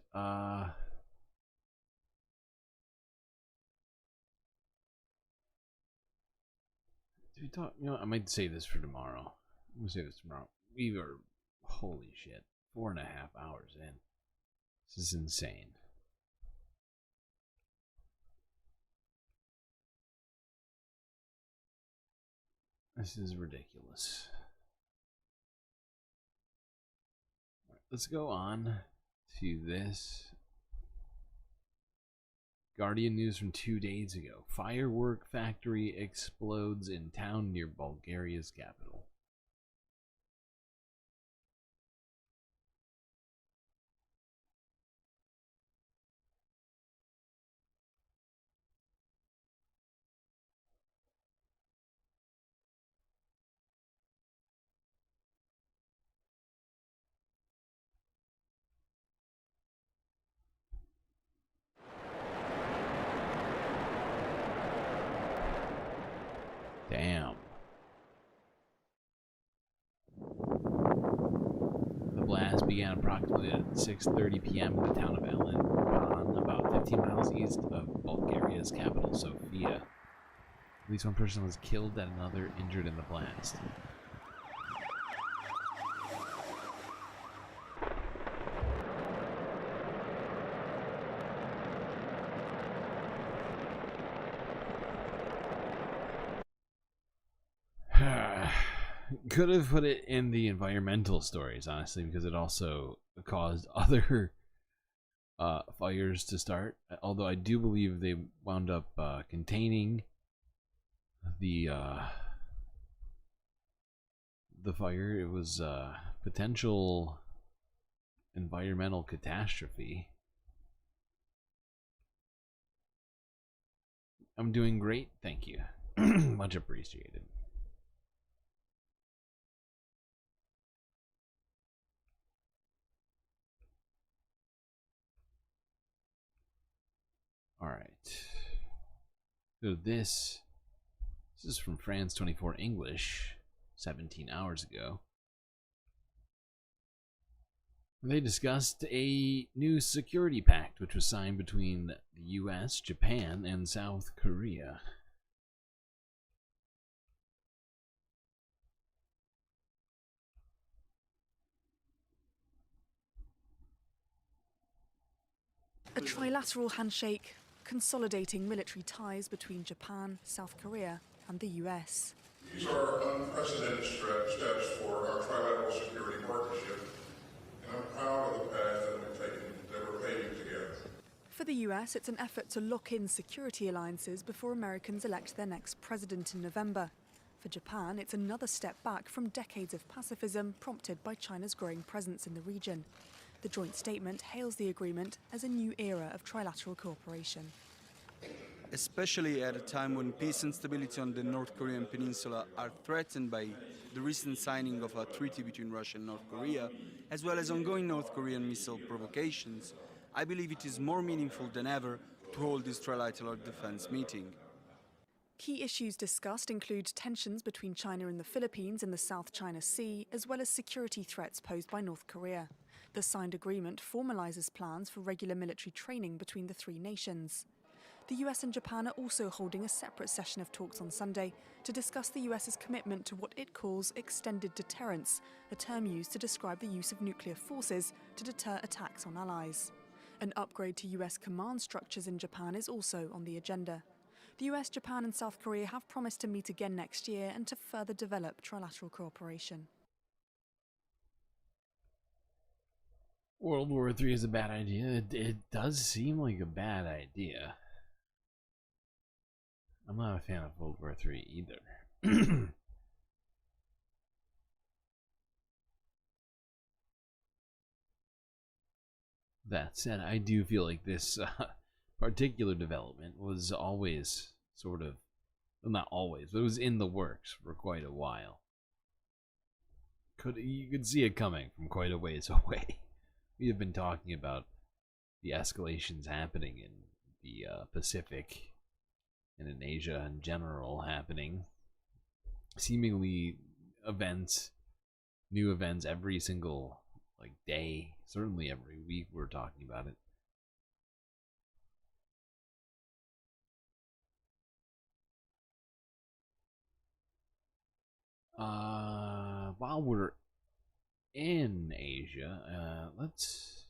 S5: Did we talk? You know, I might save this for tomorrow. I'm gonna save this tomorrow. We were, holy shit, 4.5 hours in. This is insane. This is ridiculous. All right, let's go on to this. Guardian news from 2 days ago. Firework factory explodes in town near Bulgaria's capital. Damn. The blast began approximately approximately at 6:30 p.m. in the town of Ellen, about 15 miles east of Bulgaria's capital, Sofia. At least one person was killed and another injured in the blast. Could have put it in the environmental stories, honestly, because it also caused other fires to start. Although I do believe they wound up containing the fire. It was potential environmental catastrophe. I'm doing great, thank you. Much appreciated. All right. So this is from France 24 English, 17 hours ago. They discussed a new security pact which was signed between the US, Japan, and South Korea.
S1: A trilateral handshake consolidating military ties between Japan, South Korea, and the US.
S2: These are unprecedented steps for our trilateral security partnership, and I'm proud of the path that we're paving together.
S1: For the US, it's an effort to lock in security alliances before Americans elect their next president in November. For Japan, it's another step back from decades of pacifism prompted by China's growing presence in the region. The joint statement hails the agreement as a new era of trilateral cooperation.
S9: Especially at a time when peace and stability on the North Korean peninsula are threatened by the recent signing of a treaty between Russia and North Korea, as well as ongoing North Korean missile provocations, I believe it is more meaningful than ever to hold this trilateral defense meeting.
S1: Key issues discussed include tensions between China and the Philippines in the South China Sea, as well as security threats posed by North Korea. The signed agreement formalizes plans for regular military training between the three nations. The US and Japan are also holding a separate session of talks on Sunday to discuss the US's commitment to what it calls extended deterrence, a term used to describe the use of nuclear forces to deter attacks on allies. An upgrade to US command structures in Japan is also on the agenda. The US, Japan and South Korea have promised to meet again next year and to further develop trilateral cooperation.
S5: World War III is a bad idea. It does seem like a bad idea. I'm not a fan of World War III either. That said, I do feel like this particular development was always sort of, well, not always, but it was in the works for quite a while. You could see it coming from quite a ways away. We have been talking about the escalations happening in the Pacific and in Asia in general happening. Seemingly new events every single day, certainly every week we're talking about it. While we're in Asia, let's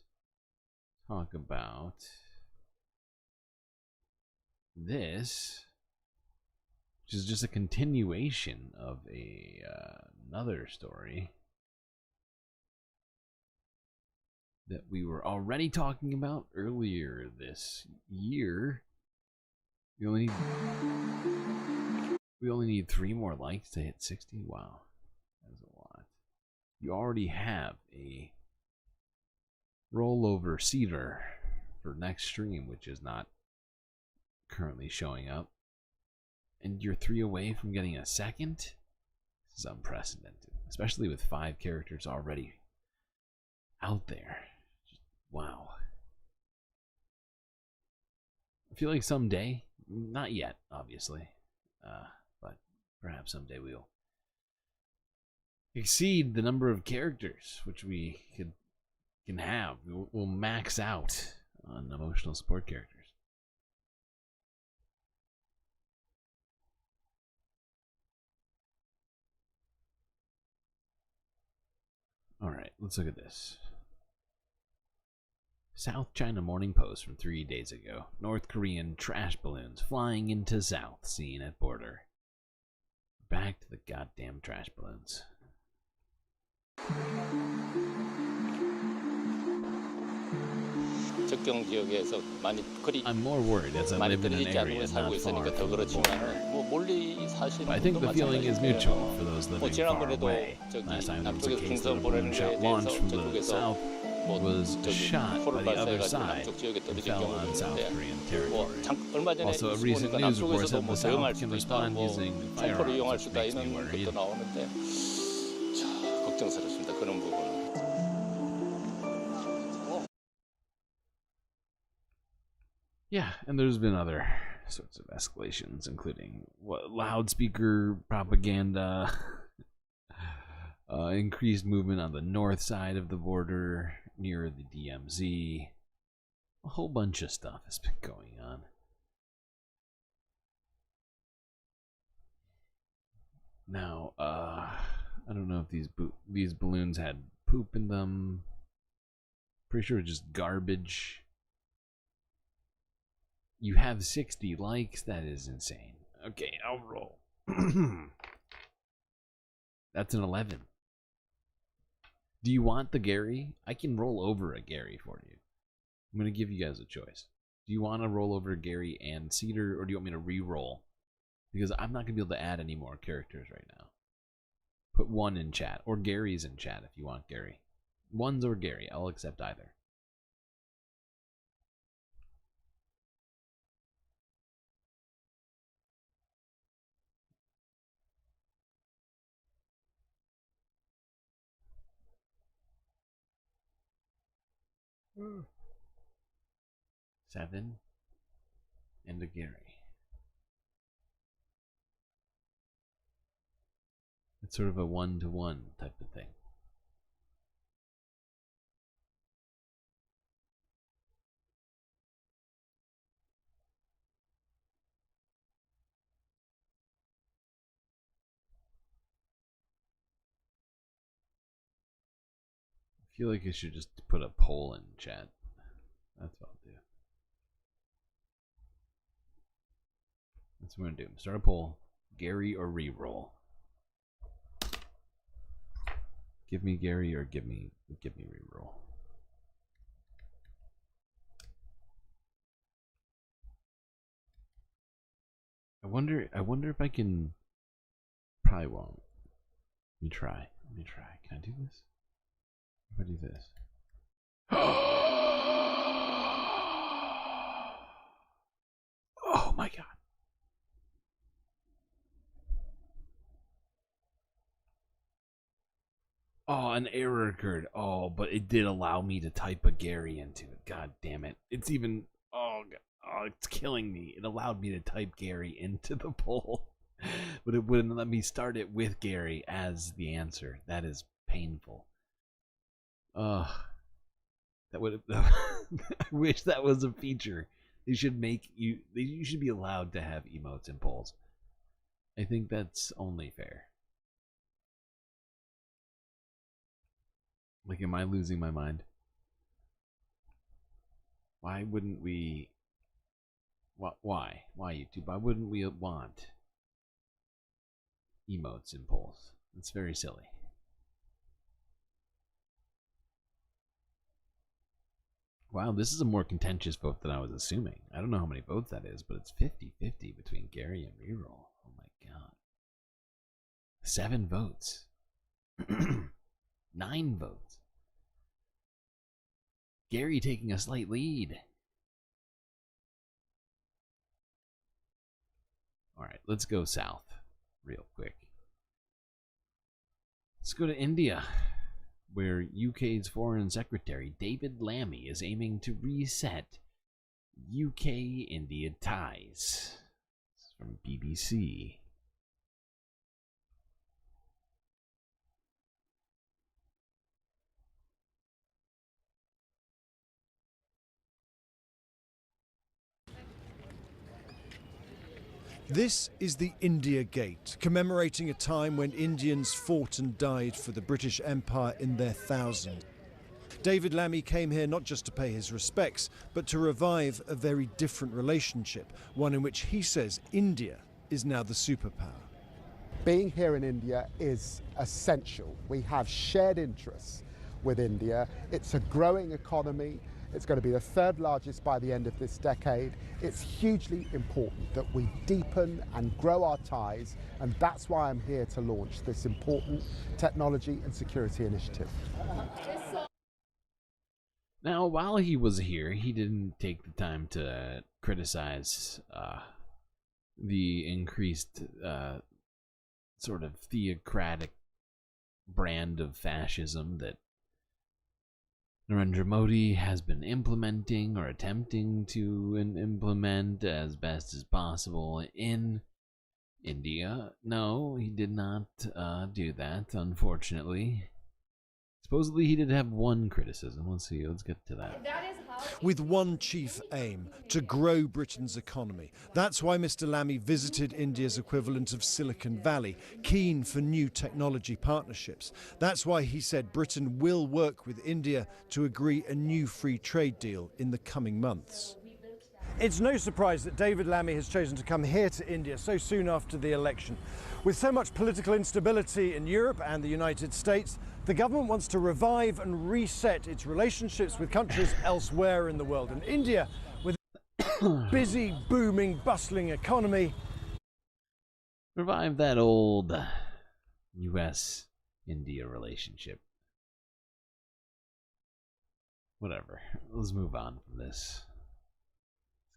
S5: talk about this, which is just a continuation of another story that we were already talking about earlier this year. We only need 3 more likes to hit 60. Wow, that's a lot. You already have a rollover seeder for next stream, which is not currently showing up, and you're 3 away from getting a second. This is unprecedented, especially with 5 characters already out there. Just, wow. I feel like someday, not yet obviously, but perhaps someday we'll exceed the number of characters which we could can have. We'll max out on emotional support characters. Alright, let's look at this. South China Morning Post from 3 days ago. North Korean trash balloons flying into South seen at border. Back to the goddamn trash balloons. I'm more worried as I live in an area not far from the border. I think the feeling is mutual for those living far away. Last time there was a case that a balloon shot launched from the south was shot by the other side and fell on South Korean territory. Also, a recent news report said the South can respond using firearms, which makes me worried.
S15: 걱정스럽습니다. 그런 부분은.
S5: Yeah, and there's been other sorts of escalations, including loudspeaker propaganda, increased movement on the north side of the border near the DMZ. A whole bunch of stuff has been going on. Now, I don't know if these balloons had poop in them. Pretty sure it's just garbage. You have 60 likes? That is insane. Okay, I'll roll. That's an 11. Do you want the Gary? I can roll over a Gary for you. I'm going to give you guys a choice. Do you want to roll over Gary and Cedar, or do you want me to re-roll? Because I'm not going to be able to add any more characters right now. Put one in chat, or Gary's in chat if you want Gary. One's or Gary, I'll accept either. Mm. 7 and a Gary. It's sort of a 1-to-1 type of thing. I feel like I should just put a poll in chat. That's what I'll do. That's what I'm gonna do. Start a poll. Gary or re-roll. Give me Gary or give me re-roll. I wonder if I can. Probably won't. Let me try. Can I do this? If I do this. Oh my god. Oh, an error occurred. Oh, but it did allow me to type a Gary into it. God damn it. It's even... Oh, it's killing me. It allowed me to type Gary into the poll. But it wouldn't let me start it with Gary as the answer. That is painful. That would have... I wish that was a feature. They should make you... You should be allowed to have emotes in polls. I think that's only fair. Like, am I losing my mind? Why wouldn't we... Why? Why, YouTube? Why wouldn't we want emotes in polls? It's very silly. Wow, this is a more contentious vote than I was assuming. I don't know how many votes that is, but it's 50-50 between Gary and reroll. Oh my god. 7 votes. 9 votes. Gary taking a slight lead. Alright, let's go south real quick. Let's go to India, where UK's Foreign Secretary David Lammy is aiming to reset UK-India ties. This is from BBC.
S20: This is the India Gate, commemorating a time when Indians fought and died for the British Empire in their thousands. David Lammy came here not just to pay his respects, but to revive a very different relationship, one in which he says India is now the superpower.
S21: Being here in India is essential. We have shared interests with India. It's a growing economy. It's going to be the third largest by the end of this decade. It's hugely important that we deepen and grow our ties, and that's why I'm here to launch this important technology and security initiative.
S5: Now, while he was here, he didn't take the time to criticize the increased sort of theocratic brand of fascism that Narendra Modi has been implementing or attempting to implement as best as possible in India. No, he did not do that, unfortunately. Supposedly he did have one criticism. Let's get to that.
S20: With one chief aim, to grow Britain's economy. That's why Mr. Lammy visited India's equivalent of Silicon Valley, keen for new technology partnerships. That's why he said Britain will work with India to agree a new free trade deal in the coming months. It's no surprise that David Lammy has chosen to come here to India so soon after the election. With so much political instability in Europe and the United States, the government wants to revive and reset its relationships with countries elsewhere in the world. And India, with a busy, booming, bustling economy,
S5: revive that old US-India relationship. Whatever. Let's move on from this.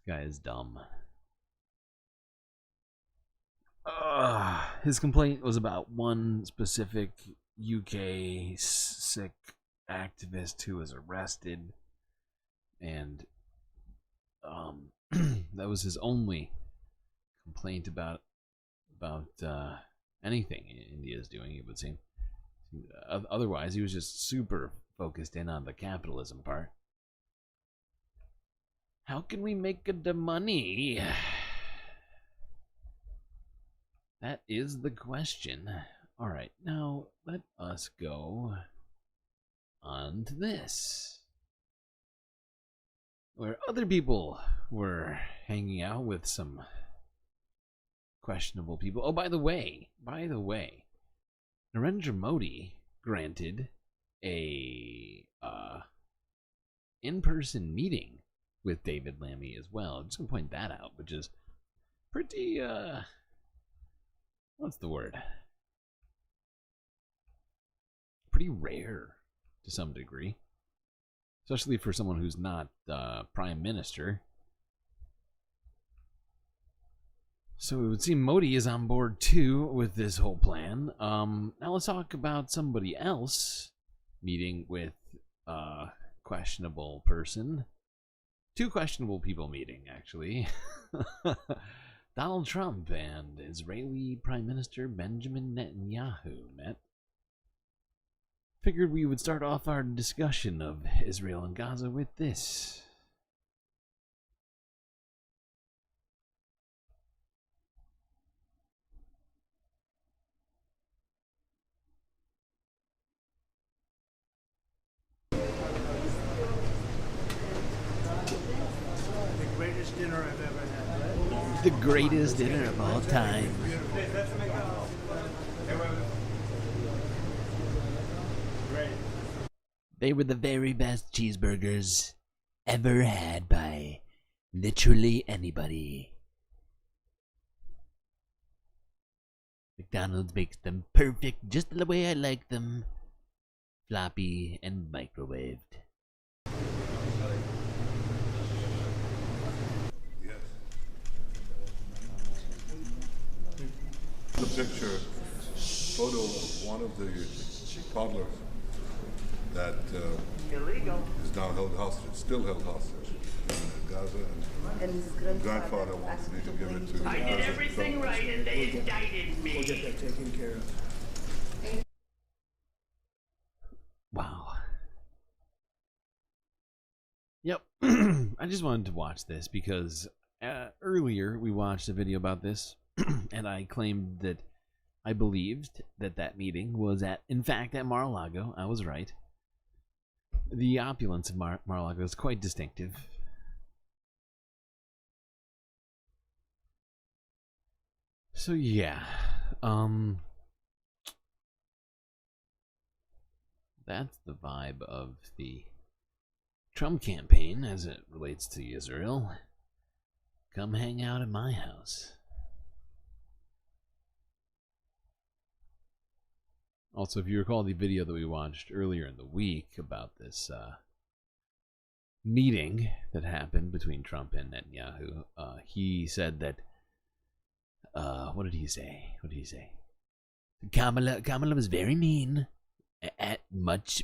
S5: This guy is dumb. His complaint was about one specific UK Sikh activist who was arrested, and that was his only complaint about anything India is doing, it would seem. Otherwise, he was just super focused in on the capitalism part. How can we make the money? That is the question. All right, now let us go on to this, where other people were hanging out with some questionable people. Oh, by the way, Narendra Modi granted a in-person meeting with David Lammy as well. I'm just gonna point that out, which is pretty what's the word? Pretty rare to some degree, especially for someone who's not prime minister. So it would seem Modi is on board too with this whole plan. Now let's talk about somebody else meeting with a questionable person. Two questionable people meeting, actually. Donald Trump and Israeli Prime Minister Benjamin Netanyahu met. Figured we would start off our discussion of Israel and Gaza with this.
S22: The greatest dinner I've ever had.
S5: The greatest dinner of all time. They were the very best cheeseburgers ever had by literally anybody. McDonald's makes them perfect just the way I like them. Floppy and microwaved.
S2: The picture, photo of one of the toddlers that is now held hostage, still held hostage in Gaza, and his grandfather wants me to give it to
S22: I did everything right and they indicted me. We'll get that taken care of.
S5: Wow. Yep. I just wanted to watch this because earlier we watched a video about this, and I claimed that I believed that that meeting was in fact at Mar-a-Lago. I was right. The opulence of Mar-a-Lago is quite distinctive. So yeah, that's the vibe of the Trump campaign as it relates to Israel. Come hang out at my house. Also, if you recall the video that we watched earlier in the week about this meeting that happened between Trump and Netanyahu, he said that, what did he say? Kamala was very mean, much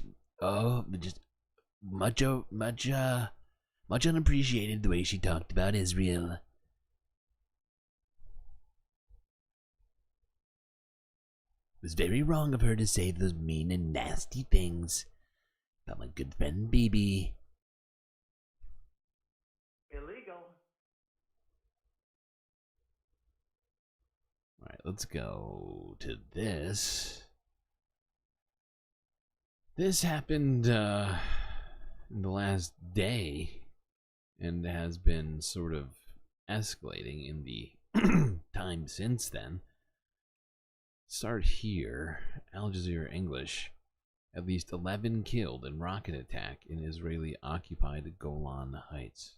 S5: unappreciated the way she talked about Israel. It was very wrong of her to say those mean and nasty things about my good friend Bibi.
S22: Illegal.
S5: Alright, let's go to this. This happened in the last day and has been sort of escalating in the time since then. Start here. Al Jazeera English. At least 11 killed in rocket attack in Israeli-occupied Golan Heights.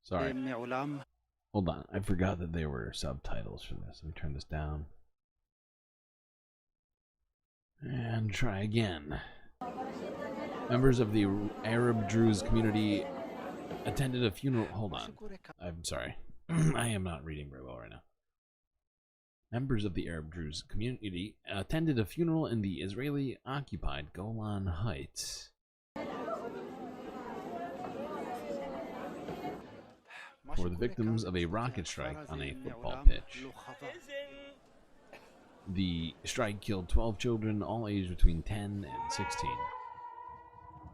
S5: Sorry. Hold on, I forgot that there were subtitles for this. Let me turn this down. And try again. Members of the Arab Druze community attended a funeral. Hold on. I'm sorry. I am not reading very well right now. Members of the Arab Druze community attended a funeral in the Israeli-occupied Golan Heights. For the victims of a rocket strike on a football pitch. The strike killed 12 children, all aged between 10 and 16.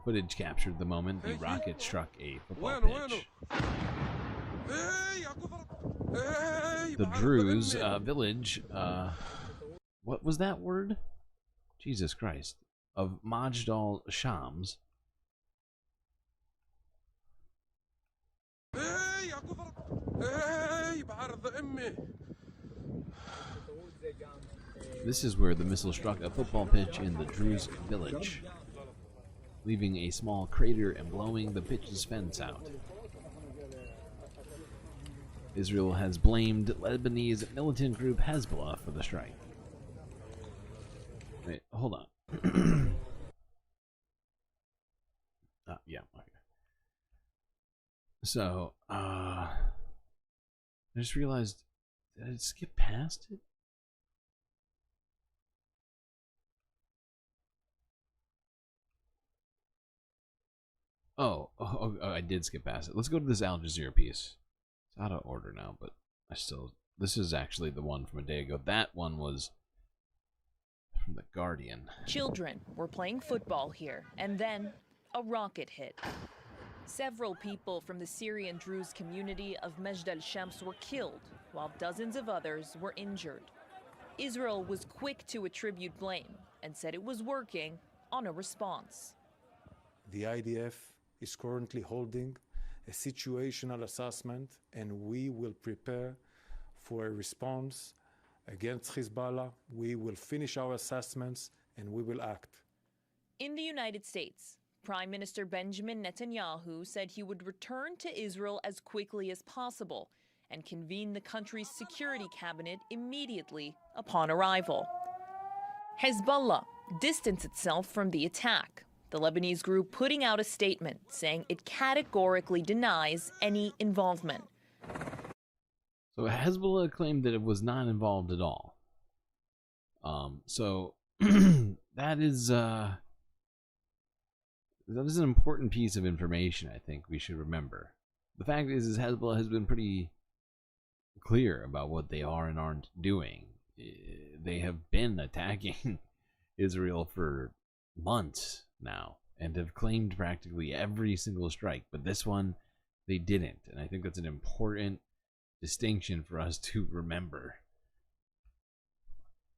S5: Footage captured the moment the rocket struck a football pitch. The Druze village, what was that word? Jesus Christ. Of Majdal Shams. This is where the missile struck a football pitch in the Druze village, leaving a small crater and blowing the pitch's fence out. Israel has blamed Lebanese militant group Hezbollah for the strike. Wait, hold on. Yeah, okay. So, I just realized, did I skip past it? Oh, I did skip past it. Let's go to this Al Jazeera piece. It's out of order now, but this is actually the one from a day ago. That one was from The Guardian.
S10: Children were playing football here, and then a rocket hit. Several people from the Syrian Druze community of Majd al-Shams were killed, while dozens of others were injured. Israel was quick to attribute blame and said it was working on a response.
S13: The IDF is currently holding a situational assessment, and we will prepare for a response against Hezbollah. We will finish our assessments and we will act.
S10: In the United States, Prime Minister Benjamin Netanyahu said he would return to Israel as quickly as possible and convene the country's security cabinet immediately upon arrival. Hezbollah distanced itself from the attack, The Lebanese group putting out a statement saying it categorically denies any involvement.
S5: So Hezbollah claimed that it was not involved at all. So that is an important piece of information. I think we should remember. The fact is Hezbollah has been pretty clear about what they are and aren't doing. They have been attacking Israel for months now and have claimed practically every single strike, but this one they didn't, and I think that's an important distinction for us to remember.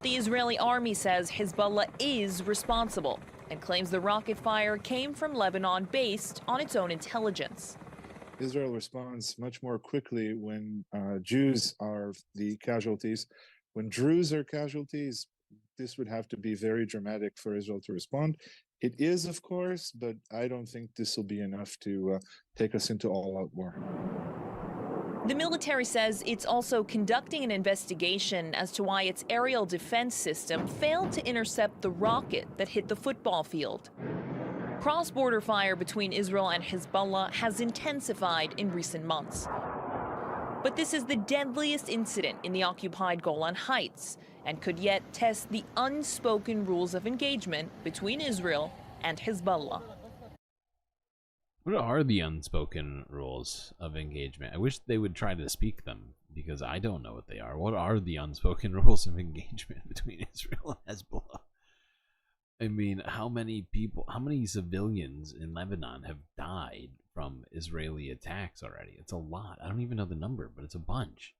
S10: The Israeli army says Hezbollah is responsible and claims the rocket fire came from Lebanon based on its own intelligence.
S3: Israel responds much more quickly when Jews are the casualties. When Druze are casualties, this would have to be very dramatic for Israel to respond. It is, of course, but I don't think this will be enough to take us into all-out war.
S10: The military says it's also conducting an investigation as to why its aerial defense system failed to intercept the rocket that hit the football field. Cross-border fire between Israel and Hezbollah has intensified in recent months. But this is the deadliest incident in the occupied Golan Heights and could yet test the unspoken rules of engagement between Israel and Hezbollah.
S5: What are the unspoken rules of engagement? I wish they would try to speak them, because I don't know what they are. What are the unspoken rules of engagement between Israel and Hezbollah? I mean, how many civilians in Lebanon have died from Israeli attacks already? It's a lot. I don't even know the number, but it's a bunch.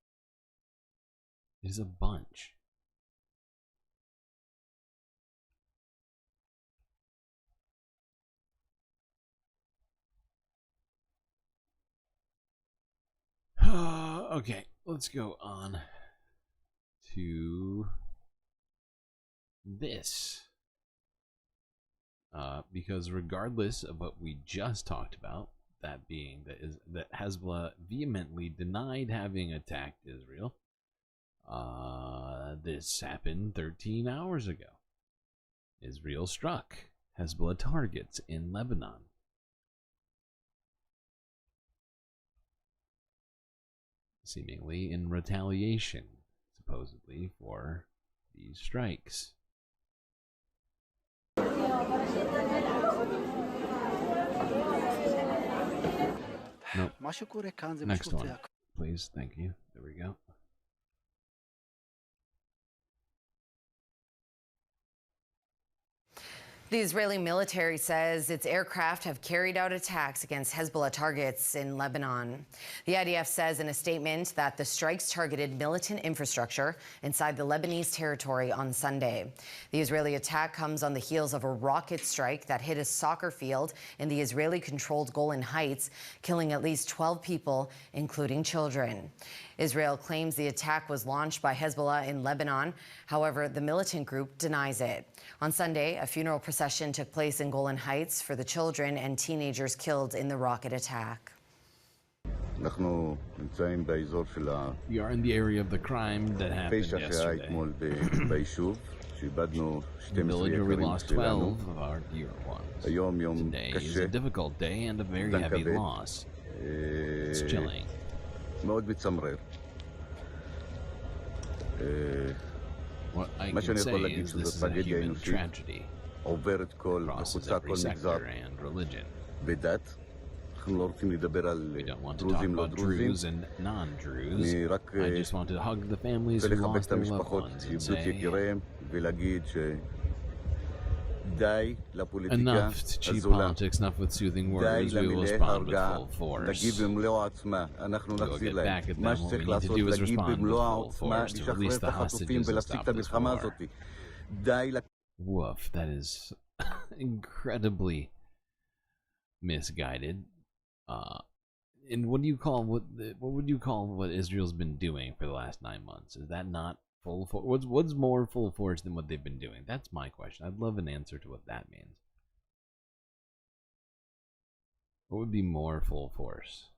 S5: It is a bunch. Okay, let's go on to this. Because regardless of what we just talked about, that being that Hezbollah vehemently denied having attacked Israel, this happened 13 hours ago. Israel struck Hezbollah targets in Lebanon. Seemingly in retaliation, supposedly, for these strikes. Nope. Next one, please. Thank you. There we go.
S16: The Israeli military says its aircraft have carried out attacks against Hezbollah targets in Lebanon. The IDF says in a statement that the strikes targeted militant infrastructure inside the Lebanese territory on Sunday. The Israeli attack comes on the heels of a rocket strike that hit a soccer field in the Israeli-controlled Golan Heights, killing at least 12 people, including children. Israel claims the attack was launched by Hezbollah in Lebanon. However, the militant group denies it. On Sunday, a funeral procession took place in Golan Heights for the children and teenagers killed in the rocket attack.
S5: We are in the area of the crime that happened yesterday. The village where we lost 12 of our dear ones. Today is a difficult day and a very heavy loss. It's chilling. What I can say is this is a human tragedy. Crosses every sector and religion. We don't want to talk about Druze and non-Druze. I just want to hug the families who lost their loved ones and say, enough to cheap politics, enough with soothing words. We will respond with full force. We will get back at them. What we need to do is respond with full force to release the hostages and stop this war. Woof, that is incredibly misguided. And what would you call what Israel's been doing for the last 9 months? Is that not full force? What's more full force than what they've been doing? That's my question. I'd love an answer to what that means. What would be more full force?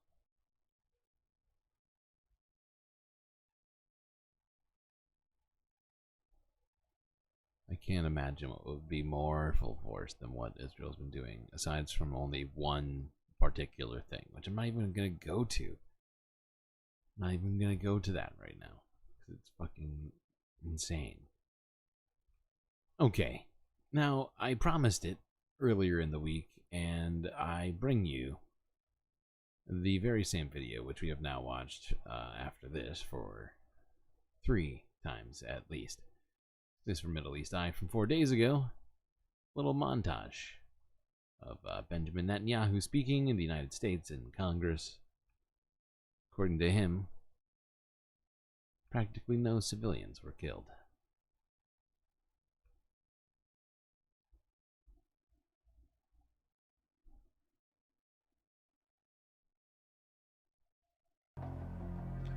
S5: I can't imagine what would be more full force than what Israel's been doing, aside from only one particular thing, which I'm not even gonna go to. I'm not even gonna go to that right now, because it's fucking insane. Okay, now I promised it earlier in the week, and I bring you the very same video, which we have now watched after this for 3 times at least. This from Middle East Eye from 4 days ago. Little montage of Benjamin Netanyahu speaking in the United States in Congress. According to him, practically no civilians were killed.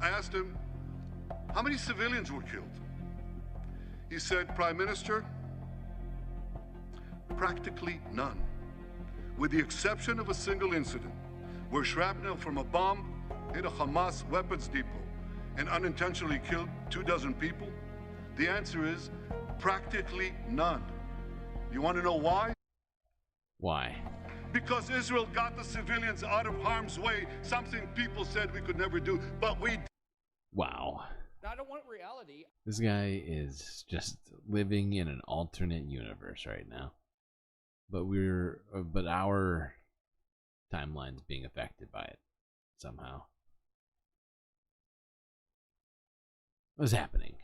S2: I asked him, how many civilians were killed? He said, Prime Minister, practically none, with the exception of a single incident where shrapnel from a bomb hit a Hamas weapons depot and unintentionally killed 24 people. The answer is practically none. You want to know why?
S5: Why?
S2: Because Israel got the civilians out of harm's way, something people said we could never do, but we did.
S5: Wow.
S4: I don't want reality.
S5: This guy is just living in an alternate universe right now. But our timeline's being affected by it somehow. What's happening?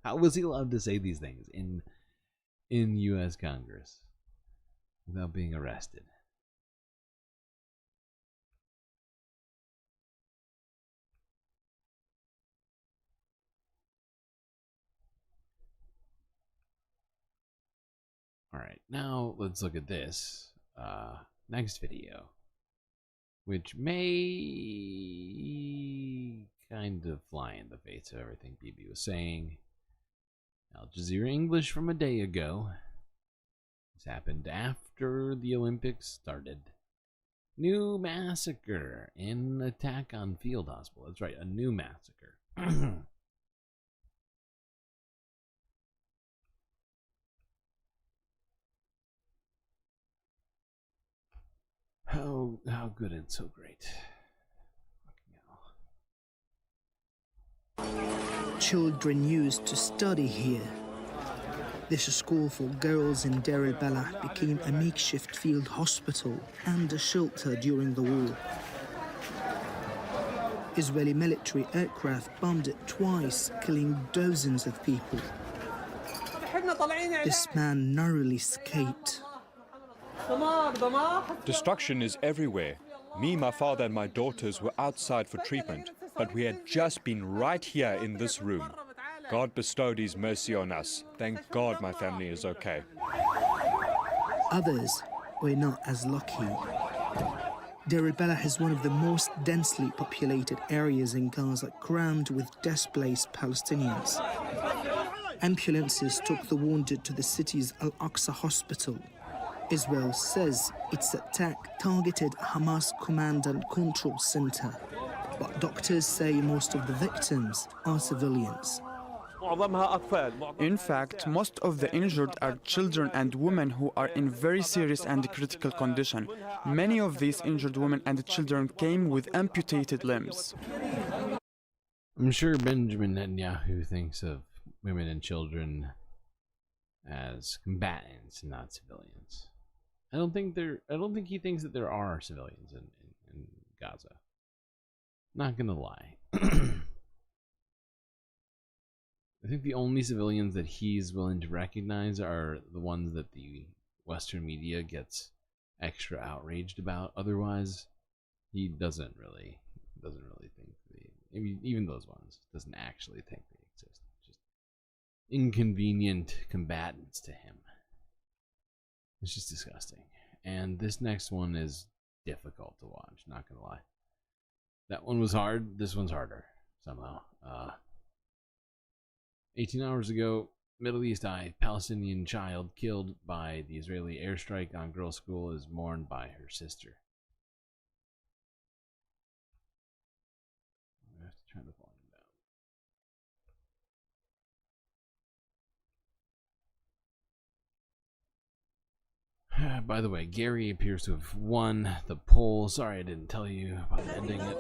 S5: How was he allowed to say these things in U.S. Congress without being arrested? Alright, now let's look at this next video, which may kind of fly in the face of everything Bibi was saying. Al Jazeera English from a day ago. This happened after the Olympics started. New massacre in attack on field hospital. That's right, a new massacre. How good and so great.
S8: Children used to study here. This school for girls in Deir el-Balah became a makeshift field hospital and a shelter during the war. Israeli military aircraft bombed it twice, killing dozens of people. This man narrowly escaped.
S23: Destruction is everywhere. Me, my father, and my daughters were outside for treatment, but we had just been right here in this room. God bestowed His mercy on us. Thank God my family is okay.
S8: Others were not as lucky. Deir el-Balah is one of the most densely populated areas in Gaza, crammed with displaced Palestinians. Ambulances took the wounded to the city's Al-Aqsa hospital. Israel says its attack targeted Hamas command and control center, but doctors say most of the victims are civilians.
S24: In fact, most of the injured are children and women who are in very serious and critical condition. Many of these injured women and children came with amputated limbs.
S5: I'm sure Benjamin Netanyahu thinks of women and children as combatants, not civilians. I don't think he thinks that there are civilians in Gaza. Not gonna lie. I think the only civilians that he's willing to recognize are the ones that the Western media gets extra outraged about. Otherwise, he doesn't really think even those ones doesn't actually think they exist. Just inconvenient combatants to him. It's just disgusting. And this next one is difficult to watch, not gonna lie. That one was hard, this one's harder, somehow. 18 hours ago, Middle East Eye, Palestinian child killed by the Israeli airstrike on girls' school is mourned by her sister. I have to turn the volume down. By the way, Gary appears to have won the poll. Sorry I didn't tell you about ending it.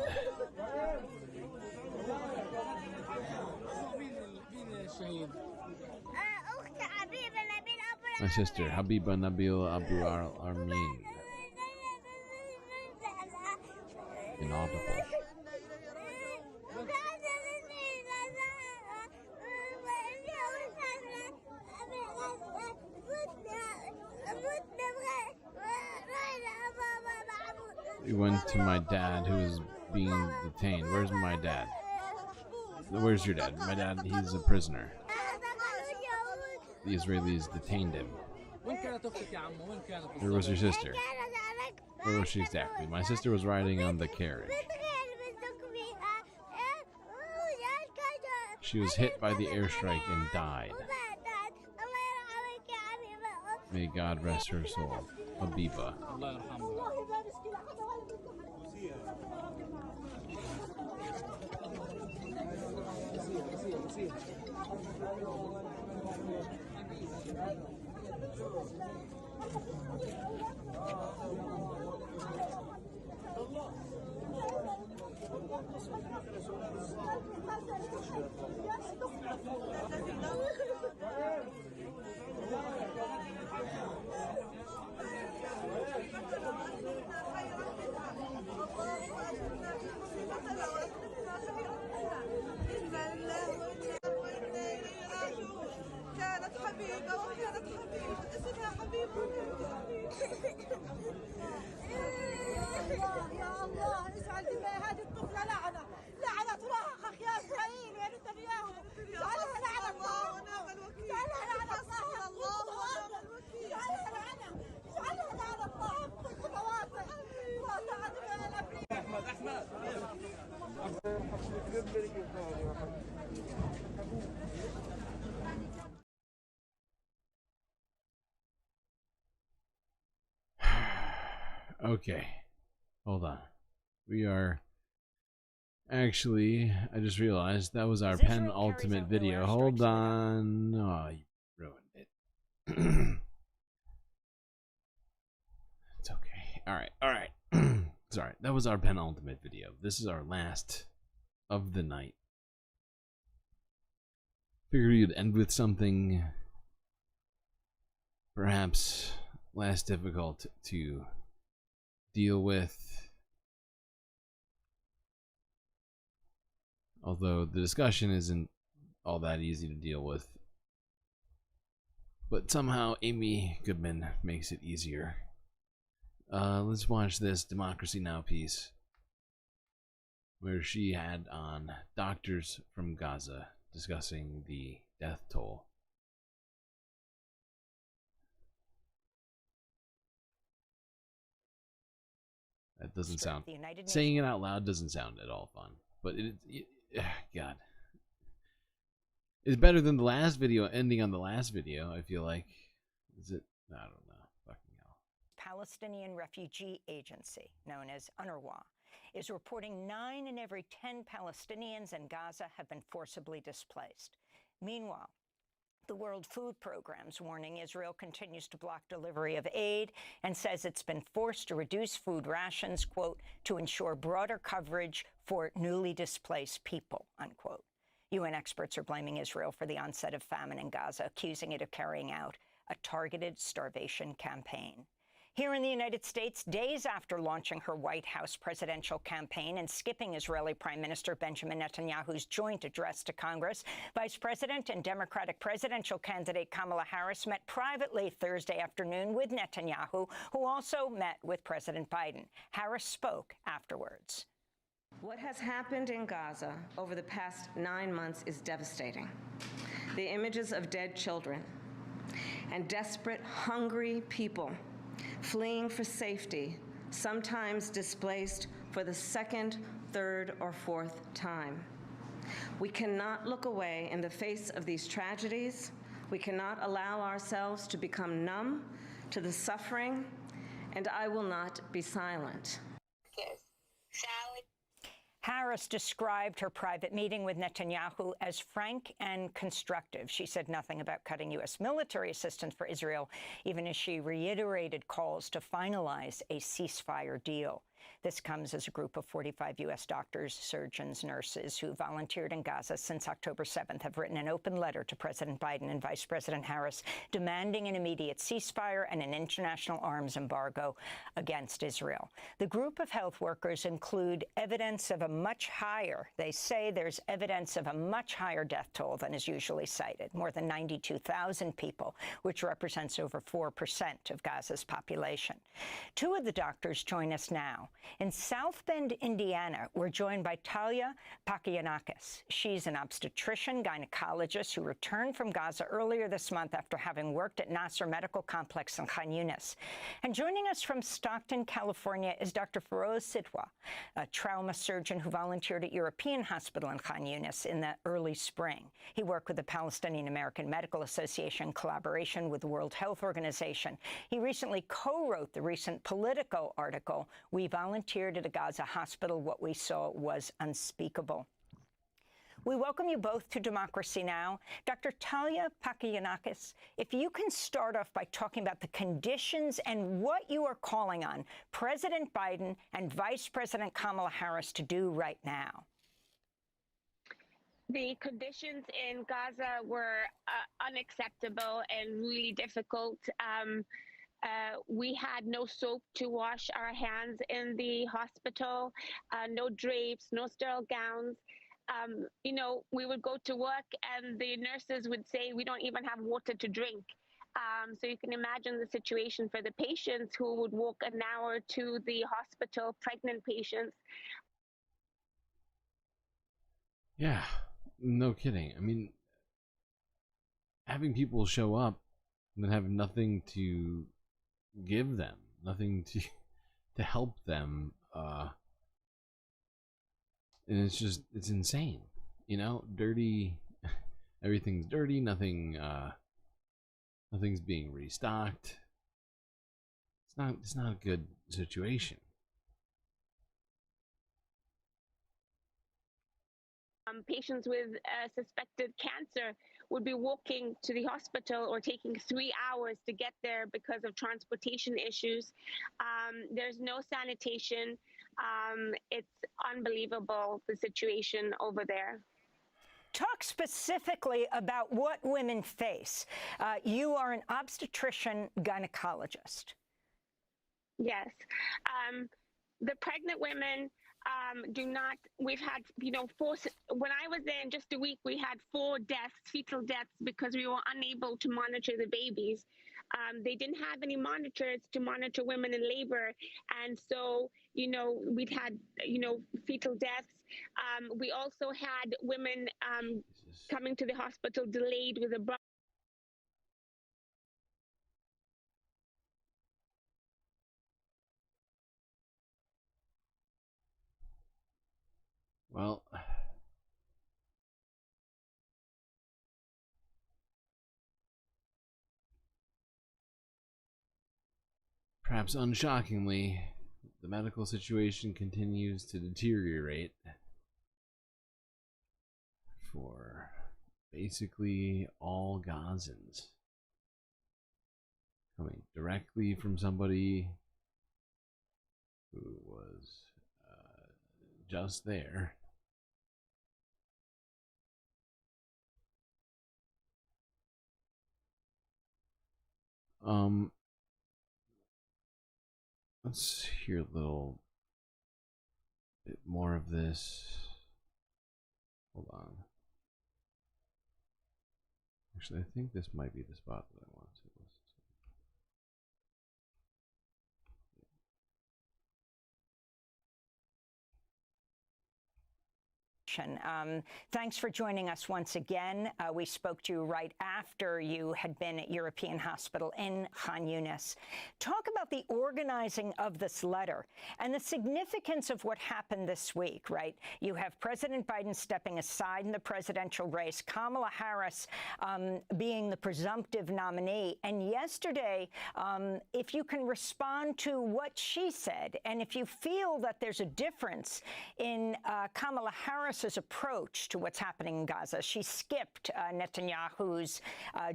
S5: My sister, Habiba Nabil Abu Armin. Inaudible. We went to my dad who was being detained. Where's my dad? Where's your dad? My dad, he's a prisoner. The Israelis detained him. Where was your sister? Where was she exactly? My sister was riding on the carriage. She was hit by the airstrike and died. May God rest her soul. Habiba. Okay, hold on. We are actually, I just realized that was our penultimate video. Hold on. Oh, you ruined it. It's okay. Alright. Sorry, that was our penultimate video. This is our last of the night. Figured you'd end with something perhaps less difficult to deal with, although the discussion isn't all that easy to deal with, but somehow Amy Goodman makes it easier. Let's watch this Democracy Now! Piece where she had on doctors from Gaza discussing the death toll. That doesn't sound, saying it out loud doesn't sound at all fun, but God, it's better than the last video ending on the last video. I feel like, is it? I don't know. Fucking hell.
S11: Palestinian Refugee Agency, known as UNRWA, is reporting 9 in every 10 Palestinians in Gaza have been forcibly displaced. Meanwhile, the World Food Programme's warning Israel continues to block delivery of aid and says it's been forced to reduce food rations, quote, to ensure broader coverage for newly displaced people, unquote. UN experts are blaming Israel for the onset of famine in Gaza, accusing it of carrying out a targeted starvation campaign. Here in the United States, days after launching her White House presidential campaign and skipping Israeli Prime Minister Benjamin Netanyahu's joint address to Congress, Vice President and Democratic presidential candidate Kamala Harris met privately Thursday afternoon with Netanyahu, who also met with President Biden. Harris spoke afterwards.
S12: What has happened in Gaza over the past 9 months is devastating. The images of dead children and desperate, hungry people fleeing for safety, sometimes displaced for the second, third, or fourth time. We cannot look away in the face of these tragedies. We cannot allow ourselves to become numb to the suffering, and I will not be silent.
S11: Harris described her private meeting with Netanyahu as frank and constructive. She said nothing about cutting U.S. military assistance for Israel, even as she reiterated calls to finalize a ceasefire deal. This comes as a group of 45 U.S. doctors, surgeons, nurses who volunteered in Gaza since October 7th have written an open letter to President Biden and Vice President Harris demanding an immediate ceasefire and an international arms embargo against Israel. The group of health workers include evidence of a much higher, they say there's evidence of a much higher death toll than is usually cited, more than 92,000 people, which represents over 4% of Gaza's population. Two of the doctors join us now. In South Bend, Indiana, we're joined by Talia Pakianakis. She's an obstetrician gynecologist who returned from Gaza earlier this month after having worked at Nasser Medical Complex in Khan Yunis. And joining us from Stockton, California, is Dr. Feroz Sidwa, a trauma surgeon who volunteered at European Hospital in Khan Yunis in the early spring. He worked with the Palestinian American Medical Association in collaboration with the World Health Organization. He recently co-wrote the recent Politico article, "We Volunteered at a Gaza Hospital. What we saw was unspeakable." We welcome you both to Democracy Now! Dr. Talia Pakianakis, if you can start off by talking about the conditions and what you are calling on President Biden and Vice President Kamala Harris to do right now.
S6: The conditions in Gaza were unacceptable and really difficult. We had no soap to wash our hands in the hospital, no drapes, no sterile gowns. You know, we would go to work and the nurses would say, we don't even have water to drink. So you can imagine the situation for the patients who would walk an hour to the hospital, pregnant patients.
S5: Yeah, no kidding. I mean, having people show up and then have nothing to give them, nothing to help them, and it's insane, you know. Dirty, everything's dirty, nothing's being restocked. It's not a good situation.
S6: Patients with suspected cancer would be walking to the hospital or taking 3 hours to get there because of transportation issues. There's no sanitation. It's unbelievable, the situation over there.
S11: Talk specifically about what women face. You are an obstetrician gynecologist.
S6: Yes. The pregnant women do not, we've had, you know, when I was there in just a week, we had 4 deaths, fetal deaths, because we were unable to monitor the babies. They didn't have any monitors to monitor women in labor. And so, you know, we'd had, you know, fetal deaths. We also had women coming to the hospital delayed with a
S5: Well, perhaps unshockingly, the medical situation continues to deteriorate for basically all Gazans, coming directly from somebody who was just there. Let's hear a little bit more of this. Hold on. Actually, I think this might be the spot that I want to listen
S11: Thanks for joining us once again. We spoke to you right after you had been at European Hospital in Khan Yunis. Talk about the organizing of this letter and the significance of what happened this week, right? You have President Biden stepping aside in the presidential race, Kamala Harris being the presumptive nominee. And yesterday, if you can respond to what she said, and if you feel that there's a difference in Kamala Harris's approach to what's happening in Gaza. She skipped Netanyahu's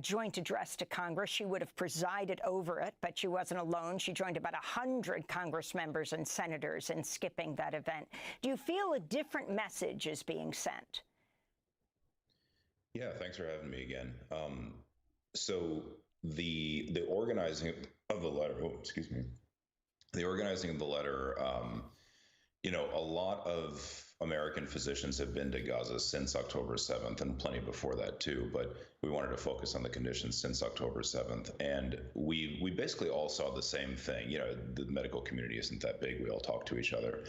S11: joint address to Congress. She would have presided over it, but she wasn't alone. She joined about 100 Congress members and senators in skipping that event. Do you feel a different message is being sent?
S7: Yeah, thanks for having me again. So the organizing of the letter, the organizing of the letter, you know, a lot of American physicians have been to Gaza since October 7th and plenty before that too, but we wanted to focus on the conditions since October 7th. And we basically all saw the same thing. You know, the medical community isn't that big. We all talk to each other.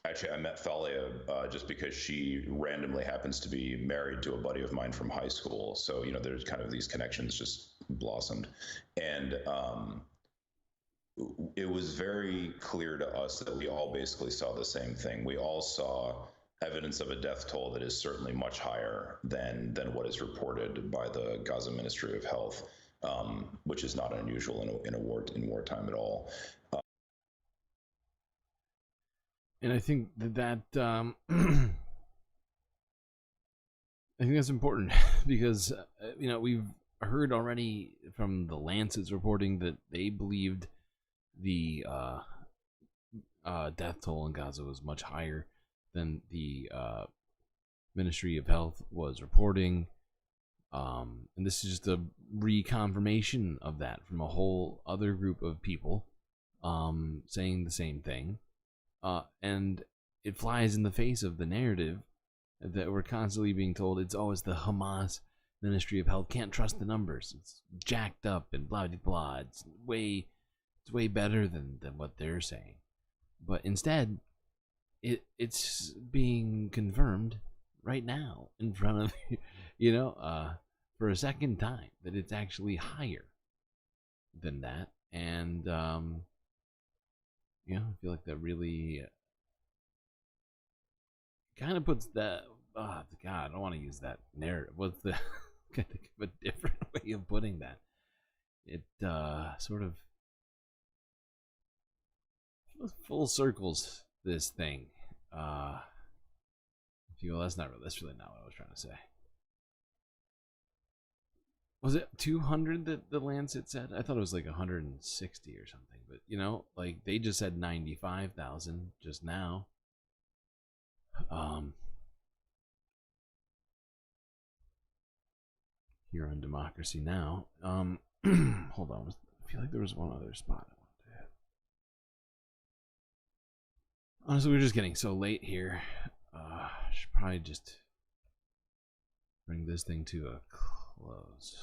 S7: Actually, I met Thalia just because she randomly happens to be married to a buddy of mine from high school. So, you know, there's kind of these connections just blossomed. And it was very clear to us that we all basically saw the same thing. We all saw evidence of a death toll that is certainly much higher than what is reported by the Gaza Ministry of Health, which is not unusual in wartime at all.
S5: And I think that I think that's important because you know, we've heard already from the Lancet's reporting that they believed the death toll in Gaza was much higher than the Ministry of Health was reporting, and this is just a reconfirmation of that from a whole other group of people saying the same thing, and it flies in the face of the narrative that we're constantly being told it's always the Hamas Ministry of Health, can't trust the numbers, it's jacked up and blah blah blah, it's way better than what they're saying. But instead, it's being confirmed right now in front of you know, for a second time, that it's actually higher than that. And you know, I feel like that really kind of puts that, oh God, I don't want to use that narrative. What's the I think of a different way of putting that. It sort of full circles this thing. That's really not what I was trying to say. Was it 200 that the Lancet said? I thought it was like 160 or something. But you know, like they just said 95,000 just now. Here on Democracy Now. Hold on. I feel like there was one other spot I wanted to hit. Honestly, we're just getting so late here. Should probably just bring this thing to a close.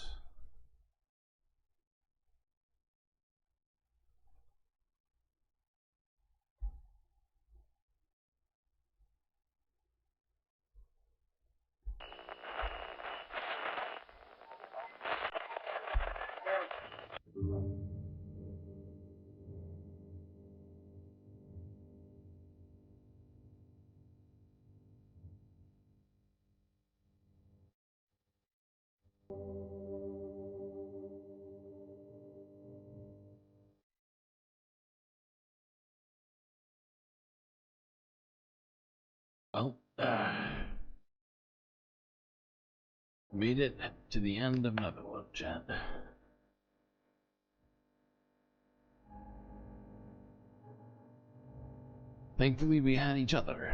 S5: Well, made it to the end of another one, chat. Thankfully, we had each other.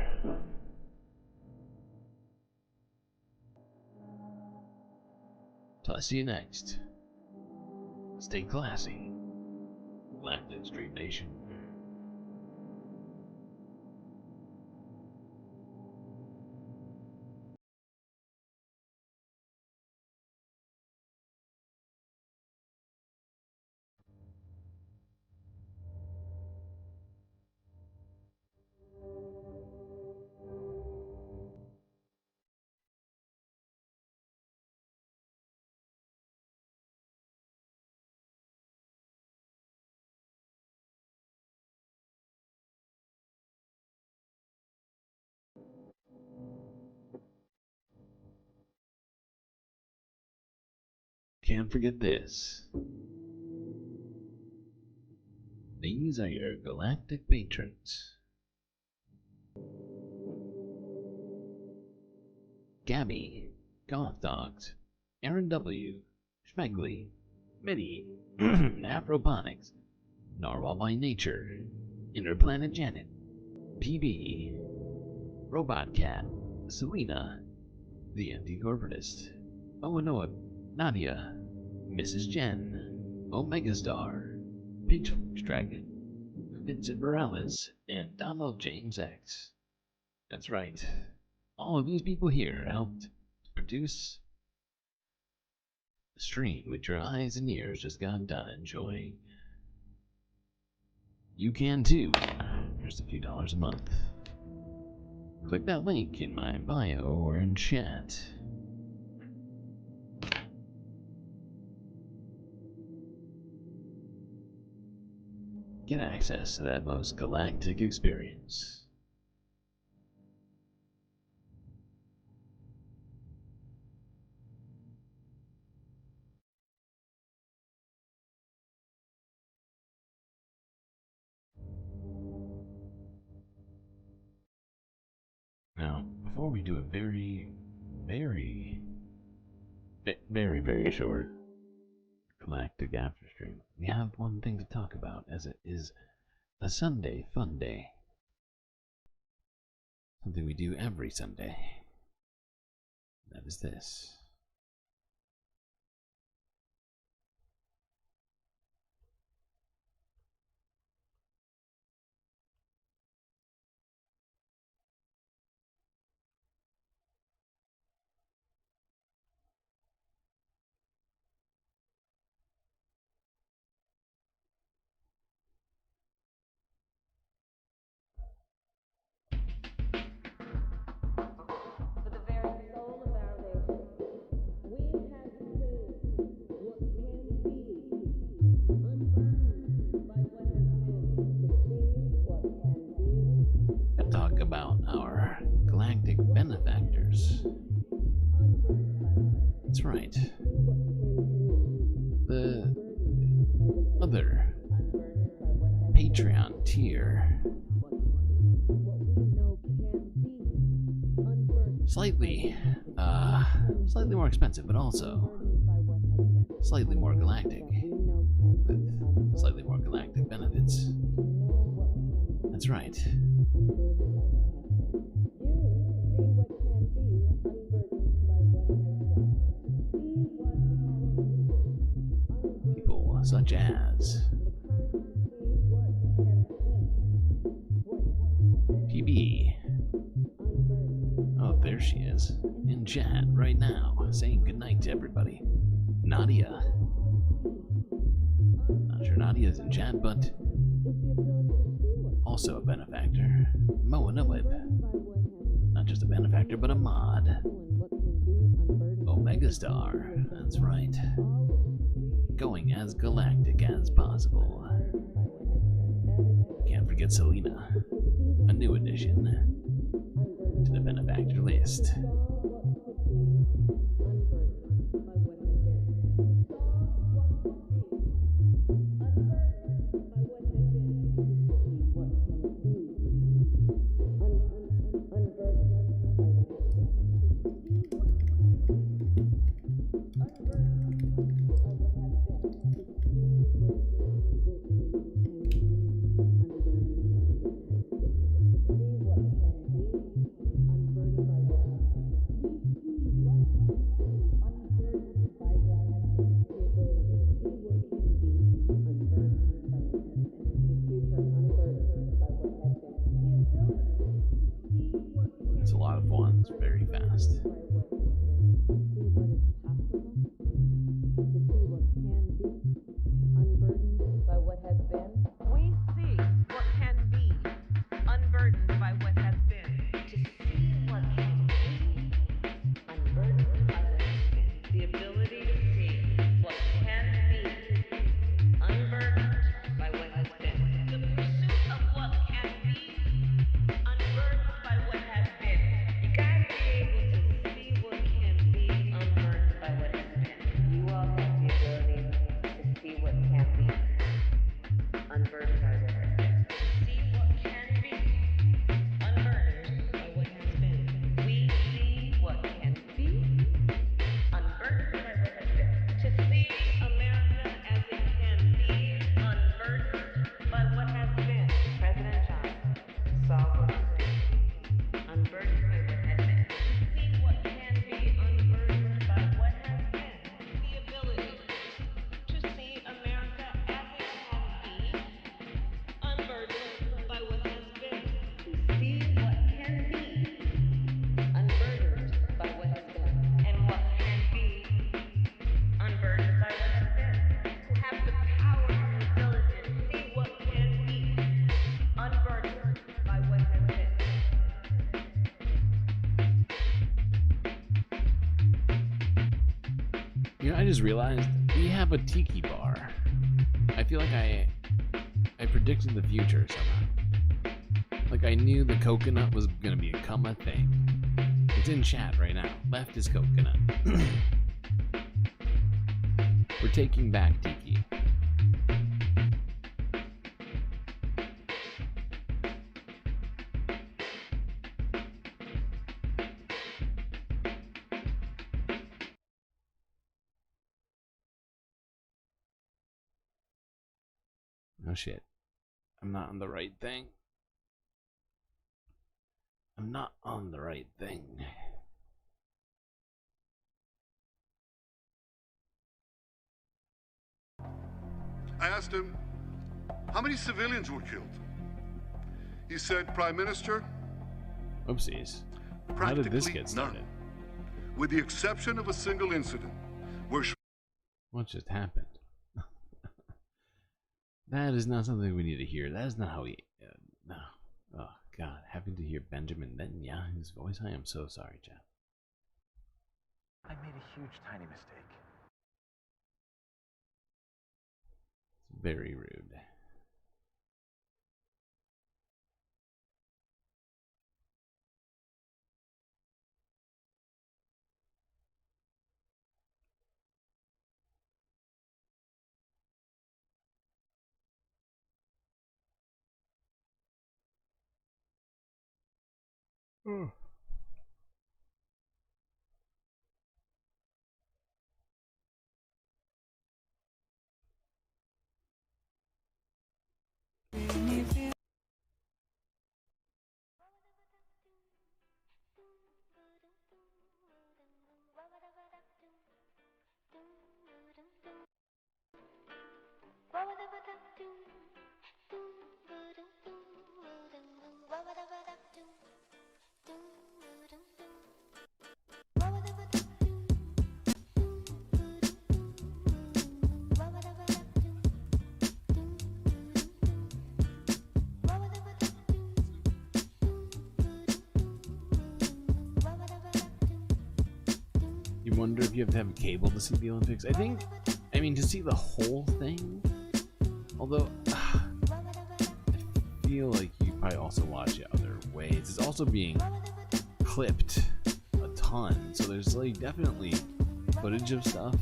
S5: Till I see you next. Stay classy. Galactic Stream Nation. Can't forget this. These are your galactic patrons. Gabby, Goth Dogs, Aaron W., Schmegley, Mitty, Afroponics, Narwhal by Nature, Interplanet Janet, PB, Robot Cat, Selena, The Anti-Corporatist, Oanoa, Nadia, Mrs. Jen, Omega Star, Pitchfork Dragon, Vincent Morales, and Donald James X. That's right. All of these people here helped produce the stream which your eyes and ears just got done enjoying. You can too. Just a few dollars a month. Click that link in my bio or in chat. Get access to that most galactic experience. Now, before we do a very short galactic after stream, we have one thing to talk about, as it is a Sunday fun day. Something we do every Sunday. That is this. Talk about our galactic benefactors. That's right. The other Patreon tier. Slightly more expensive, but also slightly more galactic, with slightly more galactic benefits. That's right. People such as PB. Oh, there she is, in chat right now, saying goodnight to everybody. Nadia. Not sure Nadia's in chat, but also a benefactor. Moana Whip. Not just a benefactor, but a mod. Omega Star. That's right. Going as galactic as possible. Can't forget Selena. A new addition to the benefactor list. You know, I just realized we have a tiki bar. I feel like I predicted the future somehow. Like I knew the coconut was gonna become a thing. It's in chat right now. Left is coconut. We're taking back tiki. Oh shit. I'm not on the right thing. I'm not on the right thing.
S2: I asked him, how many civilians were killed? He said, Prime Minister,
S5: Oopsies. How did this get started?
S2: none. With the exception of a single incident where...
S5: What just happened? That is not something we need to hear. That is not how we... no. Oh, God. Having to hear Benjamin Netanyahu's voice? I am so sorry, Jeff.
S14: I made a huge, tiny mistake.
S5: It's very rude. You wonder if you have to have a cable to see the Olympics. I mean, to see the whole thing. Although, I feel like you probably also watch it other ways. It's also being clipped a ton, so there's like definitely footage of stuff.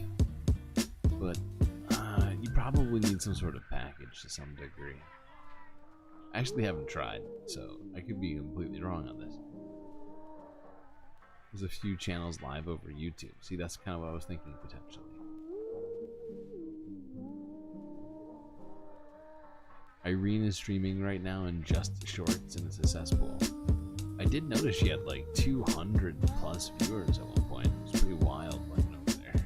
S5: But you probably need some sort of package to some degree. I actually haven't tried, so I could be completely wrong on this. There's a few channels live over YouTube. See, that's kind of what I was thinking potentially. Irene is streaming right now in just shorts in the cesspool. I did notice she had like 200 plus viewers at one point. It's pretty wild looking over there.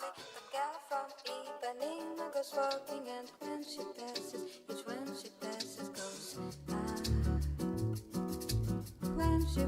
S9: A girl from Ipanema goes walking, and when she passes, each when she passes goes when she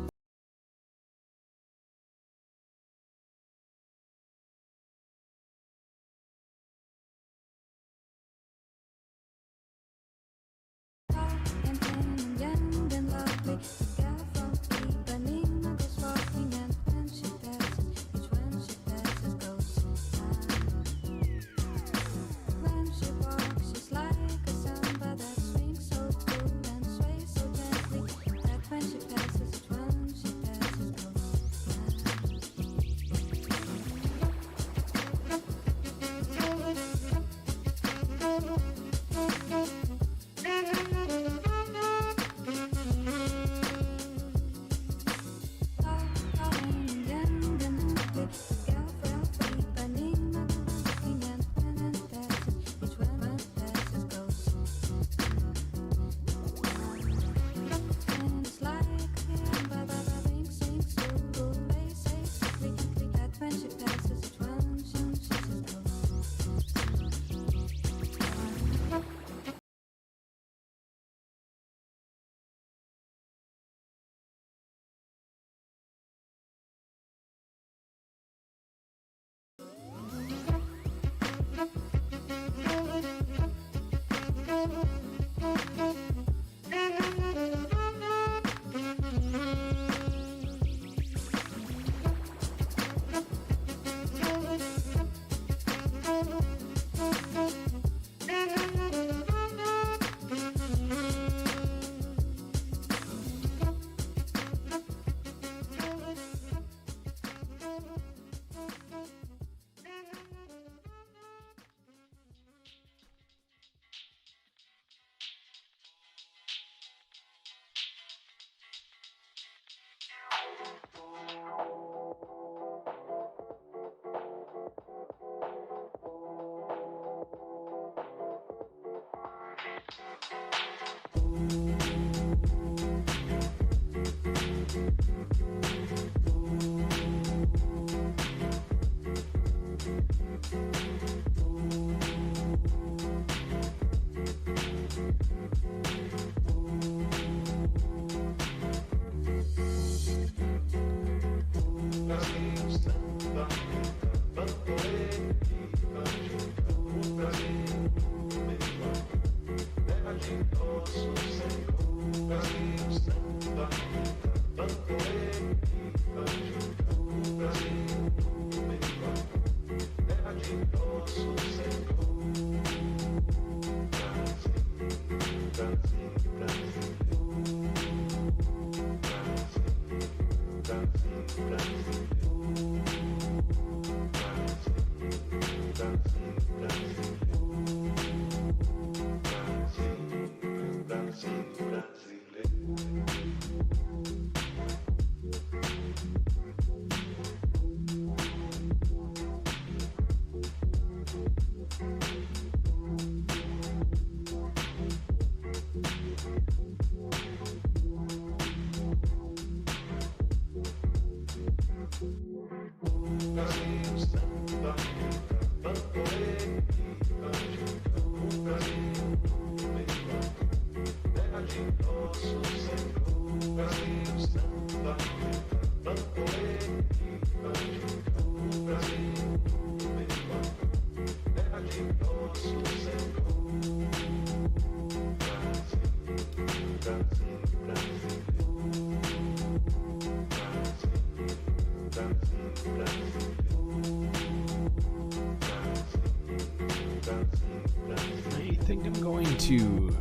S5: I think I'm going to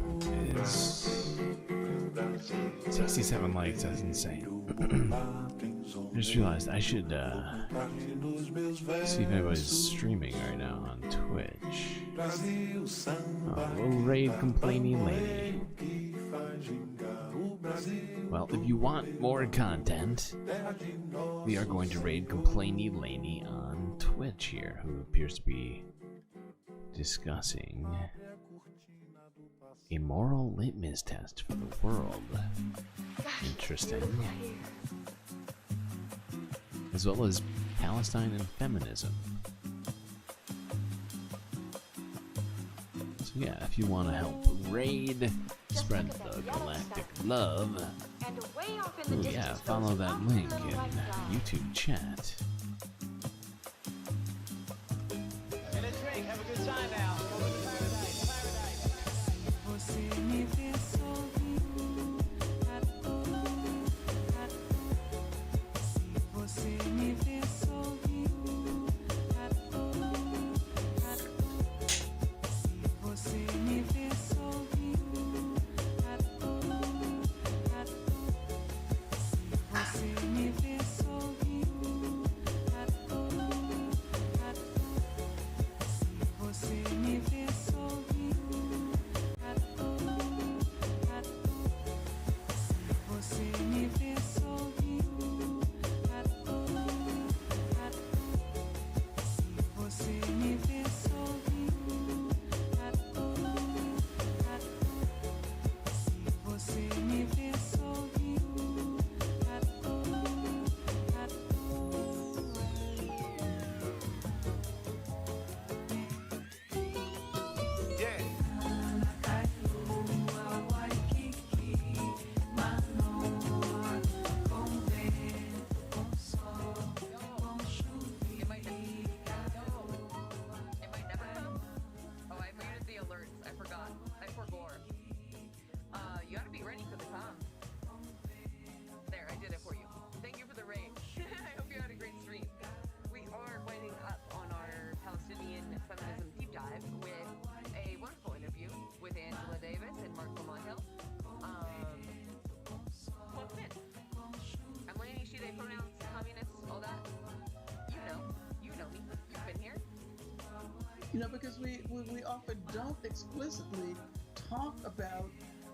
S5: is 67 likes. That's insane. I just realized I should see if anybody's streaming right now on Twitch. Oh, little raid complaining lady. Well, if you want more content, we are going to raid Complainy Laney on Twitch here, who appears to be discussing a moral litmus test for the world. Interesting. As well as Palestine and feminism. yeah, if you want to help raid, spread the galactic love, oh yeah, follow that link in YouTube chat.
S4: Get a drink, have a good time now. Go to paradise,
S1: You know, because we often don't explicitly talk about